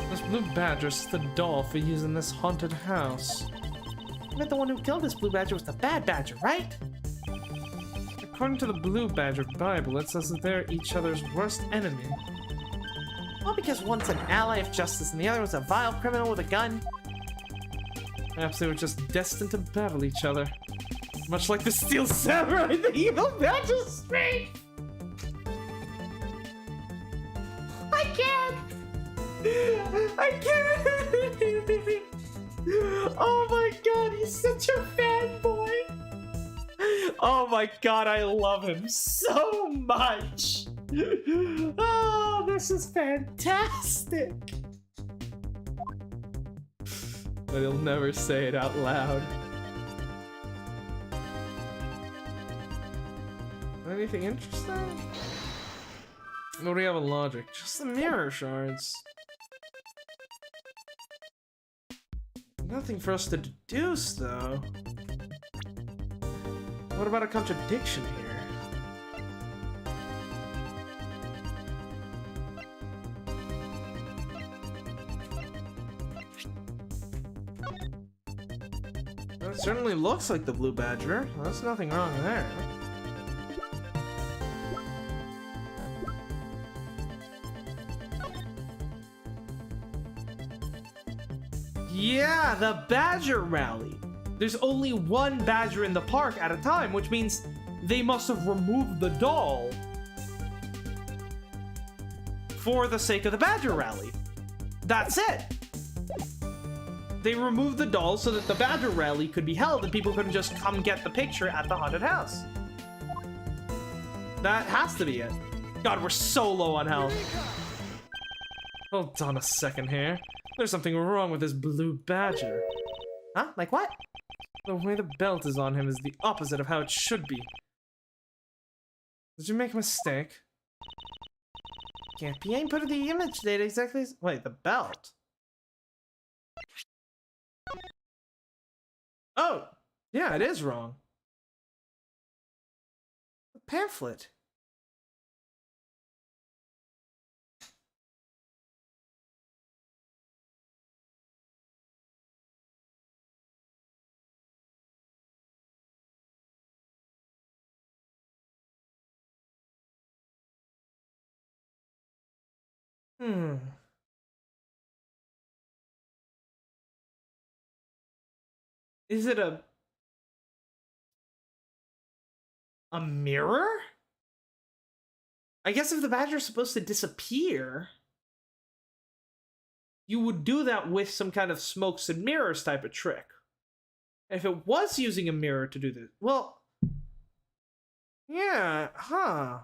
This blue badger's the doll for using this haunted house. I bet the one who killed this blue badger was the bad badger, right? According to the Blue Badger Bible, it says that they're each other's worst enemy. Well, because one's an ally of justice and the other was a vile criminal with a gun. Perhaps they were just destined to battle each other. Much like the Steel Samurai and the Evil Badger Street! I can't! I can't! Oh my god, he's such a fanboy! Oh my god, I love him so much! Oh, this is fantastic! But he'll never say it out loud. Anything interesting? What do we have in logic? Just the mirror shards. Nothing for us to deduce, though. What about a contradiction here? Well, it certainly looks like the Blue Badger. There's nothing wrong there. Yeah, the Badger Rally. There's only one badger in the park at a time, which means they must have removed the doll for the sake of the Badger Rally. That's it. They removed the doll so that the Badger Rally could be held and people couldn't just come get the picture at the haunted house. That has to be it. God, we're so low on health. Hold on a second here. There's something wrong with this blue badger. Huh? Like what? The way the belt is on him is the opposite of how it should be. Did you make a mistake? Can't be input the image data exactly. Wait, the belt. Oh, yeah, it is wrong. The pamphlet. Is it a mirror? I guess if the badger's supposed to disappear, you would do that with some kind of smokes and mirrors type of trick. If it was using a mirror to do this, well, yeah, huh.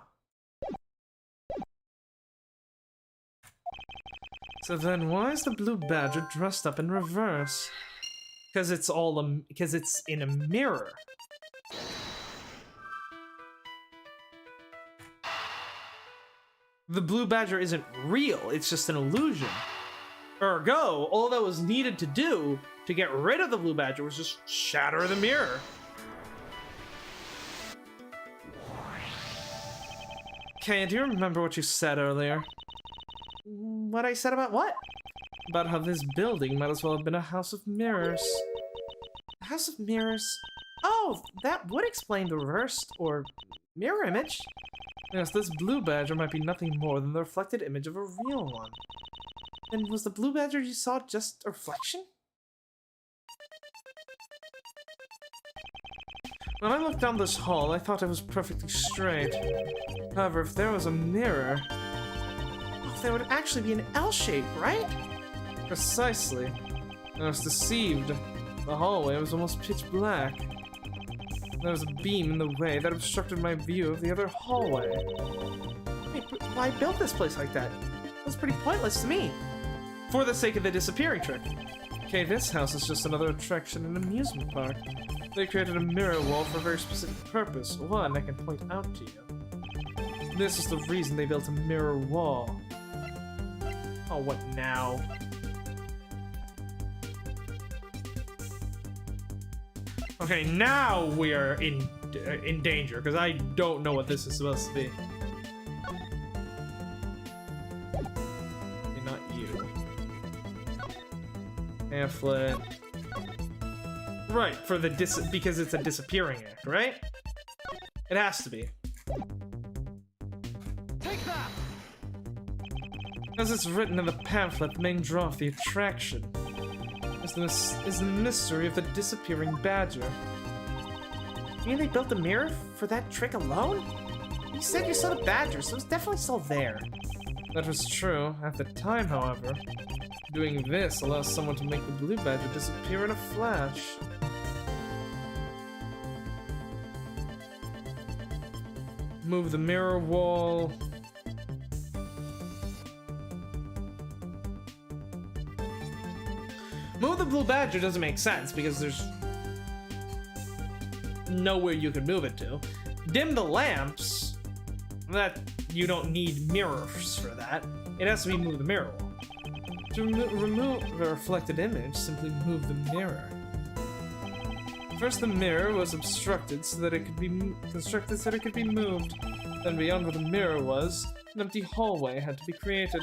So then why is the blue badger dressed up in reverse? Because it's because it's in a mirror. The blue badger isn't real, it's just an illusion. Ergo, all that was needed to do to get rid of the blue badger was just shatter the mirror. Okay, do you remember what you said earlier? What I said about what? About how this building might as well have been a house of mirrors. A house of mirrors? Oh, that would explain the reversed or mirror image. Yes, this blue badger might be nothing more than the reflected image of a real one. Then was the blue badger you saw just a reflection? When I looked down this hall, I thought it was perfectly straight. However, if there was a mirror... Oh, there would actually be an L shape, right? Precisely. I was deceived. The hallway was almost pitch black. There was a beam in the way that obstructed my view of the other hallway. Wait, but why build this place like that? That's pretty pointless to me. For the sake of the disappearing trick. Okay, this house is just another attraction in an amusement park. They created a mirror wall for a very specific purpose, one I can point out to you. This is the reason they built a mirror wall. Oh, what now? Okay, now we're in danger, because I don't know what this is supposed to be. Okay, not you. Pamphlet. Right, for the because it's a disappearing act, right? It has to be. As it's written in the pamphlet, the main draw of the attraction is the mystery of the disappearing badger. You mean they built the mirror for that trick alone? You said you saw the badger, so it's definitely still there. That was true. At the time, however, doing this allows someone to make the blue badger disappear in a flash. Move the mirror wall. Move the blue badger doesn't make sense because there's nowhere you can move it to. Dim the lamps, that you don't need mirrors for that. It has to be move the mirror wall. To remove the reflected image, simply move the mirror. First, the mirror was obstructed so that it could be constructed so that it could be moved. Then, beyond where the mirror was, an empty hallway had to be created.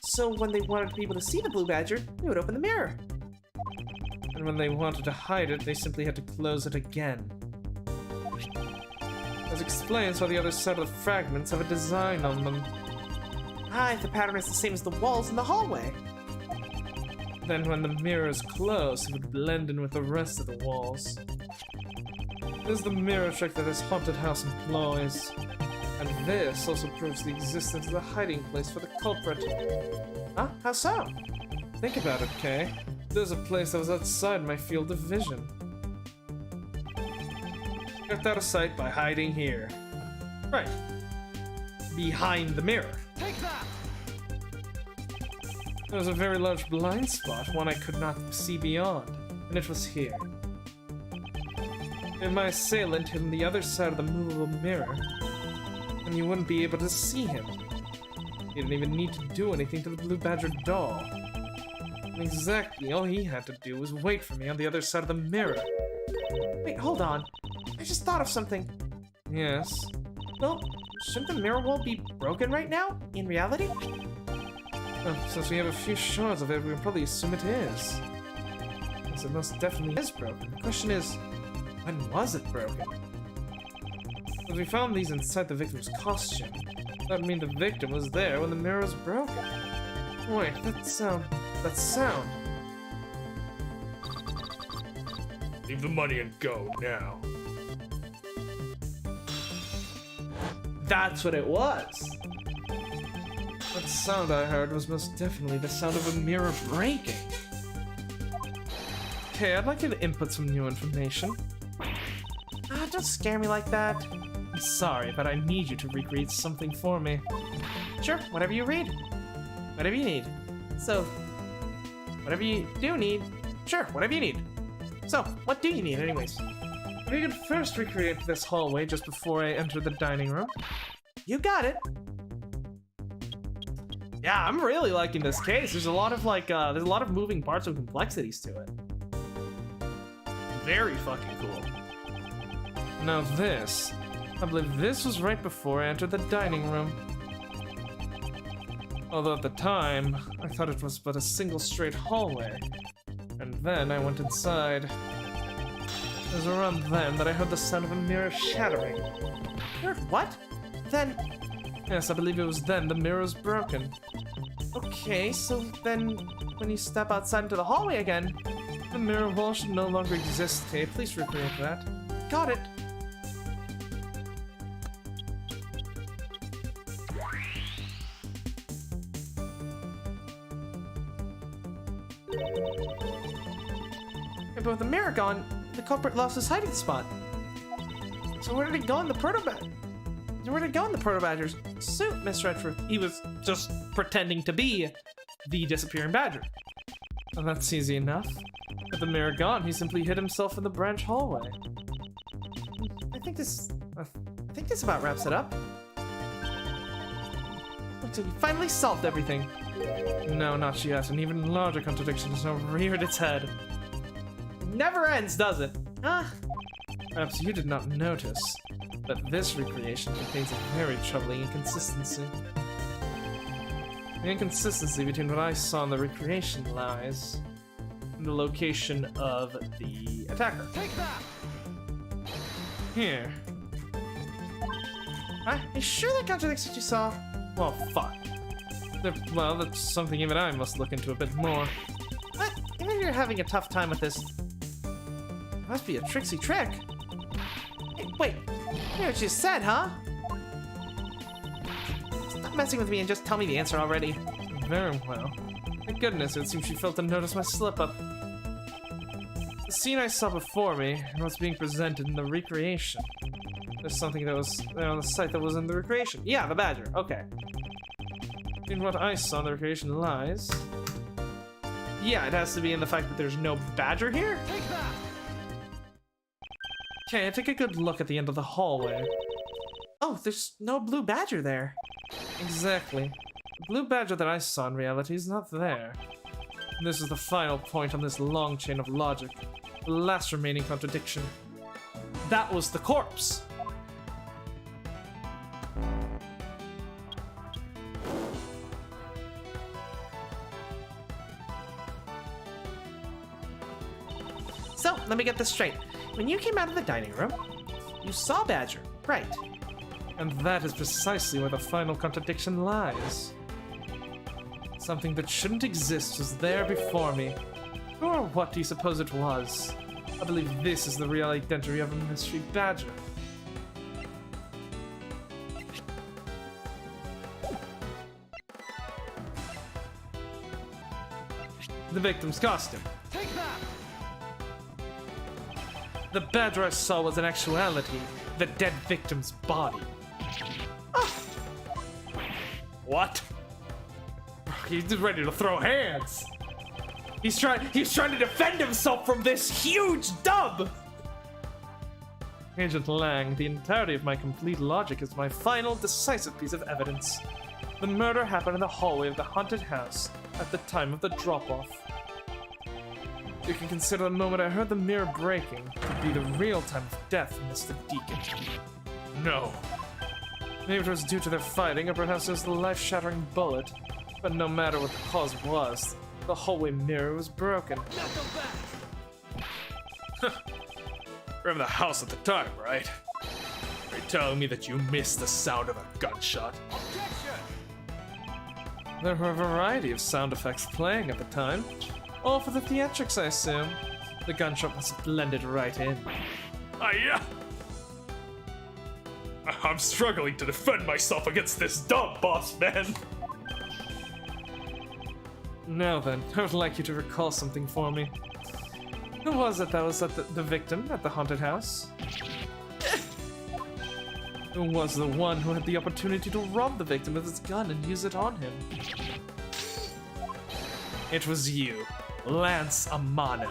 So when they wanted people to see the blue badger, they would open the mirror. And when they wanted to hide it, they simply had to close it again. This explains why the other side of the fragments have a design on them. Ah, if the pattern is the same as the walls in the hallway. Then when the mirror is close, it would blend in with the rest of the walls. This is the mirror trick that this haunted house employs. And this also proves the existence of the hiding place for the culprit. Huh? How so? Think about it, Kay. There's a place that was outside my field of vision. Kept out of sight by hiding here. Right. Behind the mirror. There was a very large blind spot, one I could not see beyond, and it was here. If my assailant hid on the other side of the movable mirror, and you wouldn't be able to see him. He didn't even need to do anything to the Blue Badger doll. And exactly all he had to do was wait for me on the other side of the mirror. Wait, hold on. I just thought of something. Yes. Well, shouldn't the mirror wall be broken right now, in reality? Since we have a few shards of it, we can probably assume it is. Yes, it most definitely is broken. The question is, when was it broken? If we found these inside the victim's costume, that would mean the victim was there when the mirror was broken. Wait, that sound. Leave the money and go now. That's what it was. That sound I heard was most definitely the sound of a mirror breaking. Okay, I'd like you to input some new information. Don't scare me like that. I'm sorry, but I need you to recreate something for me. Sure, whatever you read. Whatever you need. So, whatever you do need, sure, whatever you need. So, what do you need anyways? If you could first recreate this hallway just before I enter the dining room. You got it. Yeah, I'm really liking this case. There's a lot of there's a lot of moving parts and complexities to it. Very fucking cool. Now this, I believe this was right before I entered the dining room. Although at the time, I thought it was but a single straight hallway. And then I went inside. It was around then that I heard the sound of a mirror shattering. What? Then, Yes, I believe it was then the mirror was broken. okay, so then when you step outside into the hallway again, The mirror wall should no longer exist, Kay. Please recreate that. got it. But with the mirror gone, the culprit lost his hiding spot. So where did he go in the Proto-Badger's suit, Mr. Edgeworth? He was just pretending to be the disappearing badger. Well, that's easy enough. With the mirror gone, he simply hid himself in the branch hallway. I think this about wraps it up. Looks like we finally solved everything. No, not yet. An even larger contradiction has now reared its head. Never ends, does it? Perhaps you did not notice, but this recreation contains a very troubling inconsistency. The inconsistency between what I saw in the recreation lies In the location of the attacker. here. Are you sure that contradicts what you saw? Well, fuck. Well, that's something even I must look into a bit more. What? Even if you're having a tough time with this, it must be a tricksy trick. Hey, wait, you know what you said, huh? Stop messing with me and just tell me the answer already. Very well. Thank goodness, it seems she failed to notice my slip-up. The scene I saw before me and what's being presented in the recreation. There's something that was there on the site that was in the recreation. Yeah, the badger. Okay. In what I saw in the recreation lies. Yeah, it has to be in the fact that there's no badger here? Okay, I take a good look at the end of the hallway. Oh, there's no blue badger there. Exactly. The blue badger that I saw in reality is not there. And this is the final point on this long chain of logic. The last remaining contradiction. That was the corpse. So, let me get this straight. When you came out of the dining room, you saw Badger, right? And that is precisely where the final contradiction lies. Something that shouldn't exist was there before me. Or what do you suppose it was? I believe this is the real identity of a mystery badger. The victim's costume. Take that! The badger I saw was in actuality the dead victim's body. What? He's ready to throw hands. He's trying to defend himself from this huge dub. Agent Lang, the entirety of my complete logic is my final decisive piece of evidence. The murder happened in the hallway of the haunted house at the time of the drop-off. You can consider the moment I heard the mirror breaking to be the real time of death of Mr. Deacon. No. Maybe it was due to their fighting, or perhaps it was the life-shattering bullet. But no matter what the cause was, the hallway mirror was broken. You're in the house at the time, right? Are you telling me that you missed the sound of a gunshot? There were a variety of sound effects playing at the time. All for the theatrics, I assume. The gunshot must have blended right in. I'm struggling to defend myself against this dumb boss, man. Now then, I would like you to recall something for me. Who was it that was at the victim at the haunted house? Who was the one who had the opportunity to rob the victim of his gun and use it on him? It was you, Lance Amano.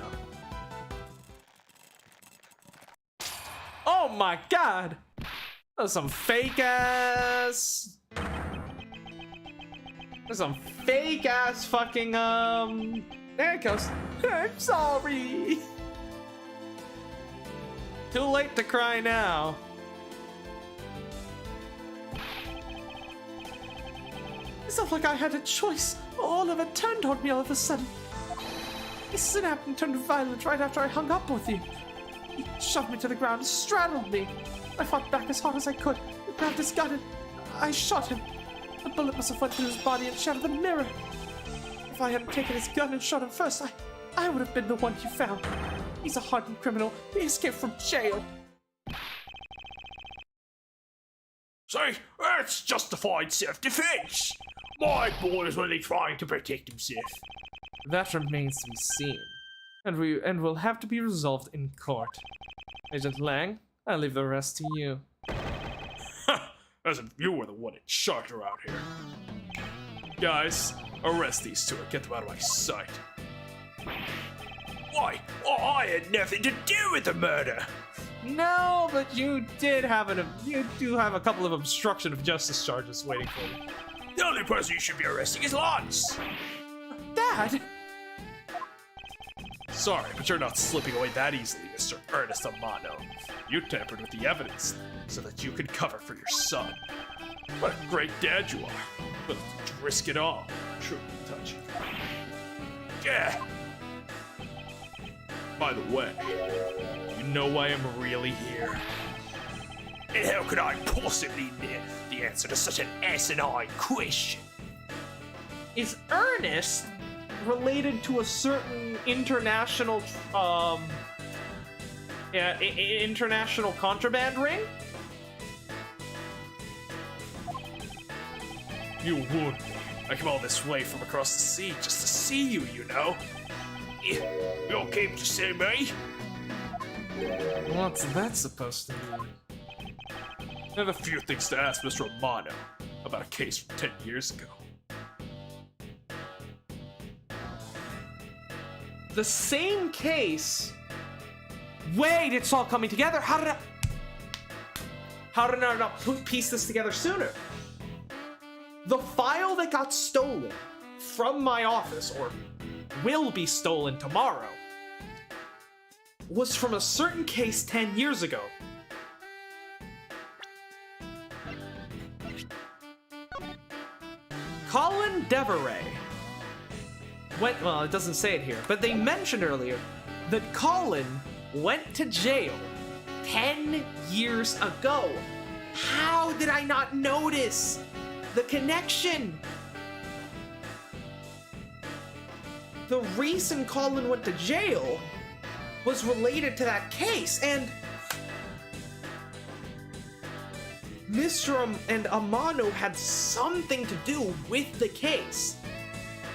Oh my god! There's some fake ass... There's some fake ass fucking, there it goes. I'm sorry. Too late to cry now. It's not like I had a choice. Oliver turned on me all of a sudden. He snapped and turned violent right after I hung up with you. He shoved me to the ground, straddled me. I fought back as hard as I could. He grabbed his gun and I shot him. The bullet must have went through his body and shattered the mirror. If I hadn't taken his gun and shot him first, I would have been the one you found. He's a hardened criminal. He escaped from jail. See, that's justified self-defense. My boy is only trying to protect himself. That remains to be seen, and will have to be resolved in court. Agent Lang, I leave the rest to you. As if you were the one in charge around here. Guys, arrest these two and get them out of my sight. Why? Oh, I had nothing to do with the murder. No, but you do have a couple of obstruction of justice charges waiting for you. The only person you should be arresting is Lance. Dad! Sorry, but you're not slipping away that easily, Mr. Ernest Amano. You tampered with the evidence so that you could cover for your son. What a great dad you are. Willing to risk it all. Truly touching. Yeah. By the way, you know why I'm really here? And how could I possibly know the answer to such an asinine question? Is Ernest related to a certain international, international contraband ring? You would me. I came all this way from across the sea just to see you, you know? You all came to see me? What's that supposed to mean? I have a few things to ask Mr. Amano about a case from 10 years ago. The same case? Wait, it's all coming together. How did I not piece this together sooner? The file that got stolen from my office, or will be stolen tomorrow, was from a certain case 10 years ago. Colin Deveray went, well, it doesn't say it here, but they mentioned earlier that Colin went to jail 10 years ago. How did I not notice the connection? the reason Colin went to jail was related to that case, and Mr. and Amano had something to do with the case.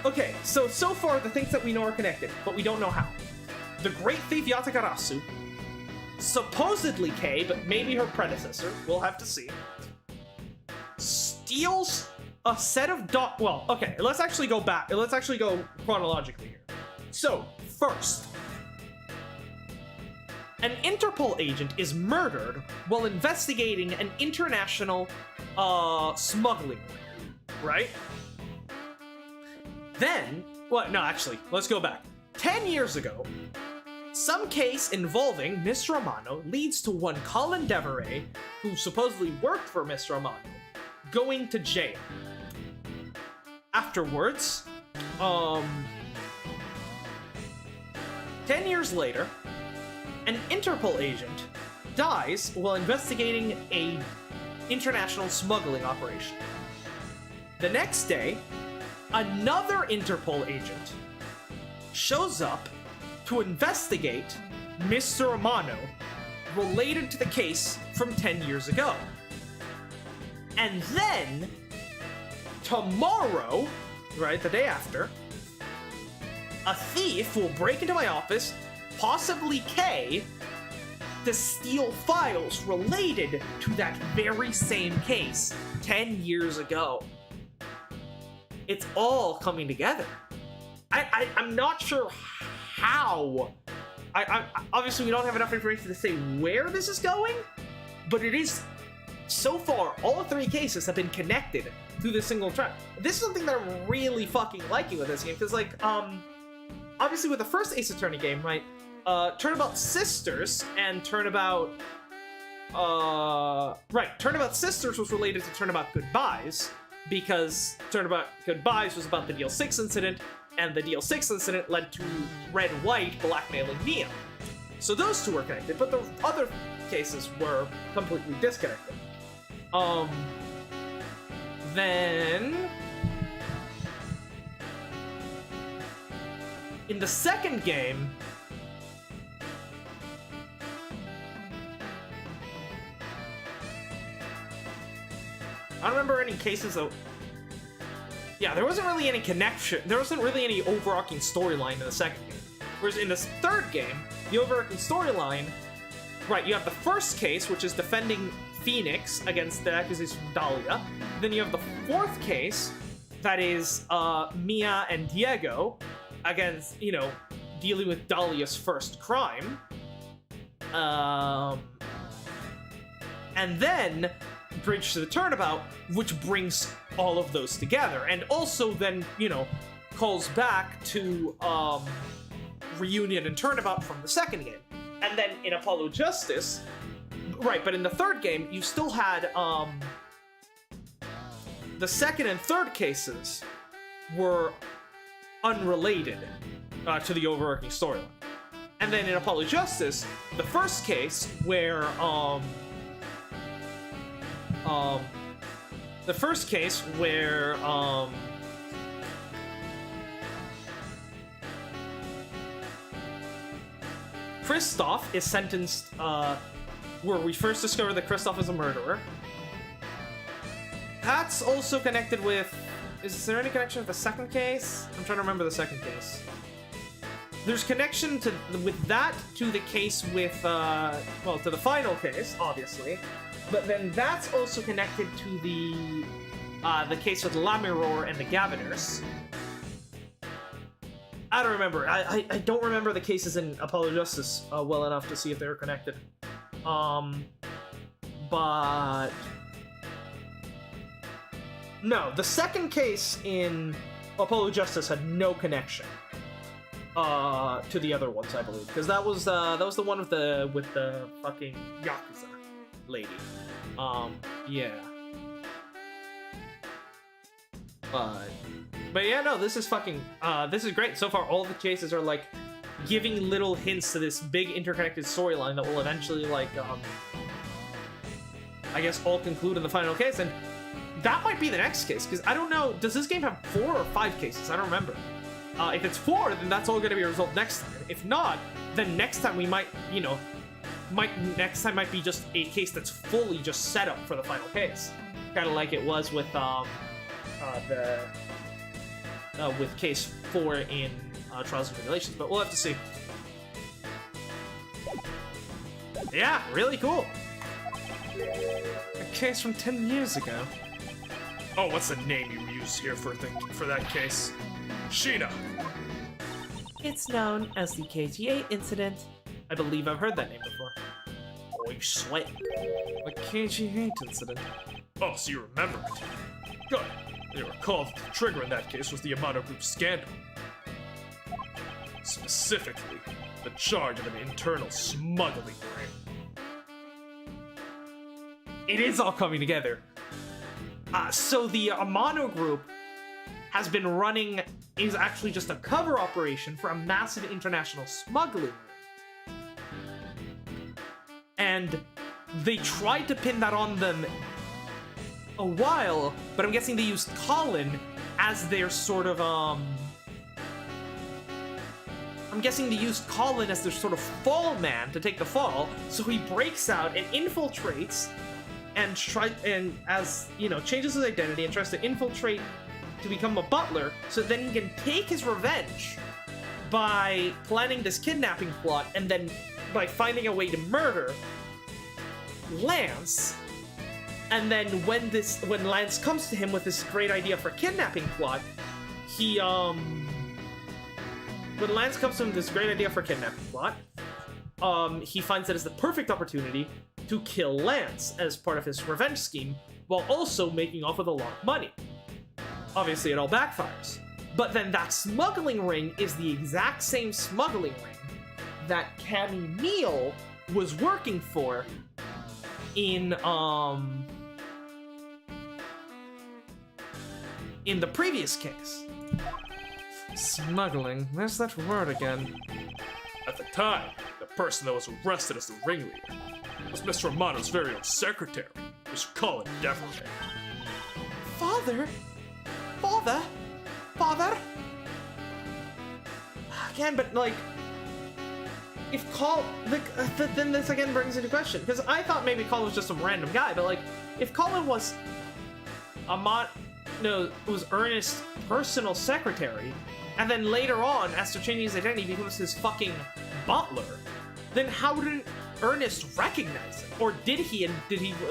Okay, so far the things that we know are connected, but we don't know how. The great thief Yatagarasu, supposedly Kay, but maybe her predecessor, we'll have to see, steals a set of well, okay, let's actually go back. Let's actually go chronologically here. So, first, an Interpol agent is murdered while investigating an international smuggling ring, right? Then, well, no, actually, let's go back. 10 years ago, some case involving Mr. Amano leads to one Colin Deveray, who supposedly worked for Mr. Amano, going to jail. Afterwards, 10 years later, an Interpol agent dies while investigating a international smuggling operation. The next day, another Interpol agent shows up to investigate Mr. Amano related to the case from 10 years ago. And then, tomorrow, right, the day after, a thief will break into my office, possibly Kay, to steal files related to that very same case 10 years ago. It's all coming together. I'm not sure how. I obviously we don't have enough information to say where this is going, but it is, so far, all three cases have been connected through this single track. This is something that I'm really fucking liking with this game, because like, obviously with the first Ace Attorney game, right, Turnabout Sisters and Turnabout Sisters was related to Turnabout Goodbyes, because Turnabout Goodbyes was about the Deal 6 incident, and the Deal 6 incident led to Red White blackmailing Mia. So those two were connected, but the other cases were completely disconnected. Then in the second game, I don't remember any cases though. Yeah, there wasn't really any connection. There wasn't really any overarching storyline in the second game. Whereas in this third game, the overarching storyline, right, you have the first case, which is defending Phoenix against the accusations from Dahlia. Then you have the fourth case, that is Mia and Diego against, you know, dealing with Dahlia's first crime. And then Bridge to the Turnabout, which brings all of those together, and also then, you know, calls back to Reunion and Turnabout from the second game. And then in Apollo Justice, right, but in the third game, you still had the second and third cases were unrelated to the overarching storyline. And then in Apollo Justice, the first case where Kristoff is sentenced, where we first discover that Kristoff is a murderer. That's also connected with... Is there any connection with the second case? I'm trying to remember the second case. There's connection with that to the case with, well, to the final case, obviously. But then that's also connected to the case with Lamiror and the Gaviners. I don't remember. I don't remember the cases in Apollo Justice well enough to see if they were connected. But... No, the second case in Apollo Justice had no connection to the other ones, I believe, because that was the one with the fucking Yakuza lady. Yeah. But yeah, no, this is fucking, this is great. So far, all the cases are, like, giving little hints to this big interconnected storyline that will eventually, like, I guess all conclude in the final case, and that might be the next case, because I don't know, does this game have 4 or 5 cases? I don't remember. If it's 4, then that's all going to be resolved next time. If not, then next time we might, you know, next time might be just a case that's fully just set up for the final case, kind of like it was with with case 4 in Trials and Tribulations. But we'll have to see. Yeah, really cool. A case from 10 years ago. Oh, what's the name you used here for that case? Sheena. It's known as the KG8 incident. I believe I've heard that name before. Oh, you sweat. The KG8 incident. Oh, so you remember it. Good. You recall that the trigger in that case was the Amano Group scandal. Specifically, the charge of an internal smuggling ring. It is all coming together. So the Amano Group has been running, is actually just a cover operation for a massive international smuggling ring. And they tried to pin that on them a while, but I'm guessing they used Colin as their sort of, I'm guessing they used Colin as their sort of fall man to take the fall, so he breaks out and infiltrates and as, you know, changes his identity and tries to infiltrate to become a butler, so then he can take his revenge by planning this kidnapping plot and then by finding a way to murder Lance. And then when Lance comes to him with this great idea for a kidnapping plot, he finds that it's the perfect opportunity to kill Lance as part of his revenge scheme, while also making off with a lot of money. Obviously, it all backfires. But then that smuggling ring is the exact same smuggling ring that Cammy Neal was working for in the previous case. Smuggling. There's that word again. At the time, the person that was arrested as the ringleader was Mr. Amano's very own secretary, Mr. Colin Devereux. Father? Again, but like, if then this again brings into question, because I thought maybe Colin was just some random guy, but like, if Colin was was Ernest's personal secretary, and then later on, after changing his identity, becomes his fucking butler, then how didn't Ernest recognize him? Or did he, and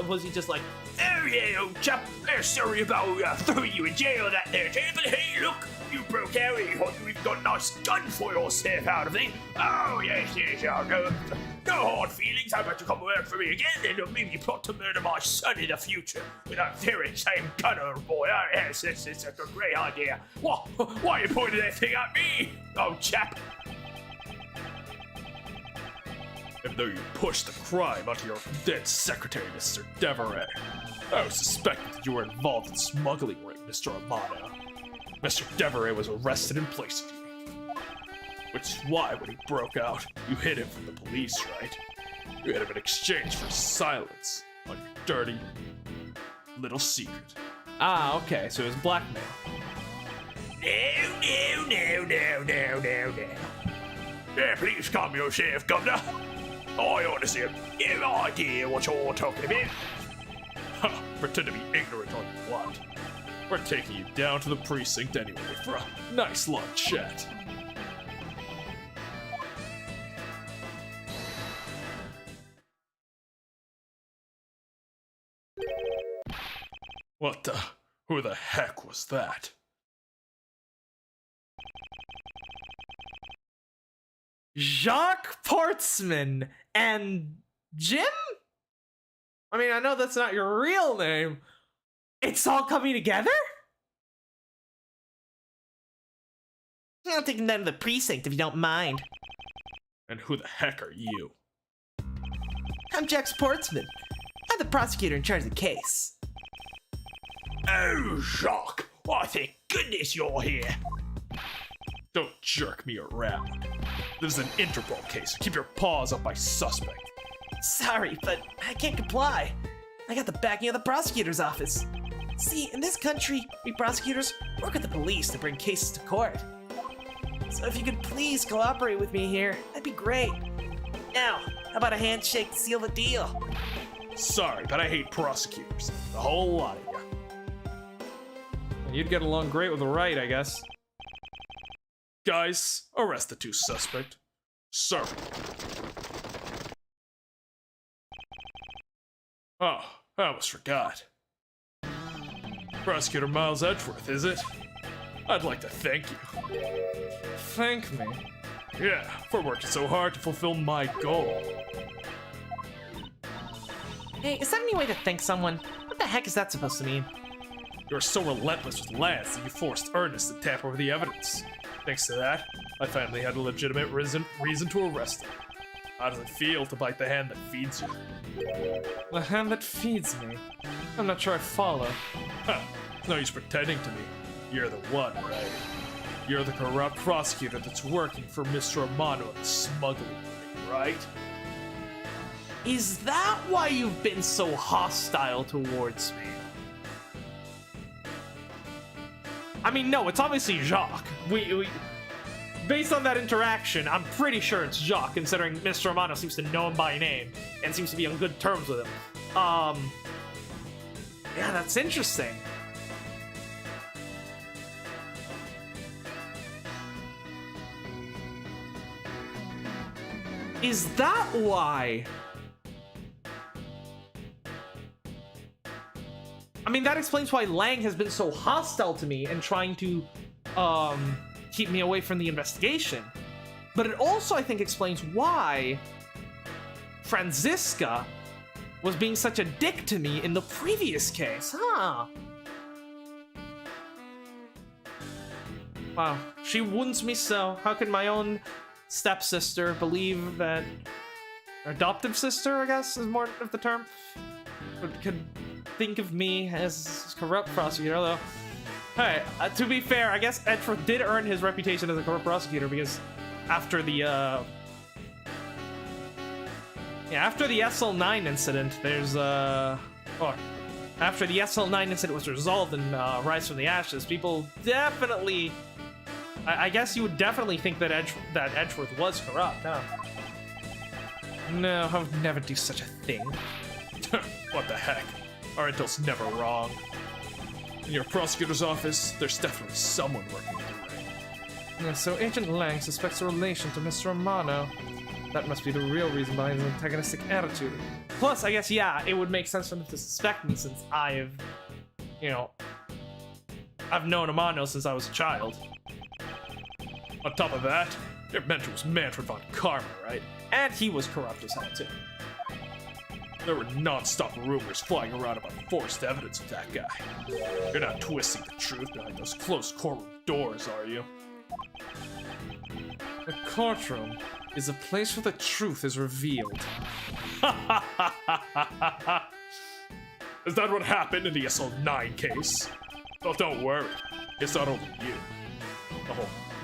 was he just like, Oh yeah, old chap, sorry about throwing you in jail that there, but hey, look, you broke out here, we've got a nice gun for your stuff out of it. Oh yes, no hard feelings, how about you come work for me again, then maybe you plot to murder my son in the future with that very same gunner boy. Oh yes, it's a great idea. What? Why are you pointing that thing at me, old chap? Even though you pushed the crime onto your dead secretary, Mr. Devereux, I suspected that you were involved in smuggling ring, Mr. Amano. Mr. Devereux was arrested and placed with you. Which is why, when he broke out, you hid him from the police, right? You hid him in exchange for silence on your dirty little secret. Ah, okay, so it was blackmail. No. Yeah, please calm yourself, Governor. I honestly have no idea what you're talking about. Ha, pretend to be ignorant on what? We're taking you down to the precinct anyway for a nice long chat. What the? Who the heck was that? Jacques Portsman and Jim? I mean, I know that's not your real name. It's all coming together? I'll take him down to the precinct if you don't mind. And who the heck are you? I'm Jack Sportsman. I'm the prosecutor in charge of the case. Oh, Jacques! Why, thank goodness you're here! Don't jerk me around. This is an Interpol case, so keep your paws off my suspect. Sorry, but I can't comply. I got the backing of the prosecutor's office. See, in this country, we prosecutors work with the police to bring cases to court. So if you could please cooperate with me here, that'd be great. Now, how about a handshake to seal the deal? Sorry, but I hate prosecutors. The whole lot of you. You'd get along great with the right, I guess. Guys, arrest the two suspects. Sorry. Oh, I almost forgot. Prosecutor Miles Edgeworth, is it? I'd like to thank you. Thank me. Yeah, for working so hard to fulfill my goal. Hey, is that any way to thank someone? What the heck is that supposed to mean? You're so relentless with Lance that you forced Ernest to tamper with the evidence. Thanks to that, I finally had a legitimate reason to arrest him. How does it feel to bite the hand that feeds you? The hand that feeds me. I'm not sure I follow. Huh, no use pretending to me. You're the one, right? You're the corrupt prosecutor that's working for Mr. Romano and the smuggling ring, right? Is that why you've been so hostile towards me? I mean, no, it's obviously Jacques. We based on that interaction, I'm pretty sure it's Jacques, considering Mr. Romano seems to know him by name and seems to be on good terms with him. Yeah, that's interesting. Is that why? I mean, that explains why Lang has been so hostile to me and trying to, keep me away from the investigation. But it also, I think, explains why Franziska was being such a dick to me in the previous case, huh? Wow, she wounds me so. How could my own stepsister believe that... adoptive sister, I guess, is more of the term? Could think of me as corrupt prosecutor, although... Hey, to be fair, I guess Edgeworth did earn his reputation as a corrupt prosecutor because after the, after the SL9 incident, there's, after the SL9 incident was resolved and Rise from the Ashes, people definitely... I guess you would definitely think that Edgeworth was corrupt, huh? No, I would never do such a thing. What the heck? Our intel's never wrong. In your prosecutor's office, there's definitely someone working with the ring. Yeah, so Agent Lang suspects a relation to Mr. Romano. That must be the real reason behind his antagonistic attitude. Plus, I guess, yeah, it would make sense for them to suspect me since I've known Amano since I was a child. On top of that, your mentor was Manfred von Karma, right? And he was corrupt as hell, too. There were non-stop rumors flying around about forced evidence of that guy. You're not twisting the truth behind those closed courtroom doors, are you? The courtroom is a place where the truth is revealed. Is that what happened in the SL9 case? Oh, don't worry. It's not only you.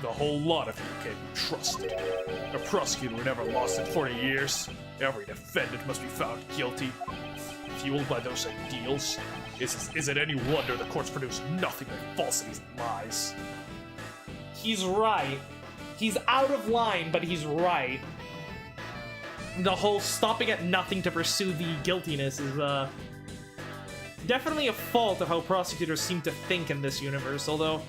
The whole lot of you can't be trusted. A prosecutor who never lost in 40 years. Every defendant must be found guilty. Fueled by those ideals. Is it any wonder the courts produce nothing but falsities and lies? He's right. He's out of line, but he's right. The whole stopping at nothing to pursue the guiltiness is, definitely a fault of how prosecutors seem to think in this universe, although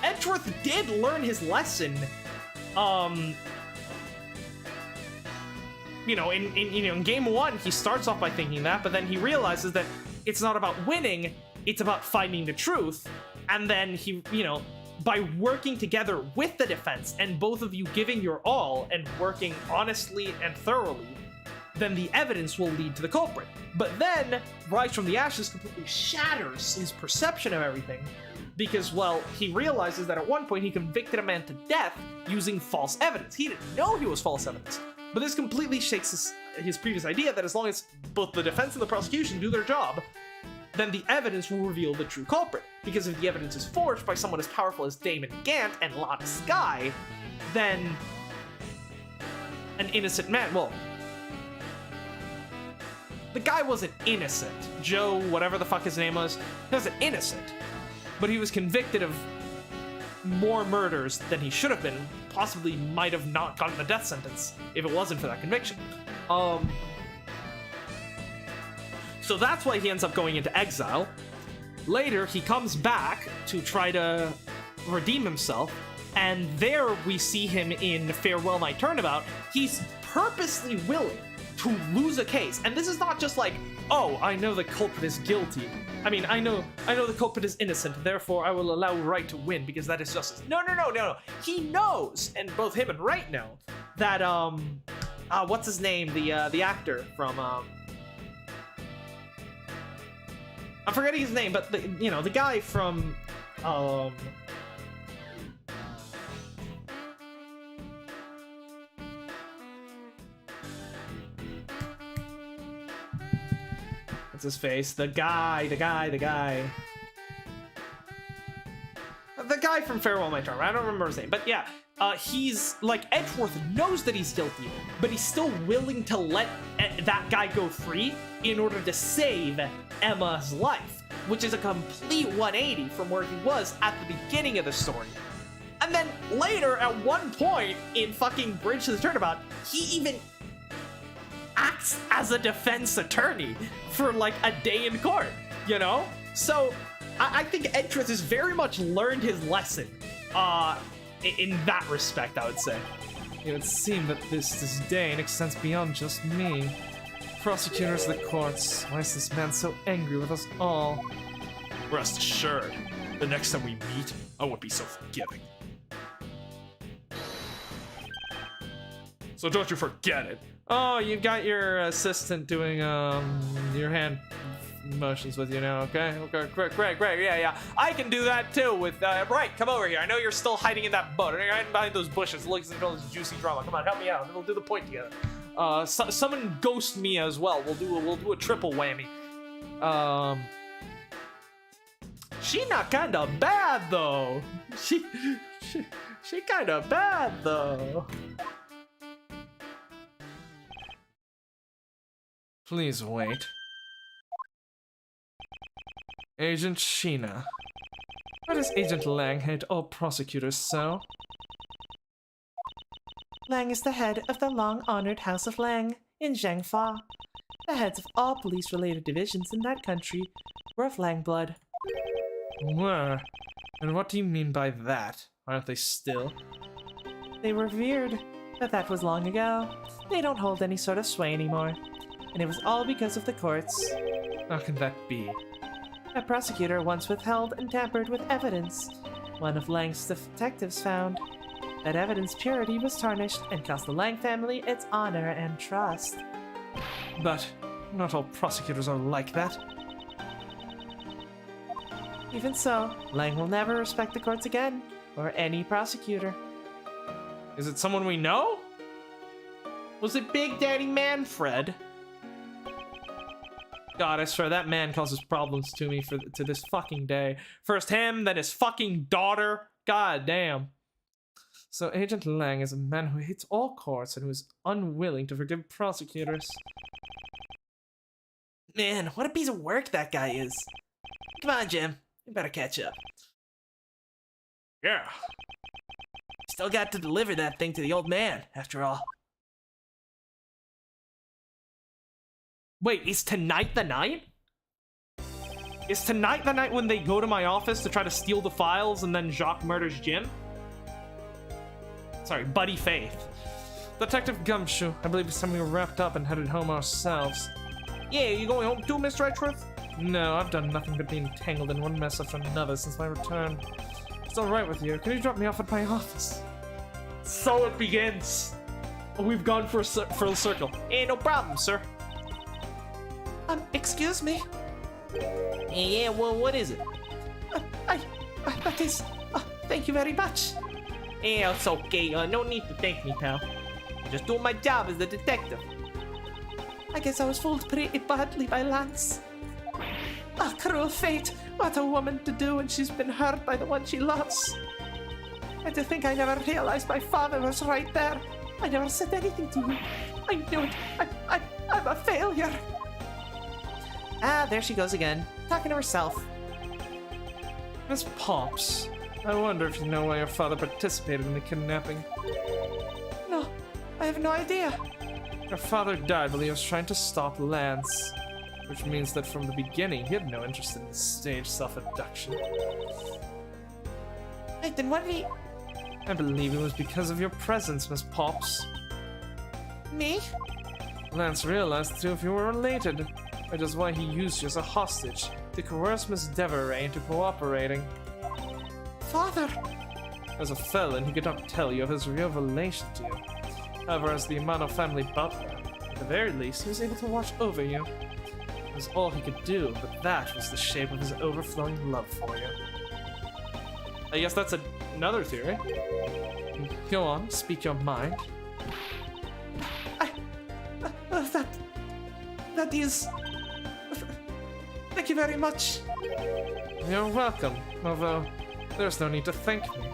Edgeworth did learn his lesson, in game one, he starts off by thinking that, but then he realizes that it's not about winning, it's about finding the truth, and then he, by working together with the defense, and both of you giving your all and working honestly and thoroughly, then the evidence will lead to the culprit. But then, Rise from the Ashes completely shatters his perception of everything, because, well, he realizes that at one point he convicted a man to death using false evidence. He didn't know he was false evidence. But this completely shakes his previous idea that as long as both the defense and the prosecution do their job, then the evidence will reveal the true culprit. Because if the evidence is forged by someone as powerful as Damon Gant and Lana Skye, then an innocent man, well, the guy wasn't innocent. Joe, whatever the fuck his name was, he wasn't innocent. But he was convicted of more murders than he should have been, possibly might have not gotten the death sentence if it wasn't for that conviction. So that's why he ends up going into exile. Later, he comes back to try to redeem himself, and there we see him in Farewell My Turnabout. He's purposely willing to lose a case, and this is not just like, oh, I know the culprit is guilty. I mean, I know the culprit is innocent, therefore I will allow Right to win because that is justice. No. He knows, and both him and Right know, that, what's his name? The actor from, I'm forgetting his name, but the guy from, what's his face? The guy from Farewell My Turnabout. I don't remember his name, but yeah, he's like, Edgeworth knows that he's guilty, but he's still willing to let that guy go free in order to save Emma's life, which is a complete 180 from where he was at the beginning of the story. And then later, at one point in fucking Bridge to the Turnabout, he even acts as a defense attorney for like a day in court, So I think Edgeworth has very much learned his lesson in that respect, I would say. It would seem that this disdain extends beyond just me. Prosecutors of the courts, why is this man so angry with us all? Rest assured, the next time we meet, I won't be so forgiving. So don't you forget it. Oh, you got your assistant doing your hand motions with you now, okay? Okay, great, yeah. I can do that too with, Right, come over here. I know you're still hiding in that boat. You're hiding behind those bushes, looking at all this juicy drama. Come on, help me out. We'll do the point together. Someone ghost me as well. We'll do a triple whammy. She not kinda bad though. She kinda bad though. Please wait. Agent Sheena. Why does Agent Lang hate all prosecutors so? Lang is the head of the long-honored House of Lang in Zhangfa. The heads of all police-related divisions in that country were of Lang blood. Were? And what do you mean by that? Aren't they still? They were revered, but that was long ago. They don't hold any sort of sway anymore. And it was all because of the courts. How can that be? A prosecutor once withheld and tampered with evidence. One of Lang's detectives found that evidence purity was tarnished and cost the Lang family its honor and trust. But not all prosecutors are like that. Even so, Lang will never respect the courts again, or any prosecutor. Is it someone we know? Was it Big Daddy Manfred? God, I swear that man causes problems to me to this fucking day. First him, then his fucking daughter. God damn. So Agent Lang is a man who hates all courts and who is unwilling to forgive prosecutors. Man, what a piece of work that guy is. Come on, Jim. You better catch up. Yeah. Still got to deliver that thing to the old man, after all. Wait, is tonight the night? Is tonight the night when they go to my office to try to steal the files and then Jacques murders Jim? Sorry, Buddy Faith. Detective Gumshoe, I believe it's time we were wrapped up and headed home ourselves. Yeah, you going home too, Mr. Edgeworth? No, I've done nothing but be entangled in one mess after another since my return. It's alright with you. Can you drop me off at my office? So it begins. We've gone for a circle. No problem, sir. Excuse me? Yeah, well, what is it? That is, thank you very much. Yeah, it's okay. No need to thank me, pal. I'm just doing my job as a detective. I guess I was fooled pretty badly by Lance. Cruel fate. What a woman to do when she's been hurt by the one she loves. And to think I never realized my father was right there. I never said anything to him. I knew it. I'm a failure. There she goes again, talking to herself. Miss Pops, I wonder if you know why your father participated in the kidnapping. No, I have no idea. Your father died while he was trying to stop Lance, which means that from the beginning he had no interest in this staged self-abduction. Wait, then what did he... I believe it was because of your presence, Miss Pops. Me? Lance realized the two of you were related, which is why he used you as a hostage to coerce Miss Deveray into cooperating. Father! As a felon, he could not tell you of his real relation to you. However, as the Amano family butler, at the very least, he was able to watch over you. It was all he could do, but that was the shape of his overflowing love for you. I guess that's another theory. Go on, speak your mind. That is... Thank you very much. You're welcome, although there's no need to thank me.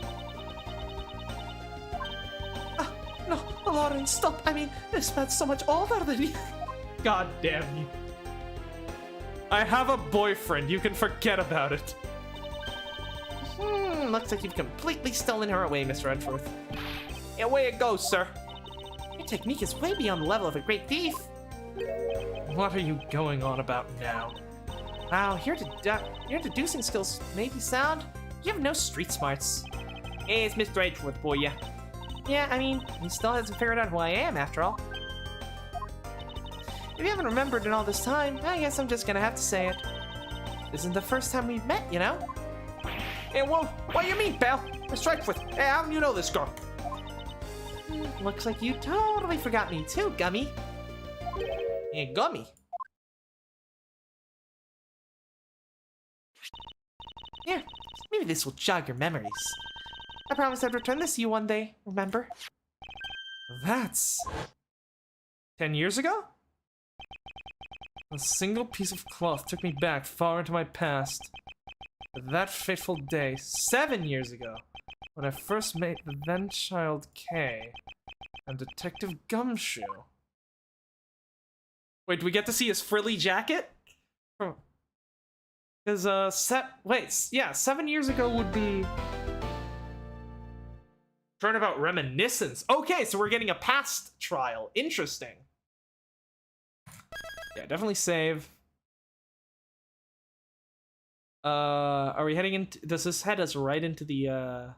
No, Lauren, stop. I mean, this man's so much older than you. God damn you. I have a boyfriend, you can forget about it. Looks like you've completely stolen her away, Mr. Edgeworth. Yeah, way it goes, sir. Your technique is way beyond the level of a great thief. What are you going on about now? Wow, your deducing skills may be sound. You have no street smarts. Hey, it's Mr. Edgeworth for you. Yeah, I mean, he still hasn't figured out who I am, after all. If you haven't remembered in all this time, I guess I'm just gonna have to say it. This isn't the first time we've met, you know? Hey, well, what do you mean, pal? Mr. Edgeworth, hey, how do you know this girl? Looks like you totally forgot me too, Gummy. Hey, Gummy. Here, maybe this will jog your memories. I promised I'd return this to you one day, remember? That's 10 years ago? A single piece of cloth took me back far into my past. But that fateful day, 7 years ago, when I first met the then-child Kay and Detective Gumshoe. Wait, do we get to see his frilly jacket? Because, 7 years ago would be... Turnabout reminiscence. Okay, so we're getting a past trial. Interesting. Yeah, definitely save. Are we heading into... Does this head us right into the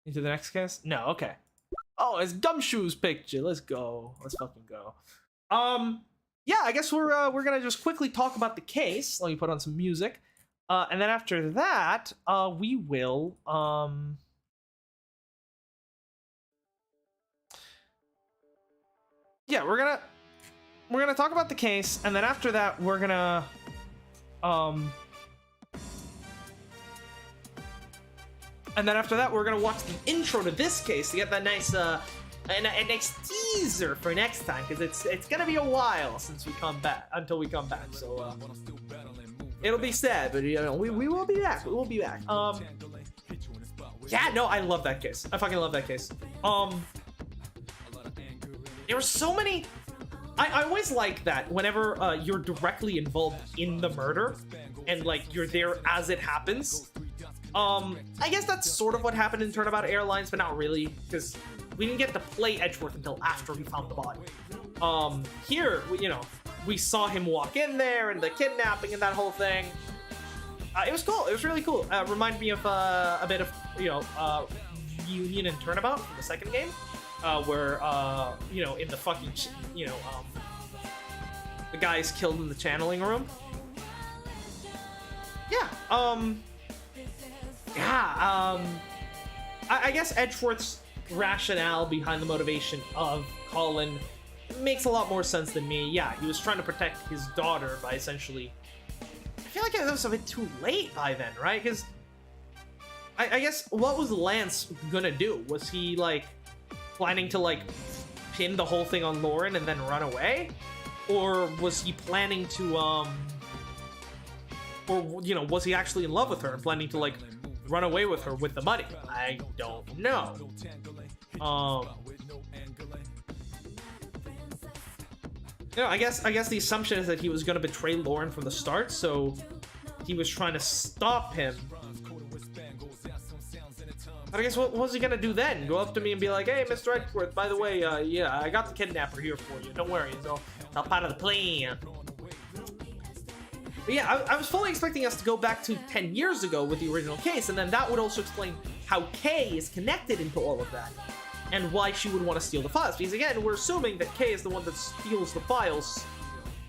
next case? No, okay. Oh, it's Gumshoe's picture. Let's go. Let's fucking go. Yeah, I guess we're gonna just quickly talk about the case. Let me put on some music. And then after that, we will, yeah, we're gonna talk about the case, and then after that, we're gonna, watch the intro to this case to get that nice, a nice teaser for next time, because it's gonna be a while since we come back, until we come back. So it'll be sad, but you know we will be back. We will be back. Yeah, no, I love that case. I fucking love that case. There were so many. I always like that whenever you're directly involved in the murder, and like you're there as it happens. I guess that's sort of what happened in Turnabout Airlines, but not really, because we didn't get to play Edgeworth until after we found the body. Here, we saw him walk in there, and the kidnapping and that whole thing. It was cool. It was really cool. Reminded me of a bit of, Reunion and Turnabout from the second game, where, in the fucking, the guy's killed in the channeling room. Yeah, I guess Edgeworth's rationale behind the motivation of Colin makes a lot more sense than me. Yeah, he was trying to protect his daughter by essentially... I feel like it was a bit too late by then, right? Because I guess, what was Lance gonna do? Was he, like, planning to, like, pin the whole thing on Lauren and then run away? Or was he planning to, was he actually in love with her and planning to, like, run away with her with the money? I don't know. I guess the assumption is that he was going to betray Lauren from the start, so he was trying to stop him I guess what was he gonna do then? Go up to me and be like, hey, Mr. Edgeworth, by the way, yeah, I got the kidnapper here for you. Don't worry, it's all part of the plan. But yeah, I was fully expecting us to go back to 10 years ago with the original case, and then that would also explain how Kay is connected into all of that, and why she would want to steal the files. Because again, we're assuming that Kay is the one that steals the files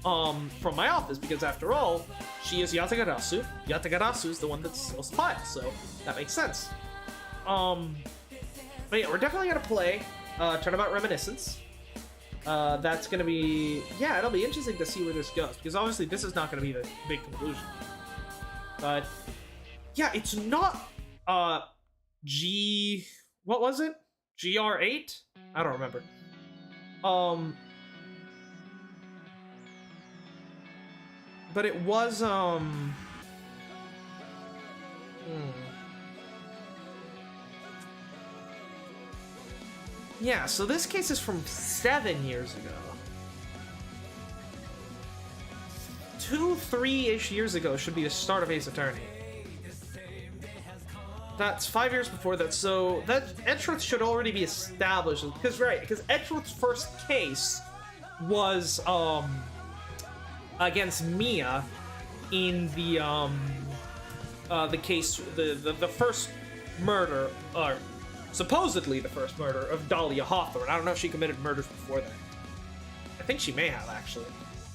from my office, because after all, she is Yatagarasu. Yatagarasu is the one that steals the files, so that makes sense. But yeah, we're definitely gonna play Turnabout Reminiscence. That's gonna be, yeah, it'll be interesting to see where this goes, because obviously this is not gonna be the big conclusion. But yeah, it's not what was it? GR8? I don't remember. But it was yeah, so this case is from 7 years ago. 2-3-ish years ago should be the start of Ace Attorney. That's 5 years before that, so that Edgeworth should already be established. Because Edgeworth's first case was against Mia in the case, the first murder, or supposedly the first murder of Dahlia Hawthorne. I don't know if she committed murders before that. I think she may have, actually.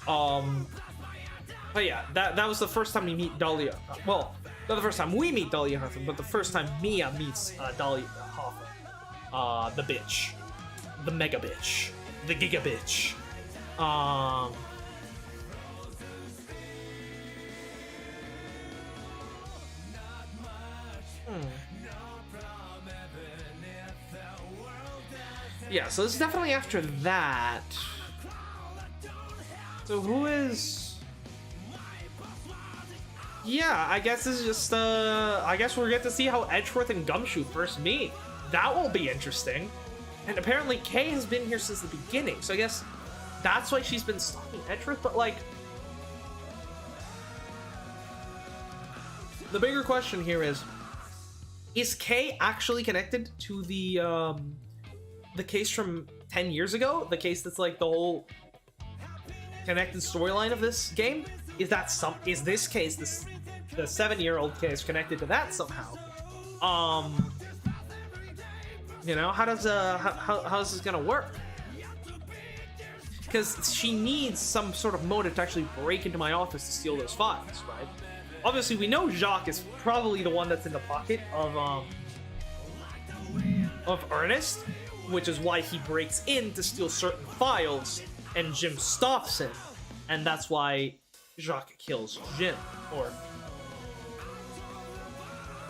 But yeah, that was the first time we meet Dahlia. Well, not the first time we meet Dahlia Hawthorne, but the first time Mia meets Dahlia Hawthorne. The bitch. The mega bitch. The giga bitch. Yeah, so this is definitely after that. So who is... Yeah, I guess this is just, I guess we'll get to see how Edgeworth and Gumshoe first meet. That will be interesting. And apparently Kay has been here since the beginning, so I guess that's why she's been stalking Edgeworth, but like... The bigger question here is Kay actually connected to the case from 10 years ago? The case that's like the whole connected storyline of this game? Is this case, the 7-year-old case, connected to that somehow? You know, how is this gonna work? Because she needs some sort of motive to actually break into my office to steal those files, right? Obviously, we know Jacques is probably the one that's in the pocket of Ernest, which is why he breaks in to steal certain files, and Jim stops him, and that's why Jacques kills Jim,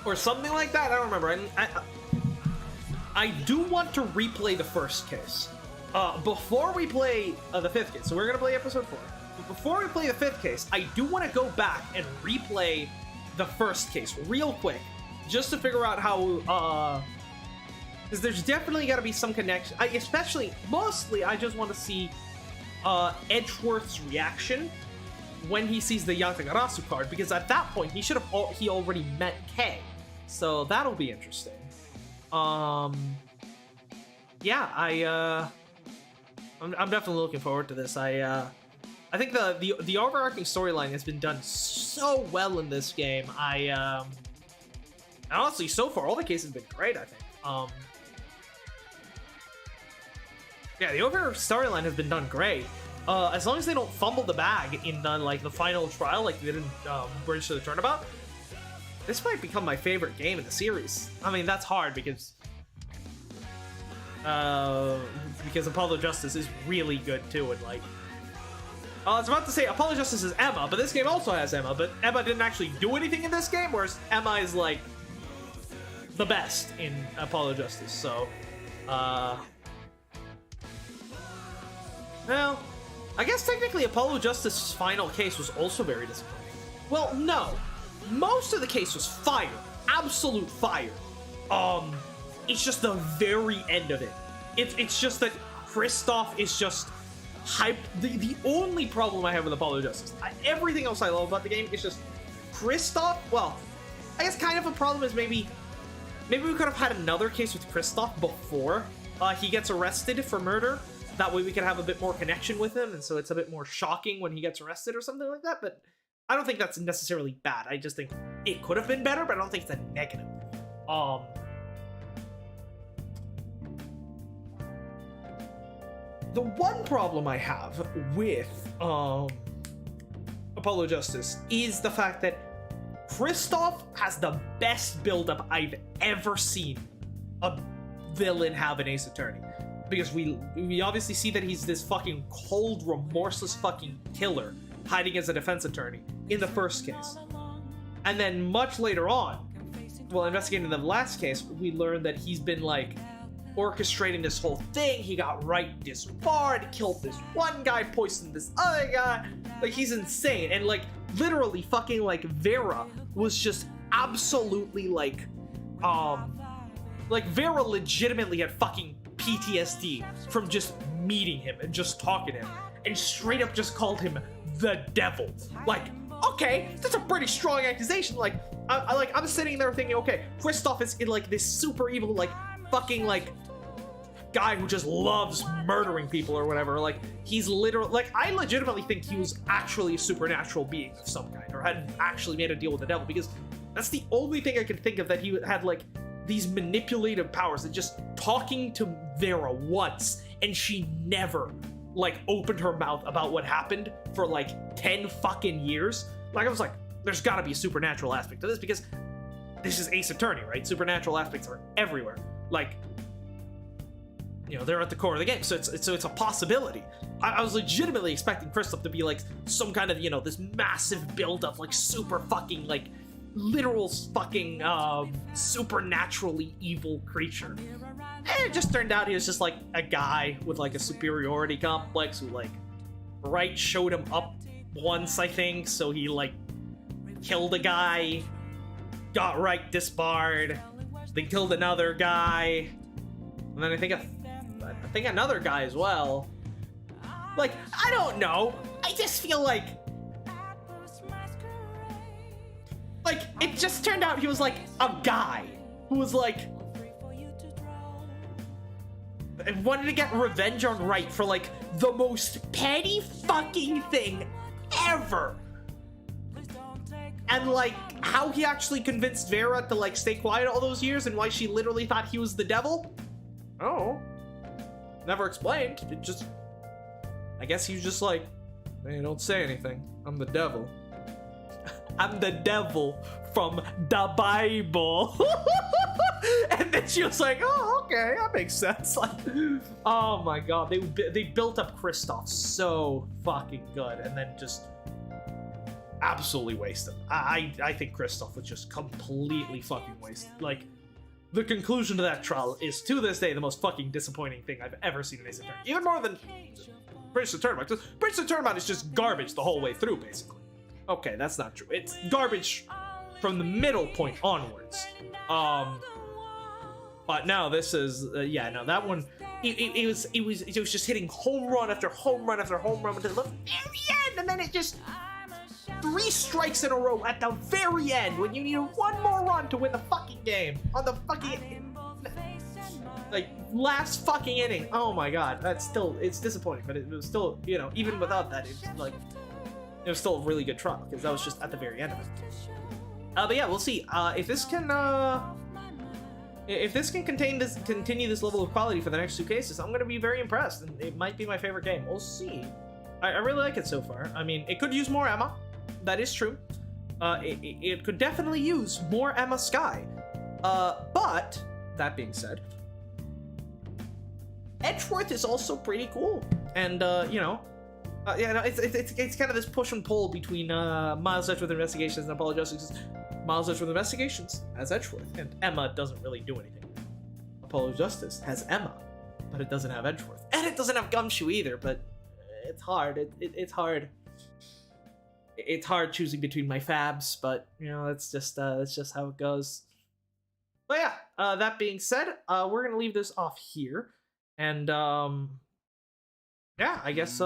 or something like that. I don't remember. I do want to replay the first case before we play the 5th case. So we're gonna play episode 4. But before we play the 5th case, I do want to go back and replay the first case real quick, just to figure out how. Because there's definitely got to be some connection. Mostly, I just want to see Edgeworth's reaction when he sees the Yatagarasu card, because at that point he he already met Kay, so that'll be interesting. Yeah, I'm definitely looking forward to this. I think the overarching storyline has been done so well in this game. Honestly, so far all the cases have been great. I think. Yeah, the overarching storyline has been done great. As long as they don't fumble the bag in the final trial, like they did in Bridge to the Turnabout, this might become my favorite game in the series. I mean, that's hard because Apollo Justice is really good too, and like, I was about to say Apollo Justice is Emma, but this game also has Emma, but Emma didn't actually do anything in this game, whereas Emma is like the best in Apollo Justice. So, well, I guess technically Apollo Justice's final case was also very disappointing. Well, no. Most of the case was fire. Absolute fire. It's just the very end of it. It's just that Kristoff is just hype. The only problem I have with Apollo Justice, everything else I love about the game is just Kristoff. Well, I guess kind of a problem is maybe maybe we could have had another case with Kristoff before he gets arrested for murder. That way we can have a bit more connection with him, and so it's a bit more shocking when he gets arrested or something like that. But I don't think that's necessarily bad. I just think it could have been better, but I don't think it's a negative. The one problem I have with Apollo Justice is the fact that Kristoff has the best build-up I've ever seen a villain have in Ace Attorney. Because we obviously see that he's this fucking cold, remorseless fucking killer hiding as a defense attorney in the first case. And then much later on, while investigating the last case, we learn that he's been like orchestrating this whole thing. He got right disbarred, killed this one guy, poisoned this other guy. Like, he's insane. And like literally fucking like Vera was just absolutely like Vera legitimately had fucking PTSD from just meeting him and just talking to him, and straight up just called him the devil. Like, okay, that's a pretty strong accusation. Like, I'm sitting there thinking, okay, Kristoff is in like this super evil, like fucking like guy who just loves murdering people or whatever. Like, he's literally like, I legitimately think he was actually a supernatural being of some kind, or had actually made a deal with the devil, because that's the only thing I can think of that he had like these manipulative powers, and just talking to Vera once and she never like opened her mouth about what happened for like 10 fucking years. Like, I was like, there's gotta be a supernatural aspect to this, because this is Ace Attorney, right? Supernatural aspects are everywhere. Like, you know, they're at the core of the game, so it's a possibility. I was legitimately expecting Kristoff to be like some kind of, you know, this massive build-up, like super fucking like literal fucking supernaturally evil creature. And it just turned out he was just like a guy with like a superiority complex who like Wright showed him up once, I think, so he like killed a guy, got Wright disbarred, then killed another guy, and then I think another guy as well. Like, I don't know, I just feel like it just turned out he was like a guy who was like wanted to get revenge on Wright for like the most petty fucking thing ever. And like how he actually convinced Vera to like stay quiet all those years, and why she literally thought he was the devil. Oh, never explained. It just, I guess he was just like, hey, don't say anything, I'm the devil. I'm the devil from the Bible. And then she was like, oh, okay, that makes sense. Like, oh my god, they built up Kristoff so fucking good, and then just absolutely wasted. I think Kristoff was just completely fucking wasted. Like, the conclusion to that trial is, to this day, the most fucking disappointing thing I've ever seen in Ace Attorney. Even more than Prince of Tournament. Prince of Tournament is just garbage the whole way through, basically. Okay, that's not true. It's garbage from the middle point onwards. But now this is, yeah, no, that one, it was just hitting home run after home run after home run until the very end, and then it just 3 strikes in a row at the very end when you need one more run to win the fucking game on the fucking like last fucking inning. Oh my god, that's still, it's disappointing, but it was still, you know, even without that, it's like, it was still a really good trial, because that was just at the very end of it. But yeah, we'll see. If this can continue this level of quality for the next 2 cases, I'm gonna be very impressed, and it might be my favorite game. We'll see. I really like it so far. I mean, it could use more Emma. That is true. It could definitely use more Emma Skye. But that being said, Edgeworth is also pretty cool, and you know. Yeah, no, it's kind of this push and pull between Miles Edgeworth Investigations and Apollo Justice. Miles Edgeworth Investigations has Edgeworth, and Emma doesn't really do anything. Apollo Justice has Emma, but it doesn't have Edgeworth, and it doesn't have Gumshoe either. But it's hard. It's hard. It's hard choosing between my fabs, but you know, that's just how it goes. But yeah, that being said, we're gonna leave this off here, and yeah, I guess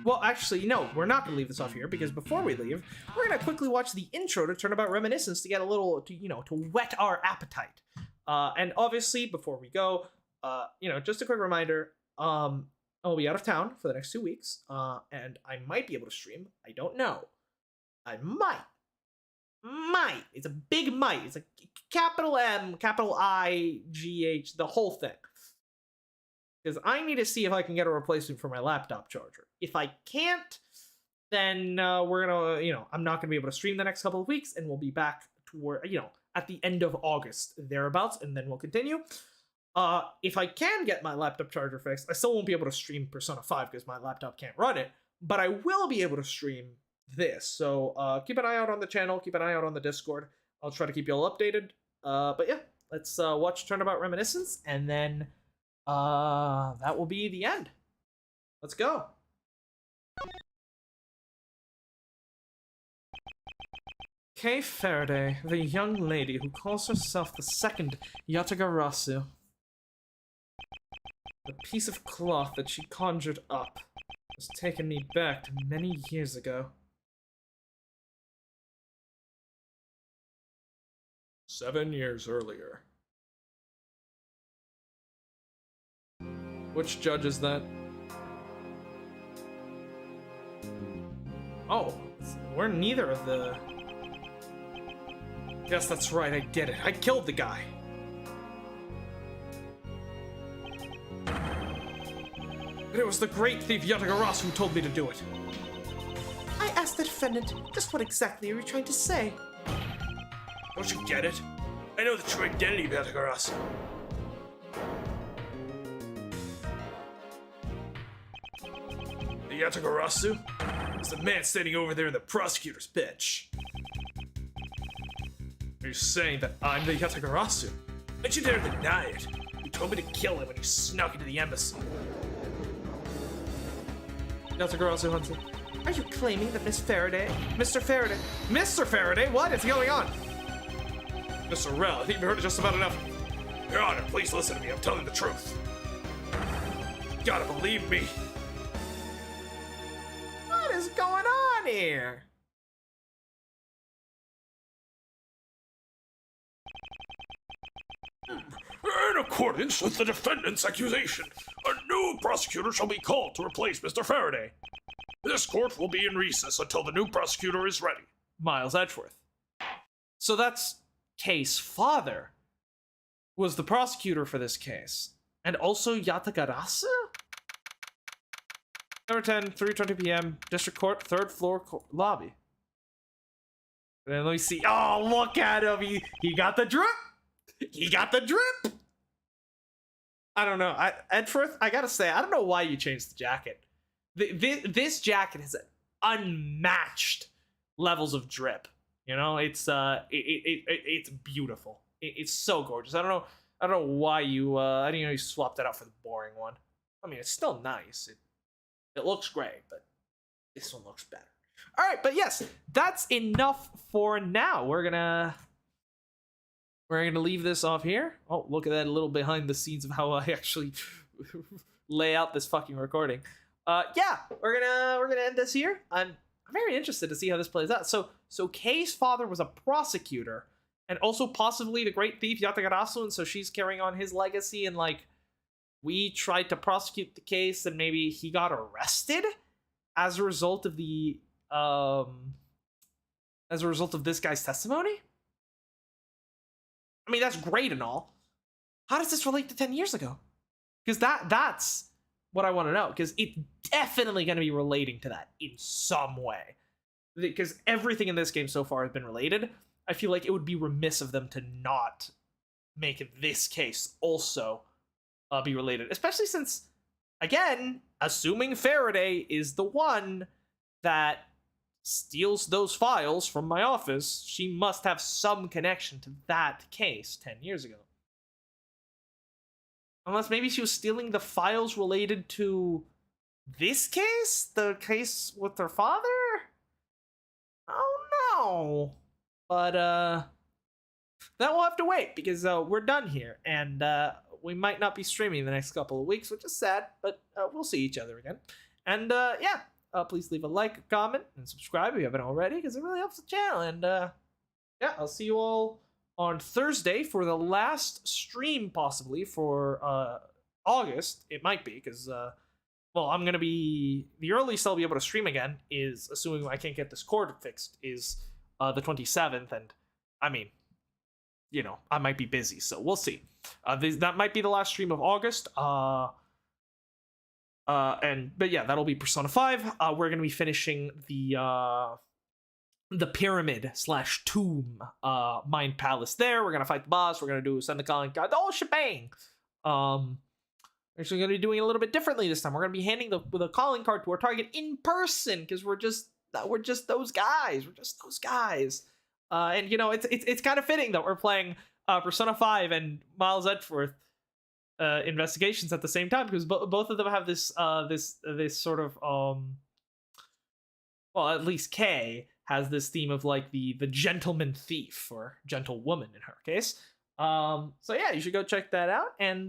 Well, actually, no, we're not going to leave this off here, because before we leave, we're going to quickly watch the intro to Turnabout Reminiscence to get a little, to whet our appetite. And obviously, before we go, just a quick reminder, I'll be out of town for the next 2 weeks, and I might be able to stream. I don't know. I might. It's a big might. It's a capital M, capital I, G-H, the whole thing. Because I need to see if I can get a replacement for my laptop charger. If I can't, then we're gonna, I'm not gonna be able to stream the next couple of weeks, and we'll be back toward, at the end of August, thereabouts, and then we'll continue. If I can get my laptop charger fixed, I still won't be able to stream Persona 5 because my laptop can't run it, but I will be able to stream this. So keep an eye out on the channel, keep an eye out on the Discord. I'll try to keep you all updated. But yeah, let's watch Turnabout Reminiscence, and then that will be the end. Let's go. Kay Faraday, the young lady who calls herself the second Yatagarasu. The piece of cloth that she conjured up has taken me back to many years ago. 7 years earlier. Which judge is that? Oh, we're neither of the... Yes, that's right, I did it. I killed the guy. But it was the great thief Yatagarasu who told me to do it. I asked the defendant, just what exactly are you trying to say? Don't you get it? I know the true identity of Yatagarasu. The Yatagarasu is the man standing over there in the prosecutor's bench. Are you saying that I'm the Yatagarasu? Don't you dare deny it. You told me to kill him when you snuck into the embassy. Yatagarasu Hudson. Are you claiming that Mr. Faraday? Mr. Faraday, what is going on? Mr. Rell, I think you heard just about enough. Your Honor, please listen to me. I'm telling the truth. You gotta believe me. What is going on here? In accordance with the defendant's accusation, a new prosecutor shall be called to replace Mr. Faraday. This court will be in recess until the new prosecutor is ready. Miles Edgeworth. So that's Kay's father was the prosecutor for this case. And also Yatagarasu? Number 10, 3:20 p.m., District Court, 3rd floor lobby. And then let me see. Oh, look at him. He got the drip. He got the drip. I don't know. Edgeworth, I gotta say, I don't know why you changed the jacket. This jacket has unmatched levels of drip. It's it's beautiful. It's so gorgeous. I don't know why you I didn't know you swapped that out for the boring one. I mean, it's still nice. It looks great, but this one looks better. All right, but yes, that's enough for now. We're gonna leave this off here. Oh, look at that little behind the scenes of how I actually lay out this fucking recording. Yeah, we're gonna end this here. I'm very interested to see how this plays out. So Kay's father was a prosecutor, and also possibly the great thief Yatagarasu, and so she's carrying on his legacy, and we tried to prosecute the case, and maybe he got arrested as a result of this guy's testimony. I mean, that's great and all. How does this relate to 10 years ago? Because that's what I want to know, because it's definitely going to be relating to that in some way. Because everything in this game so far has been related. I feel like it would be remiss of them to not make this case also be related. Especially since, again, assuming Faraday is the one that steals those files from my office, she must have some connection to that case 10 years ago. Unless maybe she was stealing the files related to this case? The case with her father? Oh no. But that will have to wait, because we're done here, and we might not be streaming the next couple of weeks, which is sad, but we'll see each other again. And yeah, please leave a like, comment, and subscribe if you haven't already, because it really helps the channel. And yeah, I'll see you all on Thursday for the last stream, possibly for August. It might be, because well, I'm gonna be the earliest I'll be able to stream again is, assuming I can't get this cord fixed, is the 27th, and I mean, you know, I might be busy, so we'll see. That might be the last stream of August. But yeah, that'll be Persona 5. We're gonna be finishing the pyramid / tomb mind palace there. We're gonna fight the boss. We're gonna send the calling card, the whole shebang. Actually gonna be doing it a little bit differently this time. We're gonna be handing the calling card to our target in person, because we're just those guys. We're just those guys. And you know, it's kind of fitting that we're playing Persona 5 and Miles Edgeworth investigations at the same time, because both of them have this sort of well, at least Kay has this theme of like the gentleman thief, or gentlewoman in her case. So yeah, you should go check that out. And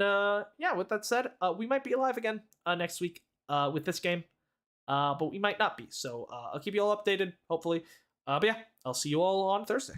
yeah, with that said, we might be live again next week with this game, but we might not be. So I'll keep you all updated, hopefully. But yeah, I'll see you all on Thursday.